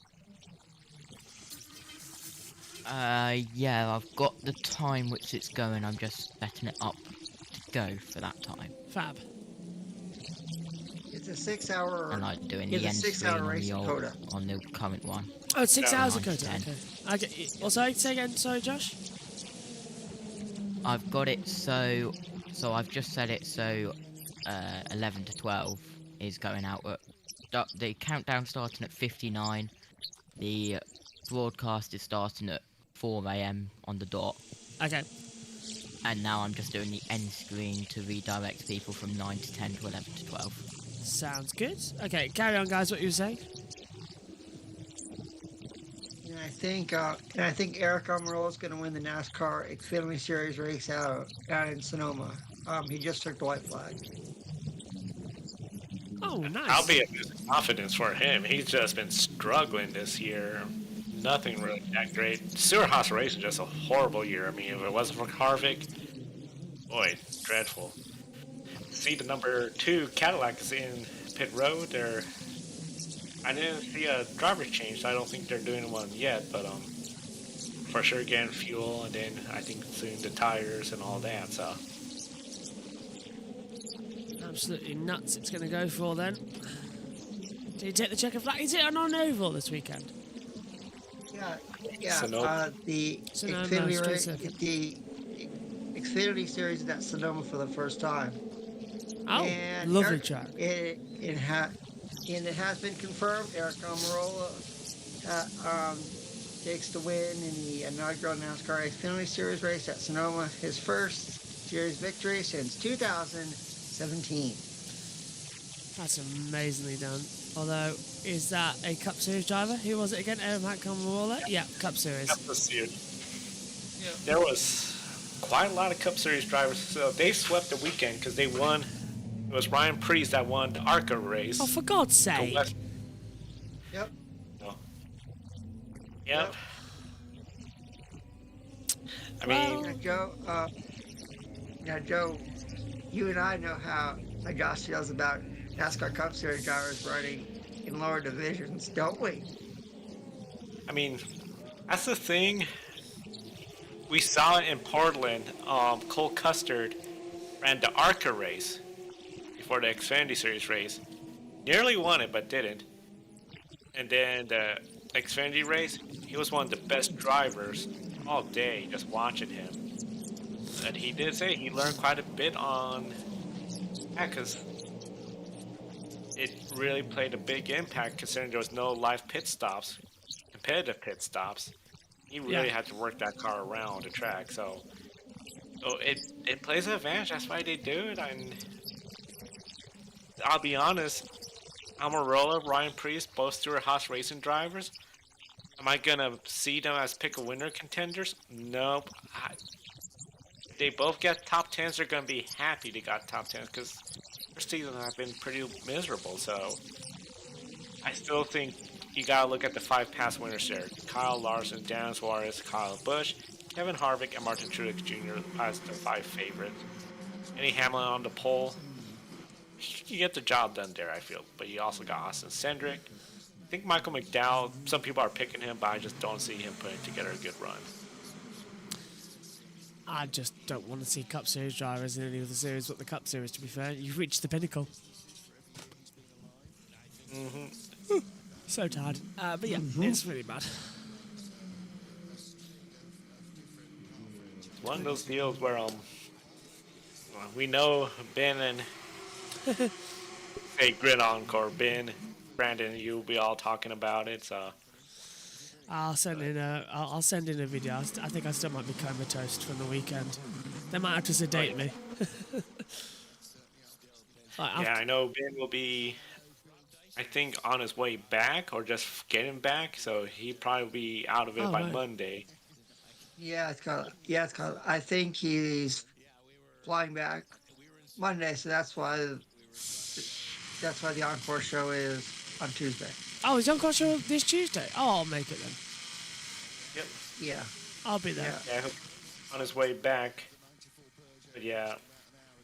Yeah, I've got the time which it's going. I'm just setting it up to go for that time. Fab. It's a 6 hour. And like doing the end screen on the current one. Oh, it's 6 hours of Coda. Okay. Also, say again. Sorry, Josh. I've got it so I've just set it so 11 to 12 is going out at the countdown starting at 59. The broadcast is starting at 4 a.m. on the dot. Okay. And now I'm just doing the end screen to redirect people from 9 to 10 to 11 to 12. Sounds good. Okay, carry on, guys. What you were saying? I think Eric Almirola is going to win the NASCAR Xfinity Series race out in Sonoma. He just took the white flag. Oh, nice. I'll be a confidence for him. He's just been struggling this year. Nothing really that great. Stuart Haas Racing just a horrible year. I mean, if it wasn't for Harvick, boy, dreadful. See the number 2 Cadillac is in pit road. I didn't see a driver's change, so I don't think they're doing one yet, but for sure getting fuel, and then I think soon the tires and all that, so. Absolutely nuts it's going to go for then. Did you take the checker flag? Is it an oval this weekend? Yeah. Sonoma. The Xfinity Series is at Sonoma for the first time. Oh, and lovely track. It has been confirmed. Eric Almirola takes the win in the inaugural NASCAR Xfinity Series race at Sonoma. His first series victory since 2017. That's amazingly done. Although, is that a Cup Series driver? Who was it again? Eric Almirola? Yeah, Cup Series. Cup Series. Yeah. There was quite a lot of Cup Series drivers. So they swept the weekend because they won. It was Ryan Preece that won the ARCA race. Oh, for God's sake. Yep. No. Yep. I mean... Joe, you and I know how Josh feels about NASCAR Cup Series drivers running in lower divisions, don't we? I mean, that's the thing. We saw it in Portland. Cole Custard ran the ARCA race before the Xfinity Series race. Nearly won it, but didn't. And then the Xfinity race, he was one of the best drivers all day, just watching him. And he did say he learned quite a bit on that, because it really played a big impact considering there was no live pit stops, competitive pit stops. He really had to work that car around the track, so it plays an advantage. That's why they do it. And I'll be honest, Almirola, Ryan Preece, both Stewart Haas racing drivers. Am I gonna see them as pick a winner contenders? Nope. If they both get top 10s, they're gonna be happy they got top 10s because their seasons have been pretty miserable. So I still think you gotta look at the 5 past winners there: Kyle Larson, Dan Suarez, Kyle Busch, Kevin Harvick, and Martin Truex Jr. as the 5 favorites. Any Hamlin on the pole, you get the job done there, I feel. But you also got Austin Cindric. I think Michael McDowell, some people are picking him, but I just don't see him putting together a good run. I just don't want to see Cup Series drivers in any other series but the Cup Series, to be fair. You've reached the pinnacle. So tired. But yeah, it's really bad. It's one of those deals where we know Ben and hey, Grid Encore, Ben, Brandon, you'll be all talking about it. So I'll send in a video. I think I still might be comatose from the weekend. They might have to sedate me. yeah, I know Ben will be, I think, on his way back or just getting back, so he'd probably be out of it by Monday. Yeah, it's kind of. I think he's flying back Monday, so that's why the Encore show is on Tuesday. Oh, is the Encore show this Tuesday? Oh, I'll make it then. Yep. Yeah. I'll be there. Yeah, on his way back. But yeah,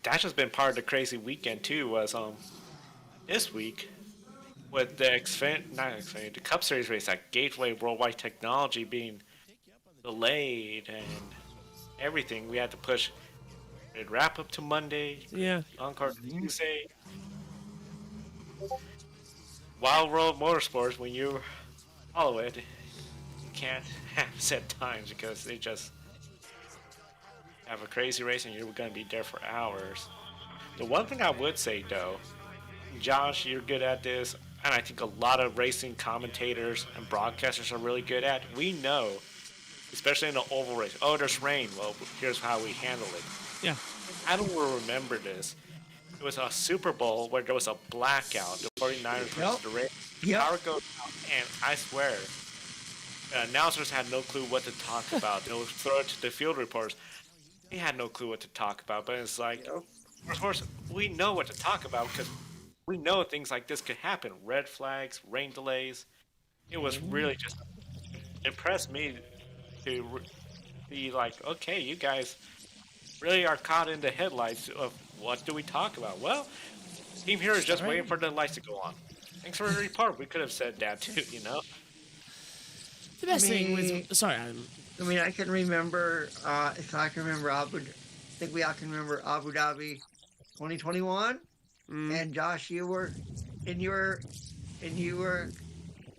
that's just been part of the crazy weekend too. Was this week with the the Cup Series race at Gateway Worldwide Technology being delayed and everything. We had to push it wrap up to Monday. Yeah. Encore Tuesday. Wild World Motorsports, when you follow it, you can't have set times because they just have a crazy race and you're going to be there for hours. The one thing I would say though, Josh, you're good at this, and I think a lot of racing commentators and broadcasters are really good at. We know, especially in the oval race, oh, there's rain. Well, here's how we handle it. Yeah. I don't remember this. It was a Super Bowl where there was a blackout. The 49ers versus the Raiders. Power goes out, and I swear, announcers had no clue what to talk about. They'll throw it to the field reporters. They had no clue what to talk about, but it's like, of course, we know what to talk about because we know things like this could happen. Red flags, rain delays. It was really just impressed me to be like, okay, you guys really are caught in the headlights of what do we talk about? Well, Team Hero is just waiting for the lights to go on. Thanks for the report. We could have said that too, you know? The best thing with... Sorry, Adam. I mean, I can remember, if I can remember I think we all can remember Abu Dhabi 2021. And Josh, you were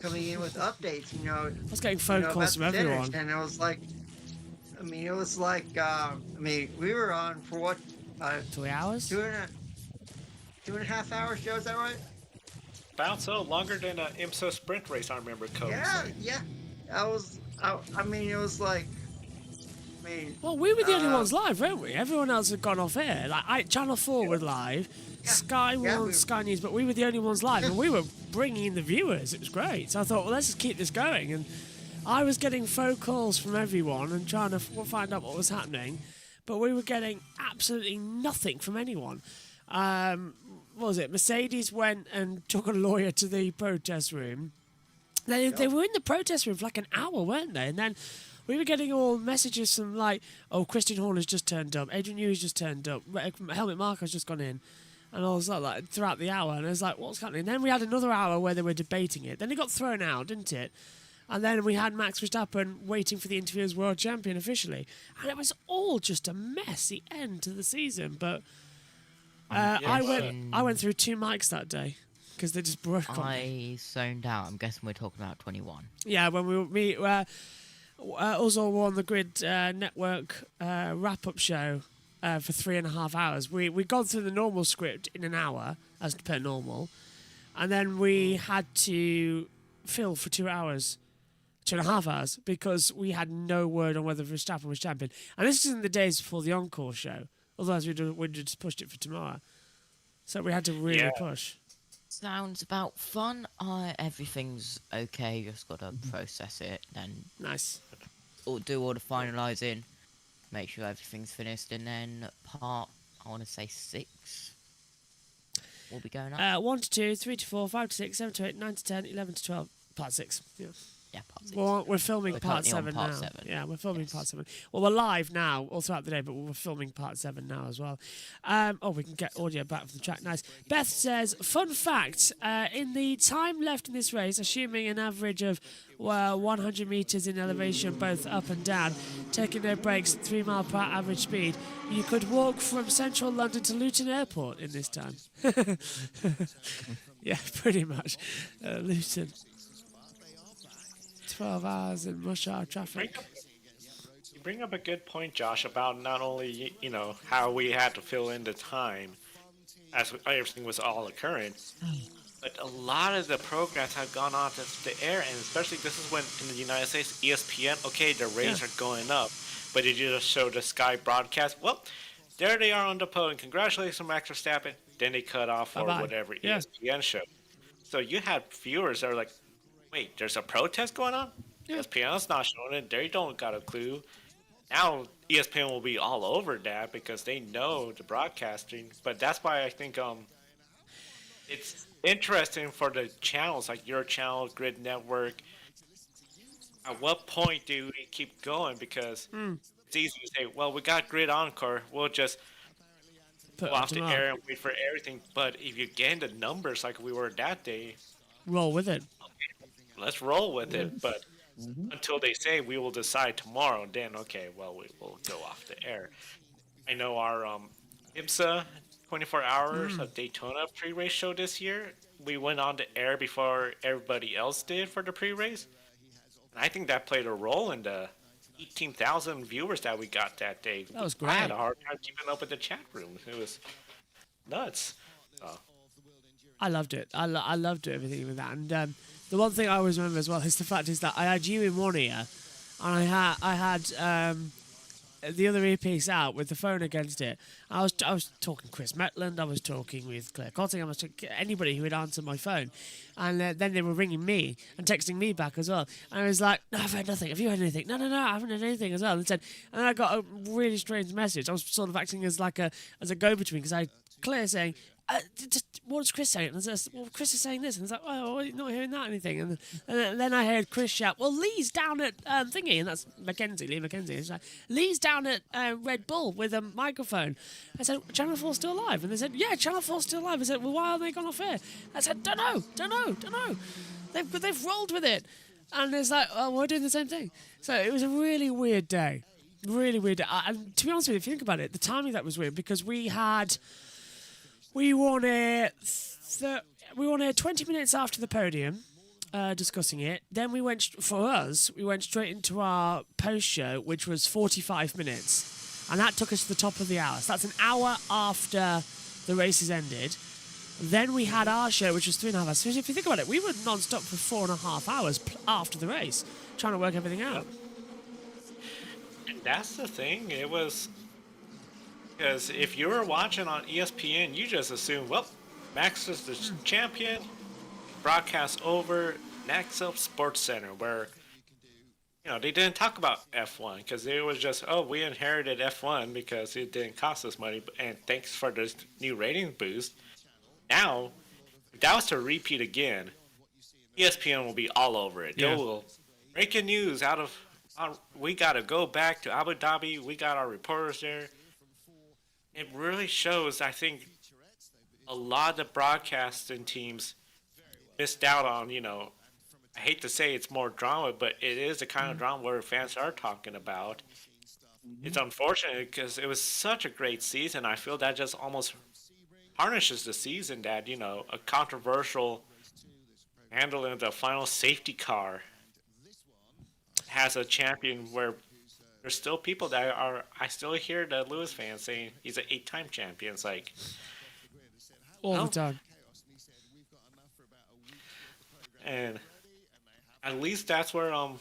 coming in with updates, you know. I was getting phone calls from everyone. And it was like, we were on for what? 2 hours? 2.5 hours, Joe, is that right? About so, longer than an IMSA sprint race, I remember Cody saying. Yeah. It was like, well, we were the only ones live, weren't we? Everyone else had gone off air. Like, Channel 4 was live, Sky was Sky News, but we were the only ones live, and we were bringing in the viewers. It was great. So I thought, well, let's just keep this going. And I was getting phone calls from everyone and trying to find out what was happening, but we were getting absolutely nothing from anyone. What was it? Mercedes went and took a lawyer to the protest room. They were in the protest room for like an hour, weren't they? And then we were getting all messages from like, oh, Christian Horner's just turned up, Adrian Newey's just turned up, Helmut Marko's just gone in. And I was like throughout the hour, and I was like, what's happening? And then we had another hour where they were debating it. Then it got thrown out, didn't it? And then we had Max Verstappen waiting for the interview as world champion officially. And it was all just a messy end to the season. But I went through 2 mics that day because they just broke on me. I zoned out. I'm guessing we're talking about 21. Yeah, when we us all were on the Grid Network wrap-up show for 3.5 hours. We'd gone through the normal script in an hour, as per normal, and then we had to fill for 2 hours. 2.5 hours, because we had no word on whether Verstappen was champion. And this is in the days before the encore show. Otherwise, we'd just pushed it for tomorrow. So we had to really push. Sounds about fun. Everything's okay. Just gotta process it. Then do all the finalising. Make sure everything's finished, and then part, I want to say 6 will be going up. 1 to 2, 3 to 4, 5 to 6, 7 to 8, 9 to 10, 11 to 12. Part 6. Yeah. Yeah, part 6. Well, we're filming part 7 part now. 7. Yeah, we're filming part 7. Well, we're live now all throughout the day, but we're filming part 7 now as well. We can get audio back from the track. Nice. Beth says, fun fact, in the time left in this race, assuming an average of 100 metres in elevation, both up and down, taking no breaks at 3 mile per hour average speed, you could walk from central London to Luton Airport in this time. Yeah, pretty much. Luton. 12 hours in rush hour traffic. You bring up a good point, Josh, about not only, how we had to fill in the time as everything was all occurring, but a lot of the programs have gone on to the air, and especially this is when in the United States, ESPN, okay, the ratings are going up, but did you just show the Sky broadcast? Well, there they are on the podium. Congratulations, Max Verstappen. Then they cut off or whatever ESPN show. So you had viewers that are like, wait, there's a protest going on? ESPN's not showing it. They don't got a clue. Now ESPN will be all over that because they know the broadcasting. But that's why I think it's interesting for the channels like your channel, Grid Network. At what point do we keep going? Because it's easy to say, well, we got Grid Encore. We'll just go off the air and wait for everything. But if you gain the numbers like we were that day, roll with it. Let's roll with it, but until they say we will decide tomorrow, then okay, well, we will go off the air. I know our IMSA 24 hours of Daytona pre-race show this year, we went on the air before everybody else did for the pre-race. And I think that played a role in the 18,000 viewers that we got that day. That was great. I had a hard time keeping up with the chat room. It was nuts. I loved it. I loved everything with that. And the one thing I always remember as well is the fact is that I had you in one ear, and I had the other earpiece out with the phone against it. I was talking Chris Metland, I was talking with Claire Cotting, I was talking anybody who would answer my phone, and then they were ringing me and texting me back as well. And I was like, no, I've heard nothing. Have you heard anything? No, I haven't heard anything as well. And then I got a really strange message. I was sort of acting as like a go-between because I had Claire saying, what's Chris saying? And I said, well, Chris is saying this. And it's like, oh, you're not hearing that anything. And then I heard Chris shout, well, Lee's down at thingy. And that's Lee Mackenzie. It's like, Lee's down at Red Bull with a microphone. I said, Channel 4's still alive? And they said, yeah, Channel 4's still alive. I said, well, why are they gone off air? I said, don't know. They've rolled with it. And it's like, oh, we're doing the same thing. So it was a really weird day. Really weird day. And to be honest with you, if you think about it, the timing of that was weird because we were on air 20 minutes after the podium, discussing it. Then we went straight into our post show, which was 45 minutes, and that took us to the top of the hour. So that's an hour after the races ended. Then we had our show, which was 3.5 hours. So if you think about it, we were non-stop for 4.5 hours after the race, trying to work everything out. And that's the thing. It was. Because if you were watching on ESPN, you just assume, well, Max is the champion, broadcast over, next up Sports Center, where, they didn't talk about F1, because it was just, oh, we inherited F1 because it didn't cost us money, and thanks for this new rating boost. Now, if that was to repeat again, ESPN will be all over it. Yeah. They will, breaking news we got to go back to Abu Dhabi, we got our reporters there. It really shows, I think, a lot of the broadcasting teams missed out on, I hate to say it's more drama, but it is the kind of drama where fans are talking about. It's unfortunate because it was such a great season. I feel that just almost tarnishes the season that, you know, a controversial handling of the final safety car has a champion where there's still people that are, I still hear the Lewis fans saying he's an 8-time champion. It's like, all the time. And at least that's where I'm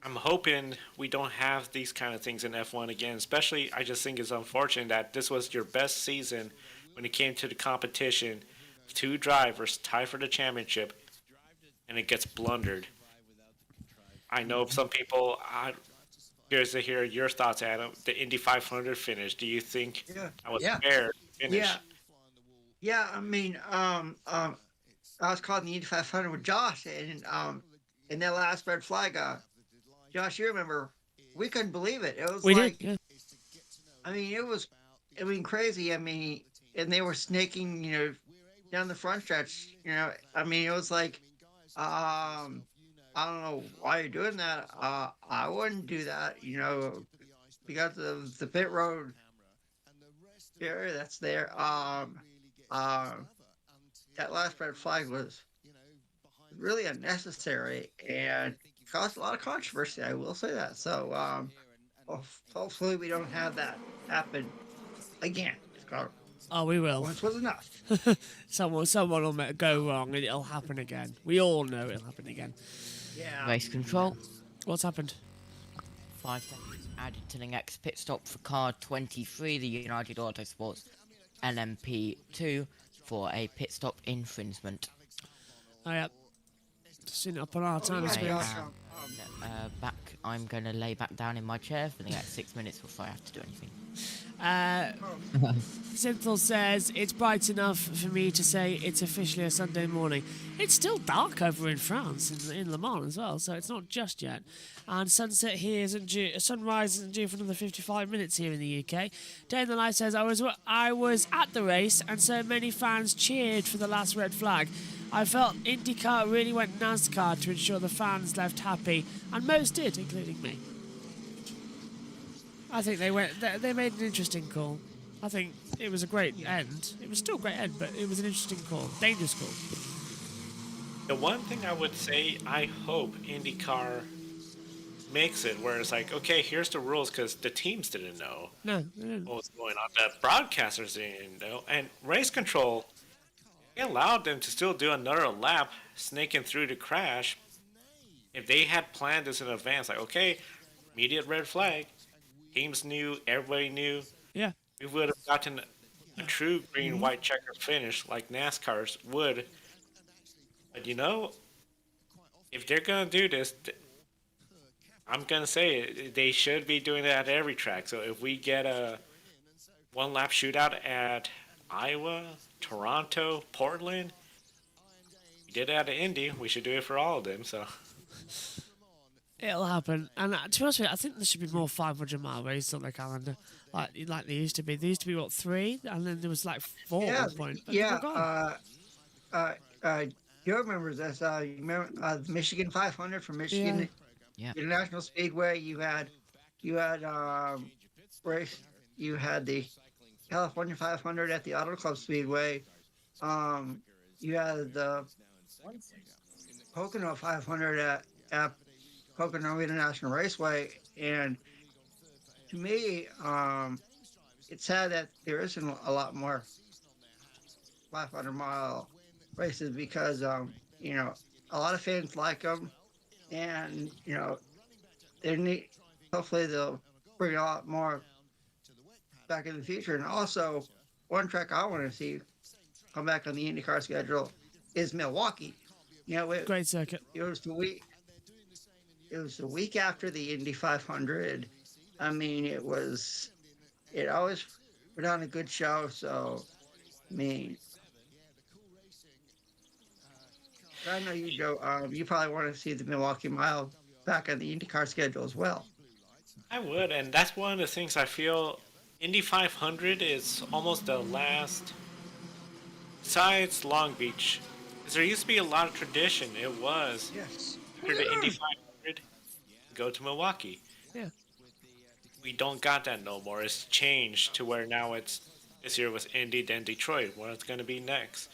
hoping we don't have these kind of things in F1 again. Especially, I just think it's unfortunate that this was your best season when it came to the competition. 2 drivers tied for the championship, and it gets blundered. I know some people. I'm curious to hear your thoughts, Adam. The Indy 500 finish. Do you think that was fair finish? Yeah. I mean, I was caught in the Indy 500 with Josh, and in that last red flag, Josh, you remember, we couldn't believe it. It was did, yeah. I mean, it was, crazy. I mean, and they were snaking, you know, down the front stretch. You know, I mean, it was like, I don't know why you're doing that. I wouldn't do that, you know, because of the pit road area that's there. That last red flag was really unnecessary and caused a lot of controversy. I will say that. So, hopefully we don't have that happen again. Oh, we will. Once was enough. someone will go wrong and it'll happen again. We all know it'll happen again. Yeah. Race control. What's happened? 5 seconds added to the next pit stop for car 23, the United Autosports LMP2, for a pit stop infringement. Oh, yeah. Seen it up on our time screen. I'm going to lay back down in my chair for the next 6 minutes before I have to do anything. Synthel says, it's bright enough for me to say it's officially a Sunday morning. It's still dark over in France, in Le Mans as well, so it's not just yet. And sunset here isn't due, sunrise isn't due for another 55 minutes here in the UK. Day in the Life says, I was at the race and so many fans cheered for the last red flag. I felt IndyCar really went NASCAR to ensure the fans left happy, and most did, including me. I think they made an interesting call. I think it was a great end. It was still a great end, but it was an interesting call. Dangerous call. The one thing I would say, I hope IndyCar makes it where it's like, okay, here's the rules, because the teams didn't know what was going on. The broadcasters didn't know. And race control, they allowed them to still do another lap, snaking through the crash. If they had planned this in advance, like, okay, immediate red flag, teams knew, everybody knew. Yeah. We would have gotten a true green-white checker finish like NASCAR's would. But you know, if they're going to do this, I'm going to say it, they should be doing that at every track. So if we get a one-lap shootout at Iowa, Toronto, Portland, we did it at Indy, we should do it for all of them. So it'll happen. And to be honest with you, I think there should be more 500-mile races on the calendar, like they used to be. There used to be, what, 3? And then there was like 4 at one point. But you remember this? You remember the Michigan 500 from Michigan International Speedway? You had race. You had the California 500 at the Auto Club Speedway. You had the Pocono 500 at Pocono International Raceway, and to me, it's sad that there isn't a lot more 500-mile races because, you know, a lot of fans like them, and, you know, hopefully they'll bring a lot more back in the future. And also, one track I want to see come back on the IndyCar schedule is Milwaukee. You know, great circuit. It was the week after the Indy 500. I mean, it always put on a good show. So, I mean, I know you, Joe. You probably want to see the Milwaukee Mile back on the IndyCar schedule as well. I would, and that's one of the things I feel Indy 500 is almost the last, besides Long Beach, because there used to be a lot of tradition. It was after the Indy 500, go to Milwaukee. Yeah. We don't got that no more. It's changed to where now it's This year was Indy, then Detroit. What's going to be next?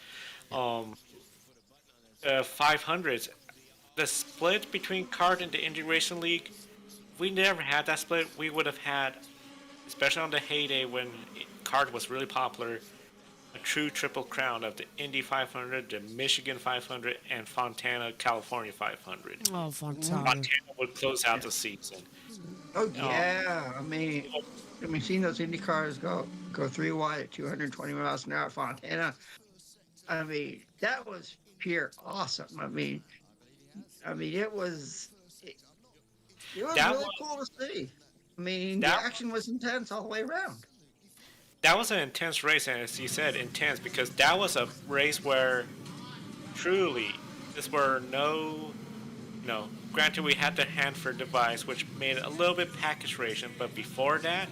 500s. The split between kart and the Indy Racing League, if we never had that split, we would have had, especially on the heyday when kart was really popular, a true triple crown of the Indy 500, the Michigan 500, and Fontana, California 500. Oh, Fontana. Montana would close out the season. Oh yeah, I mean, seeing those Indy cars go 3 wide at 220 miles an hour at Fontana. I mean, that was pure awesome. I mean, it was really cool to see. I mean, the action was intense all the way around. That was an intense race, and as you said, intense because that was a race where truly this were granted we had the Hanford device which made it a little bit package racing, but before that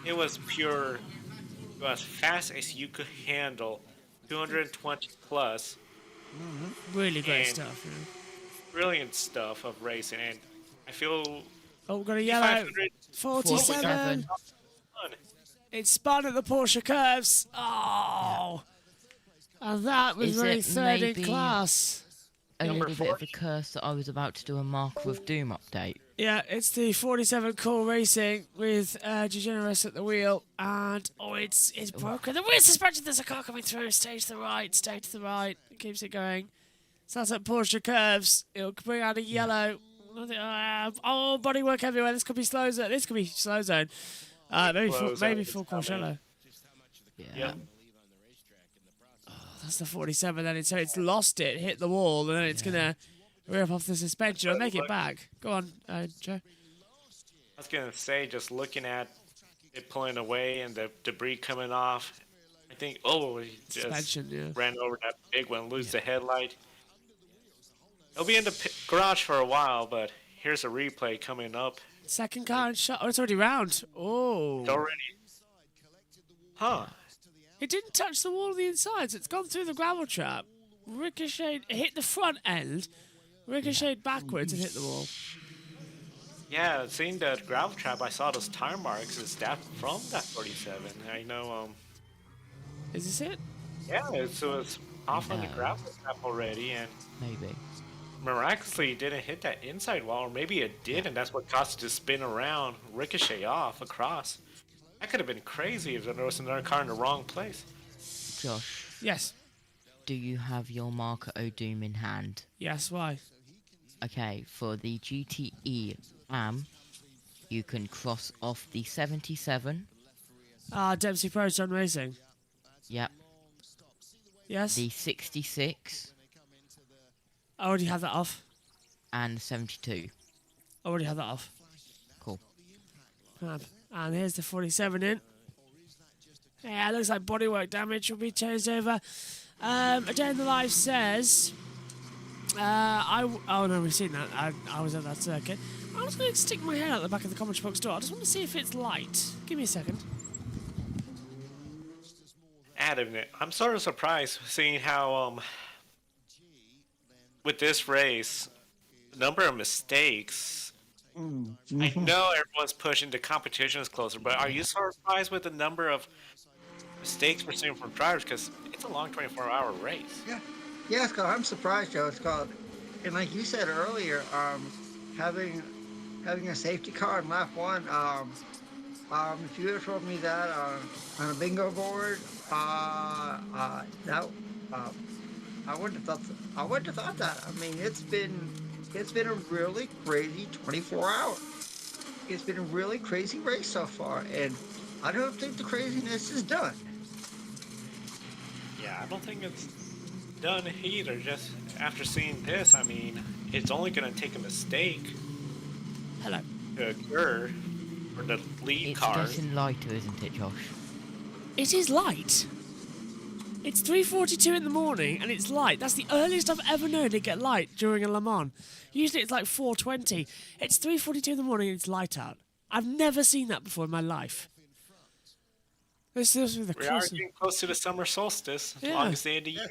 it was pure, go as fast as you could handle, 220 plus. Really great stuff. Yeah. Brilliant stuff of racing, and I feel. Oh, we've got a yellow. 47. It spun at the Porsche curves. Oh. And that was really third in class. A little bit of a curse that I was about to do a Marker of Doom update. Yeah, it's the 47 Core Racing with Degeneres at the wheel, and it's broken. The wheel suspension. There's a car coming through. Stay to the right. Stay to the right. It keeps it going. So that's at Porsche curves. It'll bring out a yellow. Oh, bodywork everywhere. This could be slow zone. This could be slow zone. Maybe full course yellow. Yeah. Oh, that's the 47 then. So it's lost it, hit the wall, and then it's gonna rip off the suspension and make it back. Go on, Joe. I was gonna say, just looking at it pulling away and the debris coming off, I think, he just ran over that big one, lose the headlight. It'll be in the garage for a while, but here's a replay coming up. Second car and shot. Oh, it's already round. Oh. It's already. Huh. It didn't touch the wall on the insides. It's gone through the gravel trap. Ricocheted, hit the front end, ricocheted backwards and hit the wall. Yeah, seeing the gravel trap, I saw those tire marks. Is that from that 47? I know, Is this it? Yeah, it was off on the gravel trap already, and maybe. Miraculously, it didn't hit that inside wall, or maybe it did, and that's what caused it to spin around, ricochet off across. That could have been crazy if there was another car in the wrong place. Josh. Yes. Do you have your Marker of Doom in hand? Yes, why? Okay, for the GTE AM, you can cross off the 77. Dempsey Pro John Racing. Yep. Yes. The 66. I already have that off. And 72. I already have that off. Cool. And here's the 47 in. Yeah, it looks like bodywork damage will be changed over. A Day in the Life says... oh no, we've seen that. I was at that circuit. I'm just going to stick my head out the back of the comment box door. I just want to see if it's light. Give me a second. Adam, I'm sort of surprised seeing how... with this race, the number of mistakes. I know everyone's pushing, the competition is closer, but are you surprised with the number of mistakes we're seeing from drivers? Because it's a long 24-hour race. Yeah, Scott, I'm surprised, Joe. It's called, and like you said earlier, having a safety car in lap one. If you had told me that on a bingo board, I wouldn't have thought that. I mean, it's been a really crazy 24 hours. It's been a really crazy race so far, and I don't think the craziness is done. Yeah, I don't think it's done either. Just after seeing this, I mean, it's only going to take a mistake to occur for the lead cars. It's getting lighter, isn't it, Josh? It is light. It's 3:42 in the morning and it's light. That's the earliest I've ever known it get light during a Le Mans. Usually it's like 4:20. It's 3:42 in the morning and it's light out. I've never seen that before in my life. This is the we are getting close to the summer solstice, longest day of the year.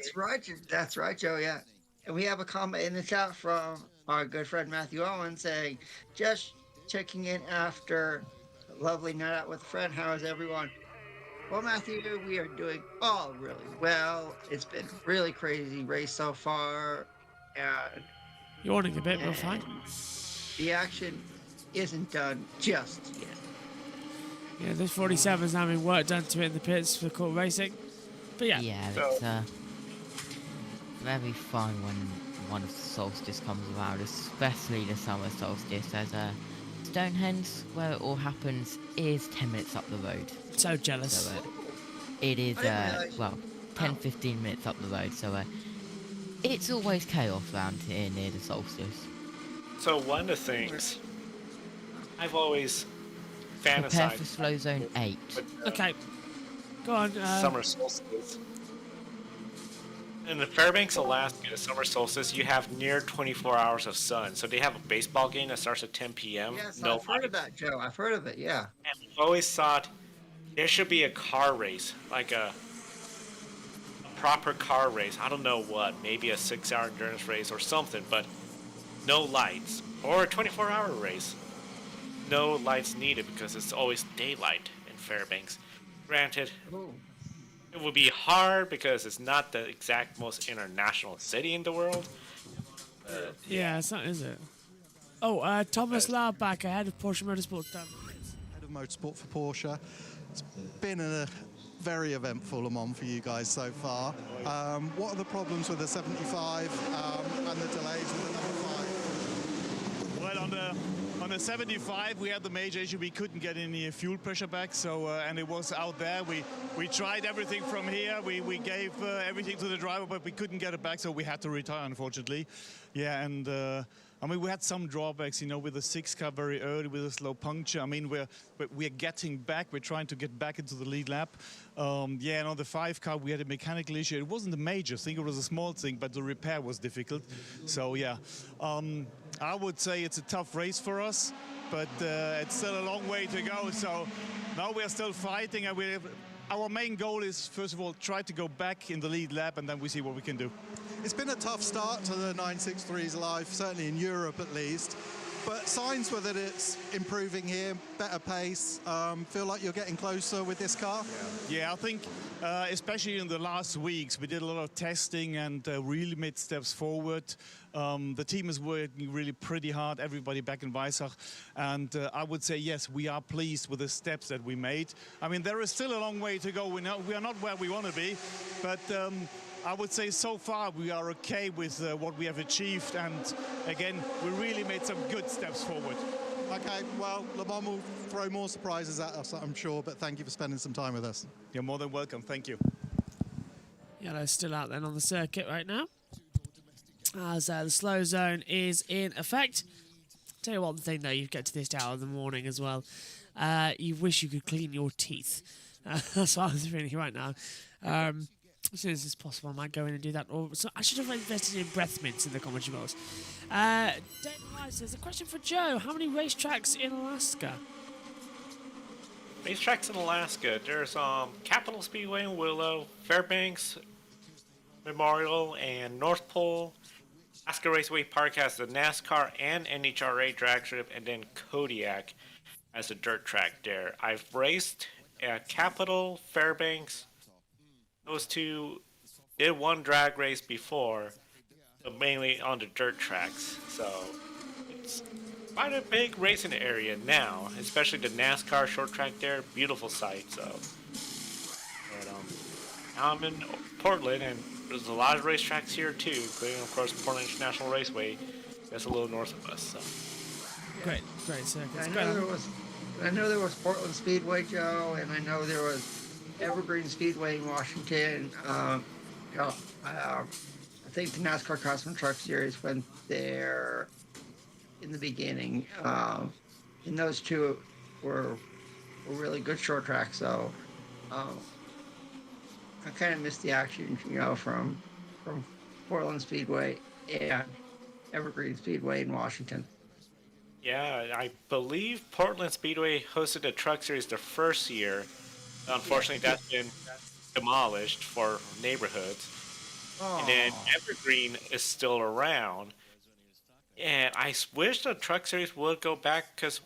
That's right, Joe, yeah. And we have a comment in the chat from our good friend Matthew Owen saying, just checking in after a lovely night out with a friend. How is everyone? Well, Matthew, we are doing all really well. It's been really crazy race so far, and Yawning a bit, we'll find. The action isn't done just yet. Yeah, this 47's having work done to it in the pits for court racing. But yeah. Yeah, it's very fun when the solstice comes around, especially the summer solstice, as Stonehenge, where it all happens, is 10 minutes up the road. So jealous. So, it is, 10-15 minutes up the road, so it's always chaos around here near the solstice. So one of the things I've always fantasized... Prepare for slow zone 8. Okay. Go on. Summer solstice. In the Fairbanks, Alaska, summer solstice, you have near 24 hours of sun. So they have a baseball game that starts at 10 p.m. Yes, No I've heard of that, Joe. I've heard of it, yeah. And we've always thought there should be a car race, like a proper car race. I don't know what, maybe a 6-hour endurance race or something, but no lights. Or a 24-hour race. No lights needed because it's always daylight in Fairbanks. Granted, it would be hard because it's not the exact most international city in the world. Yeah, it's not, is it? Oh, Thomas Laub back ahead of Porsche Motorsport. Head of Motorsport for Porsche. It's been a very eventful Le Mans for you guys so far. What are the problems with the 75 and the delays with the number 5? Well, on the 75, we had the major issue. We couldn't get any fuel pressure back, so and it was out there. We tried everything from here. We gave everything to the driver, but we couldn't get it back, so we had to retire, unfortunately. Yeah, and I mean, we had some drawbacks, you know, with the 6 car very early with a slow puncture. I mean, we're getting back. We're trying to get back into the lead lap. Yeah, and on the 5 car, we had a mechanical issue. It wasn't a major thing. It was a small thing, but the repair was difficult. So, yeah. I would say it's a tough race for us, but it's still a long way to go. So now we're still fighting, and our main goal is, first of all, try to go back in the lead lap, and then we see what we can do. It's been a tough start to the 963's life, certainly in Europe at least. But signs were that it's improving here, better pace. Feel like you're getting closer with this car? Yeah, I think especially in the last weeks, we did a lot of testing and really made steps forward. The team is working really pretty hard, everybody back in Weissach. And I would say, yes, we are pleased with the steps that we made. I mean, there is still a long way to go. We are not where we want to be, but I would say so far we are okay with what we have achieved, and again, we really made some good steps forward. Okay, well, Le Mans will throw more surprises at us, I'm sure, but thank you for spending some time with us. You're more than welcome, thank you. Yellow's still out then on the circuit right now, as the slow zone is in effect. Tell you one thing though, you get to this hour of the morning as well, you wish you could clean your teeth. That's what I was feeling right now. As soon as it's possible, I might go in and do that. Or so I should have invested in breath mints in the commentary box. Dan Rice says, a question for Joe. How many racetracks in Alaska? Racetracks in Alaska. There's Capitol Speedway in Willow, Fairbanks, Memorial, and North Pole. Alaska Raceway Park has the NASCAR and NHRA drag strip, and then Kodiak as a dirt track there. I've raced at Capitol, Fairbanks. Those two did one drag race before, but mainly on the dirt tracks. So it's quite a big racing area now, especially the NASCAR short track there. Beautiful sight. So, but, I'm in Portland, and there's a lot of racetracks here too, including of course Portland International Raceway. That's a little north of us. So great circuits. I know there was Portland Speedway, Joe, and I know there was Evergreen Speedway in Washington. I think the NASCAR Craftsman Truck Series went there in the beginning. And those two were really good short tracks. So I kind of missed the action, you know, from Portland Speedway and Evergreen Speedway in Washington. yeah, I believe Portland Speedway hosted a truck series the first year. Unfortunately, that's been demolished for neighborhoods. Oh. And then Evergreen is still around. And I wish the truck series would go back because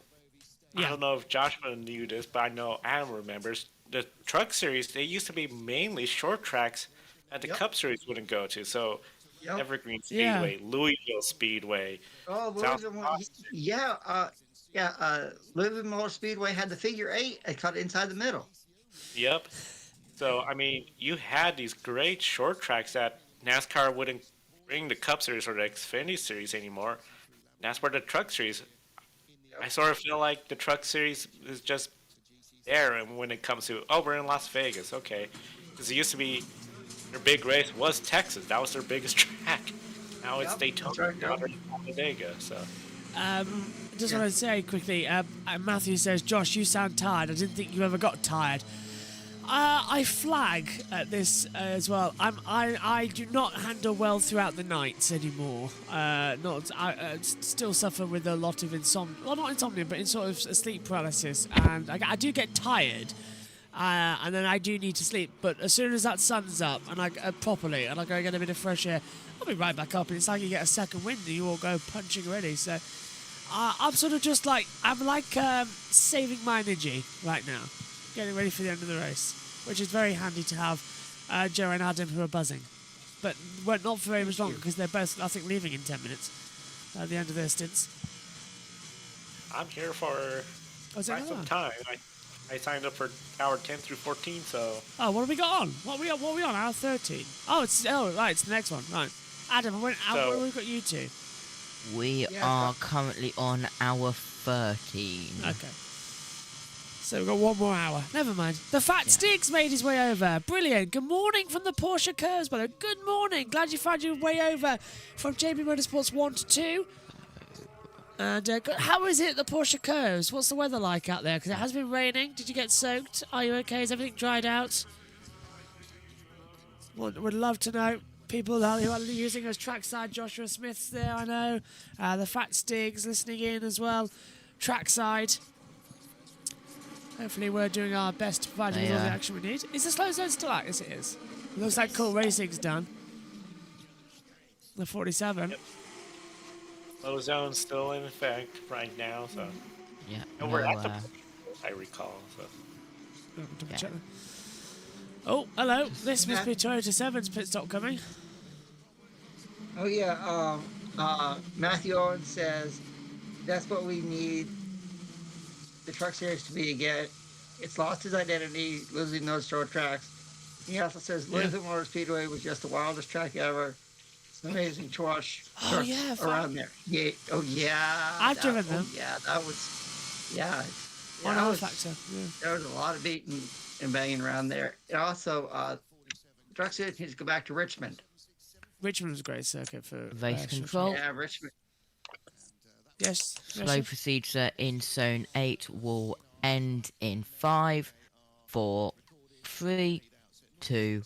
I don't know if Joshua knew this, but I know Adam remembers. the Truck Series, they used to be mainly short tracks that the Cup Series wouldn't go to. So Evergreen Yeah. Speedway, Louisville Speedway. Oh, South Louisville, Austin. Louisville Motor Speedway had the figure 8. It cut inside the middle. Yep. So, I mean, you had these great short tracks that NASCAR wouldn't bring the Cup Series or the Xfinity Series anymore. That's where the Truck Series. I sort of feel like the Truck Series is just there, and when it comes to, oh, we're in Las Vegas, okay. Because it used to be, their big race was Texas. That was their biggest track. Now it's Daytona. Now they're in Talladega, so. Just want to say quickly, Matthew says, Josh, you sound tired. I didn't think you ever got tired. I flag at this as well. I do not handle well throughout the nights anymore. I still suffer with a lot of insomnia. Well, not insomnia, but in sort of sleep paralysis, and I do get tired. And then I do need to sleep. But as soon as that sun's up and I properly, and I go get a bit of fresh air, I'll be right back up. And it's like you get a second wind, and you all go punching already. So I'm sort of just like saving my energy right now, getting ready for the end of the race, which is very handy to have Joe and Adam who are buzzing, but not for very much longer because they're both, I think, leaving in 10 minutes at the end of their stints. I'm here for quite some time. I signed up for hour 10 through 14, so. Oh, what have we got on? What are we on? Hour 13. Oh, right, it's the next one. Right. Adam, where have we got you to? We are currently on hour 13. Okay. So we've got one more hour. Never mind. The Fat Stig's made his way over. Brilliant. Good morning from the Porsche Curves, brother. Good morning. Glad you found your way over from JB Motorsports 1 to 2. And how is it at the Porsche Curves? What's the weather like out there? Because it has been raining. Did you get soaked? Are you okay? Is everything dried out? Would love to know. People who are using those trackside Joshua Smiths there, I know. The Fat Stigs listening in as well. Trackside. Hopefully we're doing our best to provide you with all the action we need. Is the slow zone still out? Yes, it is. It looks like Cool Racing's done. The 47. Yep. Slow zone's still in effect right now, so. Yeah. And we're at the I recall, so. Oh, hello. This must be Toyota 7's pit stop coming. Oh, yeah. Matthew Owen says that's what we need the Truck Series to be again. It's lost its identity, losing those short tracks. He also says Louisville Motor Speedway was just the wildest track ever. It's an amazing trucks around there. Yeah. Oh, yeah. I've driven them. Yeah, that was. Yeah. One hour factor. Yeah. There was a lot of beating and banging around there. And also, Truck Series needs to go back to Richmond. Richmond was a great circuit for race control. Yeah, Richmond. Yes. Slow procedure in zone 8 will end in 5, 4, 3, 2,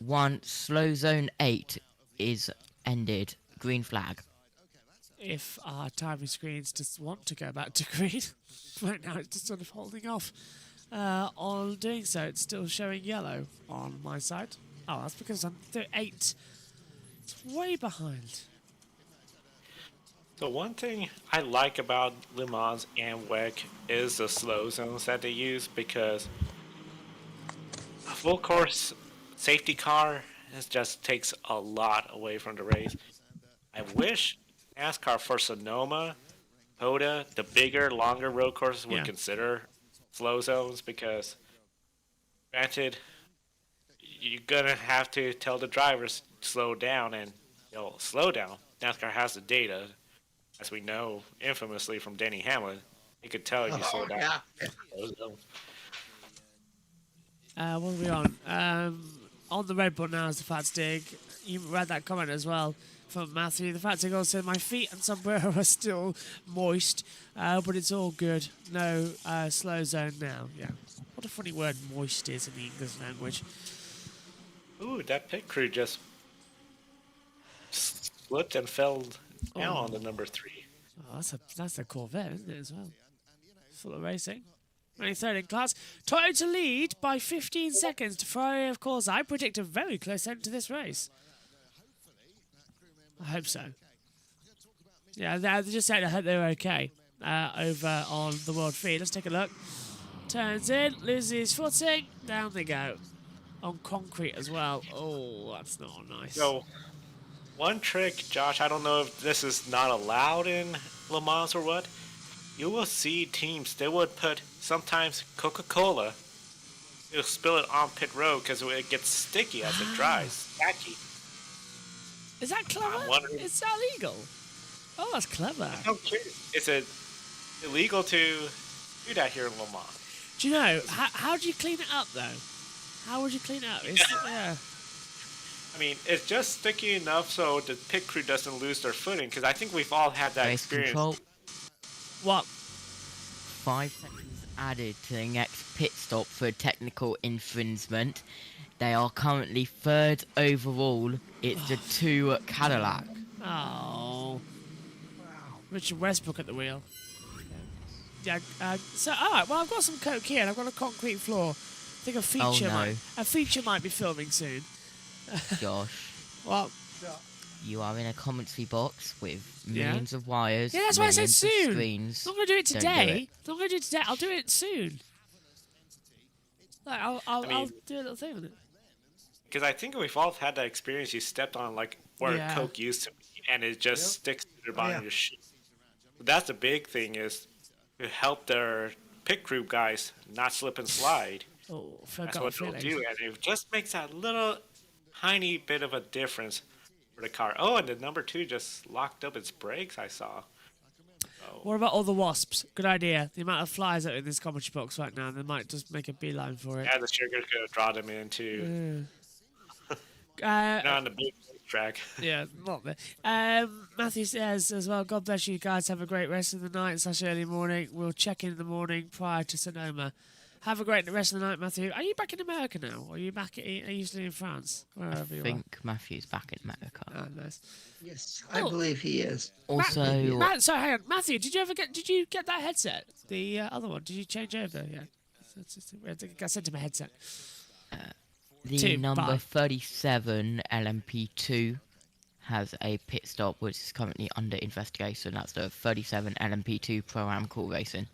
1. Slow zone 8 is ended. Green flag. If our timing screens just want to go back to green, right now it's just sort of holding off on doing so. It's still showing yellow on my side. Oh, that's because I'm 8. It's way behind. So one thing I like about Le Mans and WEC is the slow zones that they use, because a full course safety car just takes a lot away from the race. I wish NASCAR for Sonoma, Coda, the bigger, longer road courses would consider slow zones, because granted, you're gonna have to tell the drivers slow down, and they'll slow down. NASCAR has the data, as we know infamously from Denny Hamlin. He could tell you slow down. What are we on? On the Red Bull now is the Fat Stig. You read that comment as well from Matthew. The Fat Stig also said, my feet and sombrero are still moist, but it's all good. No slow zone now. Yeah. What a funny word moist is in the English language. Ooh, that pit crew just slipped and fell down on the number 3. Oh, that's a Corvette, isn't it, as well? Full of racing. Only third in class. Toyota lead by 15 seconds to Ferrari, of course. I predict a very close end to this race. I hope so. Yeah, they just said I hope they're okay over on the world feed. Let's take a look. Turns in, loses his footing, down they go. On concrete as well. Oh, that's not nice. So, one trick, Josh, I don't know if this is not allowed in Le Mans or what. You will see teams, they would put sometimes Coca-Cola. They'll spill it on pit road because it gets sticky as it dries. Tacky. Is that clever? I'm wondering. Is that legal? Oh, that's clever. I'm curious. Is it illegal to do that here in Le Mans? Do you know, how do you clean it up, though? How would you clean it up? Yeah. I mean, it's just sticky enough so the pit crew doesn't lose their footing, because I think we've all had that Race experience. control. What? 5 seconds added to the next pit stop for technical infringement. They are currently 3rd overall. It's the 2 Cadillac. Oh. Richard Westbrook at the wheel. Yeah. So, all right. Well, I've got some coke here, and I've got a concrete floor. I think a feature might be filming soon. Josh. What? You are in a commentary box with millions of wires. Yeah, that's why I said soon. Screens. I'm not going to do it Don't today. do it. I'm not going to do it today. I'll do it soon. Like, I'll do a little thing with it. Because I think we've all had that experience. You stepped on like where Yeah. Coke used to be, and it just sticks to your body. Your shit. That's the big thing, is to help their pit crew guys not slip and slide. Oh, That's what they'll do, and it just makes that little tiny bit of a difference for the car. Oh, and the number 2 just locked up its brakes, I saw. What about all the wasps? Good idea. The amount of flies that are in this commentary box right now, they might just make a beeline for it. Yeah, the sugar could draw them into. Not on the big track. Yeah, not there. Matthew says as well, God bless you guys. Have a great rest of the night / early morning. We'll check in the morning prior to Sonoma. Have a great rest of the night, Matthew. Are you back in America now? Or are you back? Are you still in France? Wherever you are. I think Matthew's back in America. Oh, nice. Yes, I believe he is. Also, sorry, hang on, Matthew. Did you get that headset? The other one? Did you change over? Yeah. I sent him a headset. the number 37 LMP2 has a pit stop which is currently under investigation. That's the 37 LMP2 Pro-Am Cool Racing.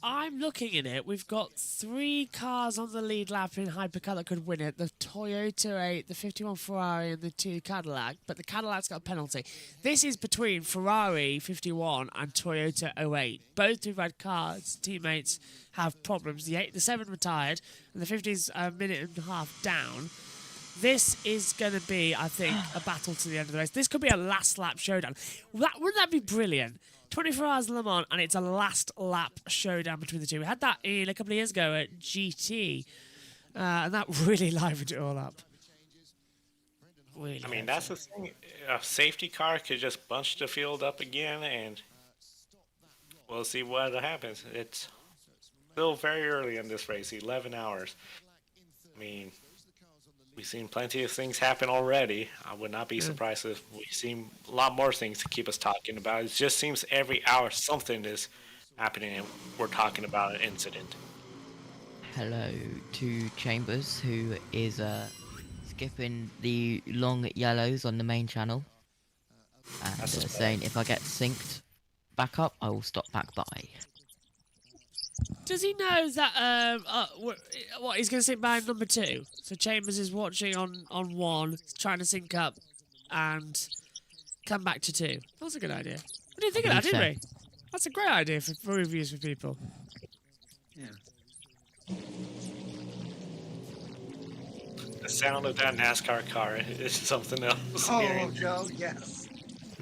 I'm looking at it. We've got 3 cars on the lead lap in hypercar that could win it. The Toyota 8, the 51 Ferrari, and the 2 Cadillac. But the Cadillac's got a penalty. This is between Ferrari 51 and Toyota 08. Both who've had cars, teammates, have problems. The 7 retired, and the 50's a minute and a half down. This is going to be, I think, a battle to the end of the race. This could be a last lap showdown. Wouldn't that be brilliant? 24 hours Le Mans, and it's a last lap showdown between the two. We had that in a couple of years ago at GT, and that really livened it all up. Really, I mean, that's the thing. A safety car could just bunch the field up again, and we'll see what happens. It's still very early in this race, 11 hours. I mean, we've seen plenty of things happen already. I would not be surprised if we've seen a lot more things to keep us talking about. It just seems every hour something is happening and we're talking about an incident. Hello to Chambers, who is skipping the long yellows on the main channel. And saying if I get synced back up, I will stop back by. Does he know that what he's going to sit by number 2? So Chambers is watching on 1, trying to sync up, and come back to 2. That's a good idea. We didn't think of that, did we? That's a great idea for reviews for people. Yeah. The sound of that NASCAR car is something else. Oh, Joe, yes.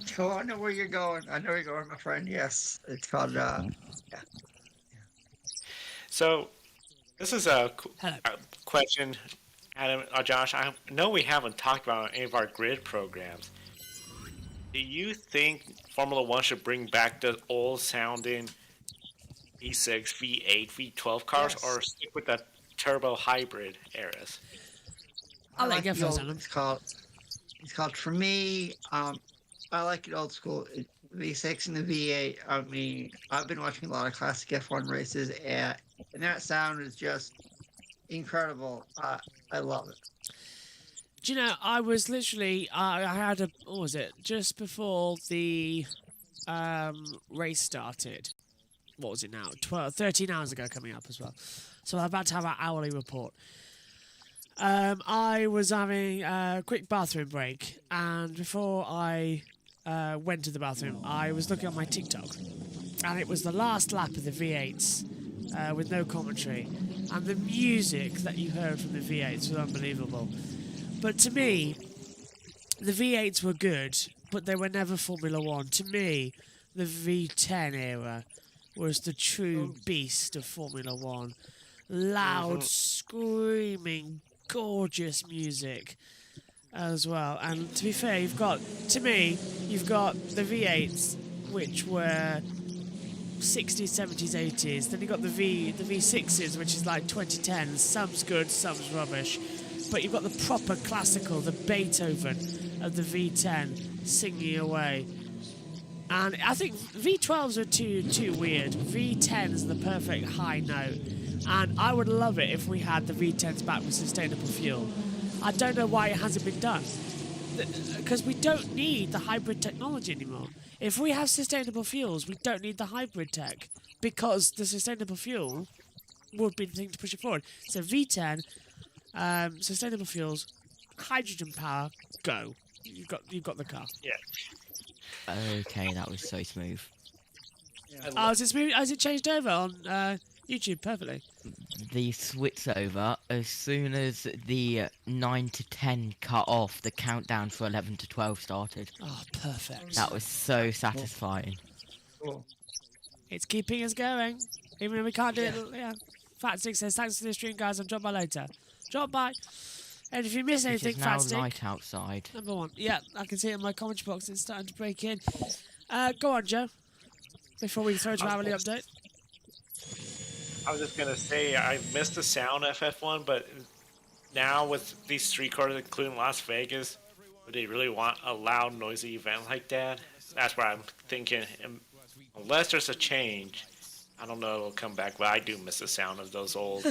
Joe, I know where you're going. I know where you're going, my friend. Yes, it's called. Yeah. So, this is a question, Adam, Josh. I know we haven't talked about any of our grid programs. Do you think Formula One should bring back the old-sounding V6, V8, V12 cars, or stick with the turbo hybrid eras? I like the old, it's called. For me. I like it old school. V6 and the V8. I mean, I've been watching a lot of classic F1 races, and that sound is just incredible. I love it. Do you know, I was literally, I had just before the race started, what was it now? 13 hours ago coming up as well. So I'm about to have our hourly report. I was having a quick bathroom break, and before I went to the bathroom, I was looking at my TikTok, and it was the last lap of the V8s with no commentary, and the music that you heard from the V8s was unbelievable. But to me, the V8s were good, but they were never Formula One. To me, the V10 era was the true beast of Formula One. Loud, screaming, gorgeous music as well. And to be fair, you've got the V8s, which were 60s, 70s, 80s. Then you've got the V6s, which is like 2010s. Some's good, some's rubbish. But you've got the proper classical, the Beethoven of the V10 singing away. And I think V12s are too weird. V10's the perfect high note. And I would love it if we had the V10s back with sustainable fuel. I don't know why it hasn't been done. Because we don't need the hybrid technology anymore. If we have sustainable fuels, we don't need the hybrid tech. Because the sustainable fuel would be the thing to push it forward. So V10, sustainable fuels, hydrogen power, go. You've got the car. Yeah. Okay, that was so smooth. Oh, is it smooth? Has it changed over on YouTube perfectly? The switch over, as soon as the 9 to 10 cut off, the countdown for 11 to 12 started. Oh, perfect. That was so satisfying. Cool. It's keeping us going, even if we can't do it. Yeah. Fat Stick says, thanks for the stream, guys. I'll drop by later. Drop by. And if you miss anything, It is Fat now Stick. light outside. Number one. Yeah, I can see it in my comment box. It's starting to break in. Go on, Joe. Before we throw to our hourly update. I was just gonna say I missed the sound of F1, but now with these 3 cars, including Las Vegas, would they really want a loud, noisy event like that? That's what I'm thinking. Unless there's a change, I don't know if it'll come back, but I do miss the sound of those old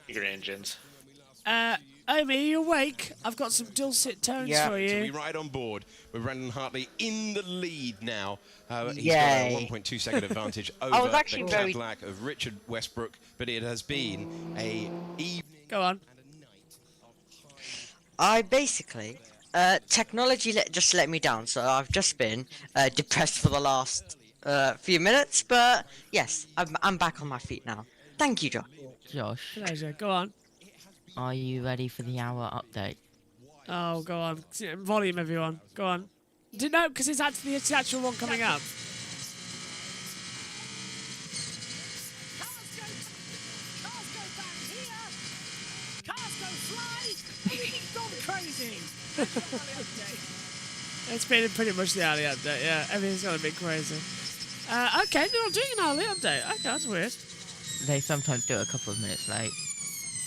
bigger engines. Amy, are you awake? I've got some dulcet tones for you. So we ride on board with Brendan Hartley in the lead now. He's Yay. got a 1.2 second advantage over I was actually the very- Cadillac of Richard Westbrook, but it has been a evening. Go on. I basically, technology just let me down, so I've just been depressed for the last few minutes, but yes, I'm back on my feet now. Thank you, Josh. Josh, Pleasure. Go on. are you ready for the hour update? Oh, go on. Volume, everyone. Go on. No, because it's the actual one coming up. It's been pretty much the hourly update, yeah. Everything's got a bit crazy. Okay, they're not doing an hourly update. Okay, that's weird. They sometimes do it a couple of minutes late.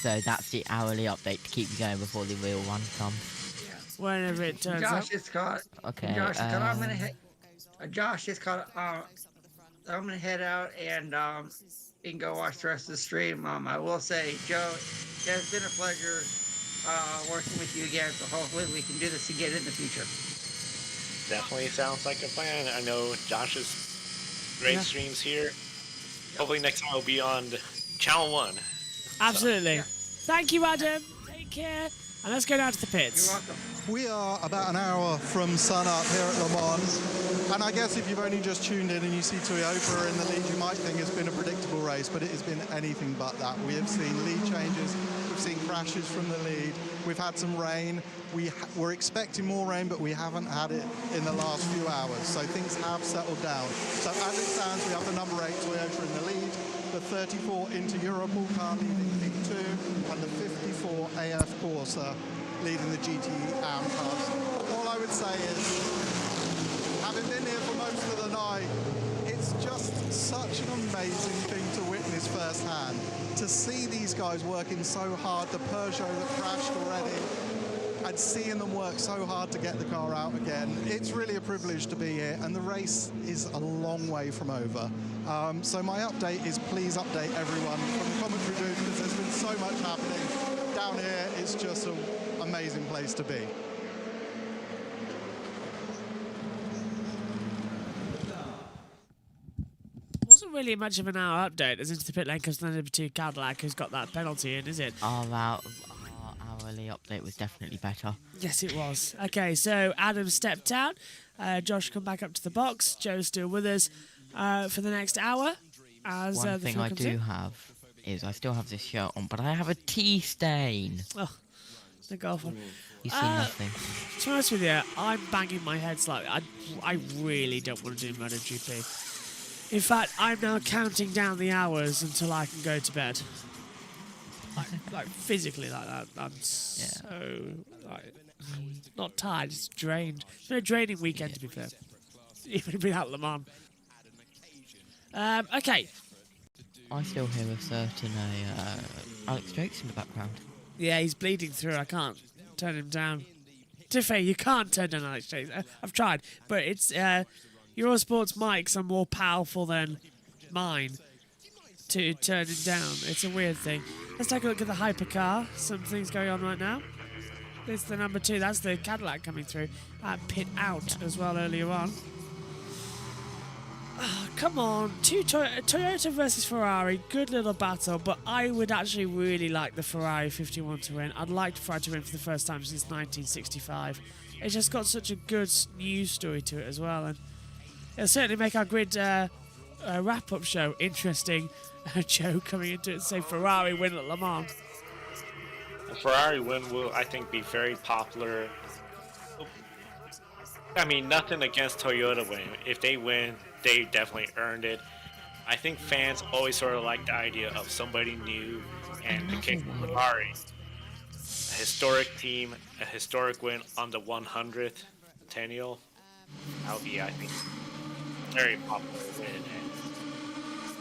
So that's the hourly update to keep you going before the real one comes. Whenever it turns up. Josh, it's caught. Okay, Josh, it's caught. I'm gonna head. Josh, it's caught. I'm gonna head out and you can go watch the rest of the stream. I will say, Joe, it's been a pleasure working with you again. So hopefully we can do this again in the future. Definitely sounds like a plan. I know Josh's great streams here. Hopefully next time we'll be on Channel 1. Absolutely. Thank you, Adam. Take care. And let's go down to the pits. You're welcome. We are about an hour from sun up here at Le Mans, and I guess if you've only just tuned in and you see Toyota in the lead, you might think it's been a predictable race, but it has been anything but that. We have seen lead changes, we've seen crashes from the lead, we've had some rain. We're expecting more rain, but we haven't had it in the last few hours, so things have settled down. So as it stands, we have the number 8 Toyota in the lead, the 34 Inter Europol car leading P2, and the 54 AF Corsa leading the GTE AM cars. All I would say is, having been here for most of the night, it's just such an amazing thing to witness firsthand. To see these guys working so hard, the Peugeot that crashed already, and seeing them work so hard to get the car out again. It's really a privilege to be here, and the race is a long way from over. So my update is please update everyone from the commentary booth, because there's been so much happening. Down here, it's just an amazing place to be. Wasn't isn't really much of an hour update as into the pit lane comes the number 2 Cadillac who's got that penalty in, is it? Our hourly update was definitely better. Yes, it was. Okay, so Adam stepped out. Josh come back up to the box. Joe's still with us for the next hour. As, One thing I do have is I still have this shirt on, but I have a tea stain. Oh, the golfer. You see nothing. To be honest with you, I'm banging my head slightly. I really don't want to do MotoGP. In fact, I'm now counting down the hours until I can go to bed. Like physically like that. I'm so not tired, just drained. It's been a draining weekend to be fair. Even without Le Mans. Okay. I still hear a certain Alex Drake's in the background. Yeah, he's bleeding through. I can't turn him down. To be fair, you can't turn down Alex Drake. I've tried, but it's Eurosport's mics are more powerful than mine to turn him down. It's a weird thing. Let's take a look at the hypercar. Some things going on right now. It's the number 2. That's the Cadillac coming through. Pit out as well earlier on. Oh, come on. Toyota versus Ferrari. Good little battle, but I would actually really like the Ferrari 51 to win. I'd like Ferrari to win for the first time since 1965. It's just got such a good news story to it as well, and it'll certainly make our grid wrap-up show interesting. Joe coming into it and say Ferrari win at Le Mans. A Ferrari win will, I think, be very popular. I mean, nothing against Toyota winning. If they win, they definitely earned it. I think fans always sort of like the idea of somebody new, and the case of Ferrari. A historic team, a historic win on the 100th centennial. That would be, I think, a very popular win.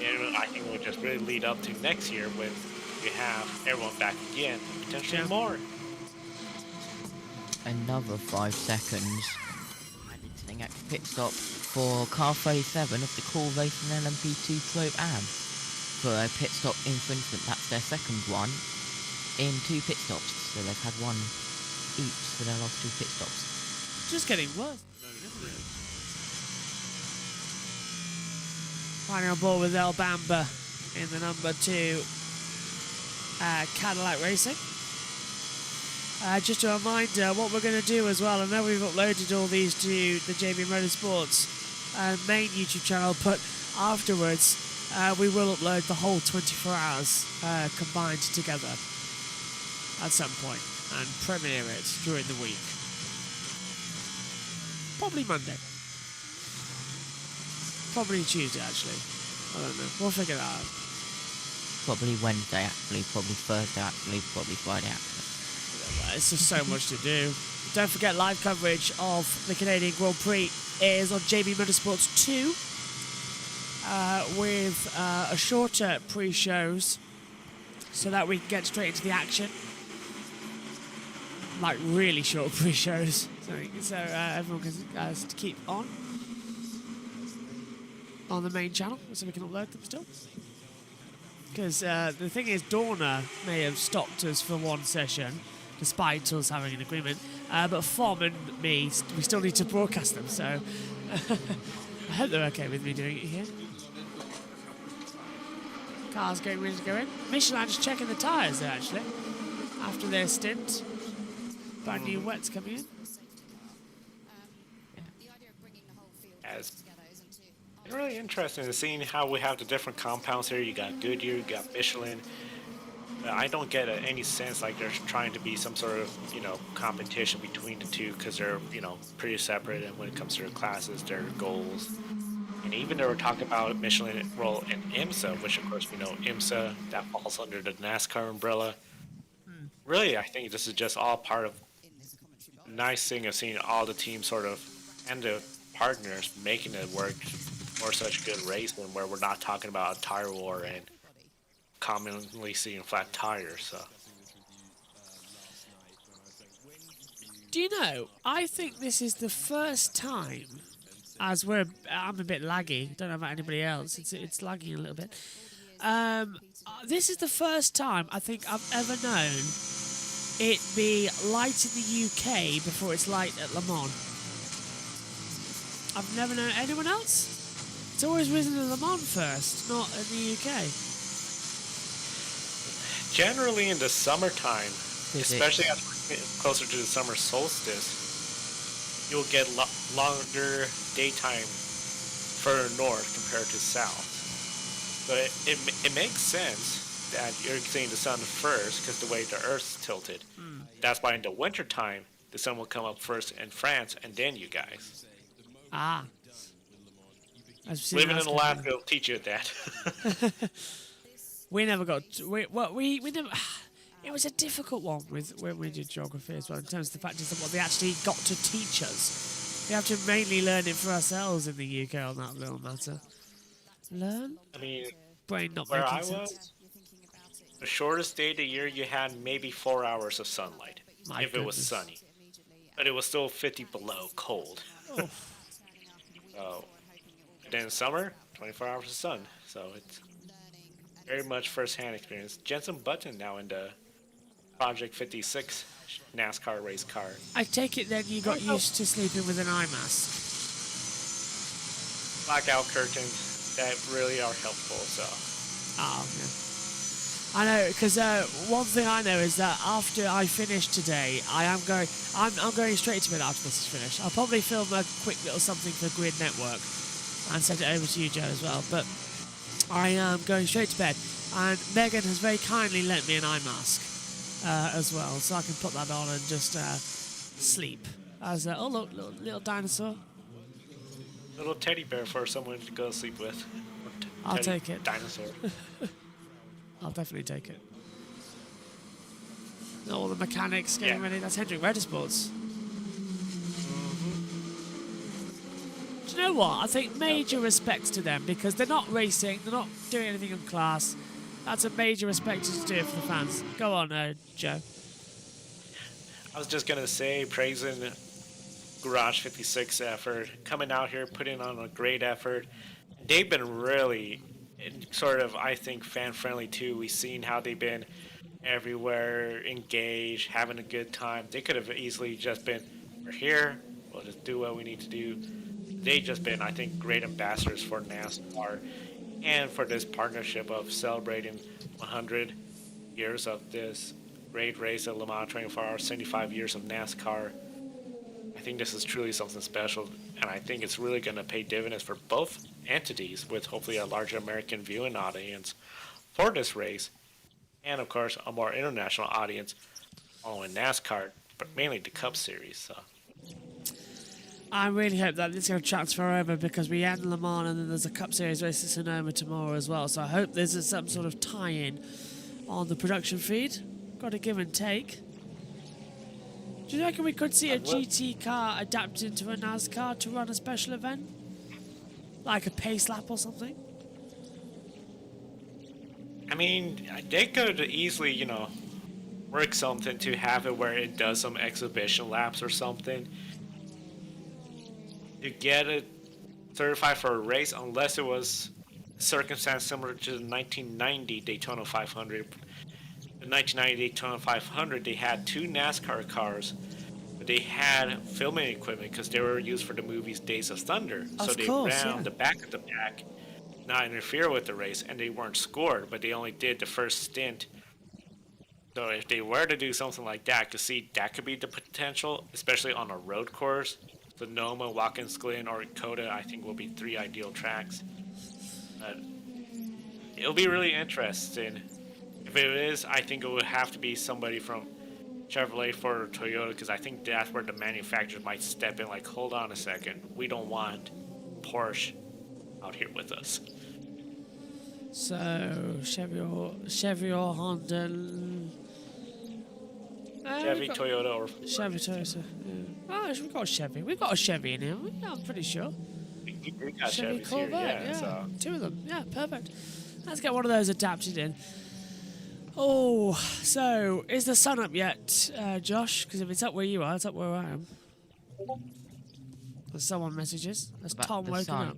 And I think it would just really lead up to next year when we have everyone back again, and potentially more. Another 5 seconds. Sitting at pit stop for car 37 of the Cool Racing LMP2 Pro Am for a pit stop infringement. That's their second one in 2 pit stops. So they've had one each for their last 2 pit stops. Just getting worse, isn't it? Finding on board with El Bamba in the number 2 Cadillac Racing. Just a reminder, what we're going to do as well, I know we've uploaded all these to the JB Motorsports main YouTube channel, but afterwards we will upload the whole 24 hours combined together at some point and premiere it during the week. Probably Monday. Probably Tuesday, actually. I don't know. We'll figure that out. Probably Wednesday, actually. Probably Thursday, actually. Probably Friday, actually. It's just so much to do. Don't forget, live coverage of the Canadian Grand Prix is on JB Motorsports 2 with a shorter pre-shows so that we can get straight into the action. Like really short pre-shows. So everyone can keep on the main channel so we can upload them still. Because the thing is, Dorna may have stopped us for one session despite us having an agreement, but Fom and me, we still need to broadcast them, so I hope they're okay with me doing it here. Car's getting ready to go in. Michelin's checking the tyres there, actually, after their stint. Brand new wets coming in. It's really interesting to seeing how we have the different compounds here. You got Goodyear, you got Michelin. I don't get any sense like there's trying to be some sort of, competition between the two, because they're, pretty separate, and when it comes to their classes, their goals. And even they were talking about Michelin role in IMSA, which of course we know IMSA, that falls under the NASCAR umbrella. Really, I think this is just all part of a nice thing of seeing all the teams sort of, and the partners making it work for such good racing, where we're not talking about a tire war and commonly seeing flat tires. So. Do you know, I think this is the first time, as I'm a bit laggy, don't know about anybody else, it's lagging a little bit. This is the first time I think I've ever known it be light in the UK before it's light at Le Mans. I've never known anyone else. It's always risen in Le Mans first, not in the UK. Generally in the summertime, especially as we're getting closer to the summer solstice, you'll get longer daytime further north compared to south. So it makes sense that you're seeing the sun first because the way the Earth's tilted. That's why in the wintertime, the sun will come up first in France and then you guys. Ah. Living in Alaska will teach you that. We never got. We never. It was a difficult one when we did geography as well, in terms of the fact is that what they actually got to teach us. We have to mainly learn it for ourselves in the UK on that little matter. Learn? I mean, brain not where making I sense. was, the shortest day of the year you had maybe 4 hours of sunlight, if it was sunny. But it was still 50 below, cold. Oh. So, then in summer, 24 hours of sun. So it's very much first-hand experience. Jensen Button now in the Project 56 NASCAR race car. I take it then you got used to sleeping with an eye mask. Blackout curtains that really are helpful. So. Oh, yeah. I know, because one thing I know is that after I finish today, I'm going straight to bed after this is finished. I'll probably film a quick little something for Grid Network and send it over to you, Joe, as well. But I am going straight to bed, and Megan has very kindly lent me an eye mask as well, so I can put that on and just sleep. As oh look, little dinosaur. Little teddy bear for someone to go to sleep with. I'll take it. Dinosaur. I'll definitely take it. All the mechanics getting ready. That's Hendrick Motorsports. Do you know what? I think major respects to them because they're not racing, they're not doing anything in class. That's a major respect to do it for the fans. Go on, Joe. I was just going to say, praising Garage 56 effort, coming out here, putting on a great effort. They've been really sort of, I think, fan-friendly too. We've seen how they've been everywhere, engaged, having a good time. They could have easily just been, we're here, we'll just do what we need to do. They've just been, I think, great ambassadors for NASCAR and for this partnership of celebrating 100 years of this great race at Le Mans 24 Hours, 75 years of NASCAR. I think this is truly something special, and I think it's really going to pay dividends for both entities with hopefully a larger American viewing audience for this race, and of course a more international audience following NASCAR, but mainly the Cup Series. So. I really hope that this is going to transfer over because we end Le Mans and then there's a Cup Series race at Sonoma tomorrow as well. So I hope there's some sort of tie-in on the production feed. Got to give and take. Do you reckon we could see a GT car adapted into a NASCAR to run a special event? Like a pace lap or something? I mean, they could easily, work something to have it where it does some exhibition laps or something. To get it certified for a race, unless it was a circumstance similar to the 1990 Daytona 500. The 1990 Daytona 500, they had two NASCAR cars, but they had filming equipment because they were used for the movies Days of Thunder. So they ran the back of the pack, not interfere with the race, and they weren't scored, but they only did the first stint. So if they were to do something like that, I could see that could be the potential, especially on a road course. Sonoma, Watkins Glen, or Dakota, I think will be three ideal tracks. It'll be really interesting. If it is, I think it would have to be somebody from Chevrolet or Toyota, because I think that's where the manufacturers might step in, like, hold on a second, we don't want Porsche out here with us. So, Chevy or Honda... Chevy, Toyota, or... Chevy, Toyota, yeah. Oh, we've got a Chevy. We've got a Chevy in here, yeah, I'm pretty sure. We got Chevy Chevys Corvette, here, so. Two of them, yeah, perfect. Let's get one of those adapted in. Oh, so, is the sun up yet, Josh? Because if it's up where you are, it's up where I am. There's someone messages. That's Tom waking up.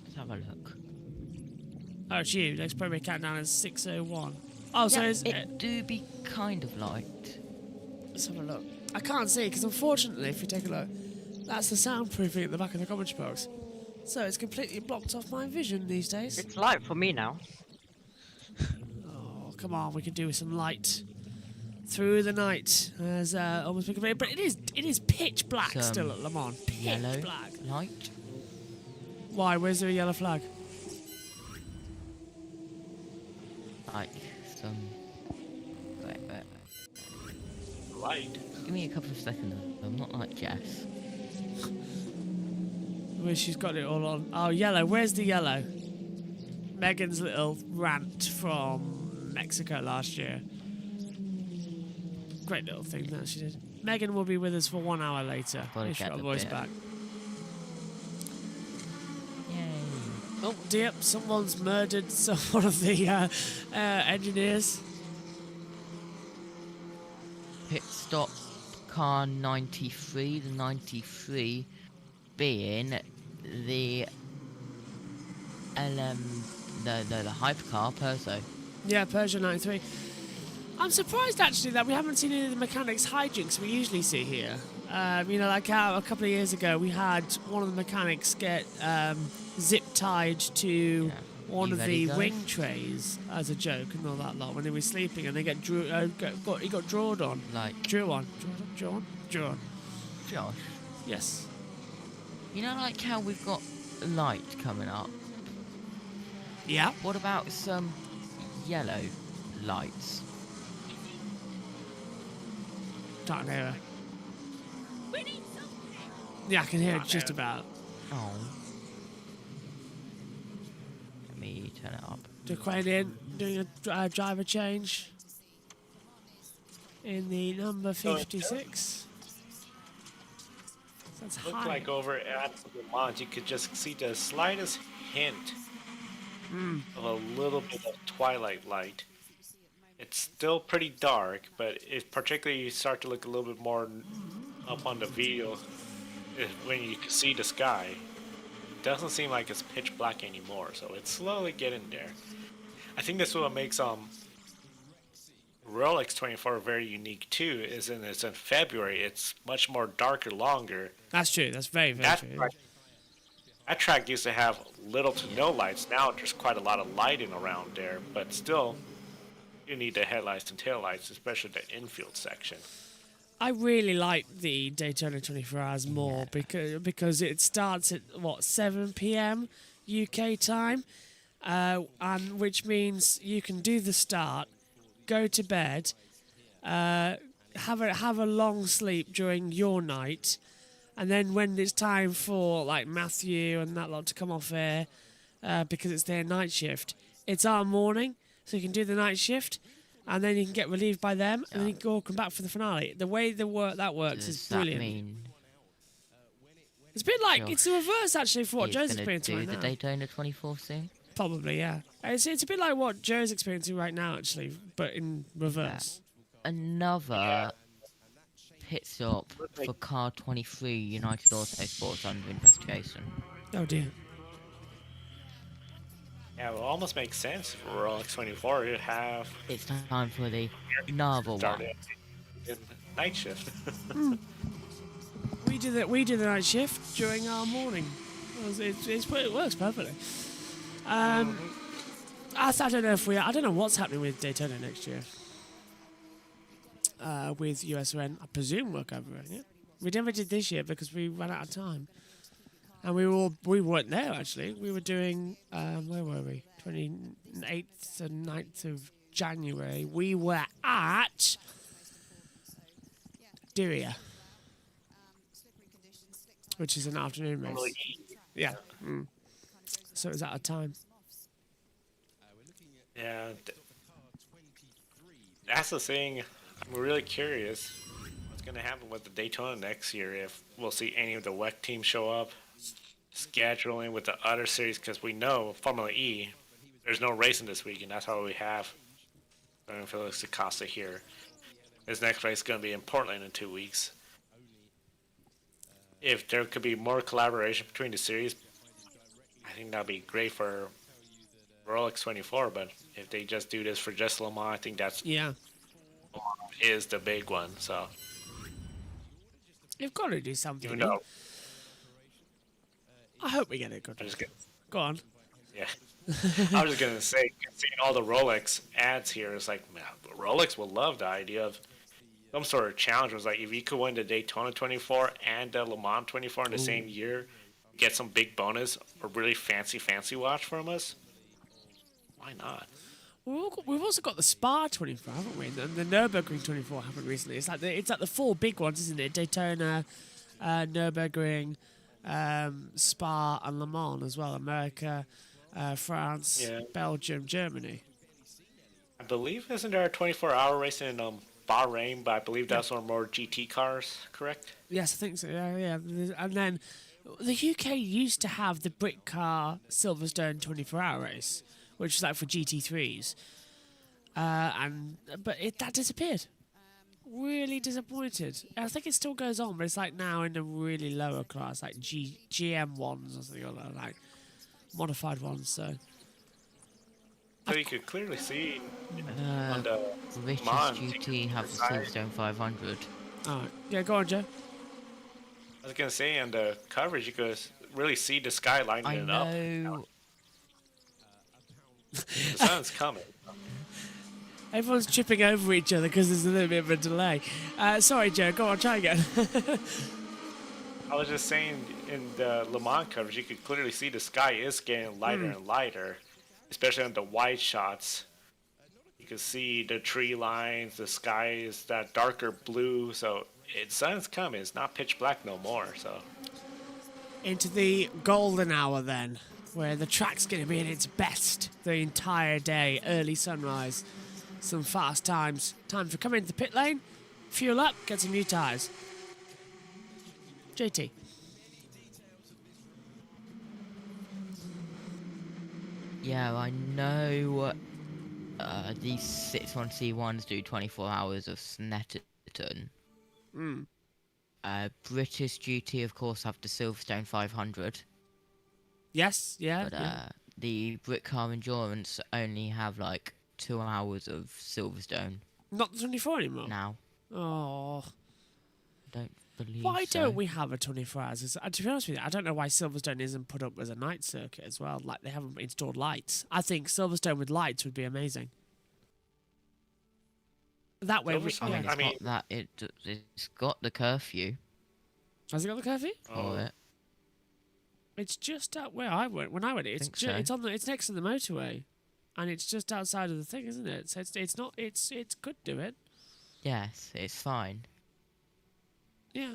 Let's have a look. Oh, it's you. Let's put my countdown as 6:01. Oh, so it do be kind of light. Let's have a look. I can't see because unfortunately, if you take a look, That's the soundproofing at the back of the commentary box. So it's completely blocked off my vision these days. It's light for me now. Oh, come on, we can do with some light. Through the night, as almost becoming, but it is pitch black still at Le Mans. Pitch Yellow black. light. Why? Where's there a yellow flag? Like some. Wait. Light. Give me a couple of seconds. I'm not like Jess. Where she's got it all on. Oh, yellow. Where's the yellow? Megan's little rant from Mexico last year. Great little thing that she did. Megan will be with us for 1 hour later. If she got her voice back. Yay. Oh dear, someone's murdered one of the engineers. Pit stop car 93. The 93 being the the hypercar Perso. Yeah, Peugeot 93. I'm surprised actually that we haven't seen any of the mechanics hijinks we usually see here. You know, like how a couple of years ago we had one of the mechanics get zip tied to one of the wing trays as a joke and all that lot when they were sleeping, and they he got drawed on. Like drew on. Josh. Yes. You know, like how we've got light coming up. Yeah. What about some yellow lights? Can't hear her. Yeah, I can hear it just about. Oh. Let me turn it up. Quite in, doing a driver change in the number 56. That's Looked high. like over at the Mans, you could just see the slightest hint of a little bit of twilight light. It's still pretty dark, but if particularly you start to look a little bit more up on the video, when you can see the sky, it doesn't seem like it's pitch black anymore. So it's slowly getting there. I think this is what makes Rolex 24 very unique too. It's in February. It's much more darker, longer. That's true. That's very true. That track used to have little to no lights. Now there's quite a lot of lighting around there, but still, you need the headlights and taillights, especially the infield section. I really like the Daytona 24 Hours more because it starts at 7 p.m. UK time, and which means you can do the start, go to bed, have a long sleep during your night, and then when it's time for like Matthew and that lot to come off air, because it's their night shift, it's our morning, so you can do the night shift. And then you can get relieved by them, and then you can all come back for the finale. The way that works is brilliant. It's a bit like, it's the reverse actually for what Joe's experiencing right now. Do the Daytona 24 soon? Probably, yeah. It's a bit like what Joe's experiencing right now actually, but in reverse. Another pit stop for car 23 United Autosports under investigation. Oh dear. Yeah, it would almost make sense for Rolex 24 to have. It's time for the novel one. In night shift. We do the night shift during our morning. It works perfectly. I don't know I don't know what's happening with Daytona next year. With USRN, I presume we're covering it. We never did this year because we ran out of time. And we weren't there actually. We were doing where were we? 28th and 9th of January. We were at Diriyah, which is an afternoon race. Yeah. So it was out of time. Yeah. That's the thing. I'm really curious what's going to happen with the Daytona next year. If we'll see any of the WEC teams show up. Scheduling with the other series, because we know Formula E, there's no racing this week, and that's how we have Felix Acosta here. His next race is going to be in Portland in 2 weeks. If there could be more collaboration between the series, I think that'd be great for Rolex 24. But if they just do this for just Le Mans, I think that's is the big one. So you've got to do something. Even though I hope we get it good. Go on. Yeah. I was just gonna say, seeing all the Rolex ads here, it's like, man, Rolex would love the idea of some sort of challenge. It was like, if you could win the Daytona 24 and the Le Mans 24 in the same year, get some big bonus or really fancy watch from us. Why not? We've also got the Spa 24, haven't we? And the Nürburgring 24 happened recently. It's like the four big ones, isn't it? Daytona, Nürburgring, Spa, and Le Mans as well. America, France, Belgium, Germany. I believe, isn't there a 24-hour race in Bahrain? But I believe that's on more GT cars, correct? Yes, I think so. Yeah. And then the UK used to have the Brit Car Silverstone 24-hour race, which was like for GT3s, but that disappeared. Really disappointed. I think it still goes on, but it's like now in a really lower class, like GM ones or something like modified ones. So you could clearly see on The the British Mans, GT have the Silverstone 500. All right, yeah, go on, Joe. I was gonna say, on the coverage, you could really see the sky lighting it up. The sun's coming. Everyone's tripping over each other because there's a little bit of a delay. Sorry, Joe. Go on, try again. I was just saying, in the Le Mans coverage, you could clearly see the sky is getting lighter and lighter, especially on the wide shots. You can see the tree lines, the sky is that darker blue, so sun's coming. It's not pitch black no more. So Into the golden hour then, where the track's going to be at its best the entire day. Early sunrise, some fast times. Time for coming into the pit lane, fuel up, get some new tyres. JT. Yeah, I know these 61C1s do 24 hours of Snetterton. British GT, of course, have the Silverstone 500. Yes, yeah. But the Brit Car Endurance only have like 2 hours of Silverstone. Not the 24 anymore? Now. Oh. Don't believe Why so. don't we have a 24 hours? To be honest with you, I don't know why Silverstone isn't put up as a night circuit as well. Like, they haven't installed lights. I think Silverstone with lights would be amazing. That way, It's got the curfew. Has it got the curfew? For it. It's just out where I went. When I went, it's it's next to the motorway, and it's just outside of the thing, isn't it? So it could do it. Yes, it's fine. Yeah,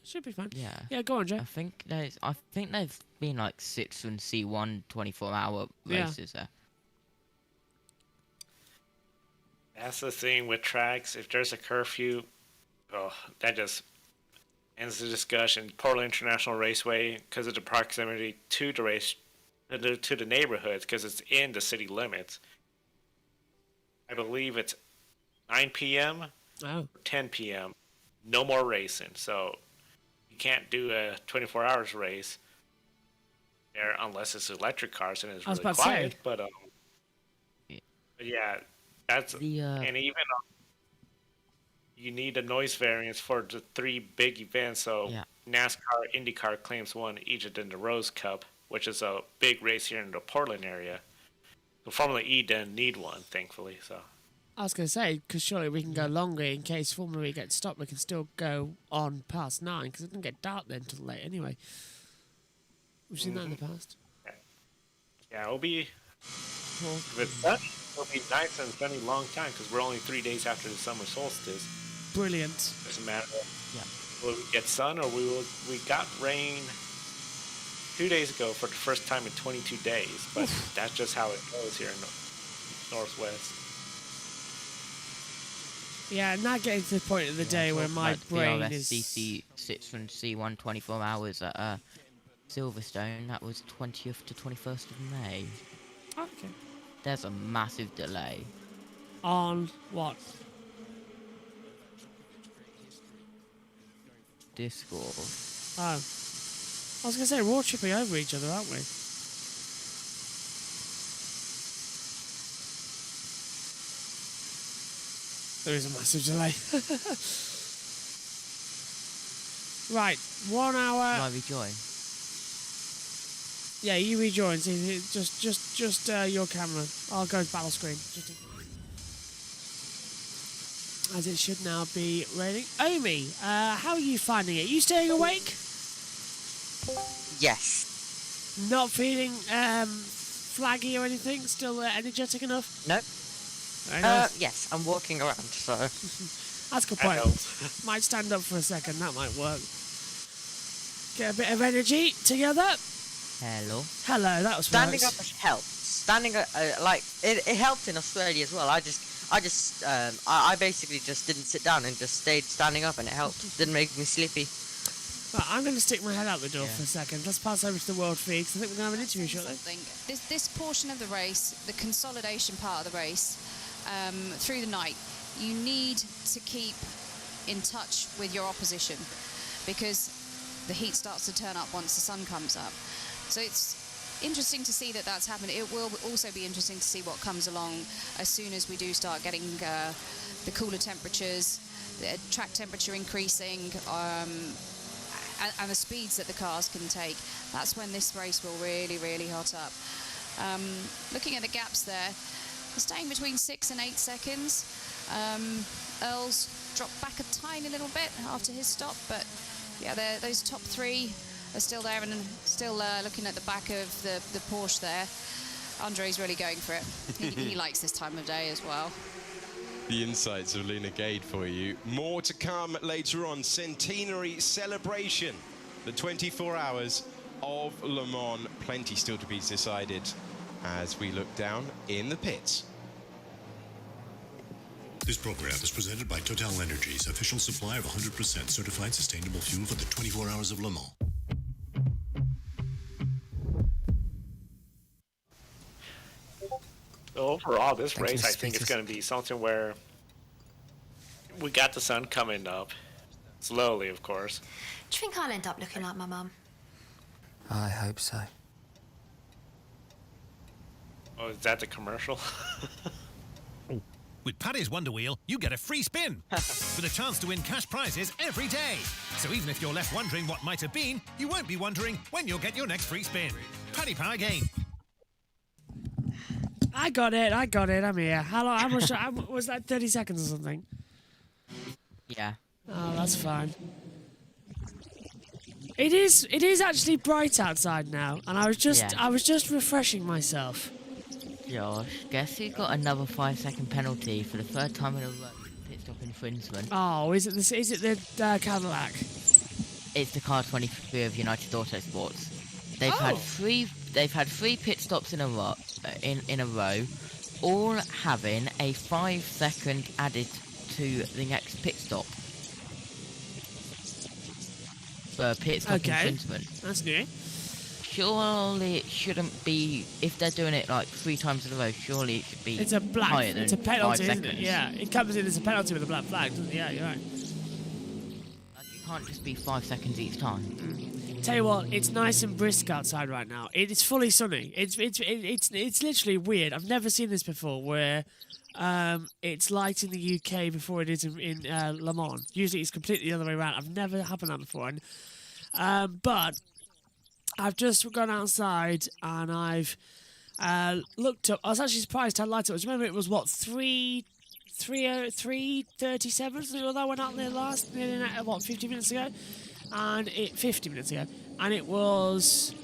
should be fine. Yeah. Yeah, go on, Joe. I think there's been like 6 and C1 24-hour races there. that's the thing with tracks. If there's a curfew, that just ends the discussion. Portland International Raceway, because of the proximity to the race, to the neighborhoods, because it's in the city limits. I believe it's 9 p.m. or 10 p.m. No more racing. So you can't do a 24 hours race there unless it's electric cars and it's really quiet. But yeah, that's and even you need a noise variance for the 3 big events. So NASCAR, IndyCar claims one each in the Rose Cup, which is a big race here in the Portland area. So Formula E didn't need one, thankfully. So I was going to say, because surely we can go longer in case Formula E gets stopped. We can still go on past 9 because it doesn't get dark then till late anyway. We've seen that in the past. Yeah, it'll be with sunny. It'll be nice and sunny long time because we're only 3 days after the summer solstice. Brilliant. Doesn't matter. Will we get sun or we got rain 2 days ago for the first time in 22 days, but that's just how it goes here in the Northwest. Yeah, now getting to the point of the day where my brain is... BRSCC 6 and C1 24 hours at Silverstone, that was 20th to 21st of May. Okay. There's a massive delay. On what? Discord. Oh. I was going to say, we're all tripping over each other, aren't we? There is a massive delay. Right, 1 hour... Shall I rejoin? Yeah, you rejoin. See, just your camera. I'll go to battle screen. As it should now be raining. Amy, how are you finding it? You staying awake? Yes. Not feeling flaggy or anything? Still energetic enough? Nope. Very nice. Yes, I'm walking around, so... That's a good point. Might stand up for a second, that might work. Get a bit of energy together. Hello. Hello, that was Standing works. up helped. Standing up, like, it helped in Australia as well. I basically just didn't sit down and just stayed standing up, and it helped. Didn't make me sleepy. Right, I'm going to stick my head out the door for a second. Let's pass over to the world feed, because I think we're going to have an interview shortly. This portion of the race, the consolidation part of the race, through the night, you need to keep in touch with your opposition, because the heat starts to turn up once the sun comes up. So it's interesting to see that that's happened. It will also be interesting to see what comes along as soon as we do start getting the cooler temperatures, the track temperature increasing, and the speeds that the cars can take. That's when this race will really, really hot up. Looking at the gaps there, they're staying between 6 and 8 seconds. Earl's dropped back a tiny little bit after his stop, but yeah, those top three are still there, and still looking at the back of the Porsche there. Andre's really going for it. He likes this time of day as well. The insights of Luna Gade for you. More to come later on. Centenary celebration. The 24 hours of Le Mans. Plenty still to be decided as we look down in the pits. This program is presented by Total Energies, official supply of 100% certified sustainable fuel for the 24 hours of Le Mans. Overall, this race, I think it's going to be something where we got the sun coming up, slowly, of course. Do you think I'll end up looking like my mum? I hope so. Oh, is that the commercial? With Paddy's Wonder Wheel, you get a free spin with a chance to win cash prizes every day. So even if you're left wondering what might have been, you won't be wondering when you'll get your next free spin. Paddy Power Game. I got it, I'm here. How much was that, 30 seconds or something? Yeah. Oh, that's fine. It is actually bright outside now, and I was just refreshing myself. Josh, guess who got another 5-second penalty for the third time in a row? Pit stop infringement. Oh, is it the Cadillac? It's the car 23 of United Autosports. They've had three pit stops in a row, all having a 5-second added to the next pit stop. For pit stop infringement. That's new. Surely it shouldn't be, if they're doing it like 3 times in a row, surely it should be higher than it's a penalty, 5 isn't seconds. it? Yeah, it comes in as a penalty with a black flag, doesn't it? Yeah, you're right. Like, it can't just be 5 seconds each time. Tell you what, it's nice and brisk outside right now. It's fully sunny. It's literally weird. I've never seen this before, where it's light in the UK before it is in Le Mans. Usually it's completely the other way around. I've never happened that before. But I've just gone outside and I've looked up. I was actually surprised how light it was. Remember, it was what, 3:37, something like that. I went out there last, 50 minutes ago, and 50 minutes ago, and it was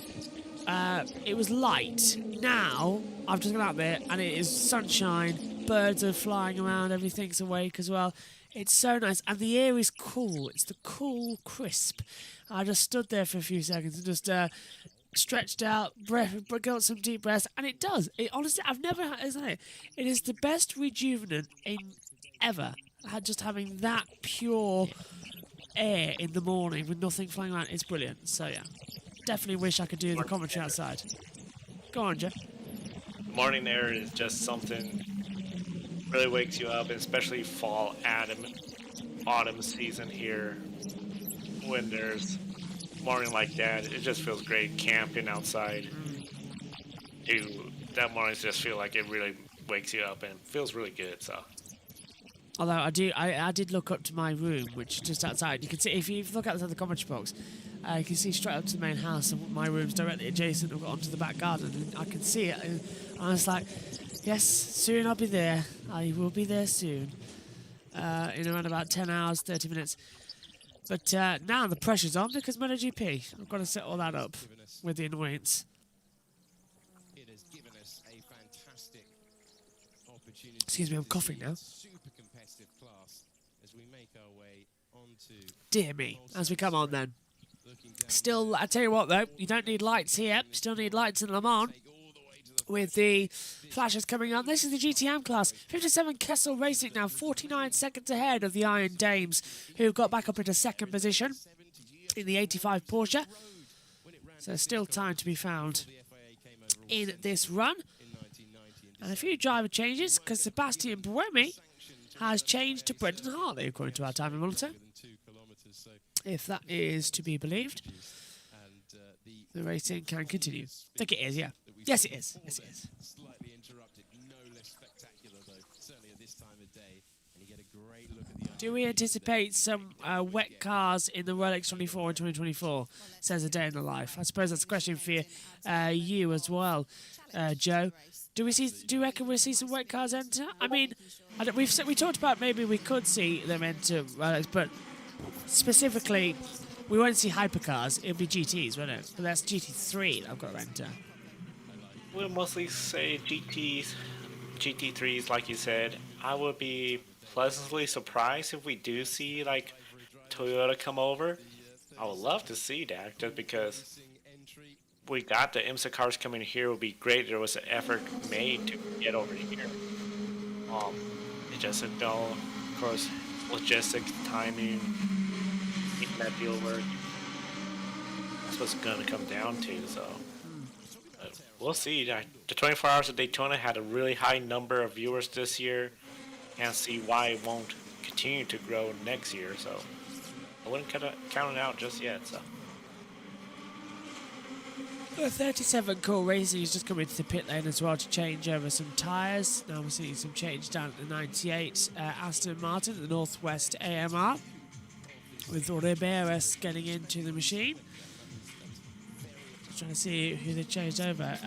light. Now I've just gone out there and it is sunshine. Birds are flying around. Everything's awake as well. It's so nice, and the air is cool. It's the cool, crisp. I just stood there for a few seconds and just stretched out, got some deep breaths, and it does. It honestly, I've never had, isn't it? It is the best rejuvenant ever. Just having that pure air in the morning with nothing flying around. It's brilliant. So yeah, definitely wish I could do the commentary outside. Go on, Jeff. Morning air is just something really wakes you up, especially fall, autumn season here. When there's morning like that, it just feels great camping outside. That mornings just feel like it really wakes you up and feels really good. So, although I did look up to my room, which is just outside. You can see if you look outside the commentary box, You can see straight up to the main house, and my room's directly adjacent. I've got onto the back garden, and I can see it. And I was like, yes, soon I'll be there. I will be there soon. In around about 10 hours, 30 minutes. But now the pressure's on because MotoGP. I've got to set all that up with the annoyance. It has given us a fantastic opportunity. Excuse me, I'm coughing now. Super competitive class as we make our way onto. Dear me, as we come on then. Still, I tell you what though, you don't need lights here. Still need lights in Le Mans. With the flashes coming on. This is the GTM class. 57 Kessel Racing now, 49 seconds ahead of the Iron Dames, who got back up into second position in the 85 Porsche. So still time to be found in this run. And a few driver changes, because Sebastian Buemi has changed to Brendan Hartley, according to our timing monitor. If that is to be believed, the racing can continue. I think it is, yeah. Yes, it is. Yes, it is. Slightly interrupted, no less spectacular though. Certainly at this time of day, and you get a great look at the. Do we anticipate some wet cars in the Rolex 24 in 2024? Says A Day in the Life. I suppose that's a question for you as well, Joe. Do you reckon we'll see some wet cars enter? I mean, we talked about maybe we could see them enter Rolex, but specifically, we won't see hypercars. It'll be GTs, won't it? But that's GT3 that I've got to enter. We'll mostly say GTs, GT3s, like you said. I would be pleasantly surprised if we do see like Toyota come over. I would love to see that, just because we got the IMSA cars coming here. It would be great. There was an effort made to get over here. It just said no, of course, logistics, timing, making that deal work. That's what's going to come down to. So. We'll see. The 24 Hours of Daytona had a really high number of viewers this year. Can't see why it won't continue to grow next year, so I wouldn't count it out just yet. So. The 37 Cool Racing has just come into the pit lane as well to change over some tyres. Now we're seeing some change down at the 98 Aston Martin, the Northwest AMR, with Riberas getting into the machine. Trying to see who they changed over.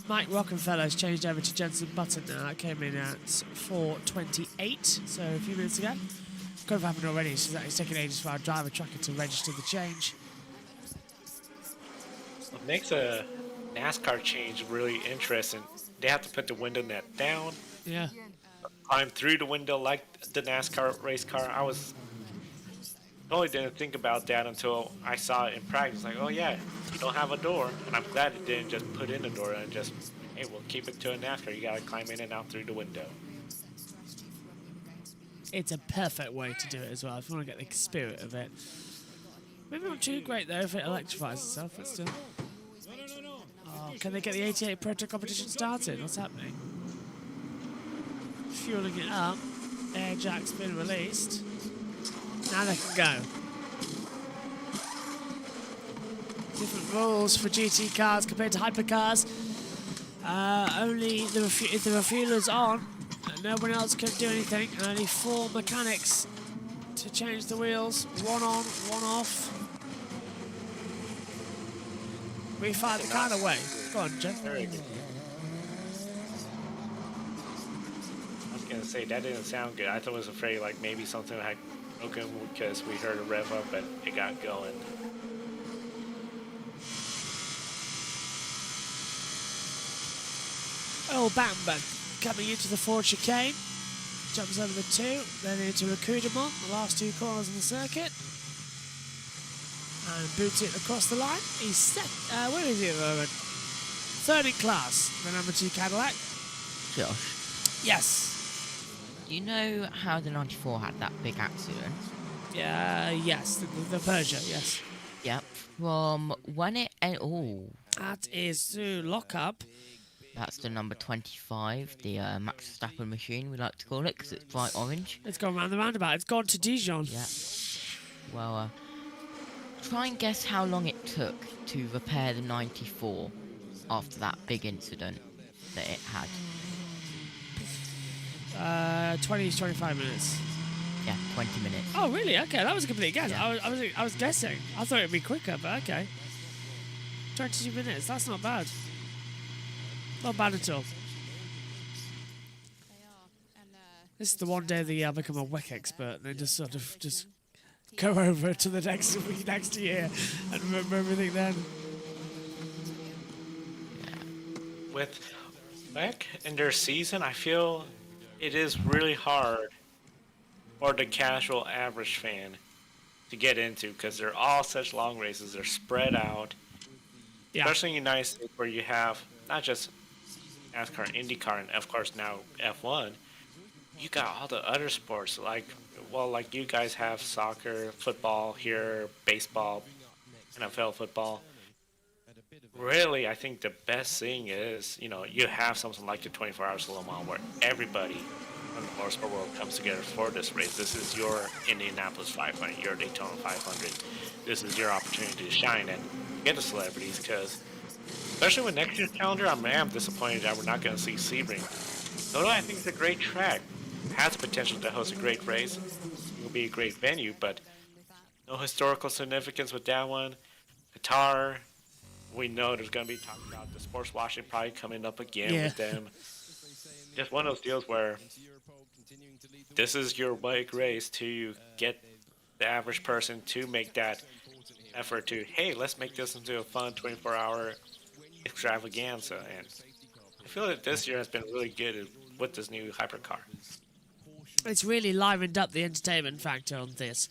Mike Rockenfeller's changed over to Jenson Button now. That came in at 4:28, so a few minutes ago. Could have happened already, so it's taking ages for our driver tracker to register the change. What makes a NASCAR change really interesting, they have to put the window net down. Yeah. Climb through the window like the NASCAR race car. I only didn't think about that until I saw it in practice. Like, oh yeah, you don't have a door, and I'm glad it didn't just put in a door and just, hey, we'll keep it to a NASCAR. You gotta climb in and out through the window. It's a perfect way to do it as well, if you want to get the spirit of it. Maybe not too great though if it electrifies itself, but still. Oh, can they get the 88 Proto competition started? What's happening? Fueling it up. Air jack's been released. Now they can go. Different rules for GT cars compared to hypercars. Only if the refueler's on, no one else can do anything, and only 4 mechanics to change the wheels. 1 on, 1 off. We find the kind of way. Go on, Jeff. Very good. I was gonna say that didn't sound good. I was afraid like maybe something had broken because we heard a rev up, but it got going. Oh, Bamber coming into the Ford chicane. Jumps over the 2, then into Recruitment, the last 2 corners on the circuit. And boots it across the line. He's set. Where is he at the moment? 3rd in class, the number 2 Cadillac. Josh. Yes. You know how the 94 had that big accident? Yes, the Peugeot, yes. Yep. From when it... Oh. That is to lock up. That's the number 25, the Max Verstappen machine, we like to call it, because it's bright orange. It's gone round the roundabout. It's gone to Dijon. Yeah. Well, try and guess how long it took to repair the 94 after that big incident that it had. 20 to 25 minutes. Yeah, 20 minutes. Oh, really? Okay, that was a complete guess. Yeah. I was guessing. I thought it'd be quicker, but okay. 22 minutes. That's not bad. Not bad at all. This is the one day that I become a WEC expert and then just sort of just go over to the next year and remember everything then. With WEC in their season, I feel it is really hard for the casual average fan to get into because they're all such long races. They're spread out. Yeah. Especially in the United States where you have not just NASCAR, IndyCar, and of course now F1. You got all the other sports like you guys have soccer, football here, baseball, NFL football. Really, I think the best thing is, you have something like the 24 Hours of Le Mans where everybody from the motorsport world comes together for this race. This is your Indianapolis 500, your Daytona 500. This is your opportunity to shine and get the celebrities because, especially with next year's calendar, I'm disappointed that we're not going to see Sebring. Although I think it's a great track, has the potential to host a great race, it will be a great venue, but no historical significance with that one. Qatar, we know there's going to be talking about the sports washing probably coming up again with them. Just one of those deals where this is your big race to get the average person to make that effort to, hey, let's make this into a fun 24-hour extravaganza. And I feel that this year has been really good with this new hypercar. It's really livened up the entertainment factor on this.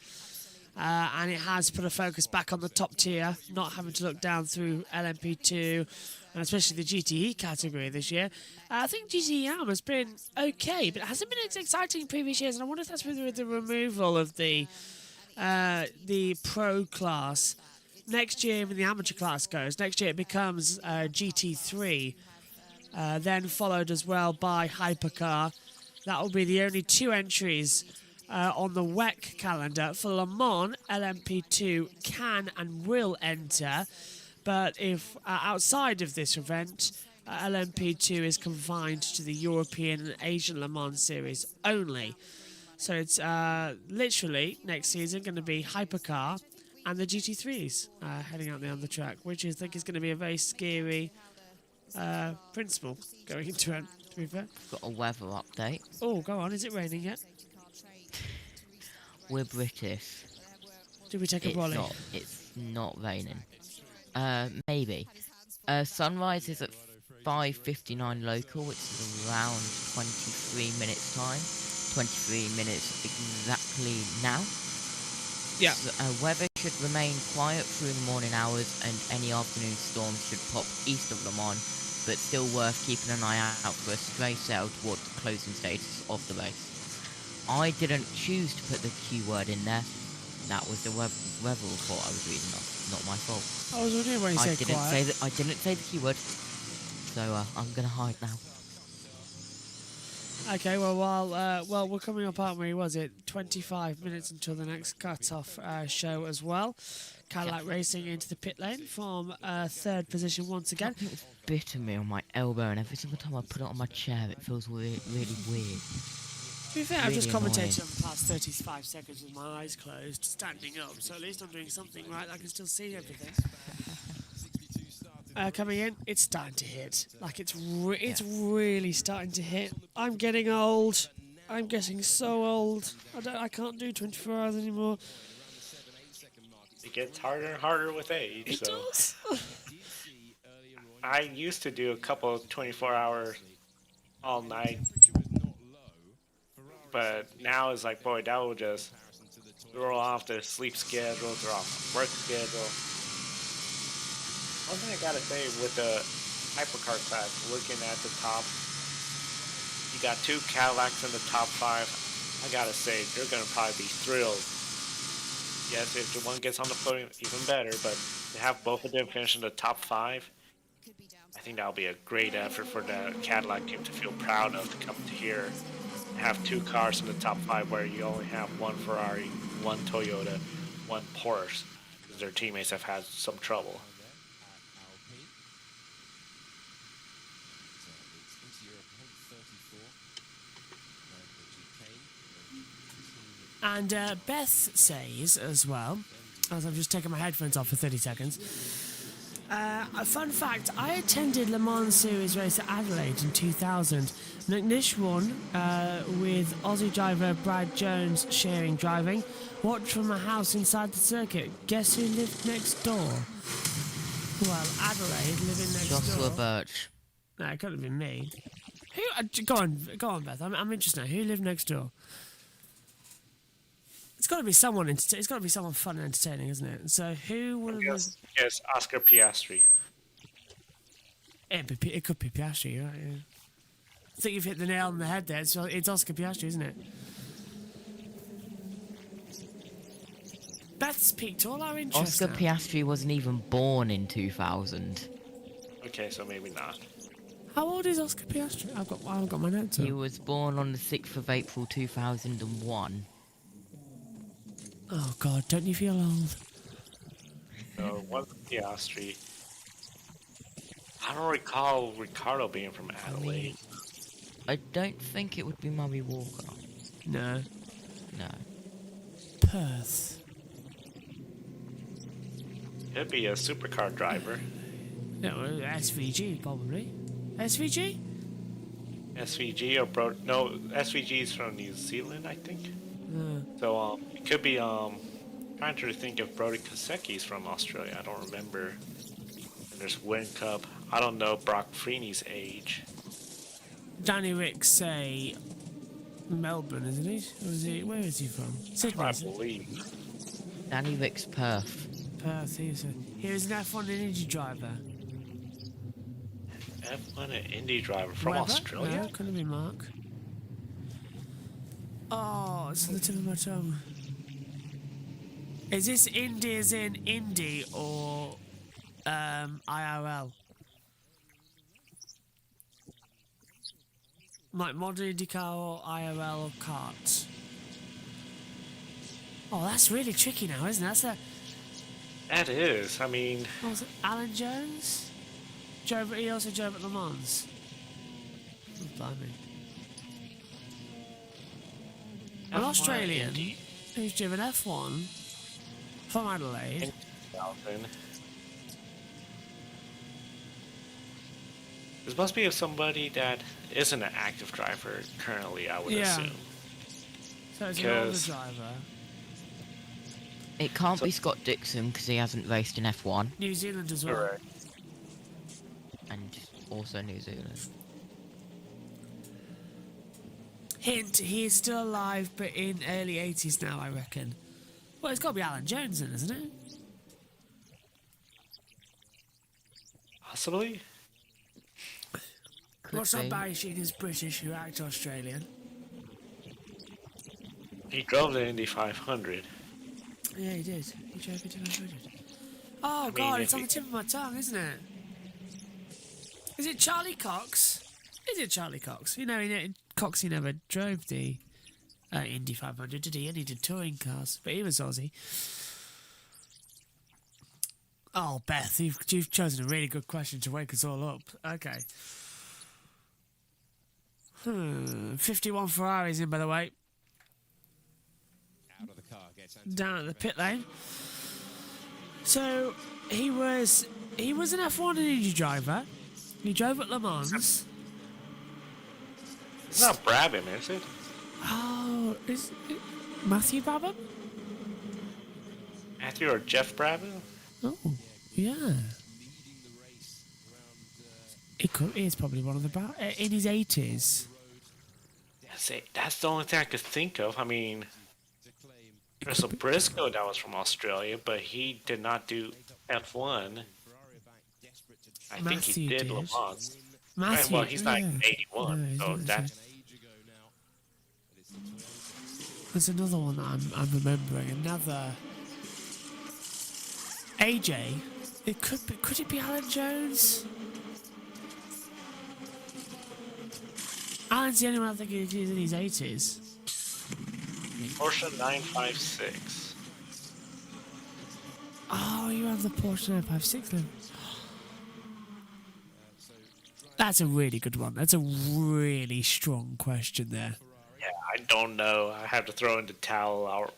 And it has put a focus back on the top tier, not having to look down through LMP2 and especially the GTE category this year. I think GTE Am has been okay, but it hasn't been as exciting in previous years, and I wonder if that's with the removal of the pro class. Next year, when the amateur class goes, next year it becomes GT3, then followed as well by Hypercar. That will be the only two entries on the WEC calendar. For Le Mans, LMP2 can and will enter, but if outside of this event, LMP2 is confined to the European and Asian Le Mans series only. So it's literally next season going to be Hypercar and the GT3s heading out there on the track, which I think is going to be a very scary principle going into it, to be fair. Got a weather update. Oh, go on. Is it raining yet? We're British. Did we take a brolly? It's not raining. Maybe. Sunrise is at 5:59 local, which is around 23 minutes time. 23 minutes exactly now. Yeah. So, weather should remain quiet through the morning hours, and any afternoon storms should pop east of Le Mans, but still worth keeping an eye out for a stray sail towards the closing stages of the race. I didn't choose to put the keyword in there. That was the weather report I was reading off. Not my fault. I was wondering when you said quiet. I didn't say the keyword, so I'm gonna hide now. Okay, well, we're coming up, aren't we? Was it 25 minutes until the next cut-off show as well? Cadillac Racing into the pit lane from third position once again. It's bitten me on my elbow, and every single time I put it on my chair, it feels really weird. To be fair, really I've just commentated annoying. on the past 35 seconds with my eyes closed, standing up, so at least I'm doing something right. I can still see everything. Coming in, it's starting to hit. Like, it's really starting to hit. I'm getting old. I'm getting so old. I can't do 24 hours anymore. It gets harder and harder with age. It does. I used to do a couple of 24 hours all night. But now it's like, boy, that will just throw off the sleep schedule, throw off work schedule. One thing I gotta say with the hypercar class, looking at the top, you got two Cadillacs in the top 5. I gotta say, they're gonna probably be thrilled. Yes, if the one gets on the podium, even better, but to have both of them finish in the top 5, I think that'll be a great effort for the Cadillac team to feel proud of, to come to here and have two cars in the top 5 where you only have one Ferrari, one Toyota, one Porsche, because their teammates have had some trouble. And Beth says as well, as I've just taken my headphones off for 30 seconds. A fun fact, I attended Le Mans Series race at Adelaide in 2000. McNish won with Aussie driver Brad Jones sharing driving. Watched from a house inside the circuit. Guess who lived next door? Well, Adelaide living next Joshua door. Birch. No, it couldn't have been me. Who? Go on, Beth. I'm interested now. Who lived next door? It's got to be someone. It's got to be someone fun and entertaining, isn't it? So who would have? Yes, Oscar Piastri. It could be Piastri, right? Yeah. I think you've hit the nail on the head there. It's Oscar Piastri, isn't it? Beth's piqued all our interest. Oscar now. Piastri wasn't even born in 2000. Okay, so maybe not. How old is Oscar Piastri? I've got my notes up. He was born on the 6th of April 2001. Oh God, don't you feel old? So what's Piastri? I don't recall Ricardo being from Adelaide. I don't think it would be Murray Walker. No. No. Perth. Could be a supercar driver. No, SVG probably. SVG? SVG or no, SVG is from New Zealand, I think. So it could be trying to think if Brody Kosecki's from Australia. I don't remember. And there's Win Cup. I don't know Brock Freeney's age. Danny Rick say Melbourne, isn't he? Or is he? Where is he from? Sydney. I believe. Danny Rick's Perth. Perth. He was an F1 and Indy driver. F1 and Indy driver from Weber? Australia. No, couldn't be Mark. Oh, it's on the tip of my tongue. Is this Indy as in Indy or IRL? Like modern IndyCar or IRL or karts? Oh, that's really tricky now, isn't it? That is. I mean. What was it? Alan Jones? He also drove at Le Mans. Oh, blimey. An Australian who's driven F1 from Adelaide. This must be of somebody that isn't an active driver currently, I would assume. So it's an older driver. It can't be Scott Dixon because he hasn't raced in F1. New Zealand as well. Correct. And also New Zealand. Hint, he is still alive, but in early 80s now, I reckon. Well, it's got to be Alan Jones then, isn't it? Possibly. What's up, Barry Sheen is British, who acts Australian. He drove the Indy 500. Yeah, he did. He drove it to 100. Oh, God, it's on the tip of my tongue, isn't it? Is it Charlie Cox? Is it Charlie Cox? You know, he never drove the Indy 500, did he? And he did touring cars, but he was Aussie. Oh, Beth, you've chosen a really good question to wake us all up. Okay. 51 Ferraris in, by the way. Out of the car, gets down at the pit lane. So he was an F1 and Indy driver. He drove at Le Mans. It's not Brabham, is it? Oh, is it Matthew Brabham? Matthew or Jeff Brabham? Oh, yeah. He is probably one of the in his 80s. That's the only thing I could think of. I mean, there's a Briscoe that was from Australia, but he did not do F1. I think he did Le Mans. Matthew, well, he's not 81, no, so that's... There's another one that I'm remembering. Another AJ. Could it be Alan Jones? Alan's the only one I think he's in his 80s. Porsche 956. Oh, you have the Porsche 956 then. That's a really good one. That's a really strong question there. Yeah, I don't know. I have to throw in the towel out.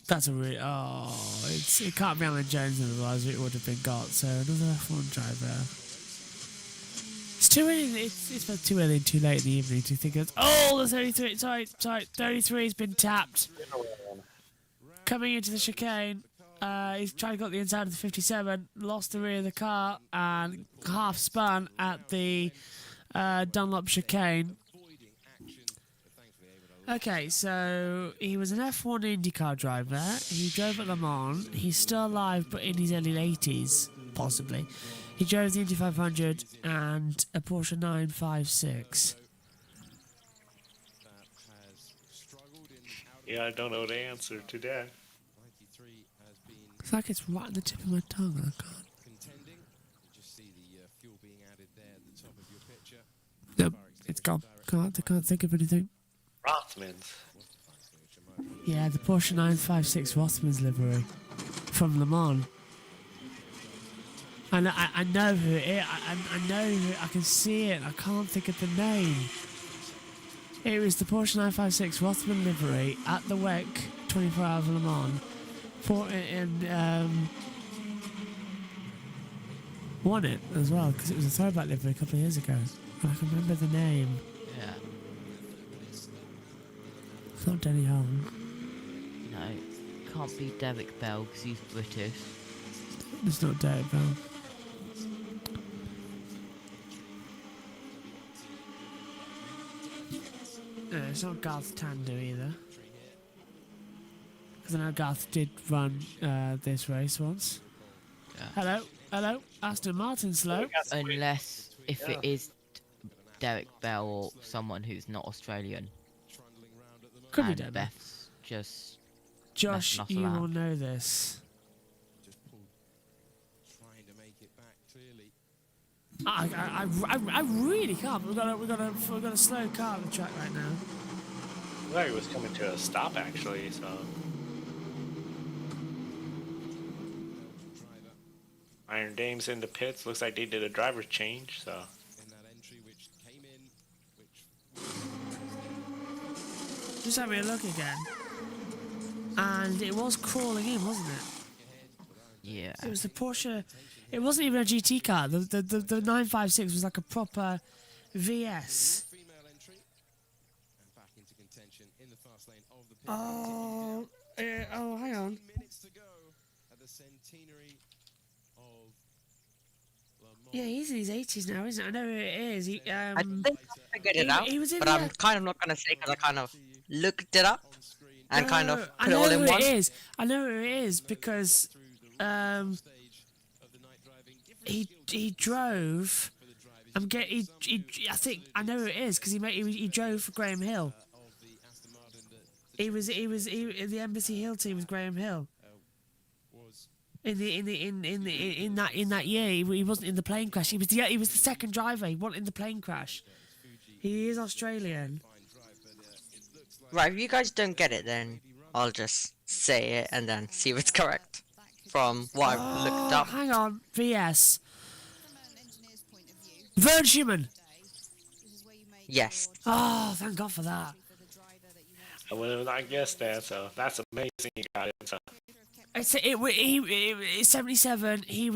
That's a really... it can't be Alan Jones, otherwise it would have been got. So another F1 driver. It's too early. It's both too early and too late in the evening to think of... Oh, the 33... Sorry. 33 has been tapped. Coming into the chicane. He's trying to get the inside of the 57. Lost the rear of the car and half spun at the Dunlop chicane. Okay, so he was an F1 IndyCar driver. He drove at Le Mans. He's still alive, but in his early 80s, possibly. He drove the Indy 500 and a Porsche 956. Yeah, I don't know the answer to that. It's like it's right on the tip of my tongue. I can't. Nope, it's gone. I can't think of anything. Rothmans. Yeah, the Porsche 956 Rothmans livery from Le Mans. And I know who it is. I know who, I can see it. I can't think of the name. It was the Porsche 956 Rothman livery at the WEC 24 Hours of Le Mans. Won it as well because it was a throwback livery a couple of years ago. And I can remember the name. Yeah. It's not Denny Holm. No, can't be Derek Bell because he's British. It's not Derek Bell. No, it's not Garth Tander either. Because I know Garth did run this race once. Yeah. Hello, Aston Martin slow. Unless if it is Derek Bell or someone who's not Australian. Could be and Derek. Beth's just Josh, messing us you around. will know this. I really can't. We've got a slow car on the track right now. I thought he was coming to a stop actually, so. Iron Dame's in the pits. Looks like they did a driver change, so. Just having a look again. And it was crawling in, wasn't it? Yeah. It was the Porsche. It wasn't even a GT car. The 956 was like a proper VS. Oh, hang on. Yeah, he's in his 80s now, isn't it? I know who it is. He, I think I figured it out, he was in but the- I'm kind of not going to say because I kind of looked it up and kind of I put it know all in who one. it is. I know who it is because he drove. I think I know who it is because he drove for Graham Hill. He was in the Embassy Hill team with Graham Hill. In that year, he wasn't in the plane crash. He was the second driver. He wasn't in the plane crash. He is Australian. Right, if you guys don't get it, then I'll just say it and then see if it's correct from what I've looked up. Hang on, VS. Vern Schumann. Yes. Oh, thank God for that. I would have not guessed that, so that's amazing you got it. So. It's 77. He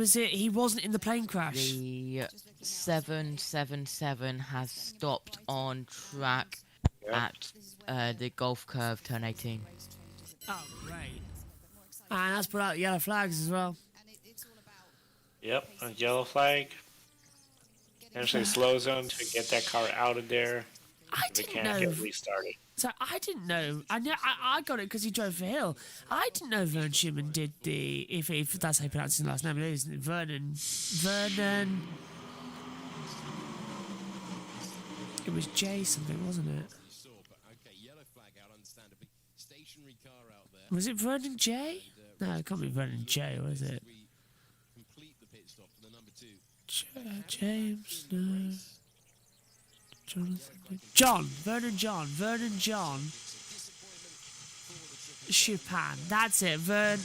wasn't in the plane crash. The 777 has stopped on track at the Golf Curve turn 18. Oh, great. And that's put out yellow flags as well. Yep, a yellow flag. Actually slow zone to get that car out of there. I They didn't can't know. get restarted. So I didn't know. I got it because he drove for Hill. I didn't know Vern Schumann did the if that's how you pronounce his last name. It is Vernon. It was J something, wasn't it? Was it Vernon J? No, it can't be Vernon J, was it? James, no. Jonathan. Vernon John. Chupin. That's it. Vern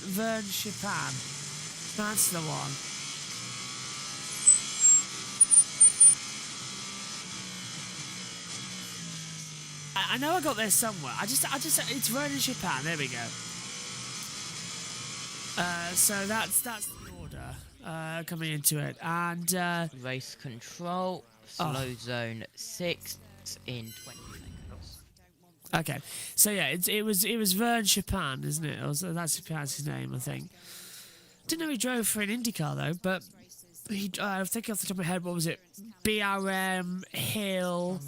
Chupin. That's the one. I know I got there somewhere. It's Vernon Chapin. There we go. So that's the order coming into it, and race control, slow zone 6 in 20 seconds. Okay, so yeah, it was Vern Chapin, isn't it? That's his name, I think. Didn't know he drove for an IndyCar though, but he. I'm thinking off the top of my head, what was it? BRM Hill.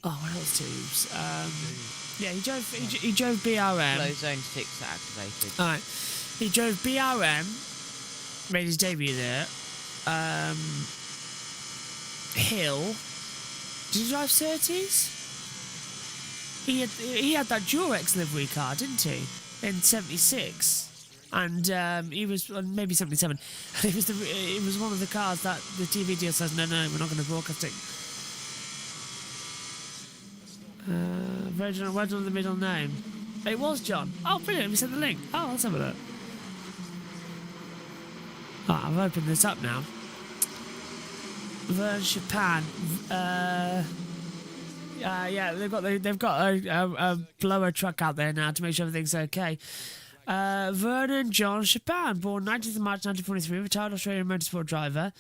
Oh, what else teams? Yeah, he drove BRM. Slow zone 6 activated. All right, he drove BRM, made his debut there. Hill. Did he drive 30s? He had that Durex livery car, didn't he? In '76, and he was maybe '77. It was one of the cars that the TV deal says no, we're not going to broadcast it. Virgin, where's the middle name? It was John. Oh, brilliant! We sent the link. Oh, let's have a look. Oh, I've opened this up now. Vern Chapin. Yeah, they've got a blower truck out there now to make sure everything's okay. Vernon John Chapin, born 19th of March 1943, retired Australian motorsport driver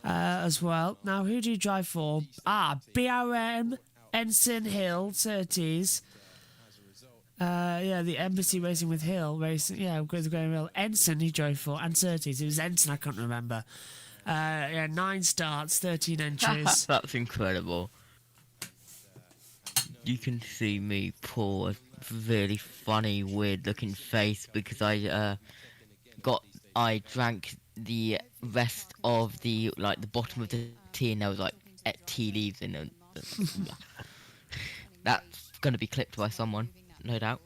as well. Now, who do you drive for? BRM Ensign Hill 30s. Yeah, the Embassy Racing with Hill Racing. Yeah, with Graham Hill. Ensign he drove for, and 30s. It was Ensign, I can't remember. Yeah, 9 starts, 13 entries. That's incredible. You can see me pull a really funny, weird-looking face because I drank the rest of the bottom of the tea, and there was tea leaves in it. That's gonna be clipped by someone, no doubt.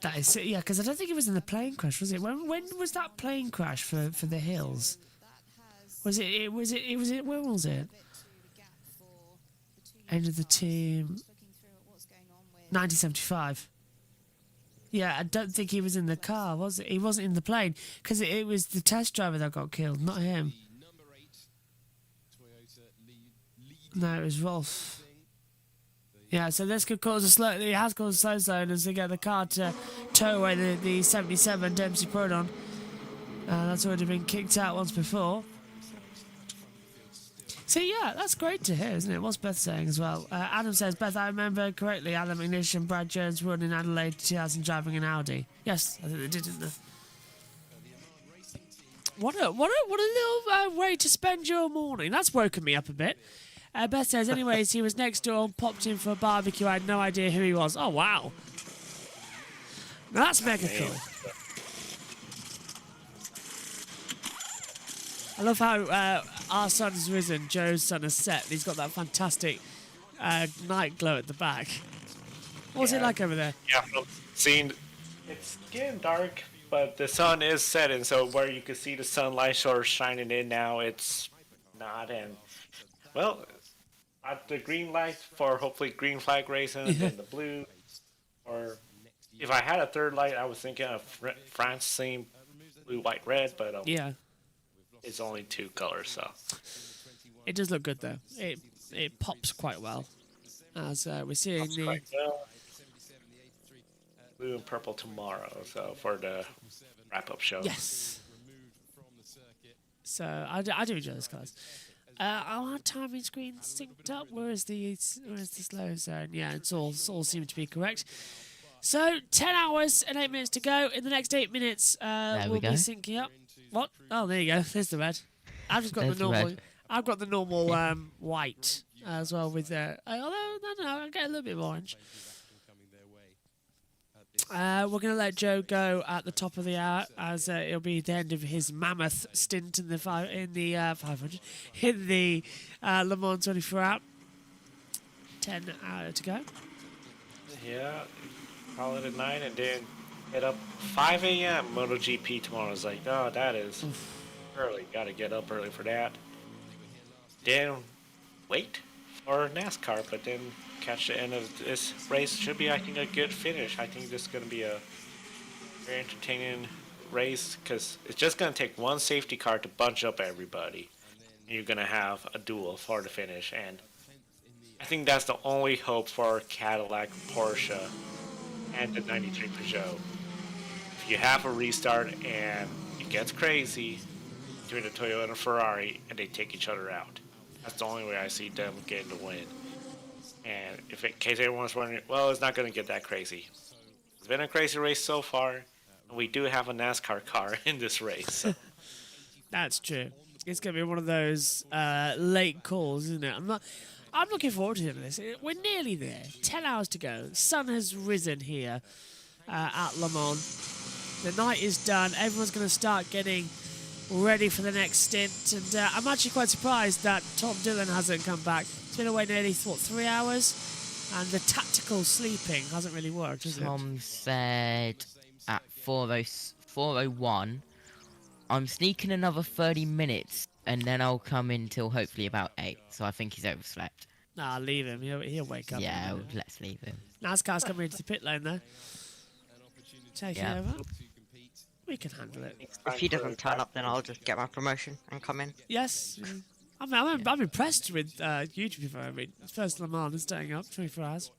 That is, yeah, because I don't think it was in the plane crash, was it? When was that plane crash for the Hills? Was it? Where was it? End of the team. 1975. Yeah, I don't think he was in the car, was it? He wasn't in the plane because it was the test driver that got killed, not him. No, it was Rolf. Yeah, so this could cause it has caused a slow zone as they get the car to tow away the 77 Dempsey Proton. That's already been kicked out once before. So yeah, that's great to hear, isn't it? What's Beth saying as well? Adam says, Beth, I remember correctly, Adam McNish and Brad Jones won in Adelaide 2000 driving an Audi. Yes, I think they did, didn't they? What a little way to spend your morning. That's woken me up a bit. Beth says, anyways, he was next door and popped in for a barbecue. I had no idea who he was. Oh, wow. Now, that's mega cool. I love how our sun has risen, Joe's sun has set. He's got that fantastic night glow at the back. What's it like over there? Yeah, it's getting dark, but the sun is setting, so where you can see the sunlight sort of shining in now, it's not. And, well, at the green light for hopefully green flag racing and then the blue. Or if I had a third light, I was thinking of France theme, blue, white, red, but yeah. It's only 2 colors, so. It does look good, though. It pops quite well. As we're seeing the... Blue and purple tomorrow, so for the wrap-up show. Yes. So, I do enjoy those colours. Our timing screen synced up. Where's the slow zone? Yeah, it's all seemed to be correct. So, 10 hours and 8 minutes to go. In the next 8 minutes, we'll be syncing up. What? Oh, there you go. There's the red. I've just got the normal. I've got the normal white as well with although no, I get a little bit of orange. We're going to let Joe go at the top of the hour as it'll be the end of his mammoth stint in the 500 in the Le Mans 24 hour. 10 hours to go. Yeah, call it at 9 and then get up 5 a.m. MotoGP tomorrow. It's like, oh, that is early. Got to get up early for that. Then wait for NASCAR, but then catch the end of this race. Should be, I think, a good finish. I think this is going to be a very entertaining race because it's just going to take one safety car to bunch up everybody. And you're going to have a duel for the finish. And I think that's the only hope for Cadillac, Porsche, and the 93 Peugeot. If you have a restart and it gets crazy between the Toyota and Ferrari and they take each other out, that's the only way I see them getting the win. And if in case everyone's wondering, well, it's not going to get that crazy. It's been a crazy race so far, and we do have a NASCAR car in this race. So. That's true. It's going to be one of those late calls, isn't it? I'm looking forward to this. We're nearly there. 10 hours to go. The sun has risen here at Le Mans. The night is done. Everyone's going to start getting ready for the next stint. And I'm actually quite surprised that Tom Dillon hasn't come back. He's been away nearly, 3 hours? And the tactical sleeping hasn't really worked, has it? Tom said at 4:01, I'm sneaking another 30 minutes, and then I'll come in till hopefully about 8. So I think he's overslept. Nah, leave him. He'll wake up. Yeah, let's leave him. NASCAR's coming into the pit lane there. Taking over. We can handle it. If he doesn't turn up, then I'll just get my promotion and come in. Yes. I'm impressed with you, to be fair. I mean, first Le Mans is staying up 24 hours.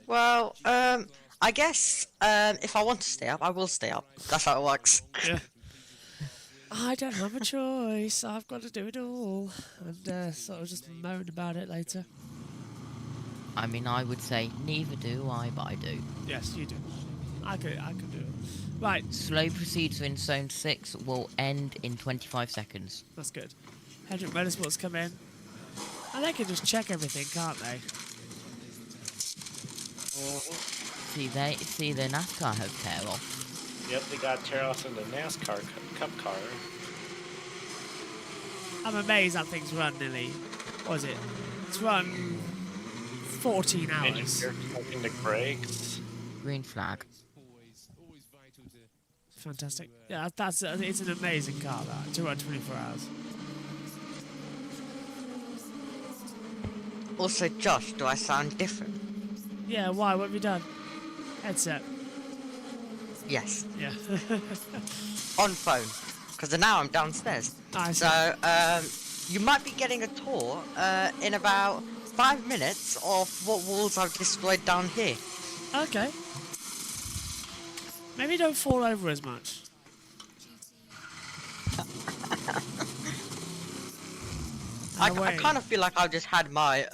Well, I guess if I want to stay up, I will stay up. That's how it works. Yeah. I don't have a choice. I've got to do it all. And sort of just moan about it later. I mean, I would say neither do I, but I do. Yes, you do. I could do it. Right. Slow procedure in Zone 6 will end in 25 seconds. That's good. Hendrick Motorsports come in. And they can just check everything, can't they? See the NASCAR have tear off. Yep, they got tear off in the NASCAR Cup car. I'm amazed that thing's run nearly. What is it? It's run 14 hours. Engine the brakes. Green flag. Fantastic. Yeah, it's an amazing car, that, to run 24 hours. Also, Josh, do I sound different? Yeah, why? What have you done? Headset. Yes. Yeah. On phone. Because now I'm downstairs. So, you might be getting a tour in about 5 minutes of what walls I've destroyed down here. Okay. Maybe don't fall over as much. I kind of feel like I've just had my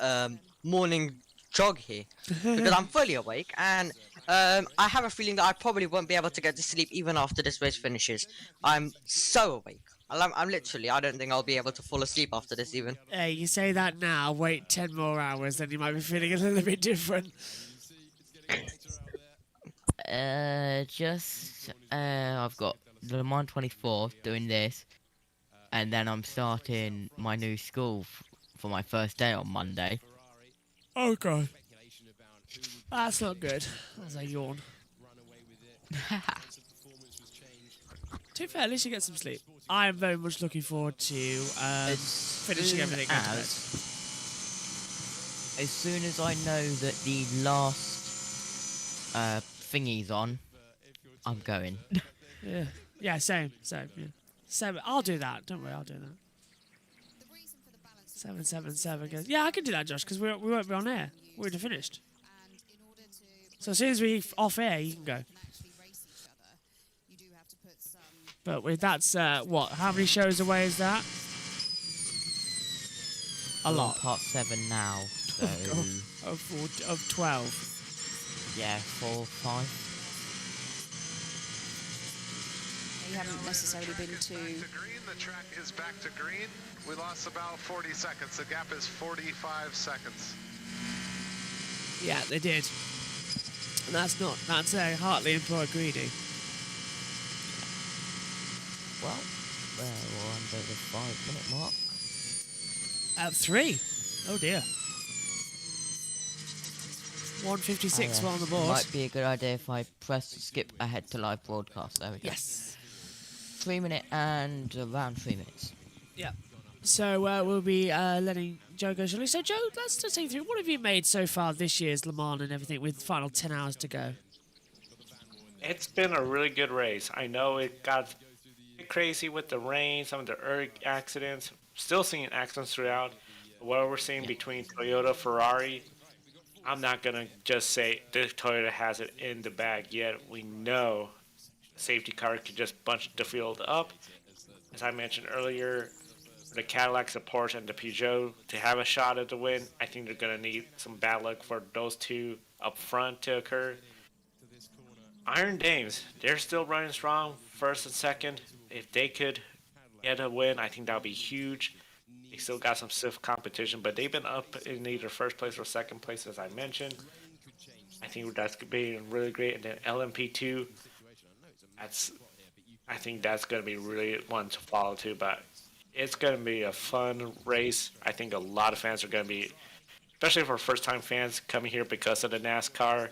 morning jog here because I'm fully awake and I have a feeling that I probably won't be able to get to sleep even after this race finishes. I'm so awake. I'm literally, I don't think I'll be able to fall asleep after this even. Hey, you say that now, wait 10 more hours, then you might be feeling a little bit different. I've got Le Mans 24 doing this, and then I'm starting my new school for my first day on Monday. Oh god. That's not good. As I yawn. To be fair, at least you get some sleep. I am very much looking forward to finishing everything. As soon as I know that the last thingy's on, I'm going. Yeah, same. Yeah. Same. I'll do that. Don't worry, I'll do that. 777 goes. Yeah, I can do that, Josh, because we won't be on air. We're finished. So as soon as we're off air, you can go. But that's what? How many shows away is that? A lot. Part 7 now. So of 12. Yeah, 4, 5. You haven't necessarily been to green. The track is back to green. We lost about 40 seconds. The gap is 45 seconds. Yeah, they did. And that's Hartley and Poor Greedy. Well, we're under the 5-minute mark. At 3. Oh dear. 1:56 while on the board. Might be a good idea if I press skip ahead to live broadcast. There we go. Yes. 3 minute and around 3 minutes. Yeah. So we'll be letting Joe go shortly. So Joe, let's just take you through. What have you made so far this year's Le Mans and everything with the final 10 hours to go? It's been a really good race. I know it got crazy with the rain, some of the accidents. Still seeing accidents throughout. What we're seeing between Toyota, Ferrari, I'm not going to just say this Toyota has it in the bag yet. We know safety car can just bunch the field up. As I mentioned earlier, the Cadillacs, the Porsche, and the Peugeot to have a shot at the win, I think they're going to need some bad luck for those two up front to occur. Iron Dames, they're still running strong, first and second. If they could get a win, I think that would be huge. They still got some stiff competition, but they've been up in either first place or second place, as I mentioned. I think that's being really great. And then LMP2, I think that's going to be really one to follow too. But it's going to be a fun race. I think a lot of fans are going to be, especially for first-time fans coming here because of the NASCAR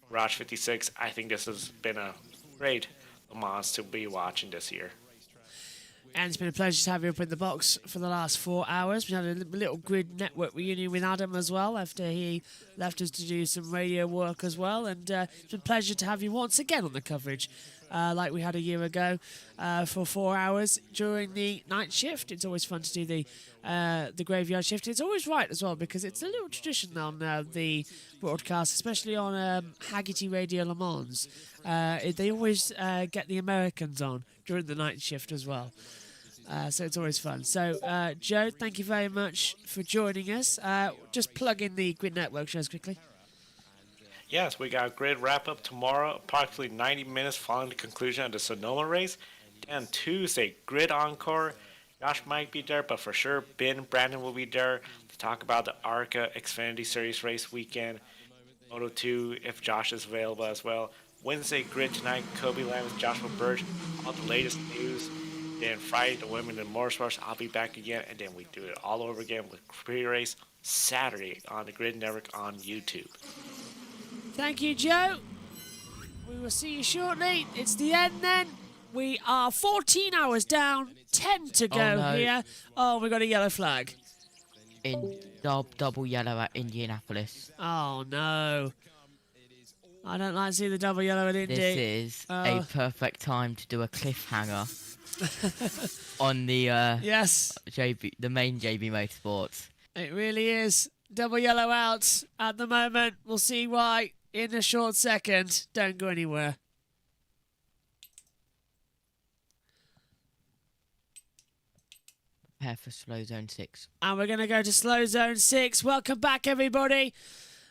Garage 56. I think this has been a great Le Mans to be watching this year. And it's been a pleasure to have you up in the box for the last 4 hours. We had a little Grid Network reunion with Adam as well after he left us to do some radio work as well. And it's been a pleasure to have you once again on the coverage like we had a year ago for 4 hours during the night shift. It's always fun to do the graveyard shift. It's always right as well because it's a little tradition on the broadcast, especially on Haggerty Radio Le Mans. They always get the Americans on during the night shift as well. So it's always fun. So, Joe, thank you very much for joining us. Just plug in the Grid Network shows quickly. Yes, we got a grid wrap-up tomorrow, approximately 90 minutes following the conclusion of the Sonoma race. Then Tuesday, Grid Encore. Josh might be there, but for sure, Ben and Brandon will be there to talk about the ARCA Xfinity Series race weekend. Moto 2, if Josh is available as well. Wednesday, Grid Tonight, Kobe Lamb with Joshua Birch, all the latest news. Then Friday, the Women in Motorsports, I'll be back again, and then we do it all over again with pre-race Saturday on the Grid Network on YouTube. Thank you, Joe. We will see you shortly. It's the end then. We are 14 hours down, 10 to go here. Oh, we got a yellow flag. In double yellow at Indianapolis. Oh, no. I don't like seeing the double yellow at Indy. This is a perfect time to do a cliffhanger on the the main JB Motorsports. It really is. Double yellow out at the moment. We'll see why in a short second. Don't go anywhere. Prepare for slow zone 6. And we're going to go to slow zone 6. Welcome back, everybody,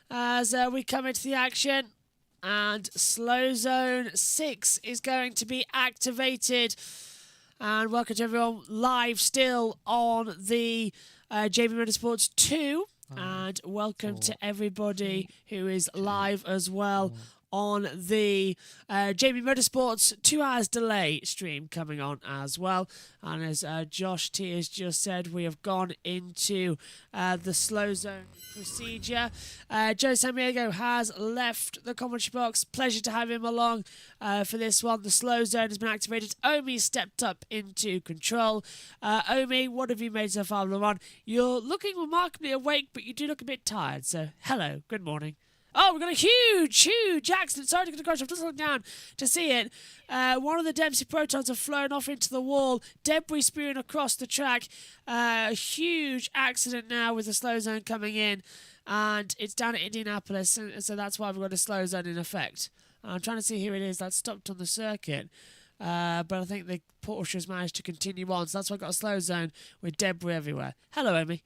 as we come into the action. And slow zone 6 is going to be activated. And welcome to everyone live still on the JB Motorsports 2. And welcome to everybody who is live as well on the JB Motorsports 2 hours delay stream coming on as well. And as Josh T has just said, we have gone into the slow zone procedure. Joe Samaniego has left the commentary box. Pleasure to have him along for this one. The slow zone has been activated. Omi stepped up into control. Omi, what have you made so far, Laurent? You're looking remarkably awake, but you do look a bit tired. So, hello, good morning. Oh, we've got a huge accident. Sorry to crash. I've just looked down to see it. One of the Dempsey Protons have flown off into the wall. Debris spewing across the track. A huge accident now with the slow zone coming in. And it's down at Indianapolis. And so that's why we've got a slow zone in effect. I'm trying to see who it is that stopped on the circuit. But I think the Porsche's managed to continue on. So that's why I've got a slow zone with debris everywhere. Hello, Amy.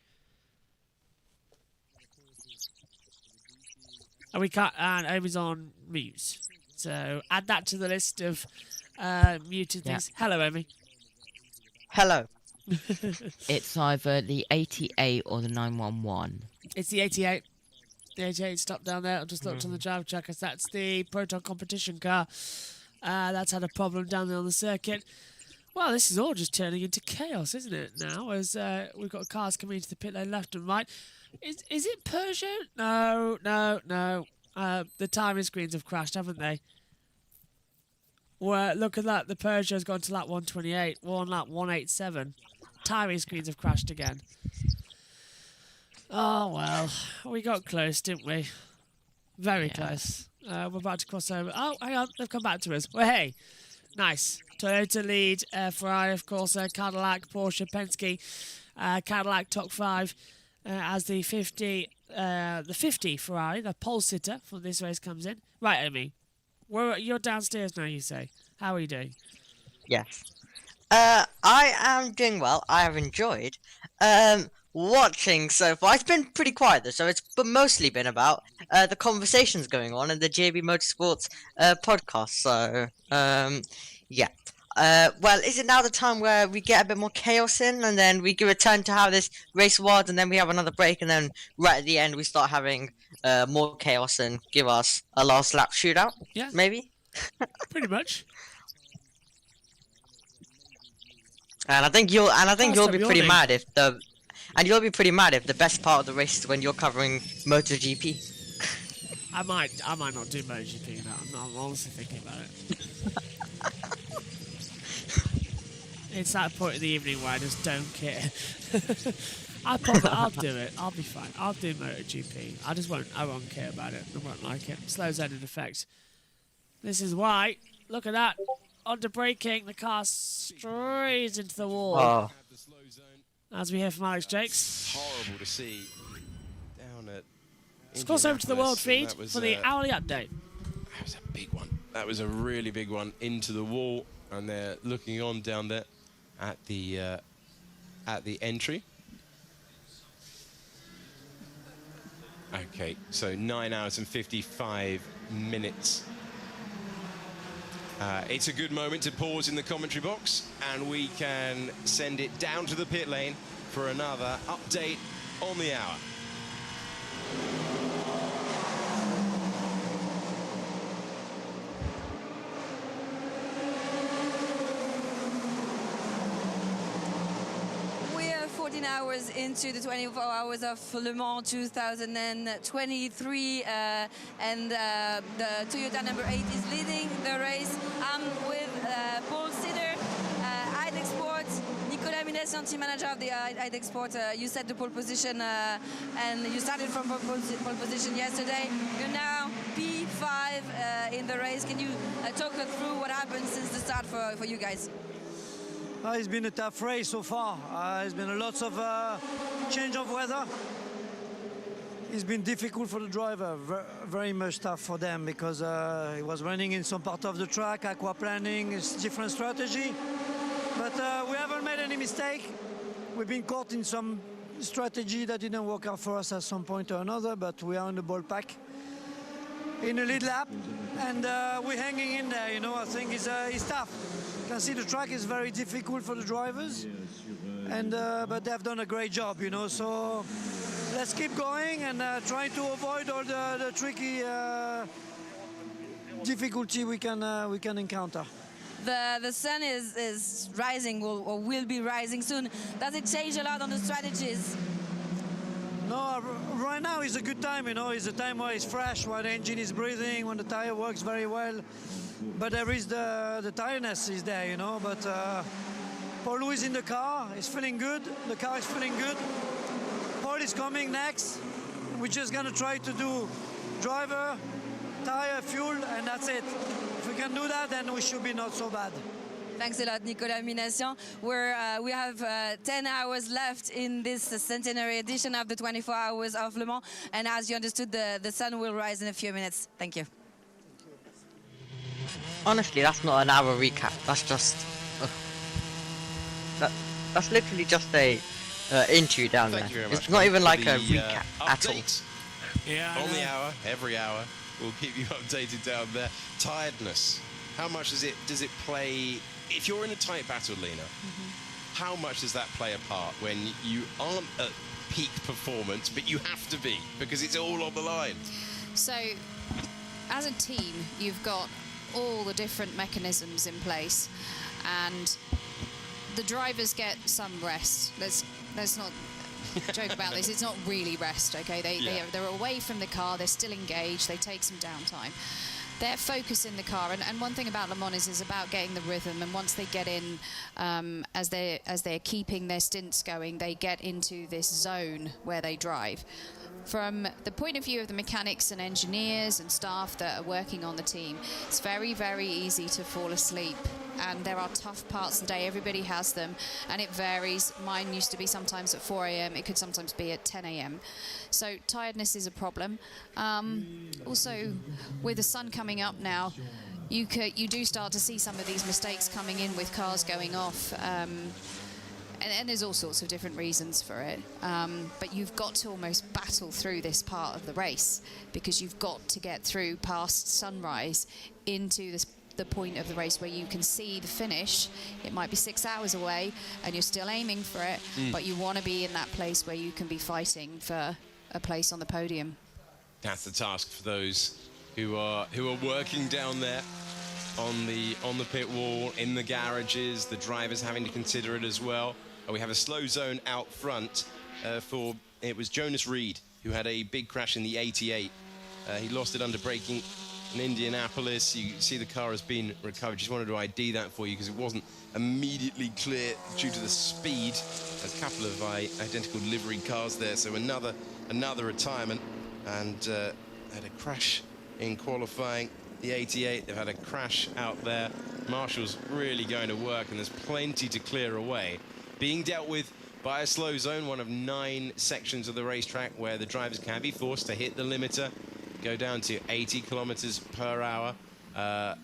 And we can't, and Amy's on mute. So add that to the list of muted things. Hello, Amy. Hello. It's either the 88 or the 911. It's the 88. The 88 stopped down there. I just looked on the drive track. That's the Proton competition car. That's had a problem down there on the circuit. Well, this is all just turning into chaos, isn't it, now? As we've got cars coming into the pit lane left and right. Is it Peugeot? No. The timing screens have crashed, haven't they? Well, look at that. The Peugeot's gone to lap 128. We're on lap 187. Timing screens have crashed again. Oh, well. We got close, didn't we? Very close. We're about to cross over. Oh, hang on. They've come back to us. Well, hey. Nice. Toyota lead. Ferrari, of course. Cadillac, Porsche, Penske. Cadillac top 5. as the 50 Ferrari, the pole sitter for this race, comes in. Right, Amy, you're downstairs now, you say. How are you doing? Yes. I am doing well. I have enjoyed watching so far. It's been pretty quiet though, so it's mostly been about the conversations going on in the JB Motorsports podcast. So yeah. Well, is it now the time where we get a bit more chaos in, and then we return to how this race was, and then we have another break, and then right at the end we start having more chaos and give us a last lap shootout? Yeah. Maybe. Pretty much. And I think you'll be pretty mad if the best part of the race is when you're covering MotoGP. I might not do MotoGP now. I'm honestly thinking about it. It's that point in the evening where I just don't care. I'll do it. I'll be fine. I'll do MotoGP. I won't care about it. I won't like it. Slow zone in effect. This is why. Look at that. Onto braking, the car straight into the wall. Oh. As we hear from Alex Jakes. Horrible to see. Down at. Let's cross over to the world feed for the hourly update. That was a big one. That was a really big one into the wall, and they're looking on down there at the entry. Okay, so 9 hours and 55 minutes. It's a good moment to pause in the commentary box, and we can send it down to the pit lane for another update on the hour. We are 14 hours into the 24 hours of Le Mans 2023, and the Toyota number 8 is leading the race. I'm with Paul Sitter, IDEX Sport, Nicolas Minesian, team manager of the IDEX Sport. You set the pole position, and you started from pole position yesterday. You're now P5 in the race. Can you talk us through what happened since the start for you guys? It's been a tough race so far. It's been lots of change of weather. It's been difficult for the driver, very much tough for them, because it was running in some part of the track, aquaplaning, it's different strategy. But we haven't made any mistake. We've been caught in some strategy that didn't work out for us at some point or another, but we are in the ballpark in the lead lap, and we're hanging in there. You know, I think it's tough. You can see the track is very difficult for the drivers, and but they've done a great job, you know. So let's keep going and try to avoid all the tricky difficulty we can encounter. The sun is rising, or will be rising soon. Does it change a lot on the strategies? No, right now is a good time, you know. It's a time where it's fresh, where the engine is breathing, when the tire works very well. But there is the tiredness is there, you know. But Paul Louis in the car is feeling good. The car is feeling good. Paul is coming next. We're just gonna try to do driver, tire, fuel, and that's it. If we can do that, then we should be not so bad. Thanks a lot, Nicolas Minesian. We have 10 hours left in this centenary edition of the 24 Hours of Le Mans, and as you understood, the sun will rise in a few minutes. Thank you. Honestly, that's not an hour recap. That's just that's literally just a interview down there. It's not even like a recap at all. Yeah, on the hour, every hour, we'll keep you updated down there. Tiredness. How much does it play? If you're in a tight battle, Lena, how much does that play a part when you aren't at peak performance, but you have to be because it's all on the line? So, as a team, you've got all the different mechanisms in place, and the drivers get some rest. Let's not joke about this. It's not really rest, okay? They're away from the car. They're still engaged. They take some downtime. They're focusing the car, and one thing about Le Mans is about getting the rhythm. And once they get in, as they're keeping their stints going, they get into this zone where they drive. From the point of view of the mechanics and engineers and staff that are working on the team, it's very, very easy to fall asleep and there are tough parts of the day. Everybody has them, and it varies. Mine used to be sometimes at 4 a.m. It could sometimes be at 10 a.m. So tiredness is a problem. Also, with the sun coming up now, you do start to see some of these mistakes coming in with cars going off. And there's all sorts of different reasons for it. But you've got to almost battle through this part of the race, because you've got to get through past sunrise into the point of the race where you can see the finish. It might be 6 hours away and you're still aiming for it, but you want to be in that place where you can be fighting for a place on the podium. That's the task for those who are working down there on the pit wall, in the garages, the drivers having to consider it as well. We have a slow zone out front it was Jonas Reed who had a big crash in the 88. He lost it under braking in Indianapolis. You see the car has been recovered. Just wanted to ID that for you because it wasn't immediately clear due to the speed. There's a couple of identical livery cars there, so another retirement, and had a crash in qualifying the 88. They've had a crash out there. Marshall's really going to work, and there's plenty to clear away. Being dealt with by a slow zone, one of 9 sections of the racetrack where the drivers can be forced to hit the limiter, go down to 80 kilometers per hour. And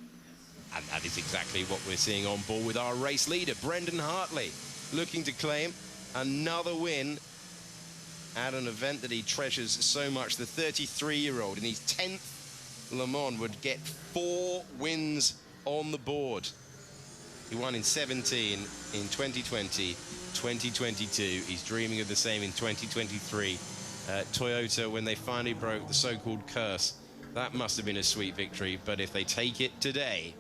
that is exactly what we're seeing on board with our race leader, Brendan Hartley, looking to claim another win at an event that he treasures so much. The 33-year-old in his 10th Le Mans would get 4 wins on the board. He won in 17, in 2020, 2022. He's dreaming of the same in 2023. Toyota, when they finally broke the so-called curse, that must have been a sweet victory. But if they take it today,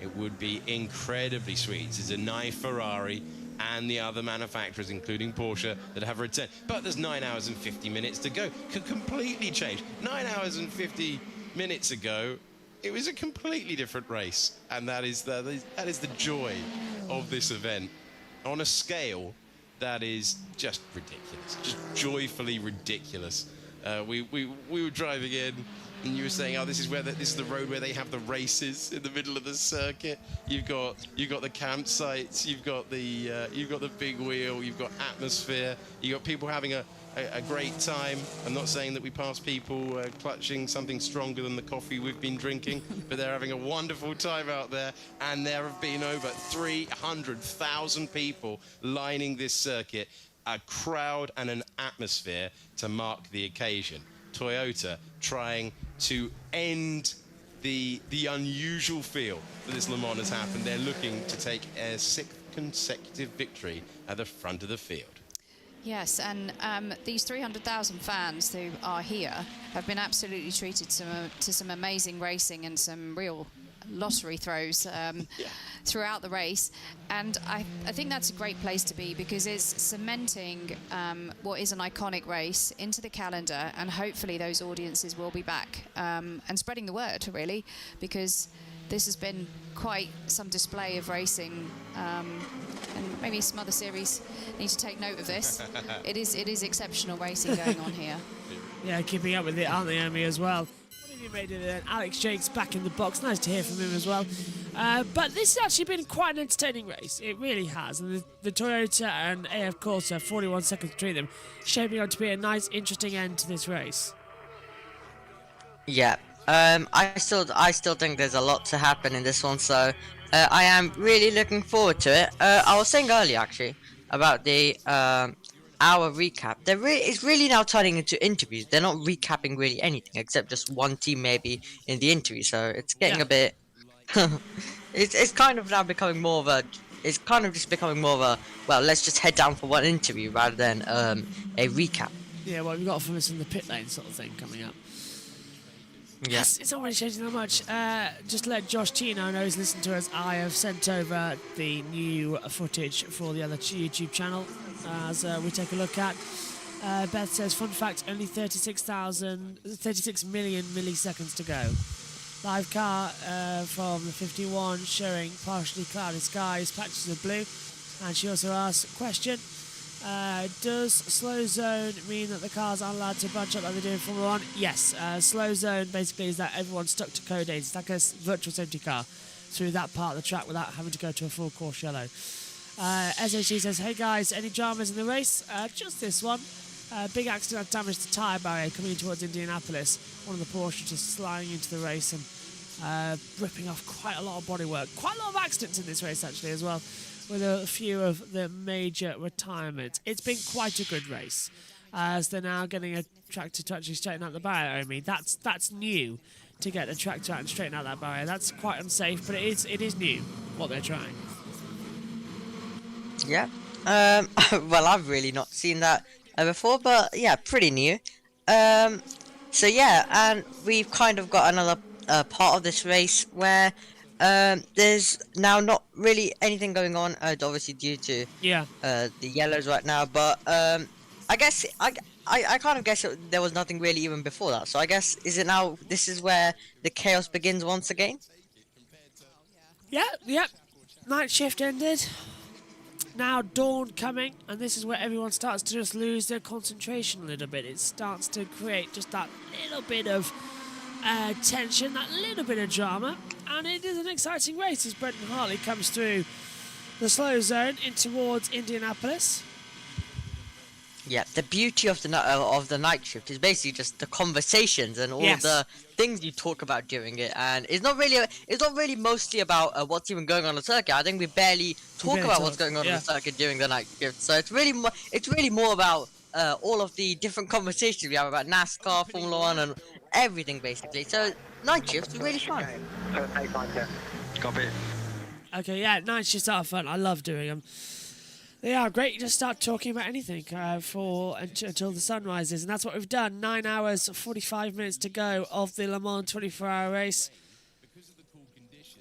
it would be incredibly sweet. This is a Nye Ferrari and the other manufacturers, including Porsche, that have returned. But there's 9 hours and 50 minutes to go. Could completely change. 9 hours and 50 minutes ago, it was a completely different race, and that is the joy of this event on a scale that is just ridiculous, just joyfully ridiculous. We were driving in, and you were saying, "Oh, this is the road where they have the races in the middle of the circuit. You've got the campsites, you've got the big wheel, you've got atmosphere, you've got people having a great time." I'm not saying that we pass people clutching something stronger than the coffee we've been drinking, but they're having a wonderful time out there, and there have been over 300,000 people lining this circuit, a crowd and an atmosphere to mark the occasion. Toyota trying to end the unusual feel that this Le Mans has happened. They're looking to take a 6th consecutive victory at the front of the field. Yes, and these 300,000 fans who are here have been absolutely treated to some amazing racing and some real lottery throws throughout the race. And I think that's a great place to be, because it's cementing what is an iconic race into the calendar, and hopefully those audiences will be back and spreading the word, really, because this has been quite some display of racing, and maybe some other series need to take note of this. It is exceptional racing going on here. Yeah, keeping up with it, aren't they, Amy, as well? What have you made of it? Alex Jakes back in the box. Nice to hear from him as well. But this has actually been quite an entertaining race. It really has. And the Toyota and AF Corsa, 41 seconds between them, shaping up to be a nice, interesting end to this race. Yeah. I still think there's a lot to happen in this one, so I am really looking forward to it. I was saying earlier, actually, about the hour recap. It's really now turning into interviews. They're not recapping really anything except just one team maybe in the interview. So it's getting a bit. it's kind of now becoming more of a. It's kind of just becoming more of a. Well, let's just head down for one interview rather than a recap. Yeah, well, we've got from us in the pit lane sort of thing coming up. Yes, it's not really changing that much. Just to let Josh Tino know he's listened to us. I have sent over the new footage for the other YouTube channel as we take a look at. Beth says, fun fact, only 36 million milliseconds to go. Live car from the 51 showing partially cloudy skies, patches of blue. And she also asks, question, does slow zone mean that the cars aren't allowed to bunch up like they do in Formula 1? Yes, slow zone basically is that everyone's stuck to code 8. It's like a virtual safety car. through that part of the track without having to go to a full course yellow. SHG says, hey guys, any dramas in the race? Just this one. Big accident had damaged the tyre barrier coming in towards Indianapolis. One of the Porsche just sliding into the race and ripping off quite a lot of bodywork. Quite a lot of accidents in this race actually as well, with a few of the major retirements. It's been quite a good race, as they're now getting a tractor to actually straighten out the barrier. I mean, that's new, to get a tractor out and straighten out that barrier. That's quite unsafe, but it is new what they're trying. Yeah. Well, I've really not seen that before, but yeah, pretty new. So yeah, and we've kind of got another part of this race where there's now not really anything going on, obviously due to the yellows right now. But I guess I kind of guess there was nothing really even before that. So I guess this is where the chaos begins once again. Yeah. Night shift ended. Now dawn coming, and this is where everyone starts to just lose their concentration a little bit. It starts to create just that little bit of tension, that little bit of drama, and it is an exciting race as Brendan Hartley comes through the slow zone in towards Indianapolis. Yeah, the beauty of the night shift is basically just the conversations and all the things you talk about during it, and it's not really mostly about what's even going on the circuit. I think we barely talk about what's going on the circuit during the night shift. So it's really more about all of the different conversations we have about NASCAR, Formula One, and everything basically. So night shifts are really fun. Copy. Okay, yeah, night shifts are fun. I love doing them. They are great. You just start talking about anything until the sun rises, and that's what we've done. 9 hours 45 minutes to go of the Le Mans 24-hour race.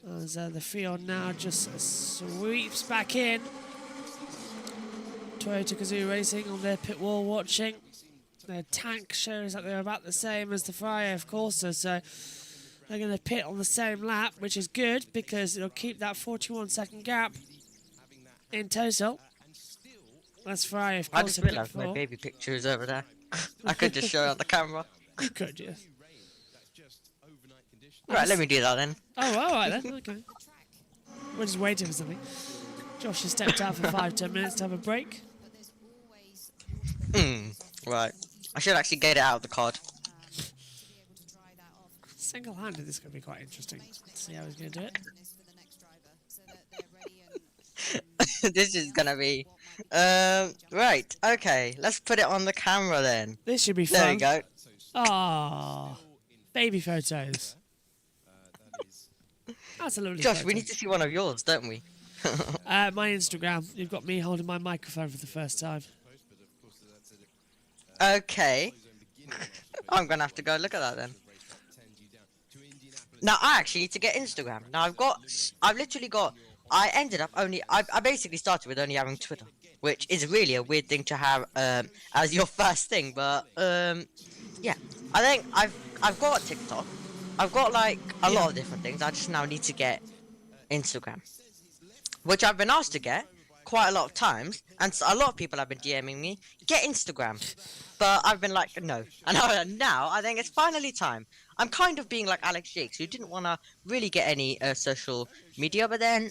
As the field now just sweeps back in. Toyota Gazoo Racing on their pit wall watching. Their tank shows that they're about the same as the Ferrari, of course, so they're going to pit on the same lap, which is good because it'll keep that 41-second gap in total. That's Ferrari, of course. I just realised my baby picture is over there. I could just show it on the camera. You could, yes. Right, let me do that then. Oh, all right then. Okay. We're just waiting for something. Josh has stepped out for 5-10 minutes to have a break. Right. I should actually get it out of the card. Single-handed, this is going to be quite interesting. Let's see how he's going to do it. This is going to be... right, okay. Let's put it on the camera then. This should be fun. There we go. Ah, baby photos. That's a lovely Josh, photo. we need to see one of yours, don't we? My Instagram. You've got me holding my microphone for the first time. Okay. I'm going to have to go look at that then. Now, I actually need to get Instagram. Now, I ended up I basically started with only having Twitter, which is really a weird thing to have as your first thing. But yeah, I think I've got TikTok. I've got like a lot of different things. I just now need to get Instagram, which I've been asked to get quite a lot of times, and a lot of people have been DMing me, get Instagram, but I've been like, no. And now I think it's finally time. I'm kind of being like Alex Jakes, who didn't want to really get any social media, but then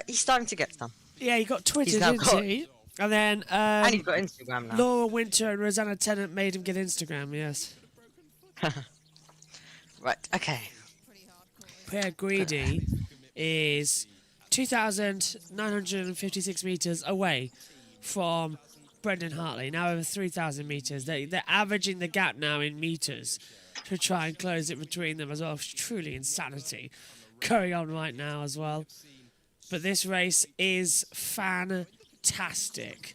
he's starting to get some. Yeah, he got Twitter, didn't he? And then and he's got Instagram now. Laura Winter and Rosanna Tennant made him get Instagram, yes. Right, okay. Pierre Guidi is 2,956 metres away from Brendan Hartley, now over 3,000 metres. They're averaging the gap now in metres to try and close it between them as well. It's truly insanity going on right now as well. But this race is fantastic.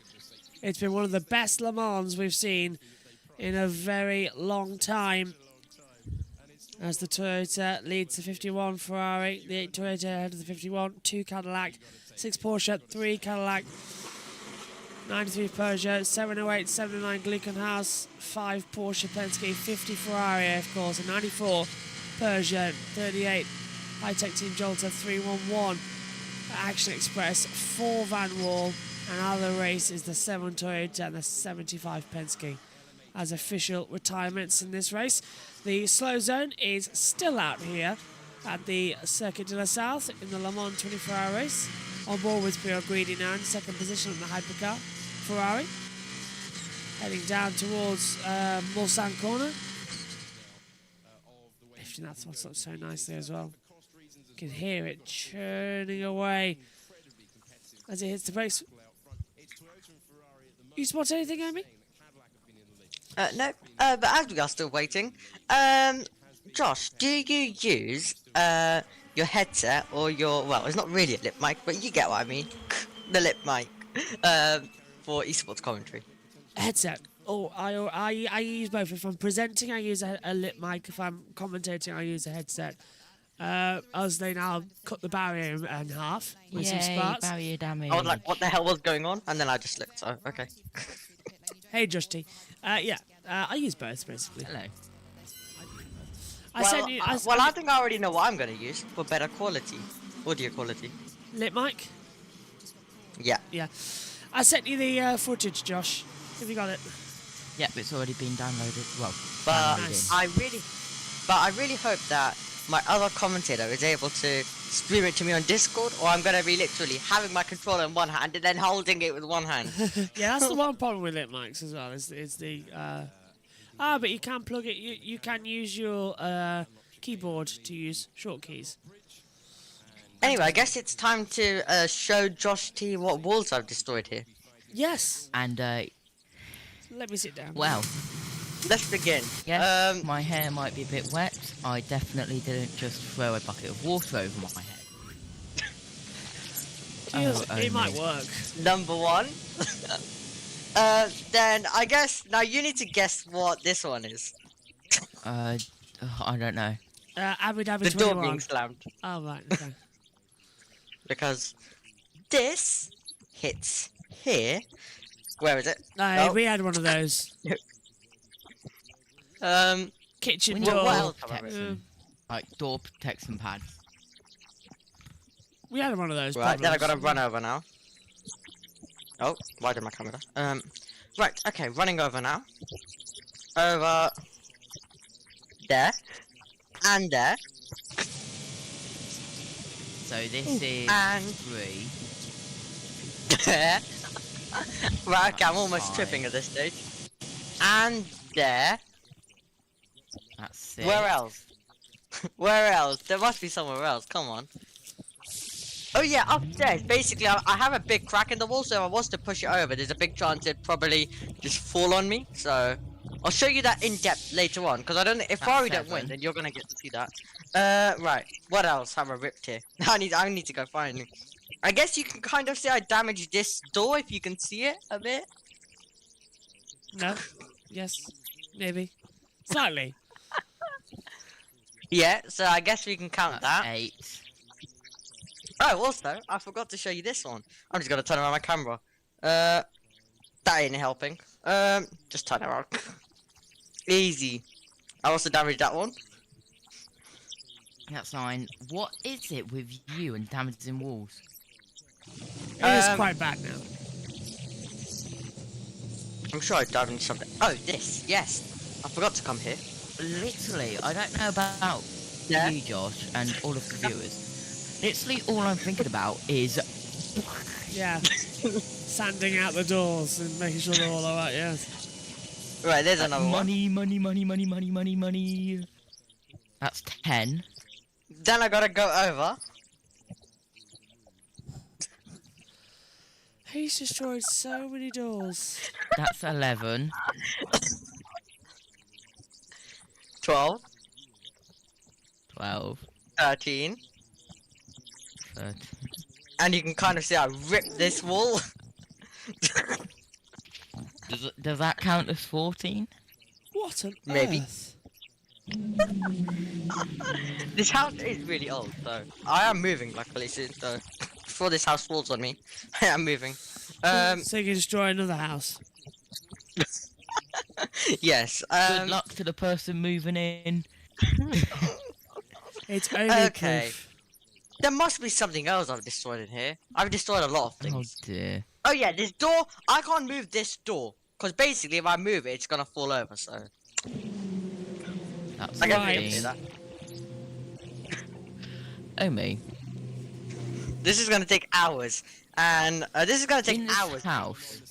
It's been one of the best Le Mans we've seen in a very long time. As the Toyota leads the 51 Ferrari, the 8 Toyota ahead of the 51, 2 Cadillac, 6 Porsche, 3 Cadillac, 93 Peugeot, 708, 709 Glickenhaus, 5 Porsche Penske, 50 Ferrari, of course, a 94 Peugeot, 38 High-Tech Team Jolter, 311 Action Express, 4 Van Wall, and out of the race is the 7 Toyota and the 75 Penske as official retirements in this race. The slow zone is still out here, at the Circuit de la South in the Le Mans 24-hour race. On board with Pierre Guidi now in second position on the hypercar Ferrari. Heading down towards Mulsanne corner. Lifting that throttle up so nicely as well. You can hear it churning away as it hits the brakes. You spot anything, Amy? No, but as we are still waiting, Josh, do you use your headset or your, well, it's not really a lip mic, but you get what I mean, the lip mic, for esports commentary? Headset. Oh, I use both. If I'm presenting, I use a lip mic. If I'm commentating, I use a headset. As they now cut the barrier in half with some sparks. Barrier damage. I was like, what the hell was going on? And then I just looked, so, okay. Hey, Justy. Yeah, I use both, basically. Hello. I think I already know what I'm going to use for better quality, audio quality. Lip mic? Yeah. Yeah. I sent you the footage, Josh. Have you got it? Yep, it's already been downloaded. Well, But Nice. I really hope that my other commentator is able to stream it to me on Discord, or I'm going to be literally having my controller in one hand and then holding it with one hand. Yeah, that's the one problem with lip mics as well. Is the but you can plug it. You can use your keyboard to use short keys. Anyway, I guess it's time to show Josh T what walls I've destroyed here. Yes. And Let me sit down. well, let's begin. Yes, my hair might be a bit wet. I definitely didn't just throw a bucket of water over my head. It might work. Number one. Then I guess now you need to guess what this one is. I don't know. Abu Dhabi The 21. door being slammed. Oh, right, okay. Because this hits here. Where is it? No, we had one of those. Kitchen We door. need door else have I protection. Like door protection pads. We had one of those. Right, then I problems. gotta run over now. Oh, why did my camera? Right, okay, running over now. Over there and there. So this is And 3. there. Right, okay, I'm almost 5. tripping at this stage. And there. That's 6. Where else? Where else? There must be somewhere else. Come on. Oh yeah, upstairs. Basically, I have a big crack in the wall, so if I was to push it over, there's a big chance it'd probably just fall on me. So I'll show you that in depth later on, because I don't. If Ferrari don't win, then you're gonna get to see that. Right. What else have I ripped here? I need to go find it. I guess you can kind of see I damaged this door if you can see it a bit. No. Yes. Maybe. Slightly. Yeah. So I guess we can count that. 8. Oh, also, I forgot to show you this one. I'm just gonna turn around my camera. That ain't helping. Just turn around. Easy. I also damaged that one. That's 9. What is it with you and damaging walls? It is quite bad now. I'm sure I damaged something. Oh, this. Yes. I forgot to come here. Literally, I don't know about you, Josh, and all of the viewers. Literally, all I'm thinking about is... Yeah. Sanding out the doors and making sure they're all alright, yes. Right, there's another money, money, money, money, money, money, money. That's 10. Then I gotta go over. He's destroyed so many doors. That's 11. 12. 12. 13. 13. And you can kind of see I ripped this wall. Does that count as 14? What on Maybe. earth? This house is really old, so I am moving luckily soon, so before this house falls on me, I am moving. So you can destroy another house. Yes. Good luck to the person moving in. It's only okay. There must be something else I've destroyed in here. I've destroyed a lot of things. Oh dear. Oh yeah, this door. I can't move this door because basically if I move it, it's gonna fall over. So That's I guess we right. can do that. Oh me. This is gonna take hours, and this is gonna take In this hours. house.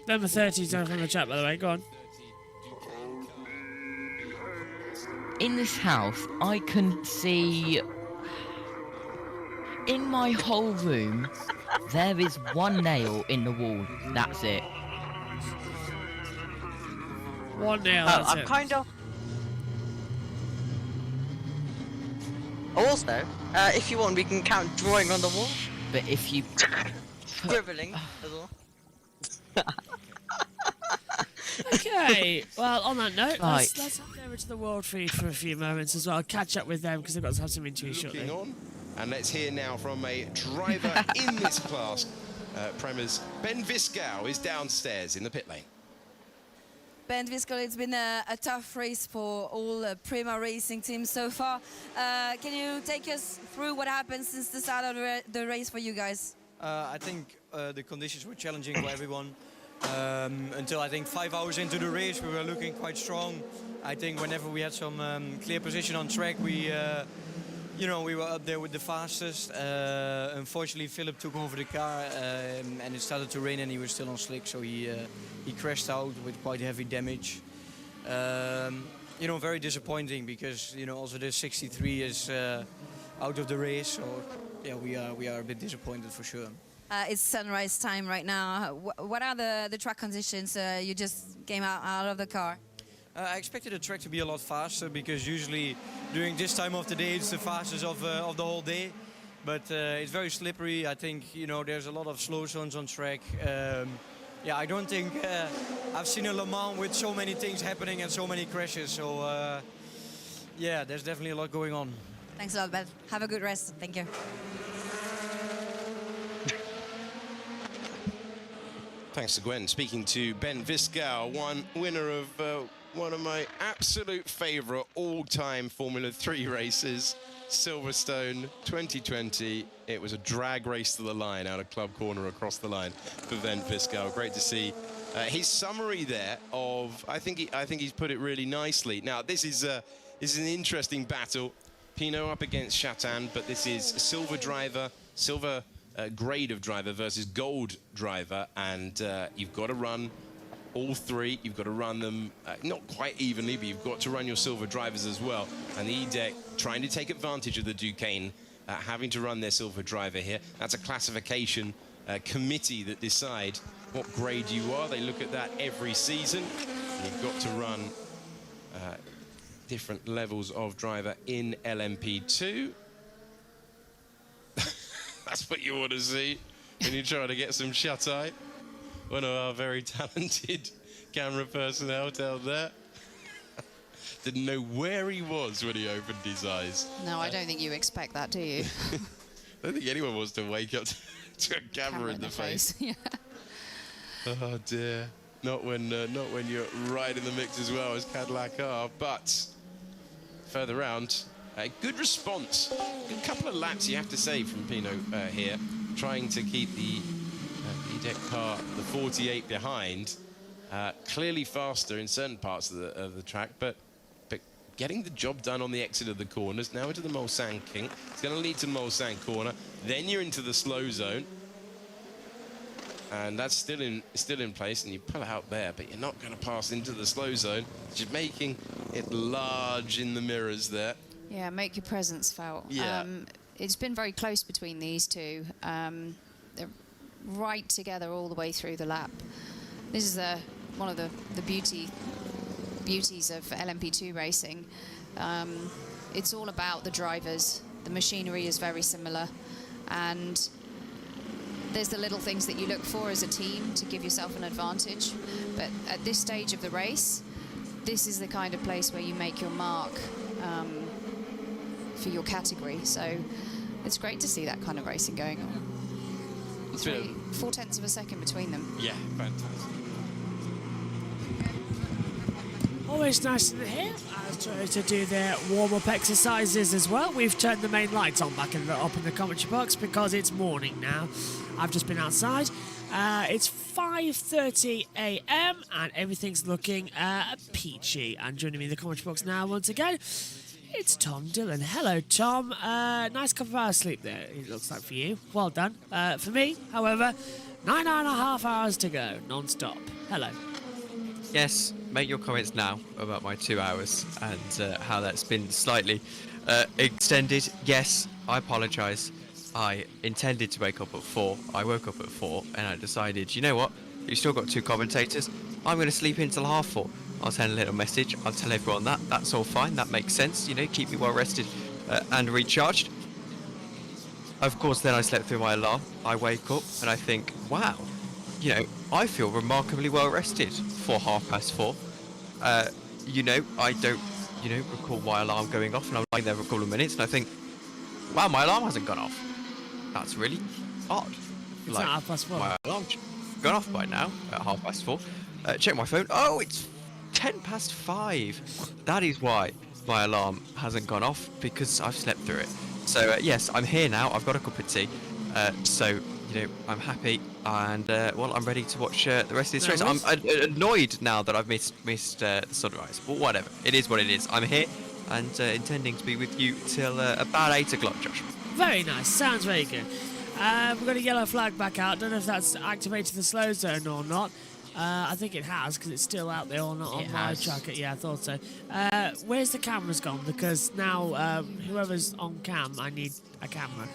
Number 30 is down from the chat, by the way. Go on. In this house, I can see... In my whole room, there is one nail in the wall. That's it. One nail, that's I'm it. kind of... Also, if you want, we can count drawing on the wall. But if you... Scribbling as well. Okay, well, on that note, Right. let's head over to the World Feed for a few moments as well. Catch up with them because they've got to have some interviews shortly. Looking on, and let's hear now from a driver in this class. Prema's Ben Viscow is downstairs in the pit lane. Ben Viscow, it's been a tough race for all Prema racing teams so far. Can you take us through what happened since the start of the race for you guys? I think the conditions were challenging for everyone. Until I think 5 hours into the race, we were looking quite strong. I think whenever we had some clear position on track, we were up there with the fastest. Unfortunately, Philip took over the car and it started to rain and he was still on slick, so he crashed out with quite heavy damage. Very disappointing because also the 63 is out of the race, so yeah, we are a bit disappointed for sure. It's sunrise time right now. What are the track conditions? You just came out of the car. I expected the track to be a lot faster because usually during this time of the day it's the fastest of the whole day. But it's very slippery. I think there's a lot of slow zones on track. I don't think I've seen a Le Mans with so many things happening and so many crashes. So there's definitely a lot going on. Thanks a lot, Ben. Have a good rest. Thank you. Thanks to Gwen. Speaking to Ben Viscow, one winner of one of my absolute favourite all-time Formula 3 races, Silverstone 2020. It was a drag race to the line out of Club Corner across the line for Ben Viscow. Great to see his summary there of. I think he's put it really nicely. Now this is an interesting battle. Pinot up against Chatan, but this is silver driver, silver. Grade of driver versus gold driver, and you've got to run all three. You've got to run them not quite evenly, but you've got to run your silver drivers as well. And the E-Deck trying to take advantage of the Duquesne having to run their silver driver here. That's a classification committee that decide what grade you are. They look at that every season. You've got to run different levels of driver in LMP2. That's what you want to see when you're trying to get some shut-eye. One of our very talented camera personnel down there. Didn't know where he was when he opened his eyes. No, I don't think you expect that, do you? I don't think anyone wants to wake up to a camera in the face. Yeah. Oh dear. Not when you're right in the mix as well as Cadillac are, but further round. A good response. A couple of laps, you have to say, from Pinot here, trying to keep the E-Deck car, the 48 behind, clearly faster in certain parts of the track, but getting the job done on the exit of the corners. Now into the Mulsanne kink. It's going to lead to Mulsanne corner. Then you're into the slow zone, and that's still in place, and you pull it out there, but you're not going to pass into the slow zone. Just making it large in the mirrors there. Yeah, make your presence felt. Yeah. It's been very close between these two. They're right together all the way through the lap. This is one of the beauties of LMP2 racing. It's all about the drivers. The machinery is very similar, and there's the little things that you look for as a team to give yourself an advantage. But at this stage of the race, this is the kind of place where you make your mark for your category. So it's great to see that kind of racing going on. 4/10 of a second between them. Yeah, fantastic. Always nice in here to do their warm-up exercises as well. We've turned the main lights on back up in the commentary box because it's morning now. I've just been outside. It's 5:30 a.m. and everything's looking peachy. And joining me in the commentary box now once again It's Tom Dillon. Hello, Tom. Nice couple of hours sleep there, it looks like for you. Well done. For me, however, 9.5 hours to go, non-stop. Hello. Yes, make your comments now about my 2 hours and how that's been slightly extended. Yes, I apologise. I intended to wake up at 4. I woke up at 4 and I decided, you know what? You've still got 2 commentators. I'm going to sleep in till 4:30. I'll send a little message. I'll tell everyone that. That's all fine. That makes sense. You know, keep me well rested and recharged. Of course, then I slept through my alarm. I wake up and I think, wow, you know, I feel remarkably well rested for 4:30. You know, I don't, you know, recall my alarm going off, and I'm lying there for a couple of minutes and I think, wow, my alarm hasn't gone off. That's really odd. It's not 4:30. My alarm's gone off by now at 4:30. Check my phone. Oh, it's 5:10. That is why my alarm hasn't gone off, because I've slept through it. So yes, I'm here now. I've got a cup of tea. So you know, I'm happy, and well, I'm ready to watch the rest of this race. I'm annoyed now that I've missed the sunrise, but whatever. It is what it is. I'm here and intending to be with you till about 8 o'clock, Josh. Very nice. Sounds very good. We've got a yellow flag back out. Don't know if that's activated the slow zone or not. I think it has, because it's still out there or not on my tracker. Yeah, I thought so. Where's the cameras gone? Because now whoever's on cam, I need a camera.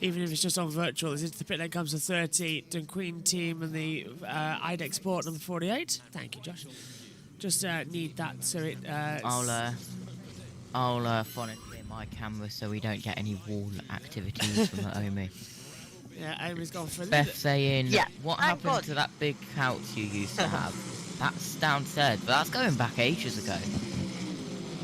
Even if it's just on virtual. This is the pit that comes to 30. Queen team and the IDEX Sport number 48. Thank you, Josh. Just need that so it... I'll phone clear my camera so we don't get any wall activities from Omi. Yeah, Omi's gone for Beth saying, what happened to that big couch you used to have? That's downstairs, but that's going back ages ago.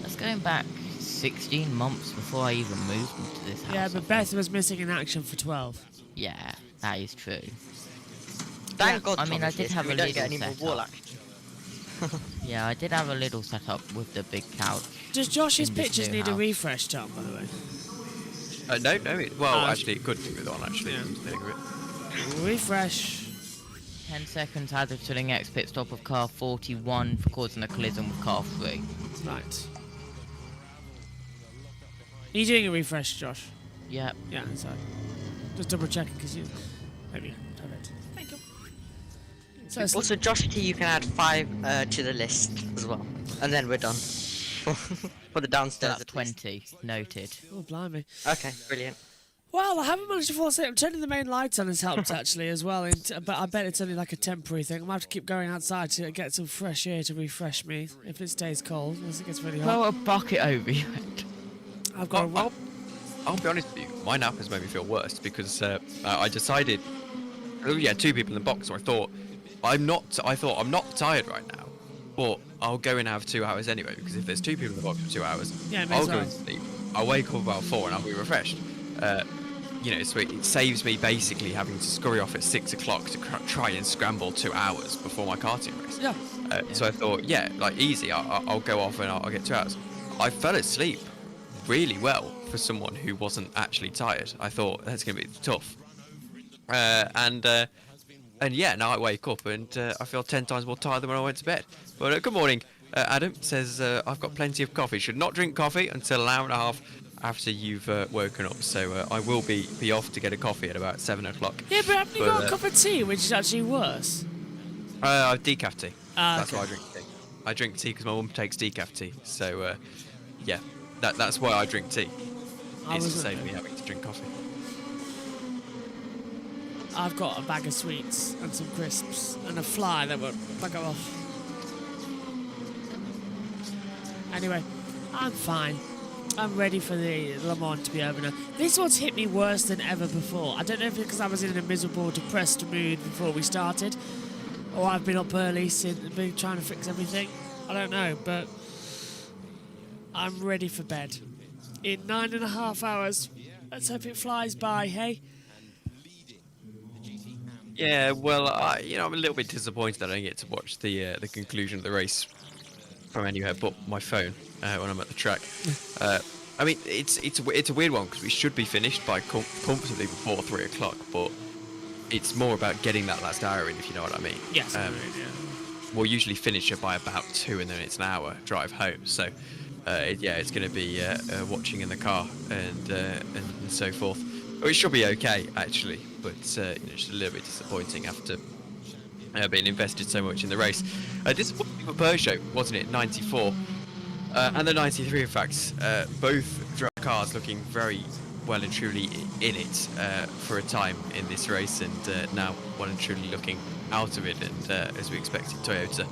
That's going back 16 months before I even moved into this house. Yeah, but Beth was missing in action for 12. Yeah, that is true. Thank God. I mean, I did have a little setup. Yeah, I did have a little setup with the big couch. Does Josh's pictures need a refresh, Tom, by the way? No. Actually, it could do with on, actually. Yeah. Refresh. 10 seconds added to the next pit stop of car 41 for causing a collision with car 3. Right. Are you doing a refresh, Josh? Yep. Yeah, sorry. Just double checking, because you... There we go. Perfect. Thank you. So also, Josh T, you can add 5 to the list as well. And then we're done. For the downstairs. That's 20. Noted. Oh, blimey. Okay, brilliant. Well, I haven't managed to fall asleep. Turning the main lights on has helped, actually, as well. But I bet it's only like a temporary thing. I'm going to have to keep going outside to get some fresh air to refresh me if it stays cold, unless it gets really hot. Throw a bucket over your head. I've got I'll be honest with you. My nap has made me feel worse because I decided... Oh, yeah, 2 people in the box, so I thought I'm not tired right now, but I'll go and have 2 hours anyway, because if there's 2 people in the box for 2 hours, I'll go and sleep. I'll wake up about 4 and I'll be refreshed. You know, so it saves me basically having to scurry off at 6 o'clock to try and scramble 2 hours before my karting race. Yeah. So I thought, yeah, like easy, I'll go off and I'll get 2 hours. I fell asleep really well for someone who wasn't actually tired. I thought that's going to be tough. And yeah, now I wake up and I feel 10 times more tired than when I went to bed. But good morning. Adam says, I've got plenty of coffee. Should not drink coffee until an hour and a half after you've woken up. So I will be off to get a coffee at about 7 o'clock. Yeah, but haven't you got a cup of tea, which is actually worse? Decaf tea. That's Okay. why I drink tea. I drink tea because my mum takes decaf tea. So yeah, that's why I drink tea. It's to save me having to drink coffee. I've got a bag of sweets and some crisps and a fly that won't go off. Anyway, I'm fine. I'm ready for the Le Mans to be over now. This one's hit me worse than ever before. I don't know if it's because I was in a miserable, depressed mood before we started, or I've been up early since been trying to fix everything. I don't know, but I'm ready for bed. In 9.5 hours. Let's hope it flies by, hey? Yeah, well, I'm a little bit disappointed that I don't get to watch the conclusion of the race from anywhere but my phone when I'm at the track. I mean, it's a weird one because we should be finished by comfortably before 3 o'clock, but it's more about getting that last hour in, if you know what I mean. Yes, We'll usually finish it by about 2, and then it's an hour drive home. So yeah, it's going to be watching in the car and so forth. It should be okay actually, but you know, it's just a little bit disappointing after being invested so much in the race. Disappointing for Peugeot, wasn't it? 94 and the 93, in fact, both cars looking very well and truly in it for a time in this race, and now well and truly looking out of it, and as we expected, Toyota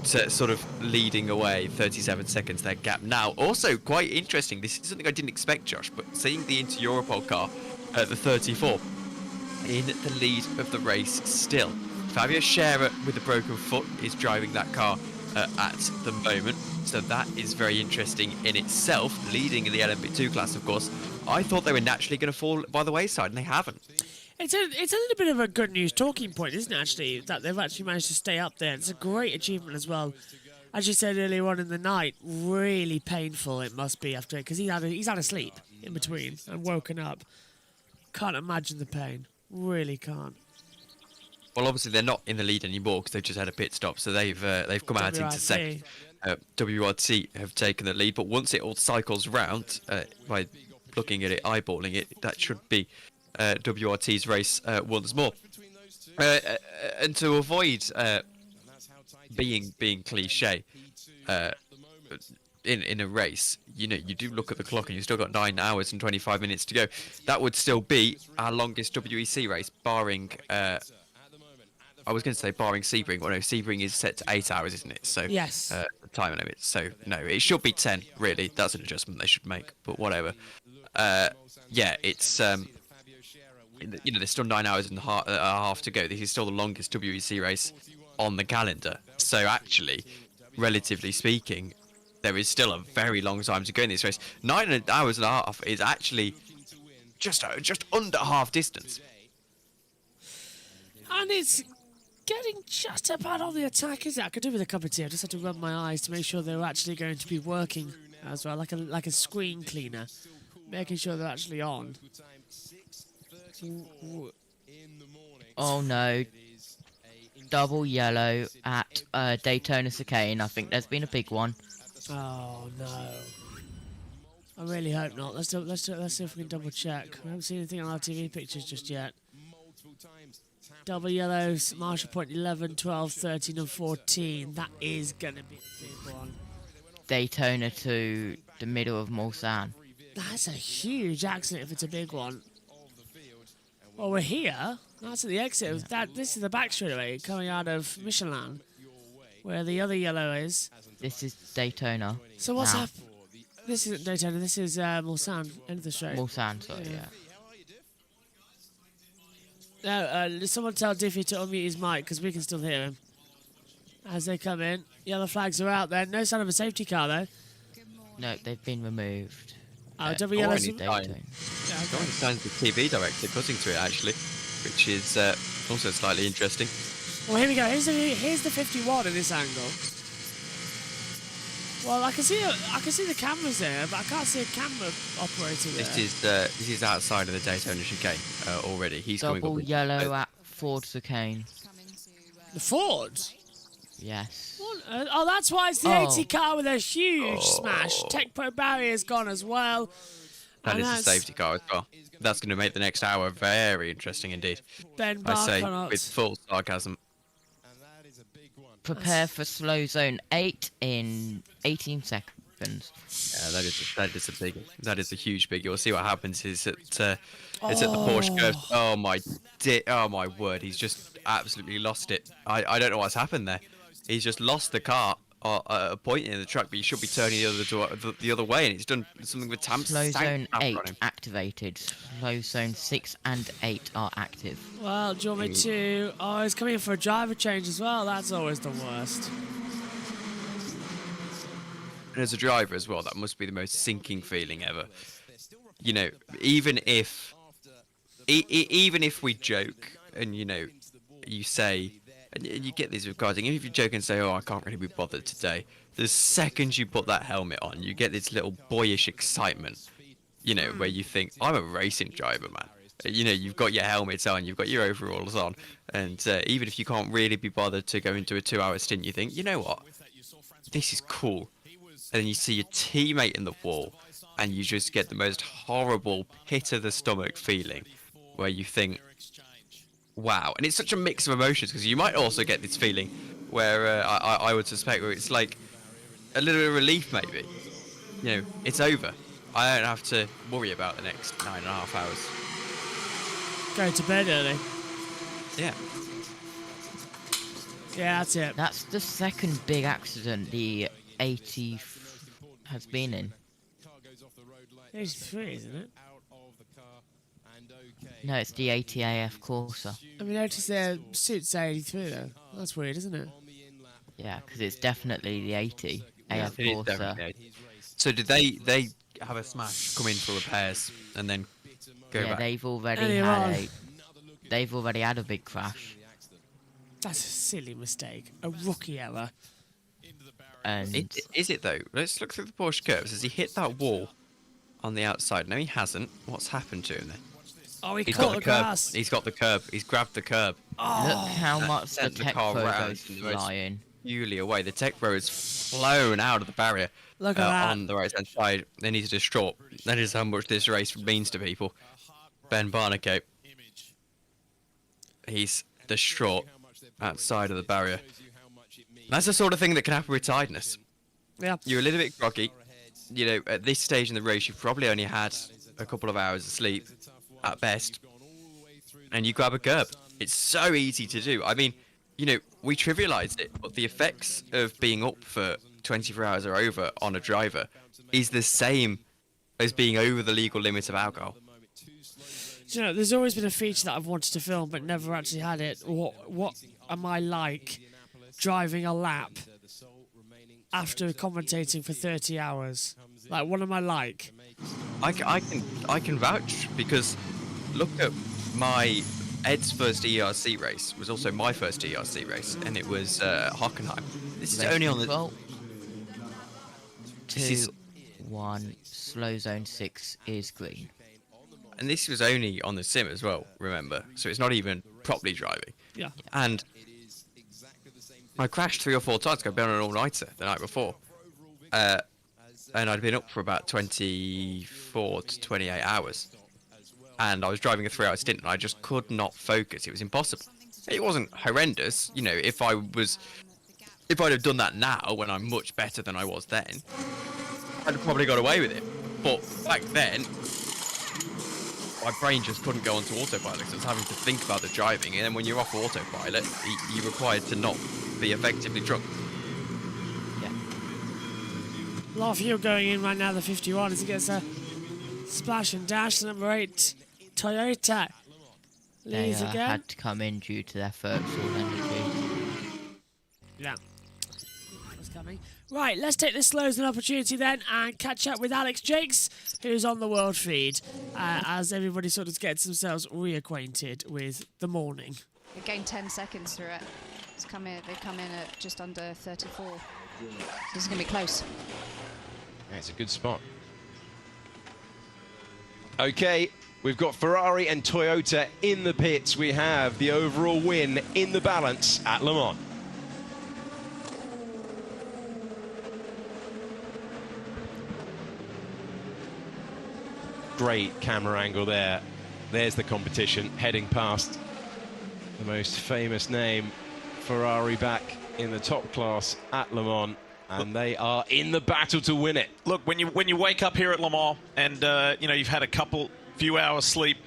to sort of leading away 37 seconds their gap. Now, also quite interesting, this is something I didn't expect, Josh, but seeing the Inter Europol car at the 34 in the lead of the race still. Fabio Scherer with a broken foot is driving that car at the moment, so that is very interesting in itself, leading in the LMP2 class, of course. I thought they were naturally going to fall by the wayside, and they haven't. It's a little bit of a good news talking point, isn't it, actually, that they've actually managed to stay up there. It's a great achievement as well. As you said earlier on in the night, really painful it must be after it, because he's had a sleep in between and woken up. Can't imagine the pain. Really can't. Well, obviously they're not in the lead anymore because they've just had a pit stop, so they've come out into second. WRT have taken the lead, but once it all cycles round, by looking at it, eyeballing it, that should be WRT's race once more. And to avoid being cliche in a race, you know, you do look at the clock and you've still got 9 hours and 25 minutes to go. That would still be our longest WEC race, barring I was going to say barring Sebring. Well, no, Sebring is set to 8 hours, isn't it? So yes, the time limit. So no, it should be 10. Really, that's an adjustment they should make. But whatever. Yeah, it's you know, there's still 9 hours and a half to go. This is still the longest WEC race on the calendar. So actually, relatively speaking, there is still a very long time to go in this race. 9 hours and a half is actually just under half distance. And it's getting just about on the attack, is it? I could do with a cup of tea. I just had to rub my eyes to make sure they were actually going to be working as well, like a screen cleaner, making sure they're actually on. Oh no. Double yellow at Daytona Chicane. I think there's been a big one. Oh no. I really hope not. Let's see if we can double check. I haven't seen anything on our TV pictures just yet. Double yellows, Marshall Point 11, 12, 13 and 14. That is going to be a big one. Daytona to the middle of Mulsanne. That's a huge accident if it's a big one. Well, we're here. That's at the exit. This is the back straightaway coming out of Michelin, where the other yellow is. This is Daytona. So what's happened? This isn't Daytona. This is Mulsanne, end of the straight. Mulsanne, sorry, yeah. No, someone tell Diffie to unmute his mic because we can still hear him. As they come in, yellow flags are out there. No sign of a safety car though. No, they've been removed. Oh, double yellow. Signs the TV director cutting to it actually, which is also slightly interesting. Well, here we go. Here's the 51 in this angle. Well, I can see the cameras there, but I can't see a camera operator there. This is outside of the Daytona chicane already. He's double coming up yellow at Ford Chicane. The Ford? Yes. Oh, that's why it's the 80 car with a huge smash. Tech Pro barrier's gone as well. That is a safety car as well. That's going to make the next hour very interesting indeed. Ben I say Barconot. with full sarcasm. Prepare for slow zone 8 in 18 seconds. Yeah, that is a huge big. You'll see what happens is it's at the Porsche curve. Oh my word! He's just absolutely lost it. I don't know what's happened there. He's just lost the car at a point in the track, but he should be turning the other way, and it's done something with Slow zone 8 activated. Slow zone 6 and 8 are active. Well, do you want me to... Oh, he's coming in for a driver change as well. That's always the worst. And as a driver as well, that must be the most sinking feeling ever. You know, even if we joke and, you know, you say... And you get these with cars, even if you joke and say, oh, I can't really be bothered today, the second you put that helmet on, you get this little boyish excitement, you know, where you think, I'm a racing driver, man. You know, you've got your helmets on, you've got your overalls on, and even if you can't really be bothered to go into a 2-hour stint, you think, you know what, this is cool. and then you see your teammate in the wall, and you just get the most horrible pit of the stomach feeling, where you think, wow. And it's such a mix of emotions, because you might also get this feeling where I would suspect where it's like a little bit of relief, maybe. You know, it's over. I don't have to worry about the next 9.5 hours. Go to bed early. Yeah. Yeah, that's it. That's the second big accident the 80 has been in. 83, isn't it? No, it's the 80 AF Corsa. I mean, notice their suits say 83 though. That's weird, isn't it? Yeah, because it's definitely the 80 AF It is Corsa. definitely 80. So did they have a smash, come in for repairs, and then go Yeah, back? they've already had a big crash. That's a silly mistake. A rookie error. And Is it though? Let's look through the Porsche curves. Has he hit that wall on the outside? No, he hasn't. What's happened to him then? Oh, he He's caught got the the curb. grass. He's got the curb. He's grabbed the curb. Look how much the Sent tech car pro round goes in the most flying. peculiar way. The tech pro has flown out of the barrier. Look at that. On the right hand side. Then he's distraught. That is how much this race means to people. Ben Barnacote. He's distraught outside of the barrier. That's the sort of thing that can happen with tiredness. Yeah. You're a little bit groggy. You know, at this stage in the race, you've probably only had a couple of hours of sleep at best. And you grab a curb. It's so easy to do. I mean, you know, we trivialize it, but the effects of being up for 24 hours or over on a driver is the same as being over the legal limit of alcohol. Do you know, there's always been a feature that I've wanted to film but never actually had it. What am I like driving a lap after commentating for 30 hours? Like, what am I like? I can vouch, because look at my Ed's first ERC race was also my first ERC race, and it was Hockenheim. This is only on the 2-1 slow zone 6 is green. And this was only on the sim as well, remember? So it's not even properly driving. Yeah. And I crashed 3 or 4 times. I'd been on an all-nighter the night before. And I'd been up for about 24 to 28 hours. And I was driving a 3-hour stint, and I just could not focus. It was impossible. It wasn't horrendous. You know, if I'd have done that now, when I'm much better than I was then, I'd have probably got away with it. But back then, my brain just couldn't go onto autopilot, because I was having to think about the driving, and then when you're off autopilot, you're required to not be effectively drunk. Yeah. A lot of fuel going in right now, the 51, as he gets a splash and dash. Number 8, Toyota They leads again. had to come in due to their first energy. Yeah. That's coming. Right, let's take this slow as an opportunity then and catch up with Alex Jakes, who's on the world feed, as everybody sort of gets themselves reacquainted with the morning. They gained 10 seconds through it. They come in at just under 34. So this is going to be close. Yeah, it's a good spot. Okay, we've got Ferrari and Toyota in the pits. We have the overall win in the balance at Le Mans. Great camera angle there. There's the competition heading past the most famous name, Ferrari, back in the top class at Le Mans, and they are in the battle to win it. Look, when you wake up here at Le Mans and you know, you've had a few hours sleep,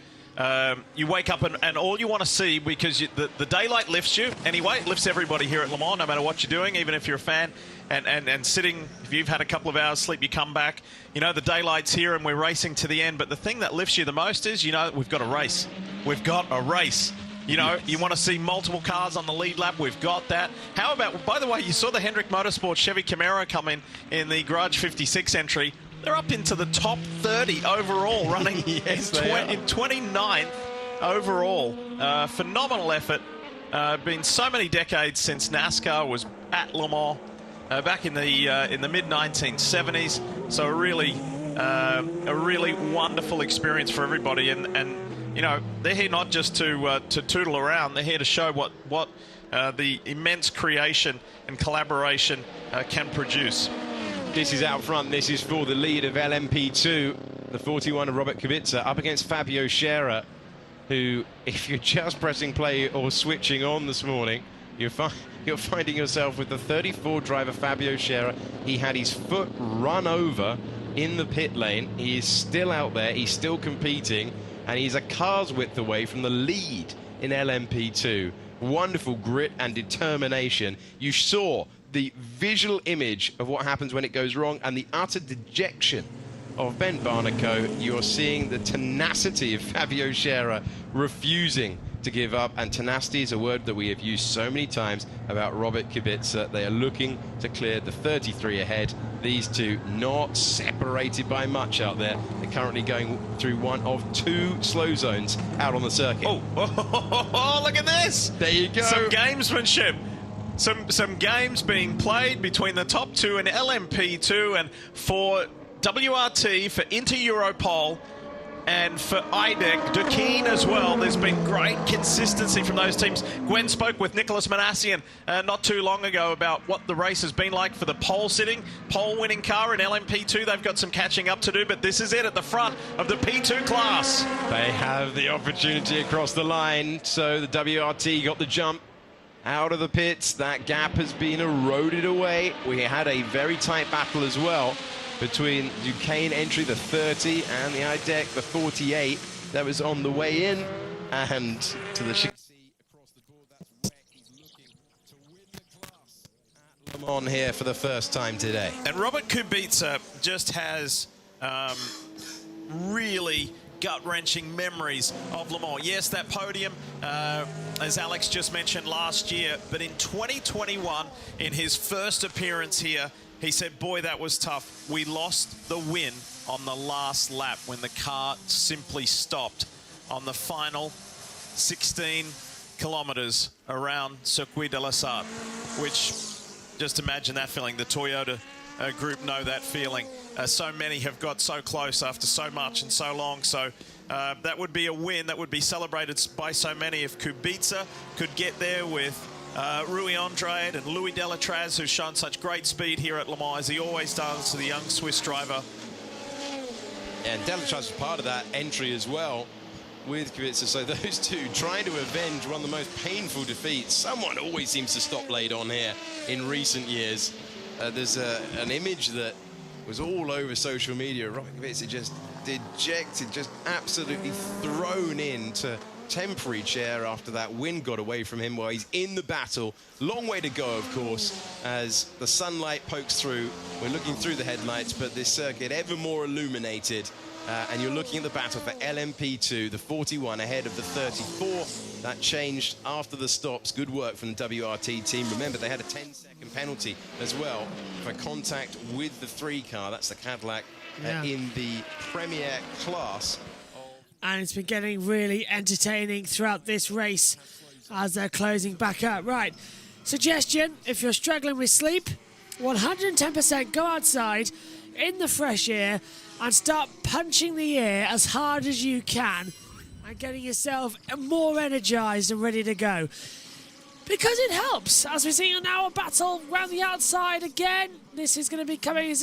you wake up and all you want to see, because the daylight lifts you anyway. It lifts everybody here at Le Mans, no matter what you're doing, even if you're a fan. And sitting, if you've had a couple of hours sleep, you come back, you know, the daylight's here and we're racing to the end. But the thing that lifts you the most is, you know, we've got a race. We've got a race. You know, you want to see multiple cars on the lead lap. We've got that. How about, by the way, you saw the Hendrick Motorsports Chevy Camaro come in the Garage 56 entry. They're up into the top 30 overall, running Yes, in 29th overall. Phenomenal effort. Been so many decades since NASCAR was at Le Mans. Back in the mid-1970s, so a really wonderful experience for everybody, and you know, they're here not just to tootle around. They're here to show what the immense creation and collaboration can produce. This is out front. This is for the lead of LMP2, the 41 of Robert Kubica, up against Fabio Scherer, who, if you're just pressing play or switching on this morning, you're finding yourself with the 34 driver Fabio Scherer. He had his foot run over in the pit lane. He is still out there. He's still competing, and he's a car's width away from the lead in LMP2. Wonderful grit and determination. You saw the visual image of what happens when it goes wrong and the utter dejection of Ben Barnicoat. You're seeing the tenacity of Fabio Scherer refusing to give up, and tenacity is a word that we have used so many times about Robert Kubica. They are looking to clear the 33 ahead. These two not separated by much out there. They're currently going through one of 2 slow zones out on the circuit. Oh, look at this! There you go. Some gamesmanship. Some games being played between the top 2 in LMP2, and for WRT, for Inter-Europol, and for IDEC, Dakeen as well. There's been great consistency from those teams. Gwen spoke with Nicholas Manassian not too long ago about what the race has been like for the pole-winning car in LMP2. They've got some catching up to do, but this is it at the front of the P2 class. They have the opportunity across the line, so the WRT got the jump out of the pits. That gap has been eroded away. We had a very tight battle as well between Duquesne entry, the 30, and the IDEC, the 48, that was on the way in. And to the across the board, that's WEC. He's looking to win the class at Le Mans here for the first time today. And Robert Kubica just has really gut-wrenching memories of Le Mans. Yes, that podium, as Alex just mentioned last year, but in 2021, in his first appearance here, he said, boy, that was tough. We lost the win on the last lap when the car simply stopped on the final 16 kilometers around Circuit de la Sarthe, which, just imagine that feeling. The Toyota group know that feeling. So many have got so close after so much and so long. So that would be a win that would be celebrated by so many if Kubica could get there with Rui Andrade and Louis Delatraz, who's shown such great speed here at Le Mans, as he always does to the young Swiss driver. And Delatraz was part of that entry as well with Kubica. So those two trying to avenge one of the most painful defeats. Someone always seems to stop late on here in recent years. There's an image that was all over social media. Robert Kubica just dejected, just absolutely thrown into temporary chair after that wind got away from him while he's in the battle. Long way to go, of course, as the sunlight pokes through. We're looking through the headlights, but this circuit ever more illuminated. And you're looking at the battle for LMP2, the 41 ahead of the 34. That changed after the stops. Good work from the WRT team. Remember, they had a 10-second penalty as well for contact with the 3 car. That's the Cadillac in the Premier class. And it's been getting really entertaining throughout this race as they're closing back up. Right, suggestion, if you're struggling with sleep, 110% go outside in the fresh air and start punching the air as hard as you can and getting yourself more energized and ready to go. Because it helps. As we're seeing now, a battle around the outside again. This is going to be coming.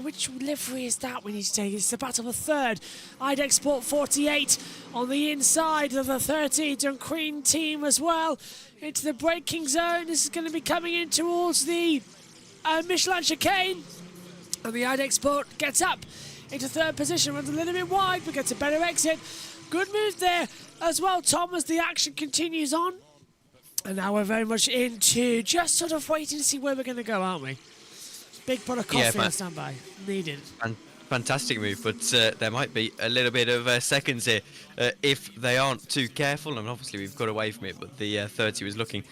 Which livery is that we need to take? It's the battle of the 3rd. IDEC Sport 48 on the inside of the 30. Dunquin team as well. Into the braking zone. This is going to be coming in towards the Michelin chicane. And the IDEC Sport gets up into 3rd position. Runs a little bit wide, but gets a better exit. Good move there as well, Tom, as the action continues on. And now we're very much into just sort of waiting to see where we're going to go, aren't we? Big pot of coffee on standby. Needed. And fantastic move, but there might be a little bit of seconds here if they aren't too careful. And obviously we've got away from it, but the 30 was looking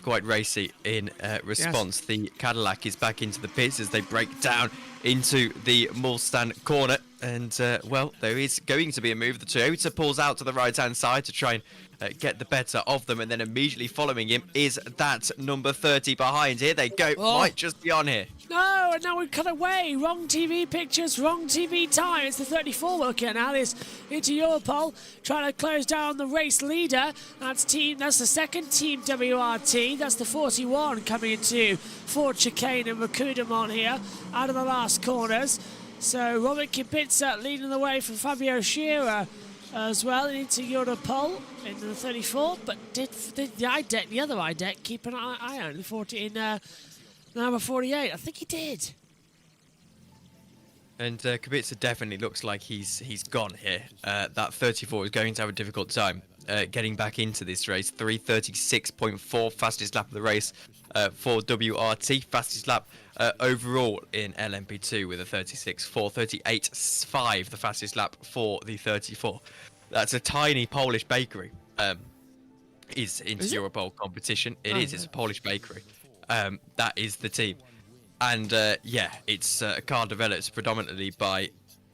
quite racy in response. Yes. The Cadillac is back into the pits as they break down into the Mulsanne corner. And, well, there is going to be a move. The Toyota pulls out to the right-hand side to try and get the better of them, and then immediately following him is that number 30 behind. Here they go. Might just be on here. No, and now we've cut away. Wrong TV pictures, wrong TV time. It's the 34 we're looking at now. This Inter-Europol trying to close down the race leader. That's the second team WRT. WRT. That's the 41 coming into Ford Chicane and Rakudamont here out of the last corners. So Robert Kubica leading the way for Fabio Shearer as well into Europol in the 34. But did the other IDEC keep an eye on the number 48? I think he did. And Kubica definitely looks like he's gone here. That 34 is going to have a difficult time getting back into this race. 3:36.4, fastest lap of the race for WRT. Fastest lap overall in LMP2 with a 36.4. 38.5, the fastest lap for the 34. That's a tiny Polish bakery. Is into Europol competition. It is. It's a Polish bakery. That is the team. And yeah, it's a car developed predominantly by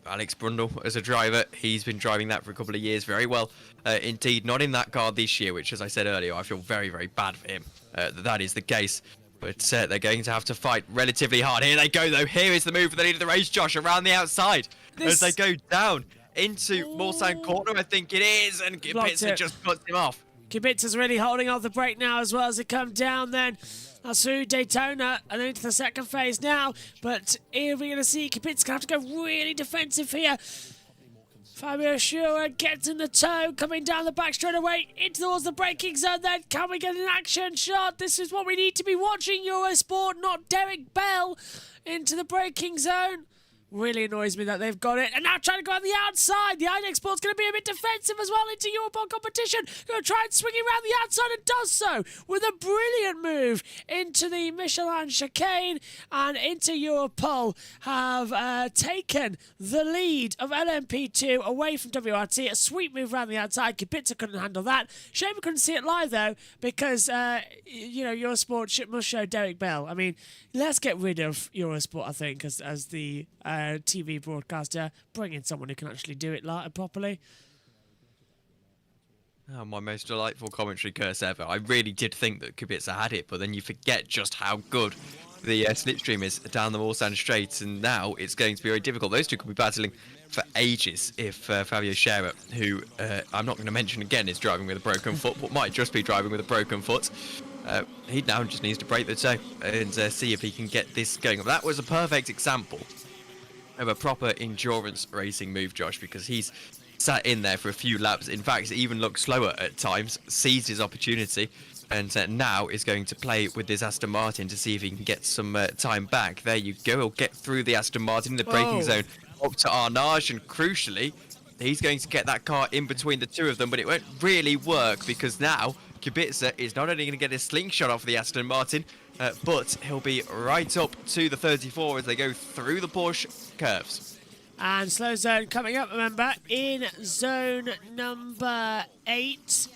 Alex Brundle as a driver. He's been driving that for a couple of years very well. Indeed, not in that car this year, which, as I said earlier, I feel very, very bad for him. That is the case. But they're going to have to fight relatively hard. Here they go, though. Here is the move for the lead of the race, Josh, around the outside. As they go down into Mulsanne corner, I think it is. And Kubica just cuts him off. Kubica's really holding off the brake now as well as they come down then. That's through Daytona and then into the second phase now. But here we're going to see Kubica have to go really defensive here. Fabio Shearer gets in the toe, coming down the back straight away into towards the braking zone then. Can we get an action shot? This is what we need to be watching, Eurosport, not Derek Bell into the braking zone. Really annoys me that they've got it. And now trying to go on the outside. The IDEC Sport's going to be a bit defensive as well into Europol competition. Going to try and swing it around the outside and does so with a brilliant move into the Michelin chicane. And into Europol have taken the lead of LMP2 away from WRT. A sweet move around the outside. Kubica couldn't handle that. Shame we couldn't see it live though, because Eurosport must show Derek Bell. I mean, let's get rid of Eurosport, I think, as the TV broadcaster. Bring in someone who can actually do it properly. Oh, my most delightful commentary curse ever. I really did think that Kubica had it, but then you forget just how good the slipstream is down the Mulsanne straight, and now it's going to be very difficult. Those two could be battling for ages if Fabio Scherer, who I'm not going to mention again is driving with a broken foot, but might just be driving with a broken foot, he now just needs to break the toe and see if he can get this going. That was a perfect example of a proper endurance racing move, Josh, because he's sat in there for a few laps. In fact, even looked slower at times, seized his opportunity, and now is going to play with this Aston Martin to see if he can get some time back. There you go. He'll get through the Aston Martin in the braking zone up to Arnage, and crucially, he's going to get that car in between the two of them, but it won't really work because now Kubica is not only going to get a slingshot off the Aston Martin, but he'll be right up to the 34 as they go through the Porsche curves. And slow zone coming up, remember, in zone number 8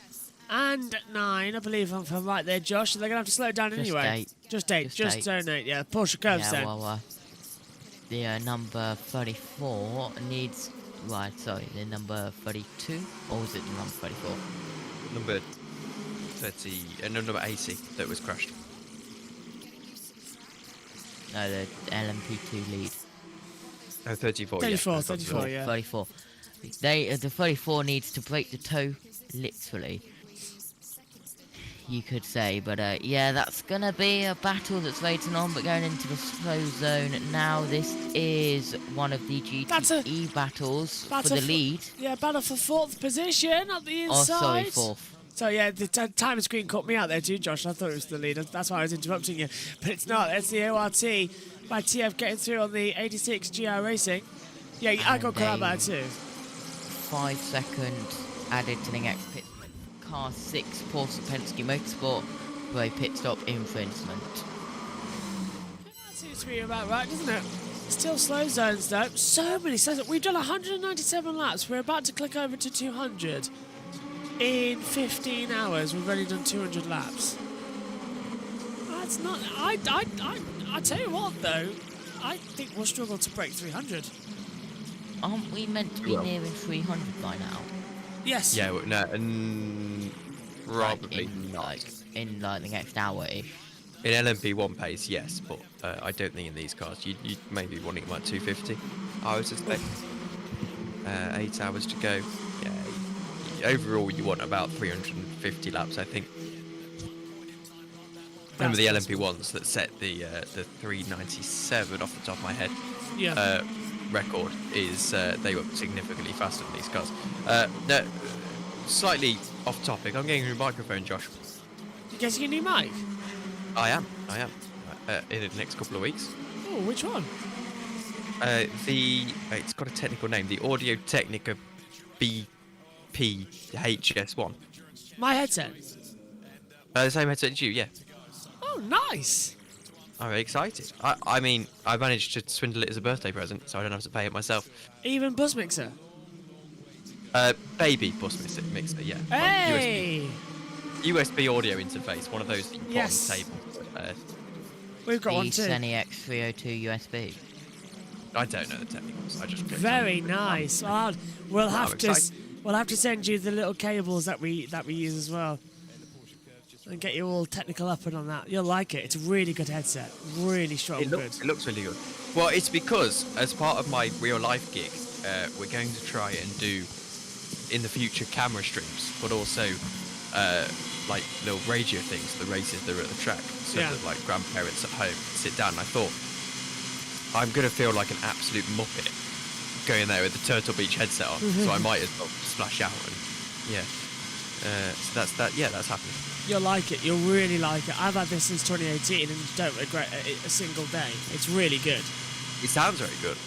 and 9, I believe I'm right there, Josh. So they're going to have to slow down anyway. Just 8. Just zone 8, yeah. Porsche curves then. Well, the number 34 needs... Right, sorry, the number 32? Or was it the number 34? Number 30... no, number 80 that was crashed. No, the LMP2 lead. Oh, 34, 34, yeah. 34. The 34 needs to break the toe, literally, you could say. But yeah, that's going to be a battle that's raging on, but going into the slow zone now. This is one of the GTE battles for the lead. Yeah, battle for 4th position at the inside. Oh, sorry, 4th. So yeah, the time screen caught me out there too, Josh. I thought it was the lead. That's why I was interrupting you. But it's not. It's the ORT by TF getting through on the 86 GR Racing. Yeah, and I got caught out by it too. 5 seconds added to the next pit. Car 6, Porsche Penske Motorsport, for a pit stop infringement. That seems to be about right, doesn't it? Still slow zones though. So many slow zones. We've done 197 laps. We're about to click over to 200. In 15 hours, we've only done 200 laps. That's not... I tell you what, though, I think we'll struggle to break 300. Aren't we meant to be nearing 300 by now? Yes. Yeah, well, no, probably not. In the next hour-ish. In LMP1 pace, yes, but I don't think in these cars. You may be wanting about 250, I would suspect. 8 hours to go. Yeah. Overall, you want about 350 laps, I think. remember the LMP ones that set the 397 off the top of my head. Yeah. Record is they were significantly faster than these cars. No, slightly off topic. I'm getting a new microphone, Josh. You getting a new mic? I am. In the next couple of weeks. Oh, which one? It's got a technical name. The Audio Technica BPHS1. My headset. The same headset as you, yeah. Oh, nice. I'm very excited. I mean, I managed to swindle it as a birthday present, so I don't have to pay it myself. Even bus mixer. Baby bus mixer, yeah. Hey! USB audio interface, one of those that you put on the table. We've got one too. Xeniac 302 USB. I don't know the technicals. I just very nice. Well, we'll have to send you the little cables that we use as well, and get you all technical up and on that. You'll like it. It's a really good headset. Really strong. It looks really good. Well, it's because as part of my real life gig, we're going to try and do in the future camera streams, but also like little radio things, the races that are at the track, so that like grandparents at home sit down. And I thought, I'm gonna feel like an absolute muppet going there with the Turtle Beach headset on, so I might as well splash out. And so that's that. Yeah, that's happening. You'll like it. You'll really like it. I've had this since 2018 and don't regret a single day. It's really good. It sounds very good.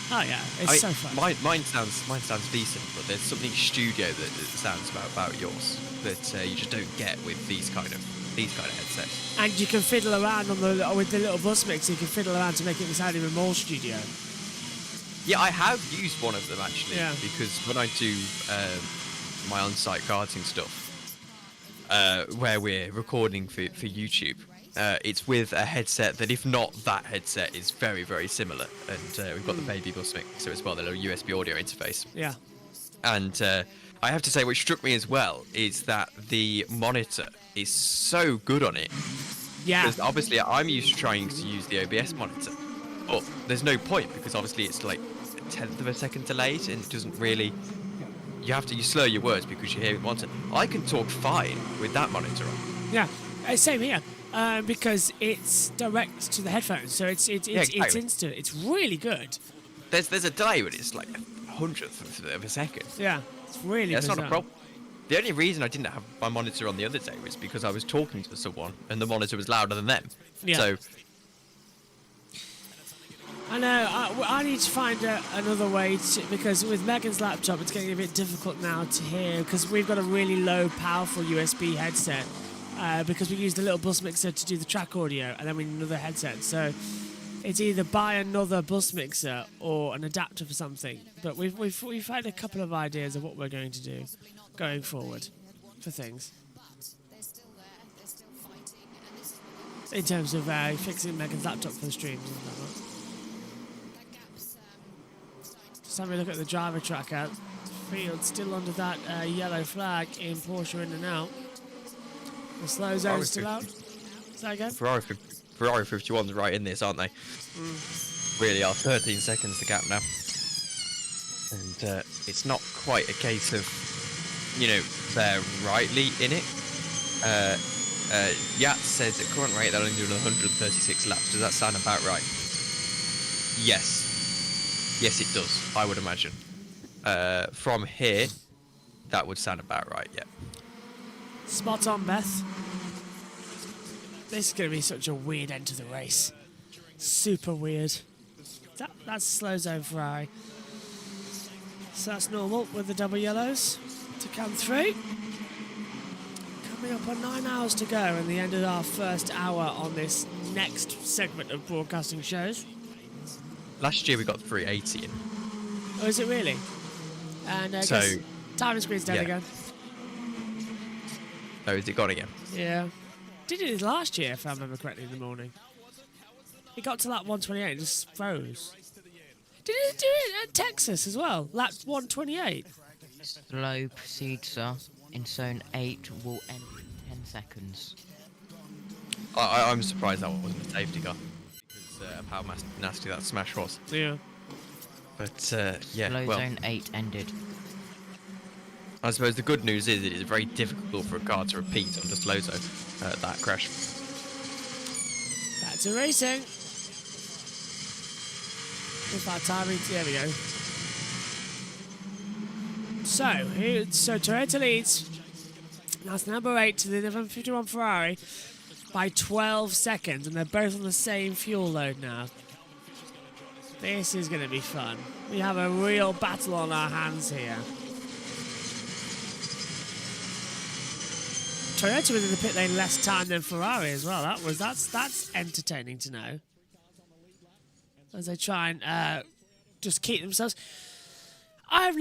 Oh yeah, it's so fun. Mine sounds decent, but there's something studio that sounds about yours that you just don't get with these kind of headsets. And you can fiddle around with the little bus mix. You can fiddle around to make it sound even more studio. Yeah, I have used one of them actually. Yeah. Because when I do my on-site karting stuff, where we're recording for YouTube. It's with a headset that, if not that headset, is very, very similar. And we've got the baby bus mixer as well, the little USB audio interface. Yeah. And I have to say, what struck me as well is that the monitor is so good on it. Yeah. Because obviously, I'm used to trying to use the OBS monitor, but there's no point because obviously it's like a tenth of a second delayed, and it doesn't really. You slur your words because you hear it once. I can talk fine with that monitor on. Yeah, same here. Because it's direct to the headphones, so it's instant. It's really good. There's a delay, but it's like a hundredth of a second. Yeah, it's really. That's not a problem. The only reason I didn't have my monitor on the other day was because I was talking to someone and the monitor was louder than them. Yeah. So. I know. I need to find another way because with Megan's laptop, it's getting a bit difficult now to hear because we've got a really low, powerful USB headset. Because we used a little bus mixer to do the track audio, and then we need another headset. So it's either buy another bus mixer or an adapter for something. But we've had a couple of ideas of what we're going to do going forward for things. In terms of fixing Megan's laptop for the streams and stuff like that. Just having a look at the driver tracker. Field still under that yellow flag in Porsche in and out. The slow zone's still out. Is that again? Ferrari 51's right in this, aren't they? Really are. 13 seconds the gap now. And it's not quite a case of, they're rightly in it. Yat says at current rate they'll only do 136 laps. Does that sound about right? Yes. Yes, it does, I would imagine. From here, that would sound about right, yeah. Spot on, Beth. This is going to be such a weird end to the race. Super weird. That's a slow zone Ferrari. So that's normal with the double yellows to come through. Coming up on 9 hours to go and the end of our first hour on this next segment of broadcasting shows. Last year we got 380 in. Oh, is it really? And so, timing screen's dead again. Oh, is it gone again? Yeah. Did it last year, if I remember correctly, in the morning. It got to lap 128 and just froze. Did it do it at Texas as well? Lap 128? Slow procedure in zone 8 will end in 10 seconds. I'm surprised that wasn't a safety car because of how nasty that smash was. Yeah. But, yeah, Slow zone 8 ended. I suppose the good news is it is very difficult for a car to repeat on the slow zone. that crash. Back to racing. If our timing, there we go. So Toyota leads. That's number 8 to the 1151 Ferrari by 12 seconds, and they're both on the same fuel load now. This is going to be fun. We have a real battle on our hands here. Toyota was in the pit lane less time than Ferrari as well. That's entertaining to know. As they try and just keep themselves. I've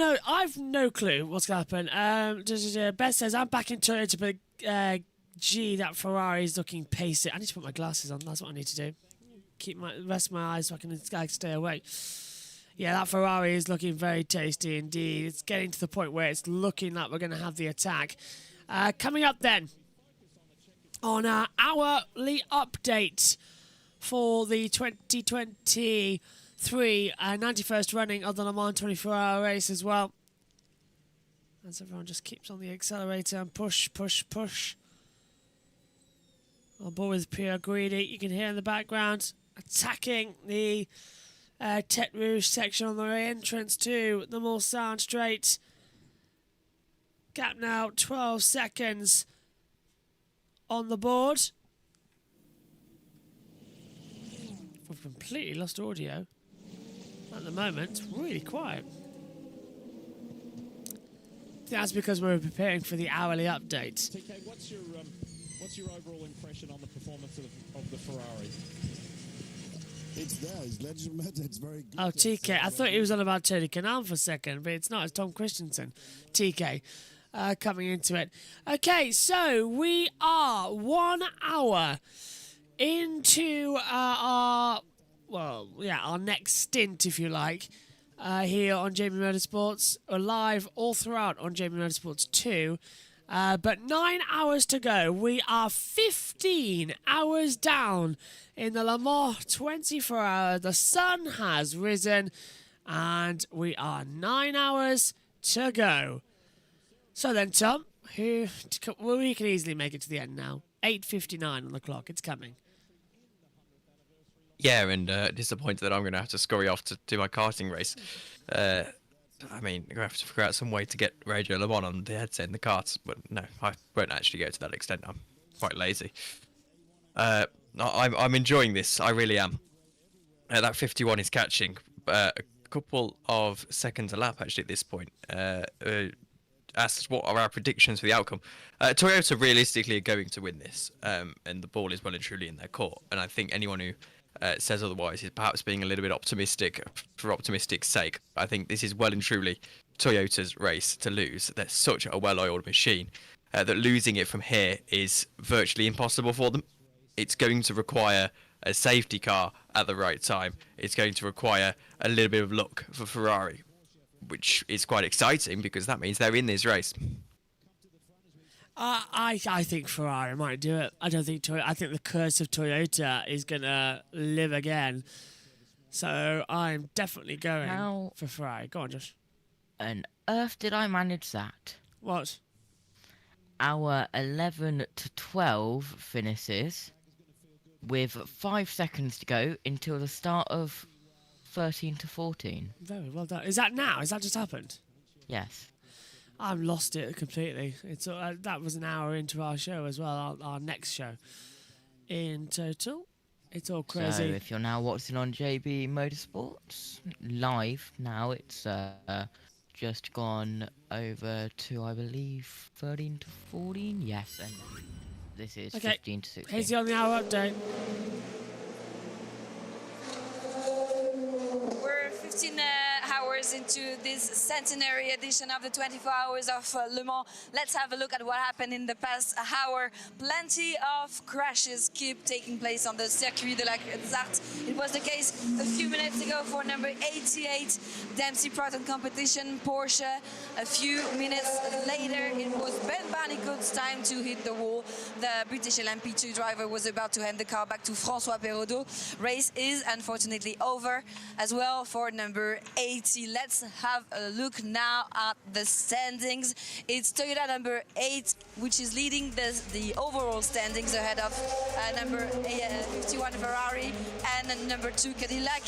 no clue what's going to happen. Beth says I'm back in Toyota, but gee, that Ferrari is looking pacey. I need to put my glasses on. That's what I need to do. Keep my rest of my eyes so I can stay awake. Yeah, that Ferrari is looking very tasty indeed. It's getting to the point where it's looking like we're going to have the attack. Coming up then on our hourly update for the 2023 91st running of the Le Mans 24-hour race as well. As everyone just keeps on the accelerator and push. On board with Pierre Guidi, you can hear in the background attacking the Tête Rouge section on the entrance to the Mulsanne Straight. Gap now 12 seconds on the board. We've completely lost audio at the moment. It's really quiet. I think that's because we're preparing for the hourly update. TK, what's your overall impression on the performance of the Ferrari? It's there, it's legitimate, it's very good. Oh, TK. I thought he was on about Tony Kanaan for a second, but it's not. It's Tom Christensen. TK. Coming into it. Okay, so we are 1 hour into our next stint, if you like, here on JB Motorsports. We're live all throughout on JB Motorsports 2. But 9 hours to go. We are 15 hours down in the Le Mans 24 hour. The sun has risen, and we are 9 hours to go. So then, Tom, we can easily make it to the end now. 8:59 on the clock. It's coming. Yeah, and disappointed that I'm going to have to scurry off to do my karting race. I mean, I'm going to have to figure out some way to get Radio Le Mans on the headset in the karts, but no, I won't actually go to that extent. I'm quite lazy. I'm enjoying this. I really am. That 51 is catching a couple of seconds a lap, actually, at this point. Asked what are our predictions for the outcome. Toyota realistically are going to win this, and the ball is well and truly in their court. And I think anyone who says otherwise is perhaps being a little bit optimistic for optimistic's sake. I think this is well and truly Toyota's race to lose. They're such a well-oiled machine that losing it from here is virtually impossible for them. It's going to require a safety car at the right time. It's going to require a little bit of luck for Ferrari, which is quite exciting because that means they're in this race. I think Ferrari might do it. I don't think I think the curse of Toyota is gonna live again. So I'm definitely going for Ferrari. Go on, Josh. On earth did I manage that? What? Our 11 to 12 finishes with 5 seconds to go until the start of 13 to 14. Very well done. Is that now? Has that just happened? Yes. I've lost it completely. It's that was an hour into our show as well, our next show. In total, it's all crazy. So if you're now watching on JB Motorsports live now, it's just gone over to, I believe, 13 to 14. Yes, and this is 15 to 16. Hazy on the hour update. We're 15 hours into this centenary edition of the 24 Hours of Le Mans. Let's have a look at what happened in the past hour. Plenty of crashes keep taking place on the Circuit de la Zart. It was the case a few minutes ago for number 88, Dempsey Proton competition, Porsche. A few minutes later, it was Ben Barnicoot's time to hit the wall. The British LMP2 driver was about to hand the car back to François Perraudot. Race is unfortunately over as well for number 80. Let's have a look now at the standings. It's Toyota number 8, which is leading the overall standings ahead of number 51 Ferrari and number 2 Cadillac.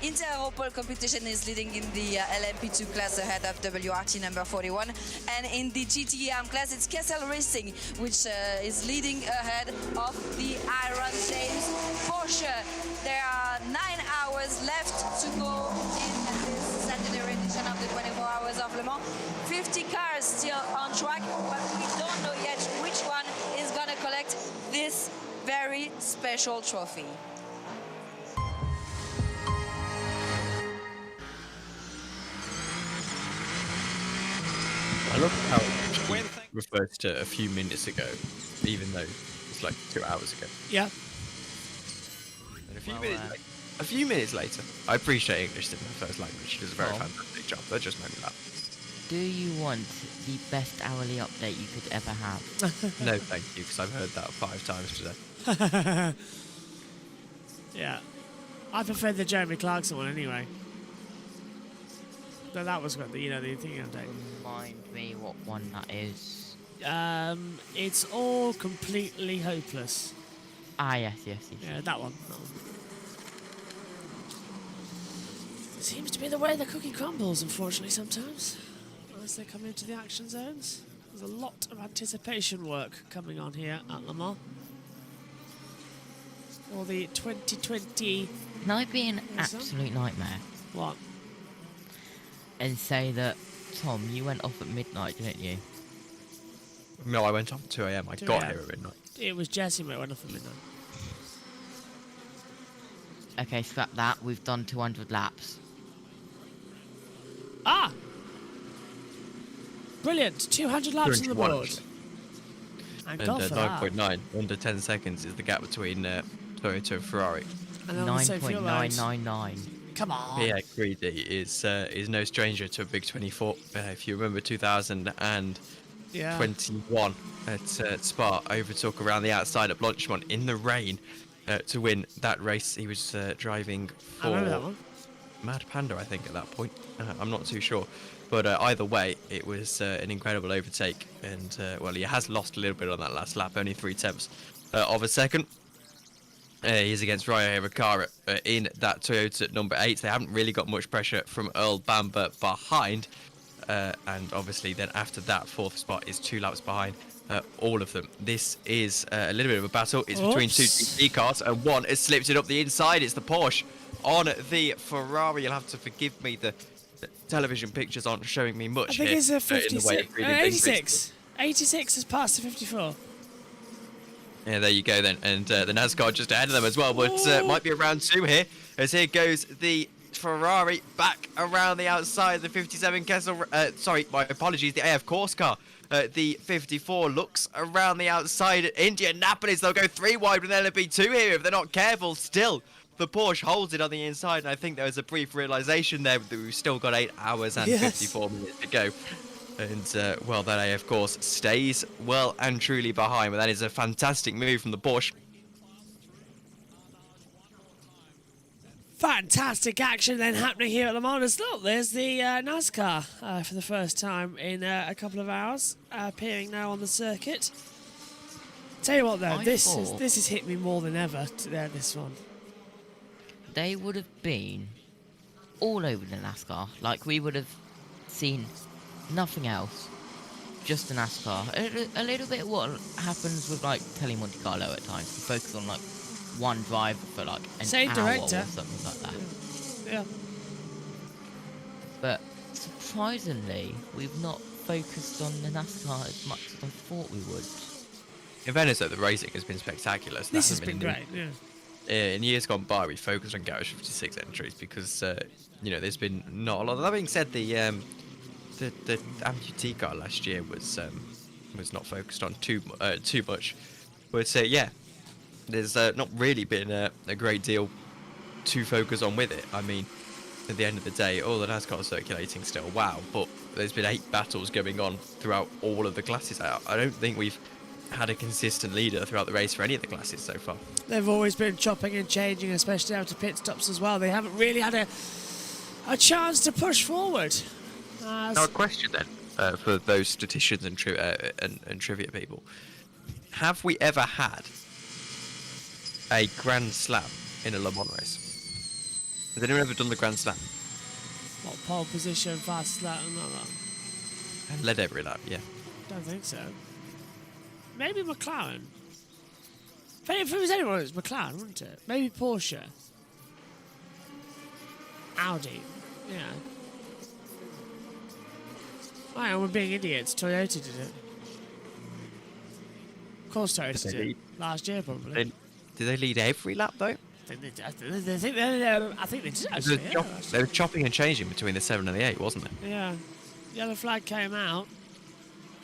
Interopol competition is leading in the LMP2 class ahead of WRT number 41. And in the GT Arm class, it's Kessel Racing, which is leading ahead of the Iron James Porsche. There are 9 hours left to go in this centenary edition of the 24 Hours of Le Mans. 50 cars still on track, but we don't know yet which one is going to collect this very special trophy. I love how it refers to a few minutes ago, even though it's like 2 hours ago. Yeah. And a few minutes later, I appreciate English in the first language. She does a very fantastic job. That just made me laugh. Do you want the best hourly update you could ever have? No, thank you, because I've heard that 5 times today. Yeah. I prefer the Jeremy Clarkson one anyway. But that was good, the thing update. Remind me what one that is. It's all completely hopeless. Ah, yes. Yeah, that one. It seems to be the way the cookie crumbles, unfortunately, sometimes. As they come into the action zones. There's a lot of anticipation work coming on here at Le Mans. For the 2020... Can I be an absolute nightmare? What? And say that, Tom, you went off at midnight, didn't you? No, I went off at 2 a.m. I got here at midnight. It was Jesse who went off at midnight. Okay, scrap that. We've done 200 laps. Ah! Brilliant. 200 laps on the board. And 9.9, under 10 seconds is the gap between Toyota and Ferrari. 9.999. Come on. Pierre Greedy is no stranger to a big 24. If you remember 2021 at Spa, overtook around the outside at Blanchimont in the rain to win that race. He was driving for I remember that one. Mad Panda, I think, at that point. I'm not too sure. But either way, it was an incredible overtake. And, well, he has lost a little bit on that last lap, only 3/10 of a second. He's against Ryo Riccara in that Toyota number 8. They haven't really got much pressure from Earl Bamber behind. And obviously then after that, 4th spot is 2 laps behind all of them. This is a little bit of a battle. It's between 2 GT cars and one has slipped it up the inside. It's the Porsche on the Ferrari. You'll have to forgive me. The television pictures aren't showing me much I think here. it's a 56. 86. 86 has passed to 54. Yeah, there you go then. And the NASCAR just ahead of them as well. But might be a round 2 here. As here goes the Ferrari back around the outside of the 57 Kessel. Sorry, my apologies. The AF course car. The 54 looks around the outside. Indianapolis, they'll go 3 wide with LMP2 here if they're not careful. Still, the Porsche holds it on the inside. And I think there was a brief realization there that we've still got 8 hours and 54 minutes to go. And, well, that AF course stays well and truly behind. But that is a fantastic move from the Porsche. Fantastic action then happening here at Le Mans. Look, there's the NASCAR for the first time in a couple of hours, appearing now on the circuit. Tell you what, though, this has hit me more than ever. This one. They would have been all over the NASCAR. Like, we would have seen nothing else, just the NASCAR. A little bit what happens with like Tele Monte Carlo at times. You focus on like one driver for like an Same hour director. or something like that. Yeah. But surprisingly, we've not focused on the NASCAR as much as I thought we would. In fairness, though, the racing has been spectacular. So This has been great, yeah. In years gone by, we focused on Garage 56 entries because, you know, there's been not a lot. That being said, the amputee car last year was not focused on too much. But yeah, there's not really been a great deal too focused on with it. I mean, at the end of the day, all the NASCAR circulating still, wow, but there's been 8 battles going on throughout all of the classes. I don't think we've had a consistent leader throughout the race for any of the classes so far. They've always been chopping and changing, especially after pit stops as well. They haven't really had a chance to push forward. Now, a question then, for those statisticians and trivia people. Have we ever had a Grand Slam in a Le Mans race? Has anyone ever done the Grand Slam? What, pole position, fast lap, and all that? And led every lap, yeah. Don't think so. Maybe McLaren. If it was anyone, it was McLaren, wouldn't it? Maybe Porsche. Audi. Yeah. Oh, yeah, we're being idiots. Toyota did it. Of course Toyota did it. Last year, probably. Did they lead every lap, though? I think they did, actually. They were chopping and changing between the 7 and the 8, wasn't it? Yeah. Yellow flag came out.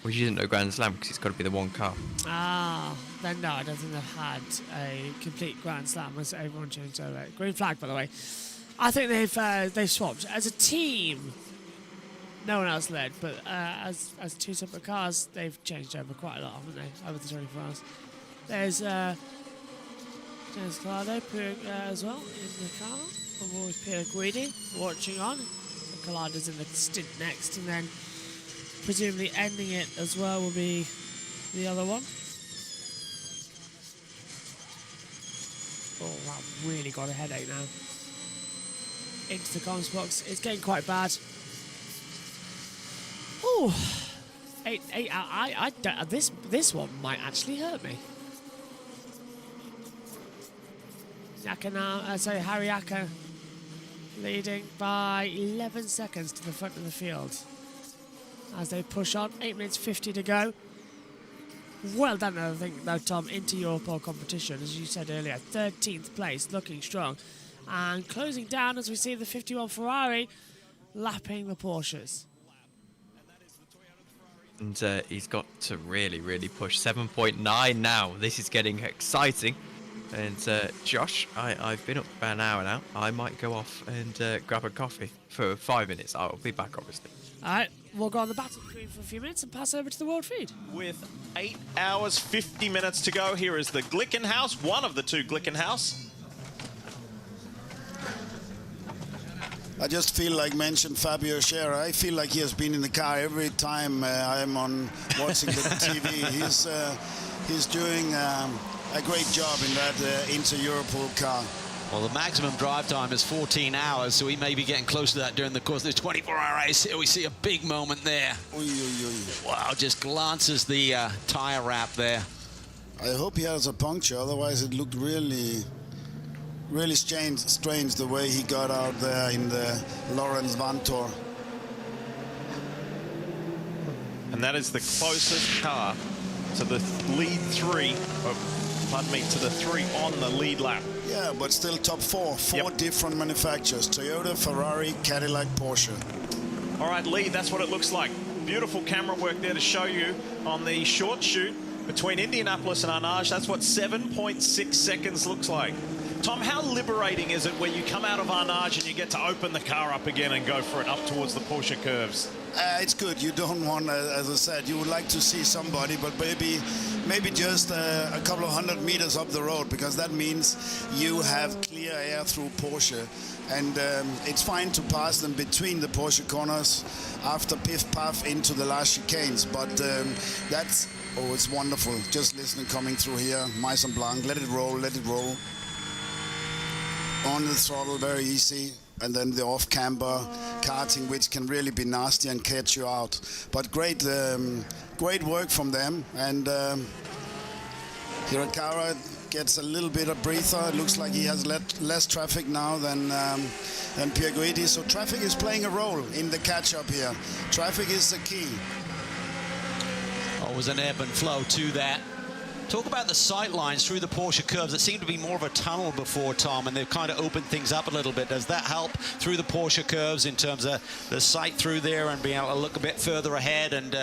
Which isn't a Grand Slam because it's got to be the one car. Ah, then no, I don't think they've had a complete Grand Slam unless everyone changed over. Green flag, by the way. I think they've swapped. As a team, no one else led, but as 2 separate cars, they've changed over quite a lot, haven't they, over the 24 hours. There's James Collado as well in the car. I'm always Pierre Guidi watching on. So Collado's in the stint next, and then presumably ending it as well will be the other one. Oh, I've really got a headache now. Into the comms box. It's getting quite bad. Oh, 8. I don't, this one might actually hurt me. Yaka now, Harry Yaka leading by 11 seconds to the front of the field. As they push on, 8 minutes 50 to go. Well done, I think, though, Tom, into your pole competition. As you said earlier, 13th place, looking strong. And closing down as we see the 51 Ferrari lapping the Porsches. And he's got to really, really push. 7.9 now. This is getting exciting. And Josh, I've been up for about an hour now. I might go off and grab a coffee for 5 minutes. I'll be back, obviously. All right, we'll go on the battle screen for a few minutes and pass over to the world feed. With 8 hours, 50 minutes to go, here is the Glickenhaus, one of the 2 Glickenhaus. I just feel like mentioned Fabio Scherer. I feel like he has been in the car every time I'm on watching the TV. He's doing a great job in that Inter-Europol car. Well, the maximum drive time is 14 hours, so he may be getting close to that during the course of the 24-hour race. Here we see a big moment there. Oy, oy, oy. Wow, just glances the tyre wrap there. I hope he has a puncture, otherwise it looked really strange the way he got out there in the Lawrence Vantor. And that is the closest car to the lead 3, pardon me, to the 3 on the lead lap. Yeah, but still top 4. 4 different manufacturers: Toyota, Ferrari, Cadillac, Porsche. All right, Lee, that's what it looks like. Beautiful camera work there to show you on the short shoot between Indianapolis and Arnage. That's what 7.6 seconds looks like. Tom, how liberating is it when you come out of Arnage and you get to open the car up again and go for it up towards the Porsche curves? It's good. You don't want, as I said, you would like to see somebody, but maybe just a couple of 100 meters up the road, because that means you have clear air through Porsche. And it's fine to pass them between the Porsche corners after piff-paff into the last chicanes. But it's wonderful. Just listening coming through here. Mise en blanc, let it roll, let it roll. On the throttle, very easy. And then the off-camber karting, which can really be nasty and catch you out. But great work from them. And Hirakawa gets a little bit of breather. It looks like he has less traffic now than Pierre Guidi. So traffic is playing a role in the catch-up here. Traffic is the key. Always an ebb and flow to that. Talk about the sight lines through the Porsche curves. It seemed to be more of a tunnel before, Tom, and they've kind of opened things up a little bit. Does that help through the Porsche curves in terms of the sight through there and being able to look a bit further ahead and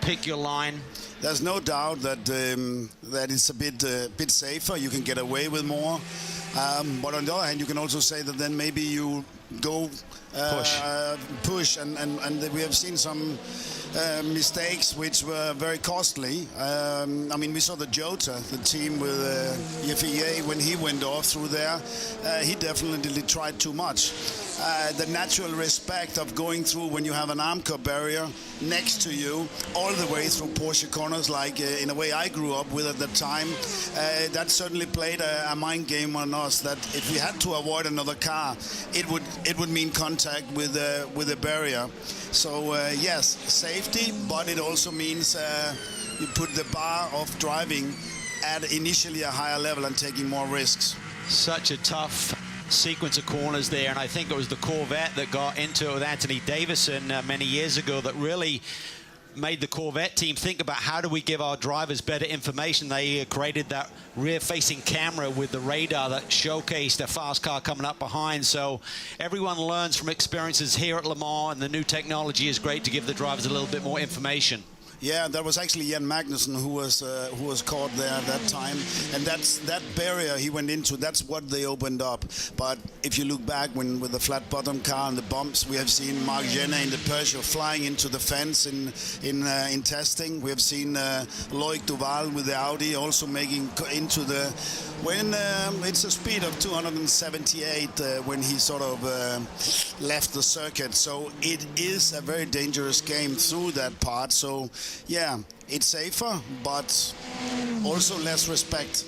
pick your line? There's no doubt that that it's a bit safer. You can get away with more. But on the other hand, you can also say that then maybe you go push, and we have seen some mistakes which were very costly. I mean, we saw the Jota, the team with FEA, when he went off through there, he definitely tried too much. The natural respect of going through when you have an Armco barrier next to you all the way through Porsche corners, like in a way I grew up with at the time, that certainly played a mind game on us, that if we had to avoid another car, it would mean contact with the barrier. So yes, safety, but it also means you put the bar of driving at initially a higher level and taking more risks. Such a tough sequence of corners there, and I think it was the Corvette that got into it with Anthony Davison many years ago that really made the Corvette team think about how do we give our drivers better information. They created that rear-facing camera with the radar that showcased a fast car coming up behind. So everyone learns from experiences here at Le Mans, and the new technology is great to give the drivers a little bit more information. Yeah, that was actually Jan Magnussen who was caught there at that time, and that barrier he went into. That's what they opened up. But if you look back with the flat bottom car and the bumps, we have seen Marc Jenner in the Peugeot flying into the fence in testing. We have seen Loic Duval with the Audi also making into the when it's a speed of 278 when he sort of left the circuit. So it is a very dangerous game through that part. So yeah, it's safer, but also less respect.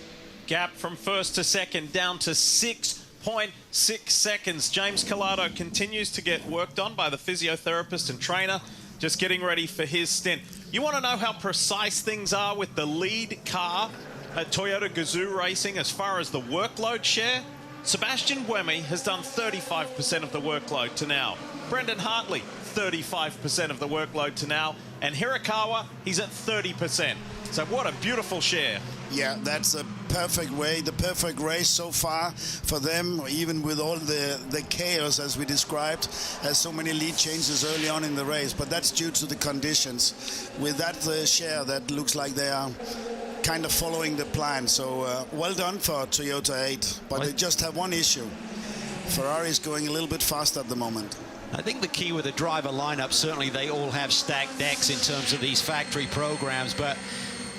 Gap from first to second down to 6.6 seconds. James Collado continues to get worked on by the physiotherapist and trainer, just getting ready for his stint. You want to know how precise things are with the lead car at Toyota Gazoo Racing as far as the workload share? Sebastian Buemi has done 35% of the workload to now. Brendan Hartley, 35% of the workload to now. And Hirakawa, he's at 30%. So what a beautiful share. Yeah, that's a perfect way, the perfect race so far for them, even with all the chaos as we described, as so many lead changes early on in the race. But that's due to the conditions. With that share, that looks like they are kind of following the plan. So well done for Toyota 8, but they just have one issue. Ferrari is going a little bit fast at the moment. I think the key with the driver lineup, certainly they all have stacked decks in terms of these factory programs, but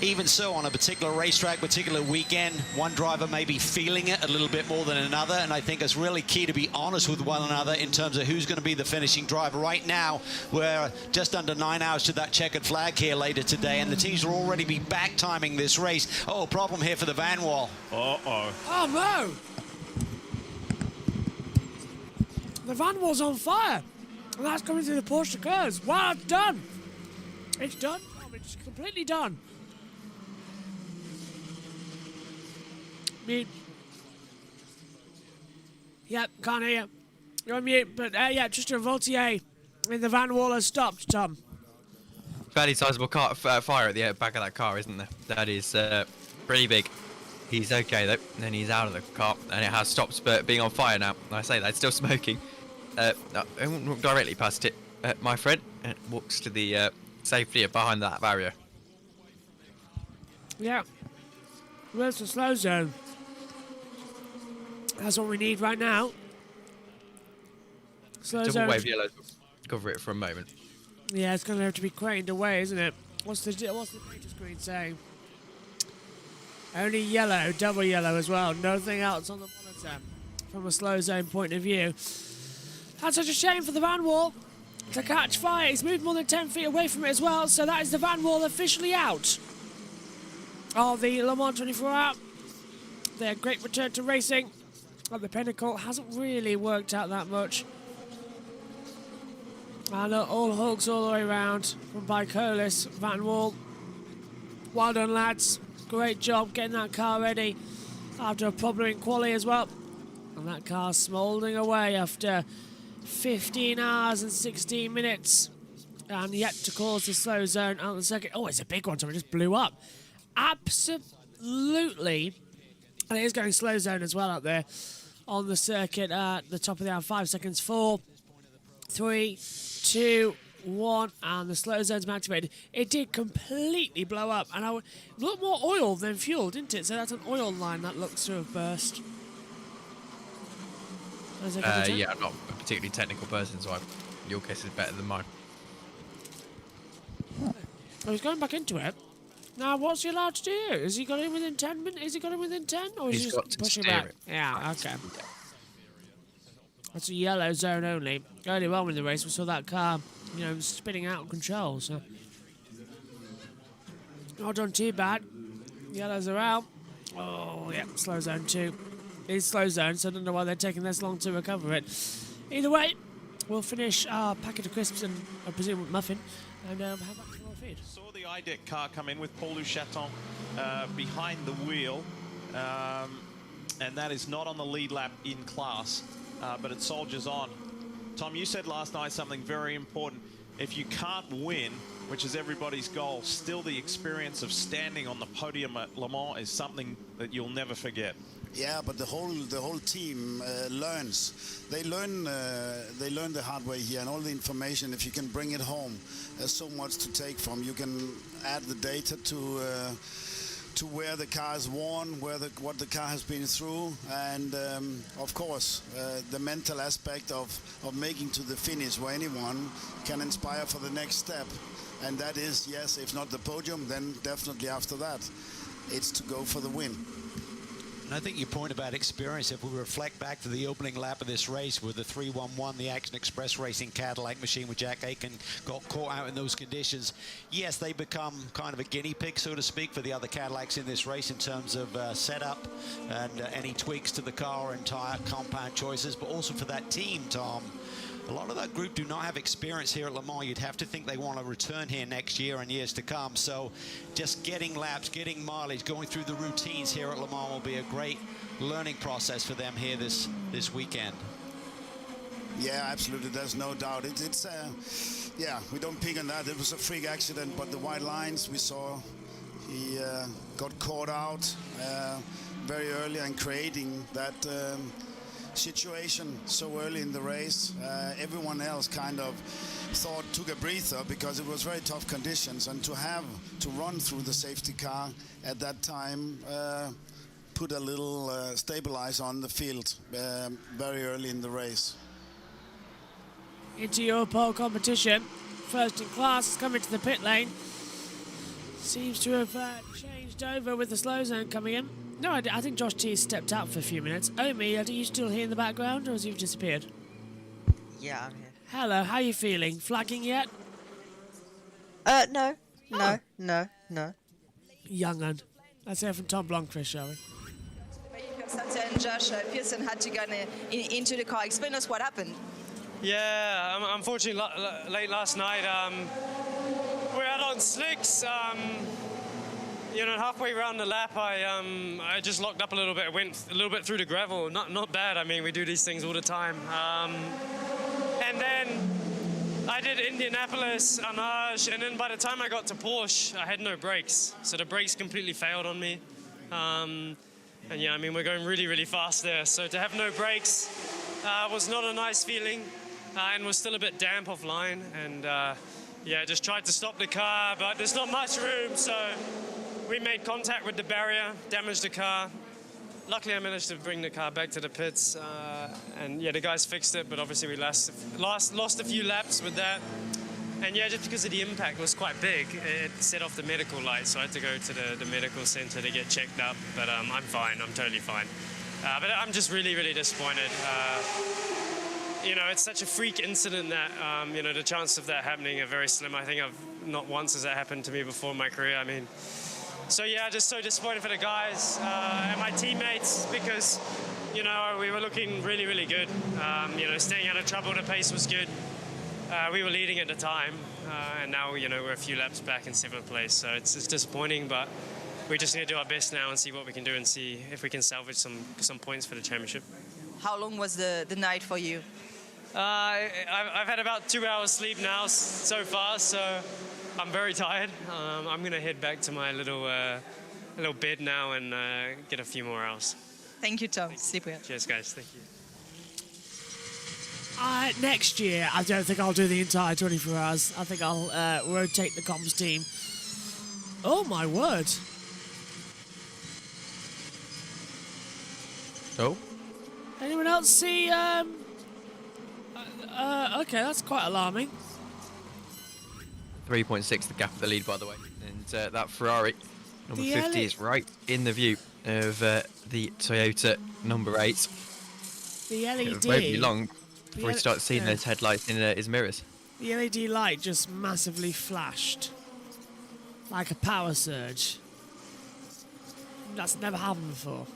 even so, on a particular racetrack, particular weekend, one driver may be feeling it a little bit more than another, and I think it's really key to be honest with one another in terms of who's going to be the finishing driver. Right now, we're just under 9 hours to that checkered flag here later today, and the teams will already be back timing this race. Oh, problem here for the Van Wall. Uh-oh. Oh, no! The Van Wall's on fire, and that's coming through the Porsche curves. Wow, it's done. It's done. It's completely done. Mute. Yep, can't hear you. You're on mute, but yeah, just a Voltier in the Van Wall has stopped, Tom. Fairly sizable car, fire at the back of that car, isn't there? That is pretty big. He's okay though, and then he's out of the car, and it has stopped being on fire now. I say that, it's still smoking. I won't walk directly past it, my friend, and walks to the safety behind that barrier. Yeah. Where's the slow zone? That's what we need right now. Slow Double zone. wave yellow, cover it for a moment. Yeah, it's going to have to be craned away, isn't it? What's the data screen saying? Only yellow, double yellow as well. Nothing else on the monitor from a slow zone point of view. That's such a shame for the Van Wall to catch fire. He's moved more than 10 feet away from it as well, so that is the Van Wall officially out of the Le Mans 24 Hour. Their great return to racing at the pinnacle hasn't really worked out that much. And all hugs all the way around from Bicolis, Van Wall. Well done, lads. Great job getting that car ready after a problem in quali as well. And that car smouldering away after 15 hours and 16 minutes. And yet to cause the slow zone out of the second. Oh, it's a big one, so it just blew up. Absolutely. And it is going slow zone as well out there on the circuit at the top of the hour. 5 seconds. 4, 3, 2, 1, and the slow zone's been activated. It did completely blow up, and a lot more oil than fuel, didn't it? So that's an oil line that looks to have burst. Yeah, I'm not a particularly technical person, so your guess is better than mine. Oh, he's going back into it. Now, what's he allowed to do? Has he got him within 10 minutes? Is he got him within 10? Or is he He's got just to pushing steer back? it. Yeah, okay. That's a yellow zone only. Earlier on in the race, we saw that car, spinning out of control, so... Not done too bad. Yellows are out. Oh, yeah, slow zone 2. It's slow zone, so I don't know why they're taking this long to recover it. Either way, we'll finish our packet of crisps and, I presume, muffin, and have back to our feed. Saw the IDEC car come in with Paul Chaton behind the wheel, and that is not on the lead lap in class, but it soldiers on. Tom, you said last night something very important. If you can't win, which is everybody's goal, still the experience of standing on the podium at Le Mans is something that you'll never forget. Yeah, but the whole team learns. They learn the hard way here, and all the information. If you can bring it home, there's so much to take from. You can add the data to where the car is worn, what the car has been through, and of course the mental aspect of making to the finish, where anyone can inspire for the next step, and that is, yes, if not the podium, then definitely after that, it's to go for the win. And I think your point about experience, if we reflect back to the opening lap of this race with the 311, the Action Express Racing Cadillac machine with Jack Aiken got caught out in those conditions. Yes, they become kind of a guinea pig, so to speak, for the other Cadillacs in this race in terms of setup and any tweaks to the car and tire compound choices, but also for that team, Tom. A lot of that group do not have experience here at Le Mans. You'd have to think they want to return here next year and years to come. So just getting laps, getting mileage, going through the routines here at Le Mans will be a great learning process for them here this weekend. Yeah, absolutely. There's no doubt. Yeah, we don't pick on that. It was a freak accident, but the white lines we saw, he got caught out very early and creating that situation so early in the race. Everyone else kind of took a breather because it was very tough conditions, and to have to run through the safety car at that time put a little stabilize on the field very early in the race. Into your pole competition. First in class, coming to the pit lane. Seems to have changed over with the slow zone coming in. No, I think Josh T stepped out for a few minutes. Omi, are you still here in the background, or has you disappeared? Yeah, I'm here. Hello, how are you feeling? Flagging yet? No. Oh. No. Young un. Let's hear from Tom Blomqvist, shall we? And Josh Pearson had to get into the car. Explain us what happened. Yeah, unfortunately, late last night, we had on slicks. Halfway around the lap, I just locked up a little bit. Went a little bit through the gravel. Not bad. I mean, we do these things all the time. And then I did Indianapolis, Arnage, and then by the time I got to Porsche, I had no brakes. So the brakes completely failed on me. And yeah, I mean, we're going really, really fast there. So to have no brakes was not a nice feeling, and was still a bit damp offline. And yeah, just tried to stop the car, but there's not much room, so we made contact with the barrier, damaged the car. Luckily, I managed to bring the car back to the pits, and yeah, the guys fixed it, but obviously we lost a few laps with that. And yeah, just because of the impact was quite big, it set off the medical light, so I had to go to the medical center to get checked up, but I'm fine, I'm totally fine. But I'm just really, really disappointed. It's such a freak incident that, the chances of that happening are very slim. I think not once has that happened to me before in my career. I mean, so yeah, just so disappointed for the guys and my teammates because, we were looking really, really good. Staying out of trouble, the pace was good. We were leading at the time, and now, we're a few laps back in 7th place. So it's disappointing, but we just need to do our best now and see what we can do and see if we can salvage some points for the championship. How long was the night for you? I've had about 2 hours sleep now so far, so I'm very tired. I'm going to head back to my little bed now and get a few more hours. Thank you, Tom. Sleep well. Cheers, guys. Thank you. Next year, I don't think I'll do the entire 24 hours. I think I'll rotate the comms team. Oh, my word. Oh? Anyone else see? Okay, that's quite alarming. 3.6 the gap of the lead, by the way. And that Ferrari number The 50 LA is right in the view of the Toyota number 8. The LED. It won't be long before we L- start seeing yeah. those headlights in his mirrors. The LED light just massively flashed. Like a power surge. That's never happened before.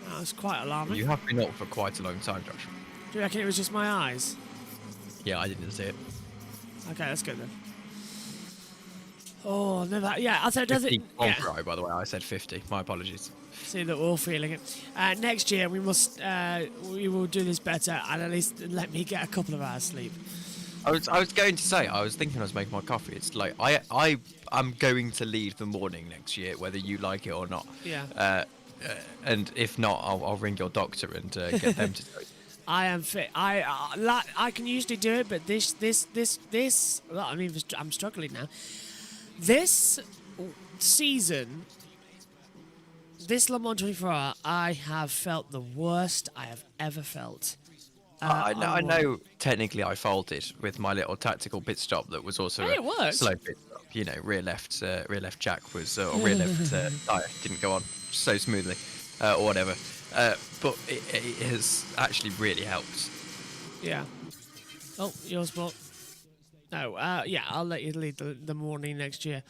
That was quite alarming. You have been up for quite a long time, Josh. Do you reckon it was just my eyes? Yeah, I didn't see it. Okay, that's good then. Oh, never. Yeah, I thought does it. 50 on Yeah. Ferrari, by the way. I said 50. My apologies. See that we're all feeling it. Next year we will do this better and at least let me get a couple of hours sleep. I was going to say, I was thinking I was making my coffee. It's like I'm going to lead the morning next year, whether you like it or not. Yeah. And if not, I'll ring your doctor and get them to do it. I am fit. I can usually do it, but this. Well, I mean, I'm struggling now. This season, this Le Mans 24 Hour, I have felt the worst I have ever felt. I know. Technically, I faulted with my little tactical pit stop that was also Hey, it worked. slow pit stop. You know, rear left jack was or rear left tyre didn't go on so smoothly, or whatever. But it has actually really helped. Yeah. Oh, your spot. No, yeah, I'll let you lead the morning next year.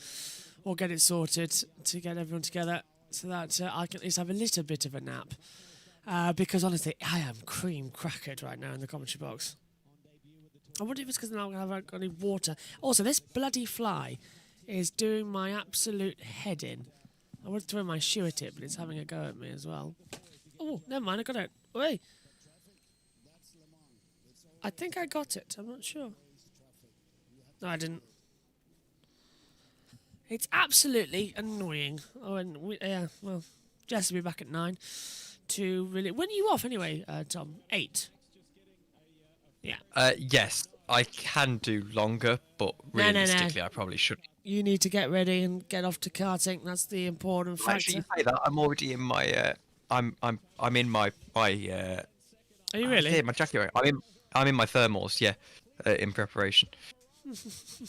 We'll get it sorted to get everyone together so that I can at least have a little bit of a nap. Because honestly, I am cream crackered right now in the commentary box. I wonder if it's because now I haven't got any water. Also, this bloody fly is doing my absolute head in. I would throw my shoe at it, but it's having a go at me as well. Oh, never mind, I got it. Wait. I think I got it. I'm not sure. No, I didn't. It's absolutely annoying. Oh, and yeah, well, Jess will be back at 9 to really. When are you off anyway, Tom? 8. Yeah. Yes, I can do longer, but No. realistically, I probably shouldn't. You need to get ready and get off to karting. That's the important factor. Actually, you say that I'm already in my. I'm in my. Are you really? Yeah, my jacket. I'm in my thermals. Yeah, in preparation.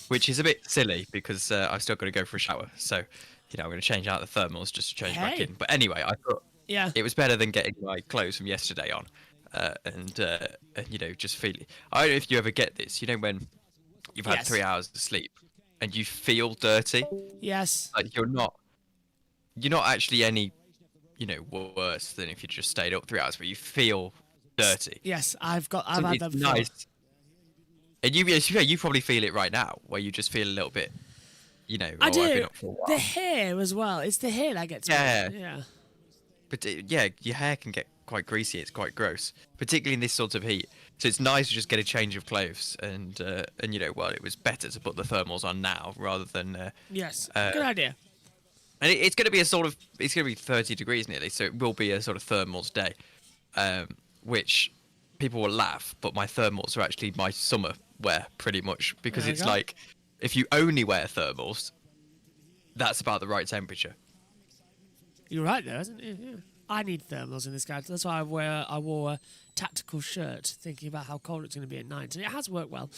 Which is a bit silly because I've still got to go for a shower. So, I'm going to change out the thermals just to change back in. But anyway, I thought it was better than getting my clothes from yesterday on, and just feeling. I don't know if you ever get this. When you've had 3 hours of sleep and you feel dirty. Yes. Like you're not actually any, worse than if you just stayed up 3 hours, but you feel dirty. Yes, I've had that before. Nice. And you probably feel it right now, where you just feel a little bit, I I've do. been up for a while. The hair as well. It's the hair that gets me. Yeah. But your hair can get quite greasy. It's quite gross, particularly in this sort of heat. So it's nice to just get a change of clothes, and it was better to put the thermals on now rather than. Yes, good idea. And it's going to be it's going to be 30 degrees nearly, so it will be a sort of thermals day, which people will laugh, but my thermals are actually my summer wear pretty much, because it's like if you only wear thermals, that's about the right temperature. You're right there, isn't it? Yeah. I need thermals in this guy. That's why I wore a tactical shirt, thinking about how cold it's going to be at night, and it has worked well.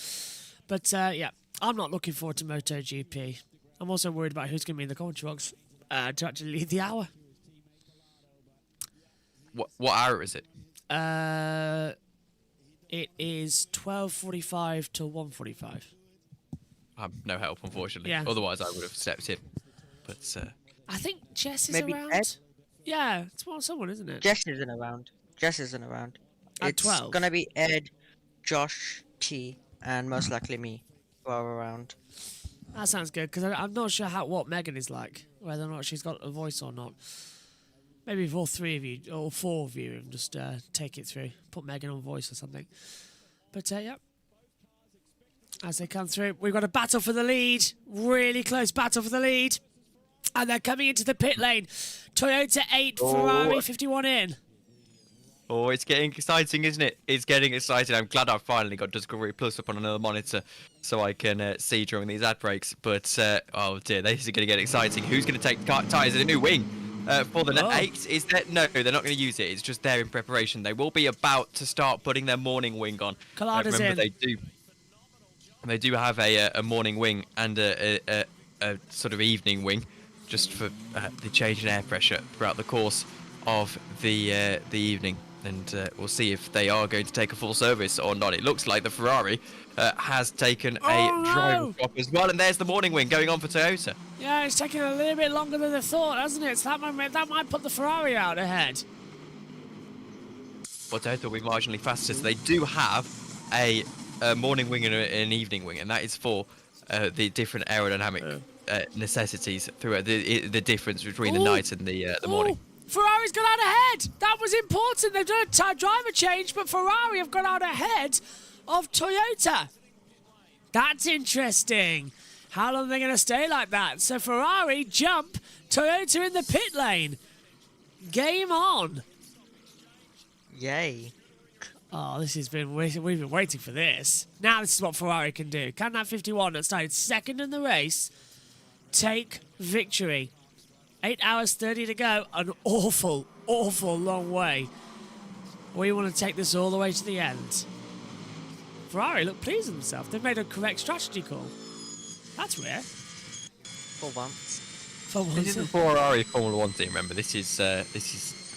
But yeah, I'm not looking forward to MotoGP. I'm also worried about who's going to be in the commentary box to actually lead the hour. What hour is it? It is 12:45 till 1:45. No help, unfortunately. Yeah. Otherwise, I would have stepped in. But I think Jess is Maybe around. Ed? Yeah, it's someone, isn't it? Jess isn't around. At It's 12. gonna be Ed, Josh, T, and most likely me who are around. That sounds good, because I'm not sure what Megan is like, whether or not she's got a voice or not. Maybe if all 3 of you, or 4 of you, and just take it through. Put Megan on voice or something. But, yeah. As they come through, we've got a battle for the lead. Really close battle for the lead. And they're coming into the pit lane. Toyota 8, Ferrari 51 in. Oh, it's getting exciting, isn't it? It's getting exciting. I'm glad I've finally got Discovery Plus up on another monitor so I can see during these ad breaks. But, oh dear, this is going to get exciting. Who's going to take tyres in a new wing? for the Oh. 8 is that no, they're not going to use it. It's just there in preparation. They will be about to start putting their morning wing on. Collada's Remember, in. they do have a morning wing and a sort of evening wing, just for the change in air pressure throughout the course of the evening. And we'll see if they are going to take a full service or not. It looks like the Ferrari has taken a driver swap as well. And there's the morning wing going on for Toyota. Yeah, it's taking a little bit longer than I thought, hasn't it? So that might put the Ferrari out ahead. Well, Toyota will be marginally faster. So they do have a morning wing and an evening wing. And that is for the different aerodynamic necessities throughout the difference between the night and the morning. Ferrari's got out ahead. That was important. They've done a driver change, but Ferrari have got out ahead of Toyota. That's interesting. How long are they going to stay like that? So Ferrari jump, Toyota in the pit lane. Game on. Yay. Oh, we've been waiting for this. Now this is what Ferrari can do. Can that 51 that started second in the race take victory? 8 hours 30 to go. An awful, awful long way. We want to take this all the way to the end. Ferrari look pleased with themselves. They've made a correct strategy call. That's rare. For once. For once. This is the Ferrari Formula 1 team, remember. This is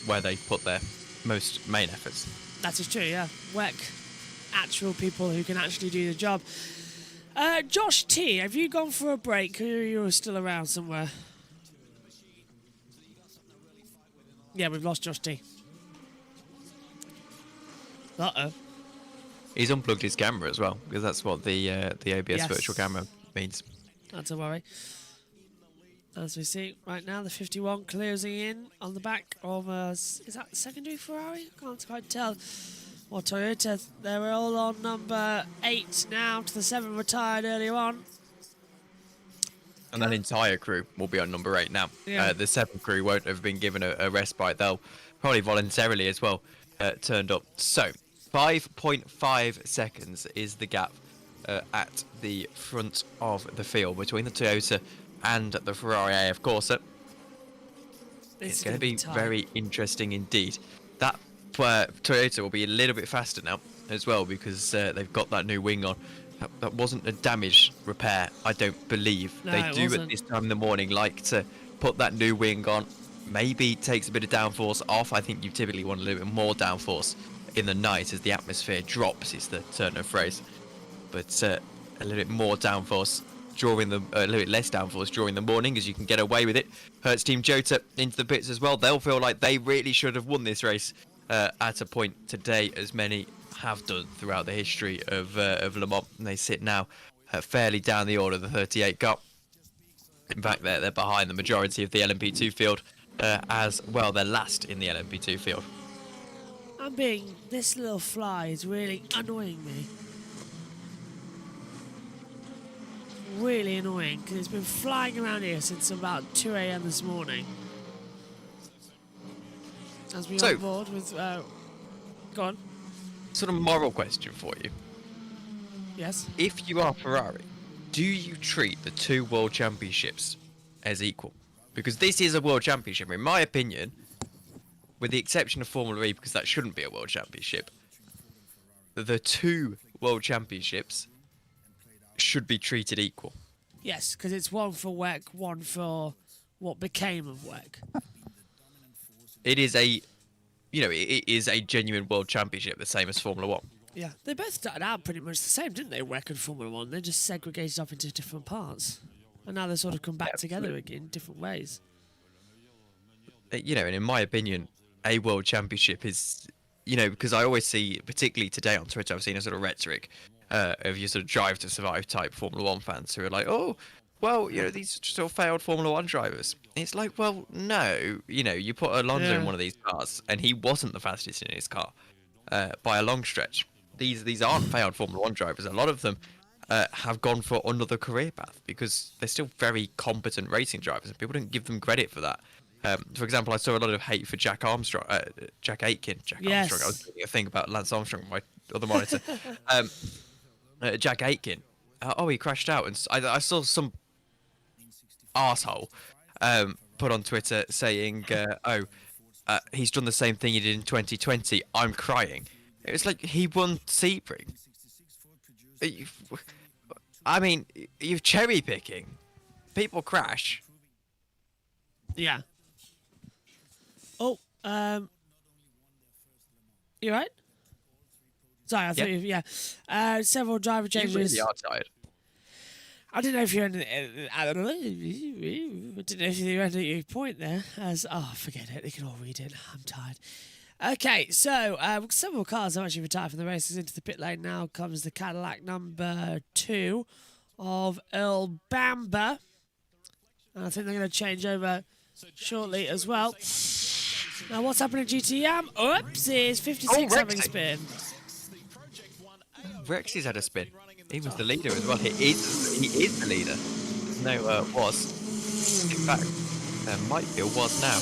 where they put their most main efforts. That is true, yeah. WEC, actual people who can actually do the job. Josh T, have you gone for a break? Or you're still around somewhere? Yeah, we've lost Josh T. Uh-oh. He's unplugged his camera as well, because that's what the OBS Yes. virtual camera means. Not to worry. As we see right now, the 51 closing in on the back of is that the secondary Ferrari? I can't quite tell. Or Toyota. They were all on number 8 now to the 7 retired earlier on. And that entire crew will be on number 8 now. Yeah. The 7 crew won't have been given a respite. They'll probably voluntarily as well turned up. So, 5.5 seconds is the gap at the front of the field between the Toyota and the Ferrari AF Corse. It's going to be very interesting indeed. That Toyota will be a little bit faster now as well, because they've got that new wing on. That wasn't a damage repair, I don't believe. No, they it do wasn't. at this time in the morning like to put that new wing on. Maybe takes a bit of downforce off. I think you typically want a little bit more downforce in the night as the atmosphere drops, is the turn of phrase. But a little bit more downforce during the a little bit less downforce during the morning, as you can get away with it. Hurts Team Jota into the pits as well. They'll feel like they really should have won this race at a point today, as many have done throughout the history of Le Mans. And they sit now fairly down the order, the 38 car. In fact, they're behind the majority of the LMP2 field as well. They're last in the LMP2 field. This little fly is really annoying me. Really annoying, because it's been flying around here since about 2 a.m. this morning. As we on board with... go on. Sort of moral question for you. Yes? If you are Ferrari, do you treat the 2 world championships as equal? Because this is a world championship, in my opinion, with the exception of Formula E, because that shouldn't be a world championship. The 2 world championships should be treated equal. Yes, because it's one for WEC, one for what became of WEC. It is a, it is a genuine world championship, the same as Formula 1. Yeah, they both started out pretty much the same, didn't they, WEC and Formula 1? They just segregated off into different parts. And now they sort of come back together again in different ways. And in my opinion, a world championship is, because I always see, particularly today on Twitter, I've seen a sort of rhetoric of your sort of drive to survive type Formula 1 fans who are like, oh, well, these sort of failed Formula 1 drivers. It's like, well, no, you put Alonso in one of these cars and he wasn't the fastest in his car by a long stretch. These aren't failed Formula 1 drivers. A lot of them have gone for another career path because they're still very competent racing drivers and people don't give them credit for that. For example, I saw a lot of hate for Jack Aitken. Armstrong. I was thinking a thing about Lance Armstrong on my other monitor. Jack Aitken. He crashed out, and I saw some arsehole put on Twitter saying, he's done the same thing he did in 2020. I'm crying. It was like he won Sebring. I mean, you're cherry picking. People crash. Yeah. Oh, you right? Sorry, I thought Yeah. several driver changes. You really are tired. I didn't know if you had I didn't know if you had a point there. Forget it. They can all read it. I'm tired. Okay, so several cars have actually retired from the races. Into the pit lane now comes the Cadillac number 2 of Earl Bamber. And I think they're going to change over shortly as well. Now, what's happening in GTM? Oopsies, 56 having a spin. Rexy's had a spin. He was the leader as well. He is the leader. No, was. In fact, might be or was now.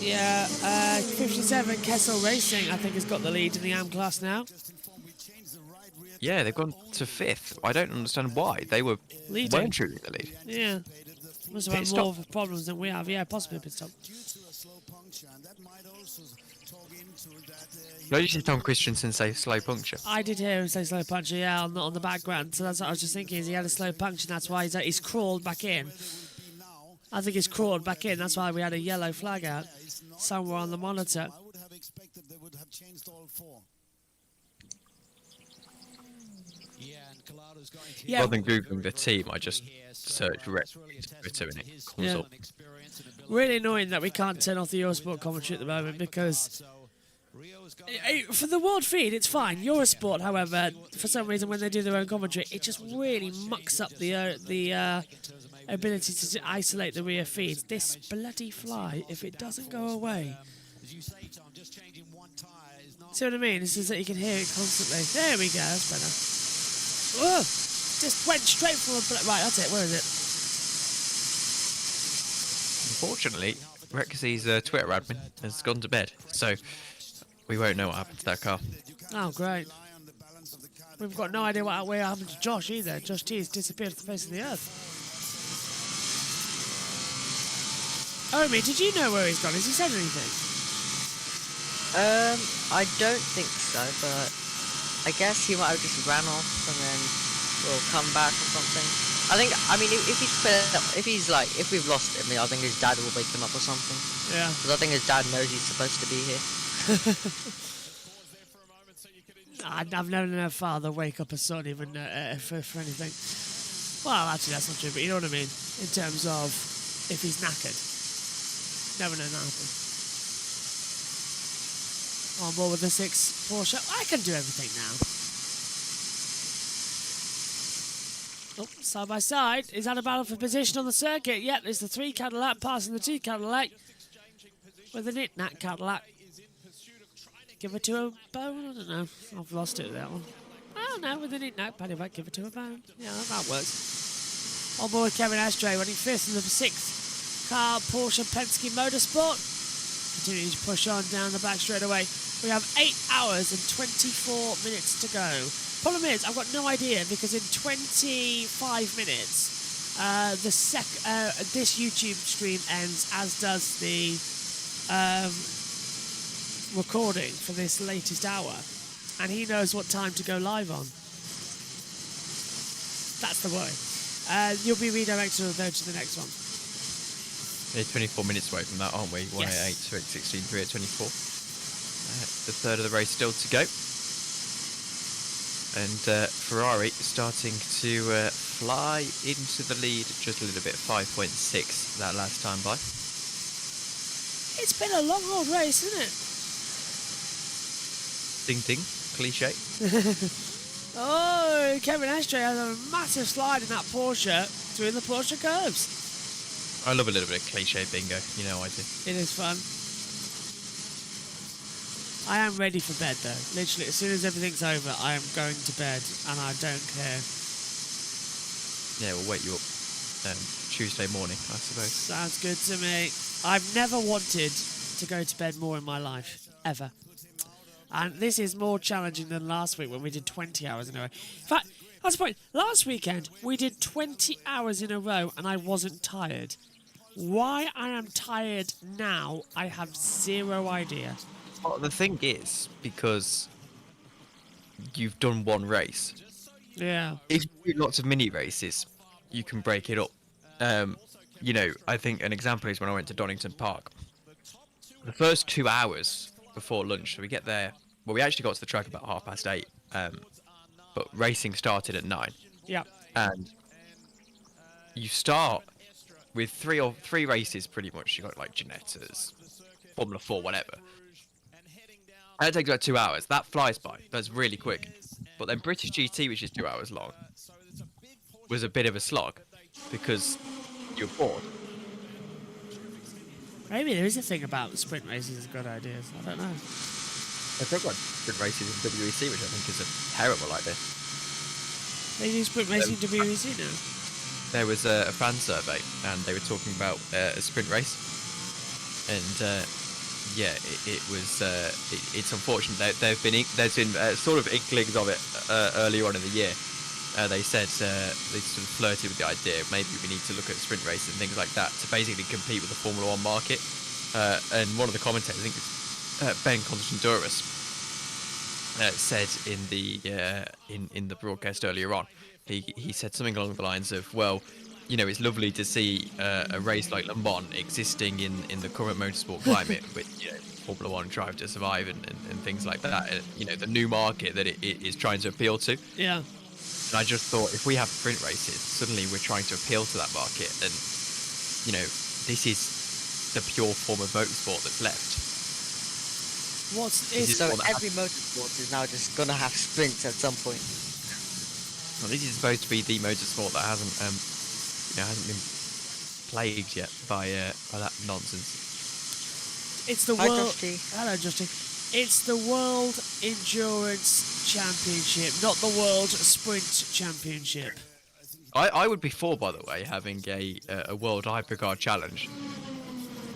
And, 57 Kessel Racing, I think, has got the lead in the AM class now. yeah, they've gone to 5th. I don't understand why. They weren't truly the lead. Yeah. Must have had more problems than we have. Yeah, possibly a pit stop. Did you see Tom Christensen say slow puncture? I did hear him say slow puncture, yeah, on the background. So that's what I was just thinking, is he had a slow puncture, and that's why he's crawled back in. I think he's crawled back in. That's why we had a yellow flag out somewhere on the monitor. Yeah. Rather than Googling the team, I just searched Rex Twitter and it comes up. Really annoying that we can't turn off the Eurosport commentary at the moment, because for the world feed it's fine. Eurosport, however, for some reason when they do their own commentary, it just really mucks up the ability to isolate the rear feeds. This bloody fly, if it doesn't go away. See what I mean? It's just that you can hear it constantly. There we go, that's better. Whoa! Just went straight for a... Right, that's it. Where is it? Unfortunately, Rexy's Twitter admin has gone to bed, so we won't know what happened to that car. Oh, great. We've got no idea what happened to Josh either. Josh T has disappeared off the face of the earth. Omi, did you know where he's gone? Has he said anything? I don't think so, but I guess he might have just ran off and then will come back or something. I mean, if we've lost him, I think his dad will wake him up or something. Yeah. Because I think his dad knows he's supposed to be here. I've never known a father wake up a son even for anything. Well, actually, that's not true, but you know what I mean? In terms of if he's knackered. Never known that happen. On board with the 6 Porsche. I can do everything now. Oh, side by side. Is that a battle for position on the circuit? Yeah, there's the 3 Cadillac passing the 2 Cadillac with the knick-knack Cadillac. Give it to a bone? I don't know. I've lost it with that one. I don't know. With the knick-knack Cadillac, give it to a bone. Yeah, that works. On board with Kevin Astray running 5th in the 6th car Porsche Penske Motorsport. Continuing to push on down the back straight away. We have 8 hours and 24 minutes to go. Problem is, I've got no idea, because in 25 minutes, this YouTube stream ends, as does the recording for this latest hour, and he knows what time to go live on. That's the worry. You'll be redirected, though, to the next one. We're 24 minutes away from that, aren't we? 188, Yes. 216, 324. The third of the race still to go. And Ferrari starting to fly into the lead just a little bit, 5.6 that last time by. It's been a long old race, isn't it? Ding ding, cliche. Oh, Kevin Astray has a massive slide in that Porsche through the Porsche curves. I love a little bit of cliche bingo, you know I do. It is fun. I am ready for bed, though. Literally, as soon as everything's over, I am going to bed, and I don't care. Yeah, we'll wake you up Tuesday morning, I suppose. Sounds good to me. I've never wanted to go to bed more in my life, ever. And this is more challenging than last week when we did 20 hours in a row. In fact, That's the point. Last weekend, we did 20 hours in a row and I wasn't tired. Why I am tired now, I have zero idea. Well, the thing is, because you've done one race. Yeah. If you do lots of mini races, you can break it up. You know, I think an example is when I went to Donington Park. The first 2 hours before lunch, so we get there. Well, we actually got to the track about 8:30. But racing started at 9. Yeah. And you start with three races pretty much. You got like Genettas, Formula 4, whatever. And it takes about 2 hours. That flies by. That's really quick. But then British GT, which is 2 hours long, was a bit of a slog because you're bored. Maybe there is a thing about sprint races as good ideas. I don't know. They've got sprint races in WEC, which I think is a terrible idea. They do sprint racing in WEC now. There was a fan survey, and they were talking about a sprint race, and yeah, it was. It's unfortunate. There's been sort of inklings of it earlier on in the year. They said they sort of flirted with the idea. Maybe we need to look at sprint races and things like that to basically compete with the Formula 1 market. And one of the commentators, I think it's Ben Constantinos, said in the broadcast earlier on, he said something along the lines of, well, you know, it's lovely to see a race like Le Mans existing in the current motorsport climate with, you know, Formula 1 Drive to Survive and things like that. You know, the new market that it is trying to appeal to. Yeah. And I just thought, if we have sprint races, suddenly we're trying to appeal to that market, and you know, this is the pure form of motorsport that's left. So every motorsport is now just gonna have sprints at some point. Well, this is supposed to be the motorsport that hasn't been plagued yet by that nonsense. It's the Hi, world. Justy. Hello, Justin. It's the World Endurance Championship, not the World Sprint Championship. I would be for, by the way, having a World Hypercar Challenge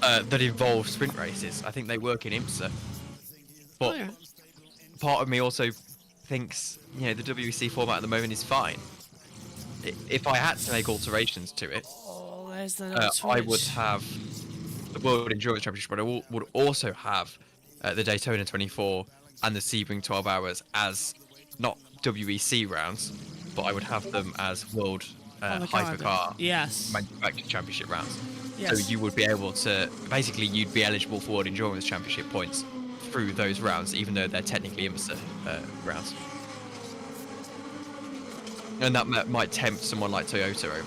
that involves sprint races. I think they work in IMSA. But part of me also thinks, you know, the WEC format at the moment is fine. If I had to make alterations to it, I would have the World Endurance Championship, but I would also have the Daytona 24 and the Sebring 12 Hours as not WEC rounds, but I would have them as World Hypercar Manufacturer Championship rounds. Yes. So you would be able to, basically you'd be eligible for World Endurance Championship points through those rounds, even though they're technically IMSA rounds. And that might tempt someone like Toyota over.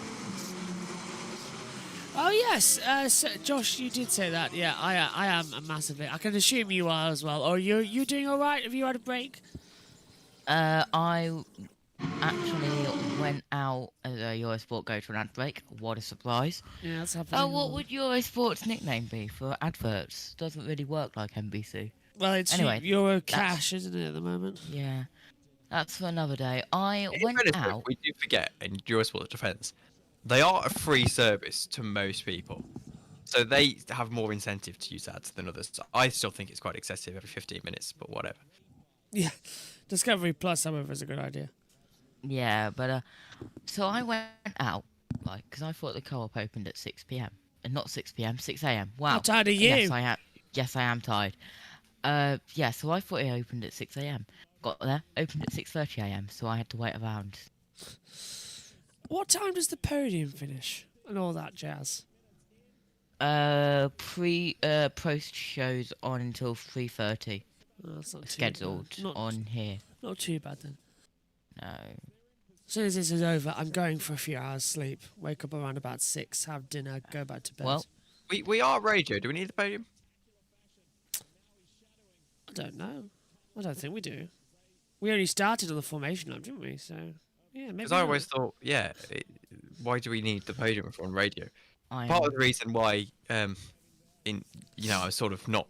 Oh yes, so Josh, you did say that. Yeah, I am a massively. I can assume you are as well. Or you doing all right? Have you had a break? I actually went out as a Eurosport go to an ad break. What a surprise! Yeah, that's happening. What would Eurosport's nickname be for adverts? Doesn't really work like NBC. Well, it's anyway, Eurocash, isn't it, at the moment? Yeah, that's for another day. I went out. We do forget, in Eurosport's defence, they are a free service to most people, so they have more incentive to use ads than others. So I still think it's quite excessive every 15 minutes, but whatever. Yeah, Discovery Plus, however, is a good idea. Yeah, but so I went out, like, because I thought the co-op opened at 6 p.m. And not 6 p.m., 6 a.m. Wow. How tired are you? Yes, I am. Yes, I am tired. Yeah, so I thought it opened at 6 a.m. Got there, opened at 6:30 a.m. So I had to wait around. What time does the podium finish and all that jazz? Post shows on until 3:30. Oh, that's not scheduled too bad. on here. Not too bad then. No. As soon as this is over, I'm going for a few hours sleep. Wake up around about 6, have dinner, go back to bed. Well, we are radio. Do we need the podium? I don't know. I don't think we do. We only started on the formation lap, didn't we? So, yeah, maybe. Because I always thought, why do we need the podium if we're on radio? Part of the reason why, I was sort of not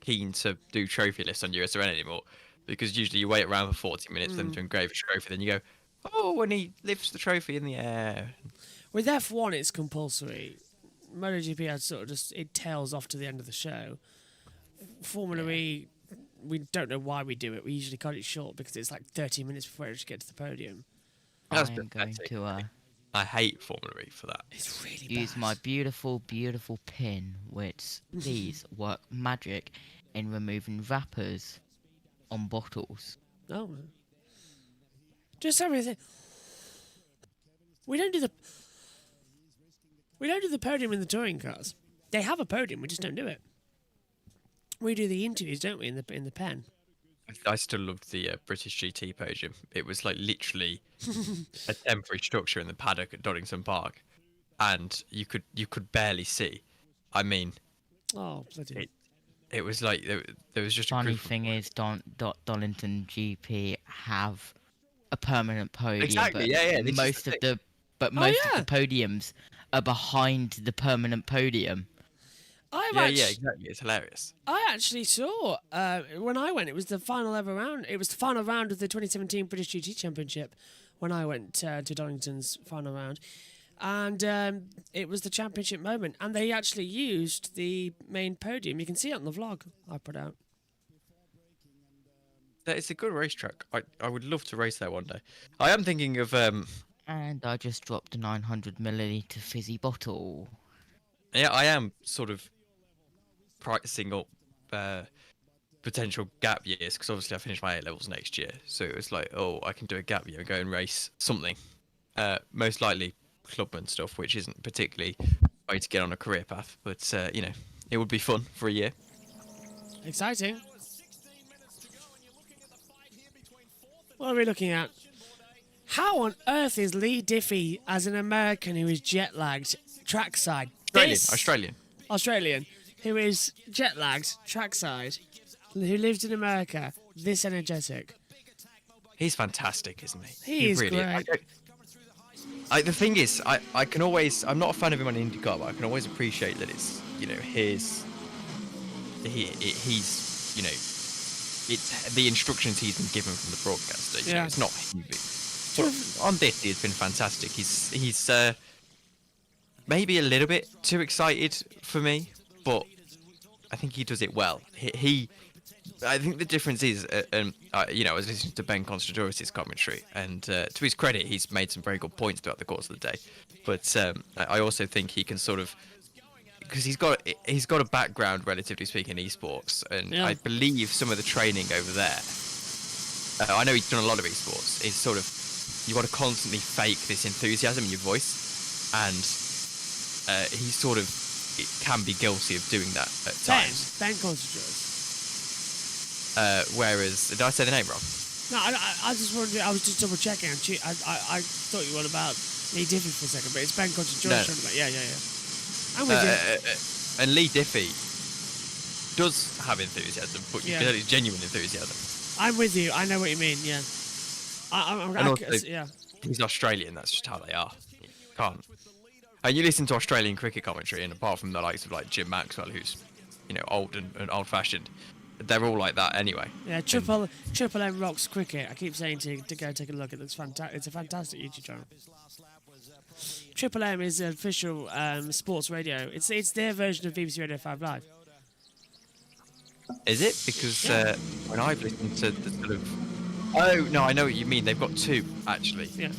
keen to do trophy lists on USRN anymore, because usually you wait around for 40 minutes for them to engrave a trophy, then you go, oh, and he lifts the trophy in the air. With F1, it's compulsory. MotoGP has sort of it tails off to the end of the show. Formula E, we don't know why we do it. We usually cut it short because it's like 30 minutes before we actually get to the podium. That's I am going pathetic. to I hate Formula E for that. It's really use my beautiful, beautiful pin, which these work magic in removing wrappers on bottles. Oh. Just everything. We don't do the podium in the touring cars. They have a podium, we just don't do it. We do the interviews, don't we, in the pen? I still loved the British GT podium. It was like literally a temporary structure in the paddock at Donington Park, and you could barely see. I mean, Oh, bloody. it was like there was just a Funny group of thing is, Donington GP have a permanent podium. Exactly, But yeah, this is most the of thing. most of the podiums are behind the permanent podium. yeah, exactly. It's hilarious. I actually saw when I went. It was the final ever round. It was the final round of the 2017 British GT Championship when I went to Donington's final round, and it was the championship moment. And they actually used the main podium. You can see it on the vlog I put out. It's a good racetrack. I would love to race there one day. I am thinking of And I just dropped a 900 milliliter fizzy bottle. Yeah, I am sort of pricing up potential gap years because obviously I finish my A levels next year. So it was like, oh, I can do a gap year and go and race something. Most likely clubman stuff, which isn't particularly a way to get on a career path, but you know, it would be fun for a year. Exciting. What are we looking at? How on earth is Lee Diffie as an American who is jet lagged trackside? Australian, who is jet lagged trackside, who lives in America, this energetic. He's fantastic, isn't he? He is really great. The thing is, I can always, I'm not a fan of him on IndyCar, but I can always appreciate that it's, you know, he's, you know, it's the instructions he's been given from the broadcaster. You know, it's not him. But on this, he's been fantastic. He's maybe a little bit too excited for me, but I think he does it well. I think the difference is, you know, I was listening to Ben Constantino's commentary, and to his credit, he's made some very good points throughout the course of the day. But I also think he can sort of, because he's got a background, relatively speaking, in esports, and I believe some of the training over there. I know he's done a lot of esports. It's sort of, you got to constantly fake this enthusiasm in your voice, and he sort of can be guilty of doing that at times. Ben Constantine. Whereas, did I say the name wrong? No, I just wanted. I was just double checking. I thought you were on about Lee Diffie for a second, but it's Ben Constantine. No. Yeah. I'm with you. And Lee Diffie does have enthusiasm, but you can tell it's genuine enthusiasm. I'm with you. I know what you mean. Yeah. He's Australian. That's just how they are. You can't. And you listen to Australian cricket commentary, and apart from the likes of like Jim Maxwell, who's, you know, old and old-fashioned, they're all like that anyway. Yeah, Triple M rocks cricket. I keep saying to go take a look. It looks fantastic. It's a fantastic YouTube channel. Triple M is the official sports radio. It's their version of BBC Radio 5 Live. Is it? Because when I've listened to the sort of... Oh, no, I know what you mean. They've got two, actually. Yeah.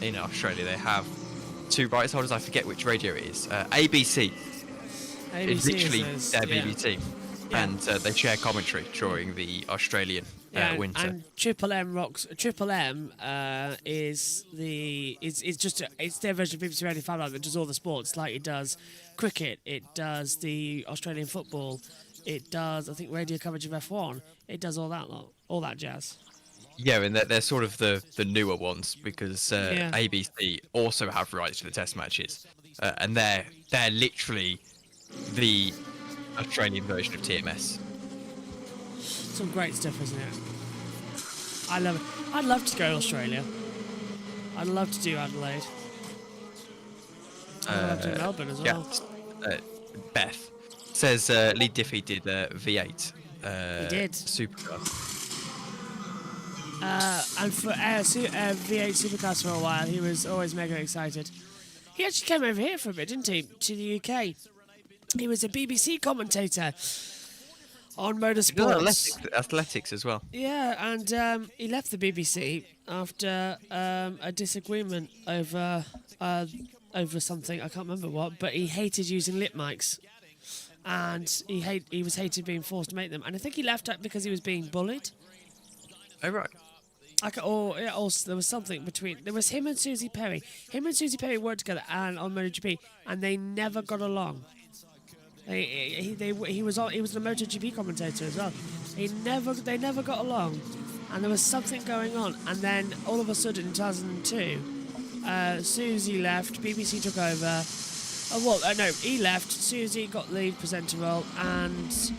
In Australia, they have two rights holders. I forget which radio it is. ABC. It's literally their BBC. Yeah. And they share commentary during the Australian winter. And Triple M rocks. Triple M is it's their version of BBC Radio 5 Live that does all the sports. Like it does cricket, it does the Australian football, it does I think radio coverage of F1. It does all that jazz. Yeah, and they're sort of the newer ones because ABC also have rights to the test matches, and they're literally the Australian version of TMS. Some great stuff, isn't it? I love it. I'd love to go to Australia. I'd love to do Adelaide. I'd love to do Melbourne as well. Beth says Lee Diffie did V8. He did. Supercar. And for V8 Supercars for a while, he was always mega excited. He actually came over here for a bit, didn't he? To the UK. He was a BBC commentator on motorsports. Athletics as well. Yeah, and he left the BBC after a disagreement over something. I can't remember what, but he hated using lip mics, and he was hated being forced to make them. And I think he left out because he was being bullied. Oh right. Also, there was something between. There was him and Susie Perry. Him and Susie Perry worked together and on MotoGP, and they never got along. He was a MotoGP commentator as well. They never got along, and there was something going on. And then all of a sudden, in 2002, Susie left. BBC took over. No, he left. Susie got the presenter role, and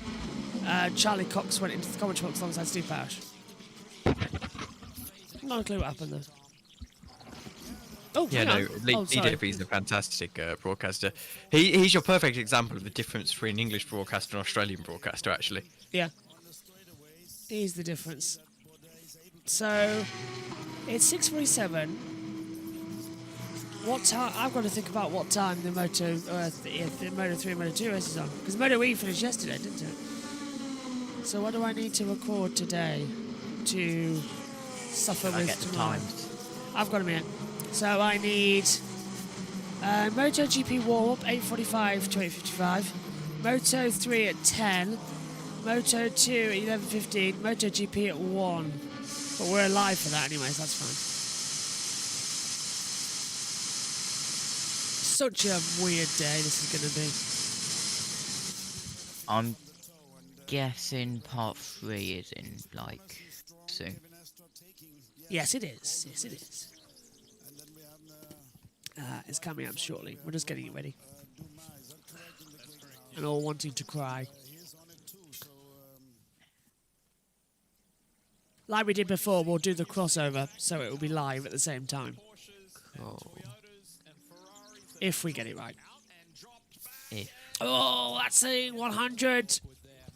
Charlie Cox went into the commentary box alongside Steve Parish. No clue what happened there. Oh, yeah, no, Lee Diffie's a fantastic broadcaster. He's your perfect example of the difference between an English broadcaster and an Australian broadcaster, actually. Yeah. He's the difference. So, it's 6:47. What time? I've got to think about what time the Moto 3 and Moto 2 race is on. Because Moto E finished yesterday, didn't it? So what do I need to record today to suffer with tomorrow? I've got them here. So I need MotoGP warm-up, 8:45 to 8:55. Moto 3 at 10. Moto 2 at 11:15. MotoGP at 1. But we're alive for that anyway, so that's fine. Such a weird day this is going to be. I'm guessing part 3 is in, like, soon. Yes, it is. Yes, it is. It's coming up shortly. We're just getting it ready. And all wanting to cry. Like we did before, we'll do the crossover, so it will be live at the same time. Oh. If we get it right. If. Oh, that's the 100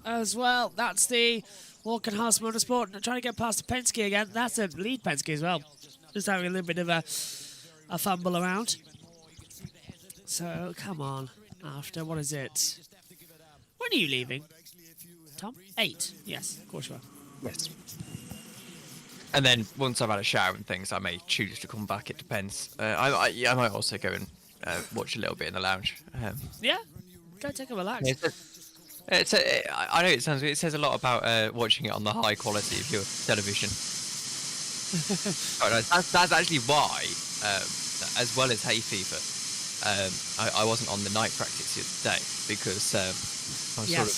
as well. That's the Walking Haas Motorsport. Trying to get past the Penske again. That's a lead Penske as well. Just having a little bit of a fumble around. So, come on. After, what is it? When are you leaving, Tom? 8. Yes, of course you are. Yes. And then, once I've had a shower and things, I may choose to come back. It depends. I might also go and watch a little bit in the lounge. Yeah? Go take a relax. I know it says a lot about watching it on the high quality of your television. That's actually why, as well as hay fever, I wasn't on the night practice the other day because I was sort of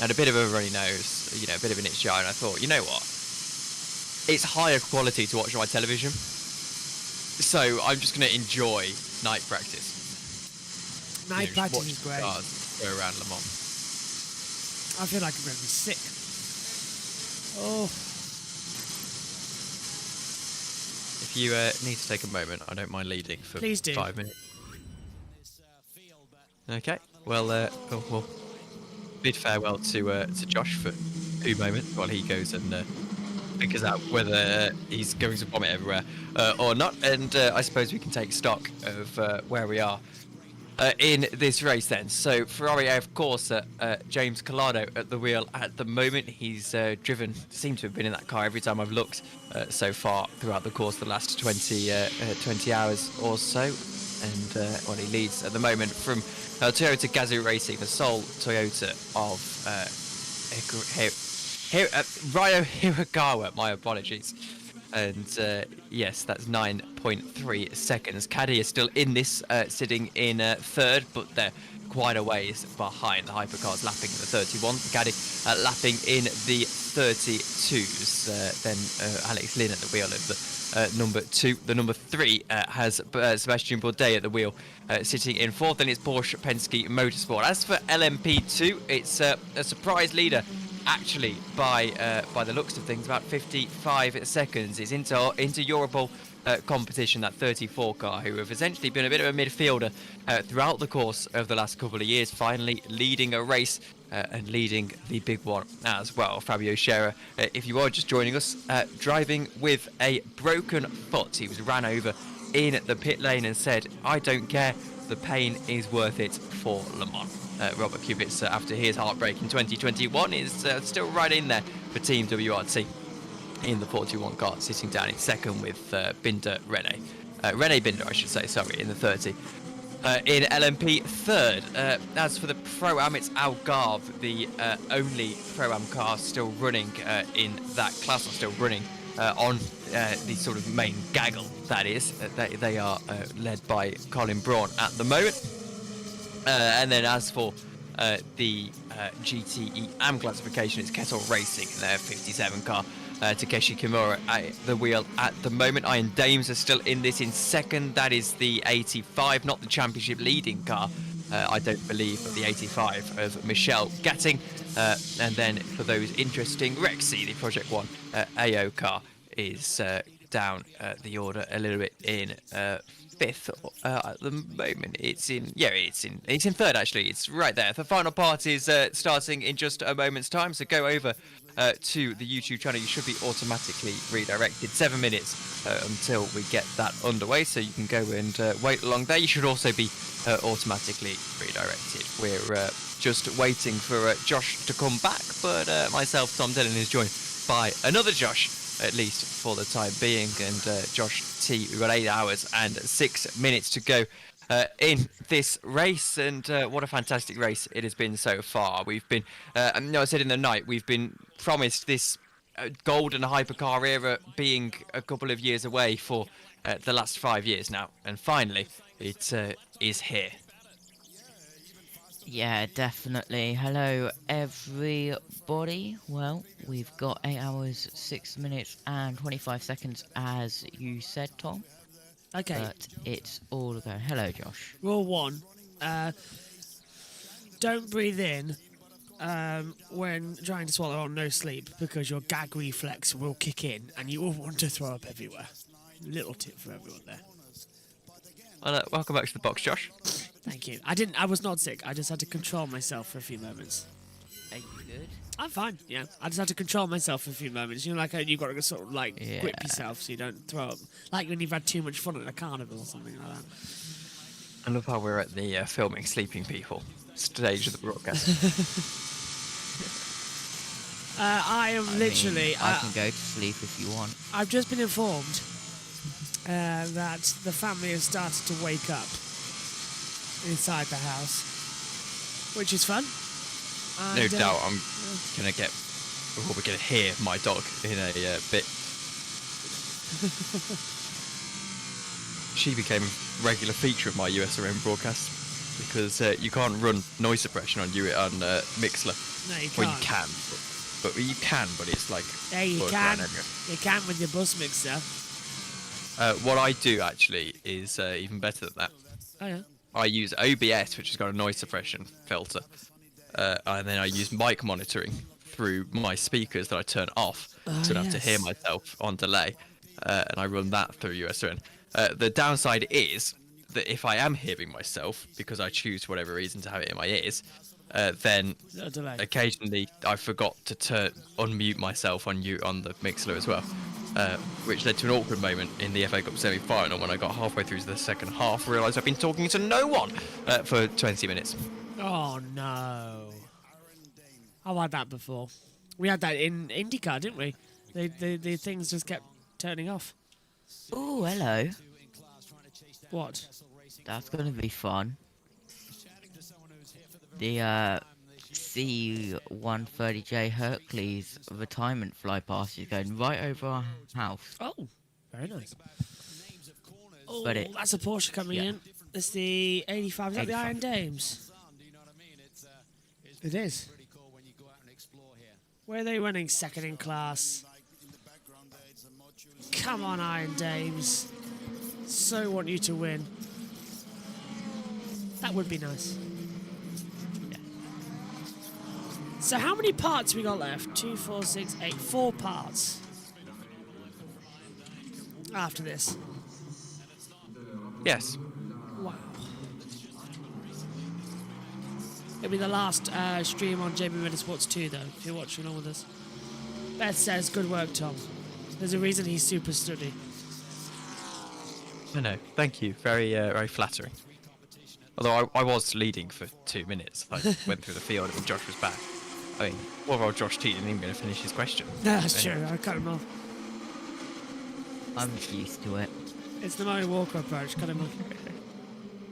had a bit of a runny nose, a bit of an itchy eye, and I thought, you know what, it's higher quality to watch on my television, so I'm just going to enjoy night practice. Night practice is great. Go around Le Mans. I feel like I'm going to be sick. Oh. If you need to take a moment, I don't mind leading for Please do. 5 minutes. Okay. Well, we'll bid farewell to Josh for 2 moments while he goes and figures out whether he's going to vomit everywhere or not. And I suppose we can take stock of where we are in this race then. So Ferrari, of course, James Collado at the wheel at the moment. He's seemed to have been in that car every time I've looked so far throughout the course of the last 20 hours or so. And he leads at the moment from Toyota Gazoo Racing, the sole Toyota of Ryo Hiragawa. My apologies. And yes, that's 9.3 seconds. Caddy is still in this, sitting in third, but they're quite a ways behind. The hypercars lapping in the 31, the Caddy lapping in the 32s. Then Alex Lynn at the wheel of the number 2. The number 3 has Sebastian Bourdais at the wheel, sitting in fourth. Then it's Porsche Penske Motorsport. As for LMP2, it's a surprise leader. Actually, by the looks of things, about 55 seconds. It's into Europol competition, that 34 car, who have essentially been a bit of a midfielder throughout the course of the last couple of years, finally leading a race and leading the big one as well. Fabio Scherer, if you are just joining us, driving with a broken foot. He was ran over in the pit lane and said, "I don't care, the pain is worth it for Le Mans." Robert Kubica, after his heartbreak in 2021, is still right in there for Team WRT in the 41 car, sitting down in second with Binder Rene. Rene Binder, I should say, sorry, in the 30. In LMP third. As for the Pro-Am, it's Algarve, the only Pro-Am car still running in that class, or still running on the sort of main gaggle, that is. They are led by Colin Braun at the moment. And then as for the GTE AM classification, it's Kettle Racing in their 57 car. Takeshi Kimura at the wheel at the moment. Iron Dames are still in this in second. That is the 85, not the championship leading car, I don't believe, but the 85 of Michelle Gatting. And then for those interesting, Rexy, the Project One AO car, is down the order a little bit in fifth at the moment. It's in third, actually. It's right there. The final part is starting in just a moment's time, so go over to the YouTube channel. You should be automatically redirected. 7 minutes until we get that underway, so you can go and wait along there. You should also be automatically redirected. We're just waiting for Josh to come back, but myself, Tom Dillon, is joined by another Josh, at least for the time being, and Josh T. We've got 8 hours and 6 minutes to go in this race, and what a fantastic race it has been so far. We've been, I said in the night, we've been promised this golden hypercar era being a couple of years away for the last 5 years now, and finally it is here. Yeah, definitely. Hello, everybody. Well, we've got 8 hours, 6 minutes and 25 seconds, as you said, Tom. Okay. But it's all go. Hello, Josh. Rule 1. Don't breathe in when trying to swallow on no sleep, because your gag reflex will kick in and you will want to throw up everywhere. Little tip for everyone there. Well, welcome back to the box, Josh. Thank you. I was not sick. I just had to control myself for a few moments. Are you good? I'm fine, yeah. I just had to control myself for a few moments. You know, like you've got to sort of like grip yourself so you don't throw up. Like when you've had too much fun at a carnival or something like that. I love how we're at the filming sleeping people stage of the broadcast. I am literally... I can go to sleep if you want. I've just been informed that the family has started to wake up inside the house, which is fun. No doubt I'm going to get... We're going to hear my dog in a bit. She became a regular feature of my USRM broadcast because you can't run noise suppression on Mixler. No, you can't. Well, you can. But you can, but it's like... Yeah, you can. You can with your bus mixer. What I do, actually, is even better than that. Oh, yeah? I use OBS, which has got a noise suppression filter. And then I use mic monitoring through my speakers that I turn off, so I don't have to hear myself on delay. And I run that through USRN. The downside is that if I am hearing myself, because I choose for whatever reason to have it in my ears, then occasionally I forgot to unmute myself on the Mixler as well, which led to an awkward moment in the FA Cup semi-final when I got halfway through the second half, realised I've been talking to no one for 20 minutes. Oh no! I've had that before. We had that in IndyCar, didn't we? The things just kept turning off. Oh, hello. What? That's going to be fun. The C130J Hercules retirement fly pass is going right over our house. Oh, very nice. Oh, But that's a Porsche coming in. It's the 85. Is that the Iron Dames? It is. Where are they running second in class? Come on, Iron Dames. So want you to win. That would be nice. Yeah. So how many parts we got left? 2, 4, 6, 8. 4 parts. After this. Yes. Wow. It'll be the last stream on JB Motorsports 2, though, if you're watching along with us. Beth says, good work, Tom. There's a reason he's super sturdy. I know. Thank you. Very, very flattering. Although I was leading for 2 minutes. I went through the field and Josh was back. I mean, poor old Josh T isn't even going to finish his question. No, that's true. I cut him off. I'm used to it. It's the Murray Walker approach. Cut him off.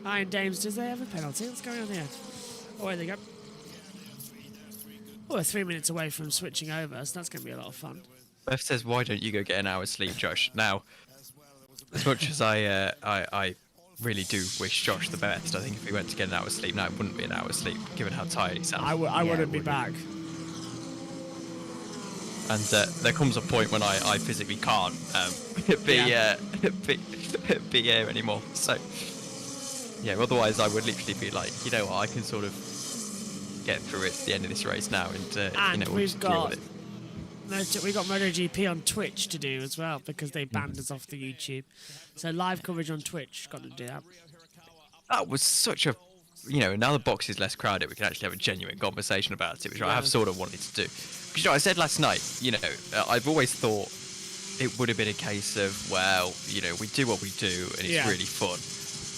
Iron Dames, does they have a penalty? What's going on here? Oh, there they go. Oh, we're 3 minutes away from switching over, so that's going to be a lot of fun. Beth says, "Why don't you go get an hour's sleep, Josh?" Now, as much as I really do wish Josh the best, I think if he went to get an hour's sleep now, it wouldn't be an hour's sleep, given how tired he sounds. I wouldn't be back. And there comes a point when I physically can't be here anymore. So, yeah, otherwise I would literally be like, you know what, I can sort of get through it to the end of this race now, and you know, we'll we've deal got with it. we got MotoGP on Twitch to do as well because they banned us off the YouTube. So live coverage on Twitch, got to do that. That was such a, you know, now the box is less crowded, we can actually have a genuine conversation about it, which I have sort of wanted to do. Because, you know, I said last night, you know, I've always thought it would have been a case of, well, you know, we do what we do and it's really fun.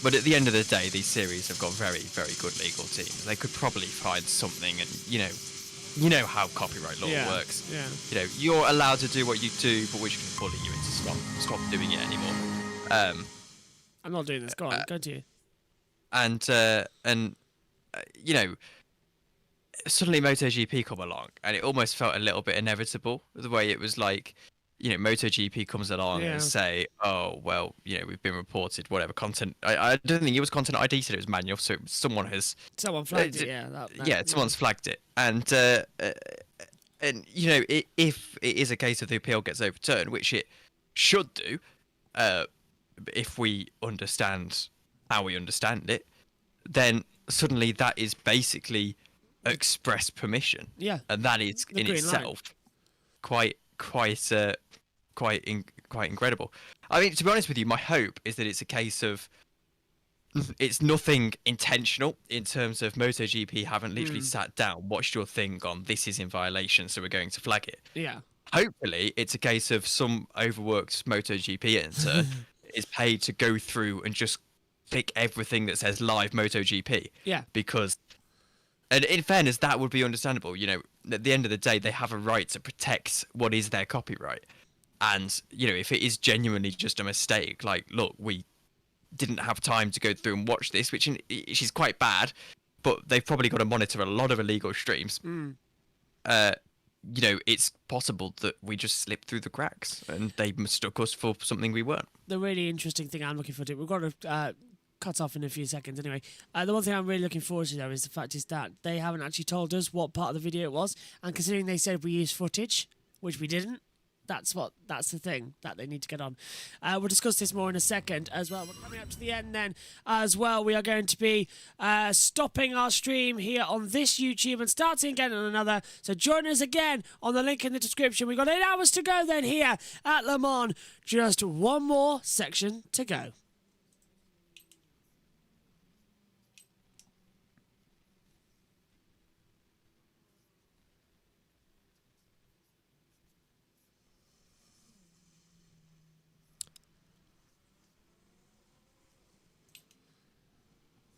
But at the end of the day, these series have got very, very good legal teams. They could probably find something, and you know how copyright law works. Yeah. You know, you're allowed to do what you do, but we're just going to bully you into stop doing it anymore. I'm not doing this. Go on, go to you. And you know, suddenly MotoGP come along, and it almost felt a little bit inevitable the way it was like, you know, MotoGP comes along and say, oh, well, you know, we've been reported, whatever content. I don't think it was content ID, said it was manual, so someone flagged it, yeah. Someone's flagged it. And you know, if it is a case of the appeal gets overturned, which it should do, if we understand how we understand it, then suddenly that is basically express permission. Yeah. And that is in itself quite incredible. I mean, to be honest with you, my hope is that it's a case of it's nothing intentional in terms of MotoGP haven't literally sat down, watched your thing, gone, this is in violation, so we're going to flag it. Yeah. Hopefully, it's a case of some overworked MotoGP editor is paid to go through and just pick everything that says live MotoGP. Yeah. Because, and in fairness, that would be understandable. You know, at the end of the day, they have a right to protect what is their copyright. And, you know, if it is genuinely just a mistake, like, look, we didn't have time to go through and watch this, which is quite bad, but they've probably got to monitor a lot of illegal streams. You know, it's possible that we just slipped through the cracks and they mistook us for something we weren't. The really interesting thing I'm looking forward to, we've got to cut off in a few seconds anyway. The one thing I'm really looking forward to, though, is the fact is that they haven't actually told us what part of the video it was, and considering they said we used footage, which we didn't, that's the thing that they need to get on. We'll discuss this more in a second as well. We're coming up to the end then as well. We are going to be stopping our stream here on this YouTube and starting again on another. So join us again on the link in the description. We've got 8 hours to go then here at Le Mans. Just one more section to go.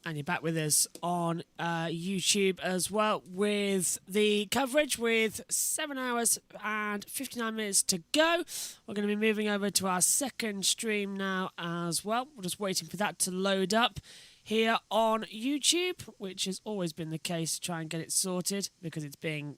And you're back with us on YouTube as well with the coverage with 7 hours and 59 minutes to go. We're going to be moving over to our second stream now as well. We're just waiting for that to load up here on YouTube, which has always been the case to try and get it sorted because it's being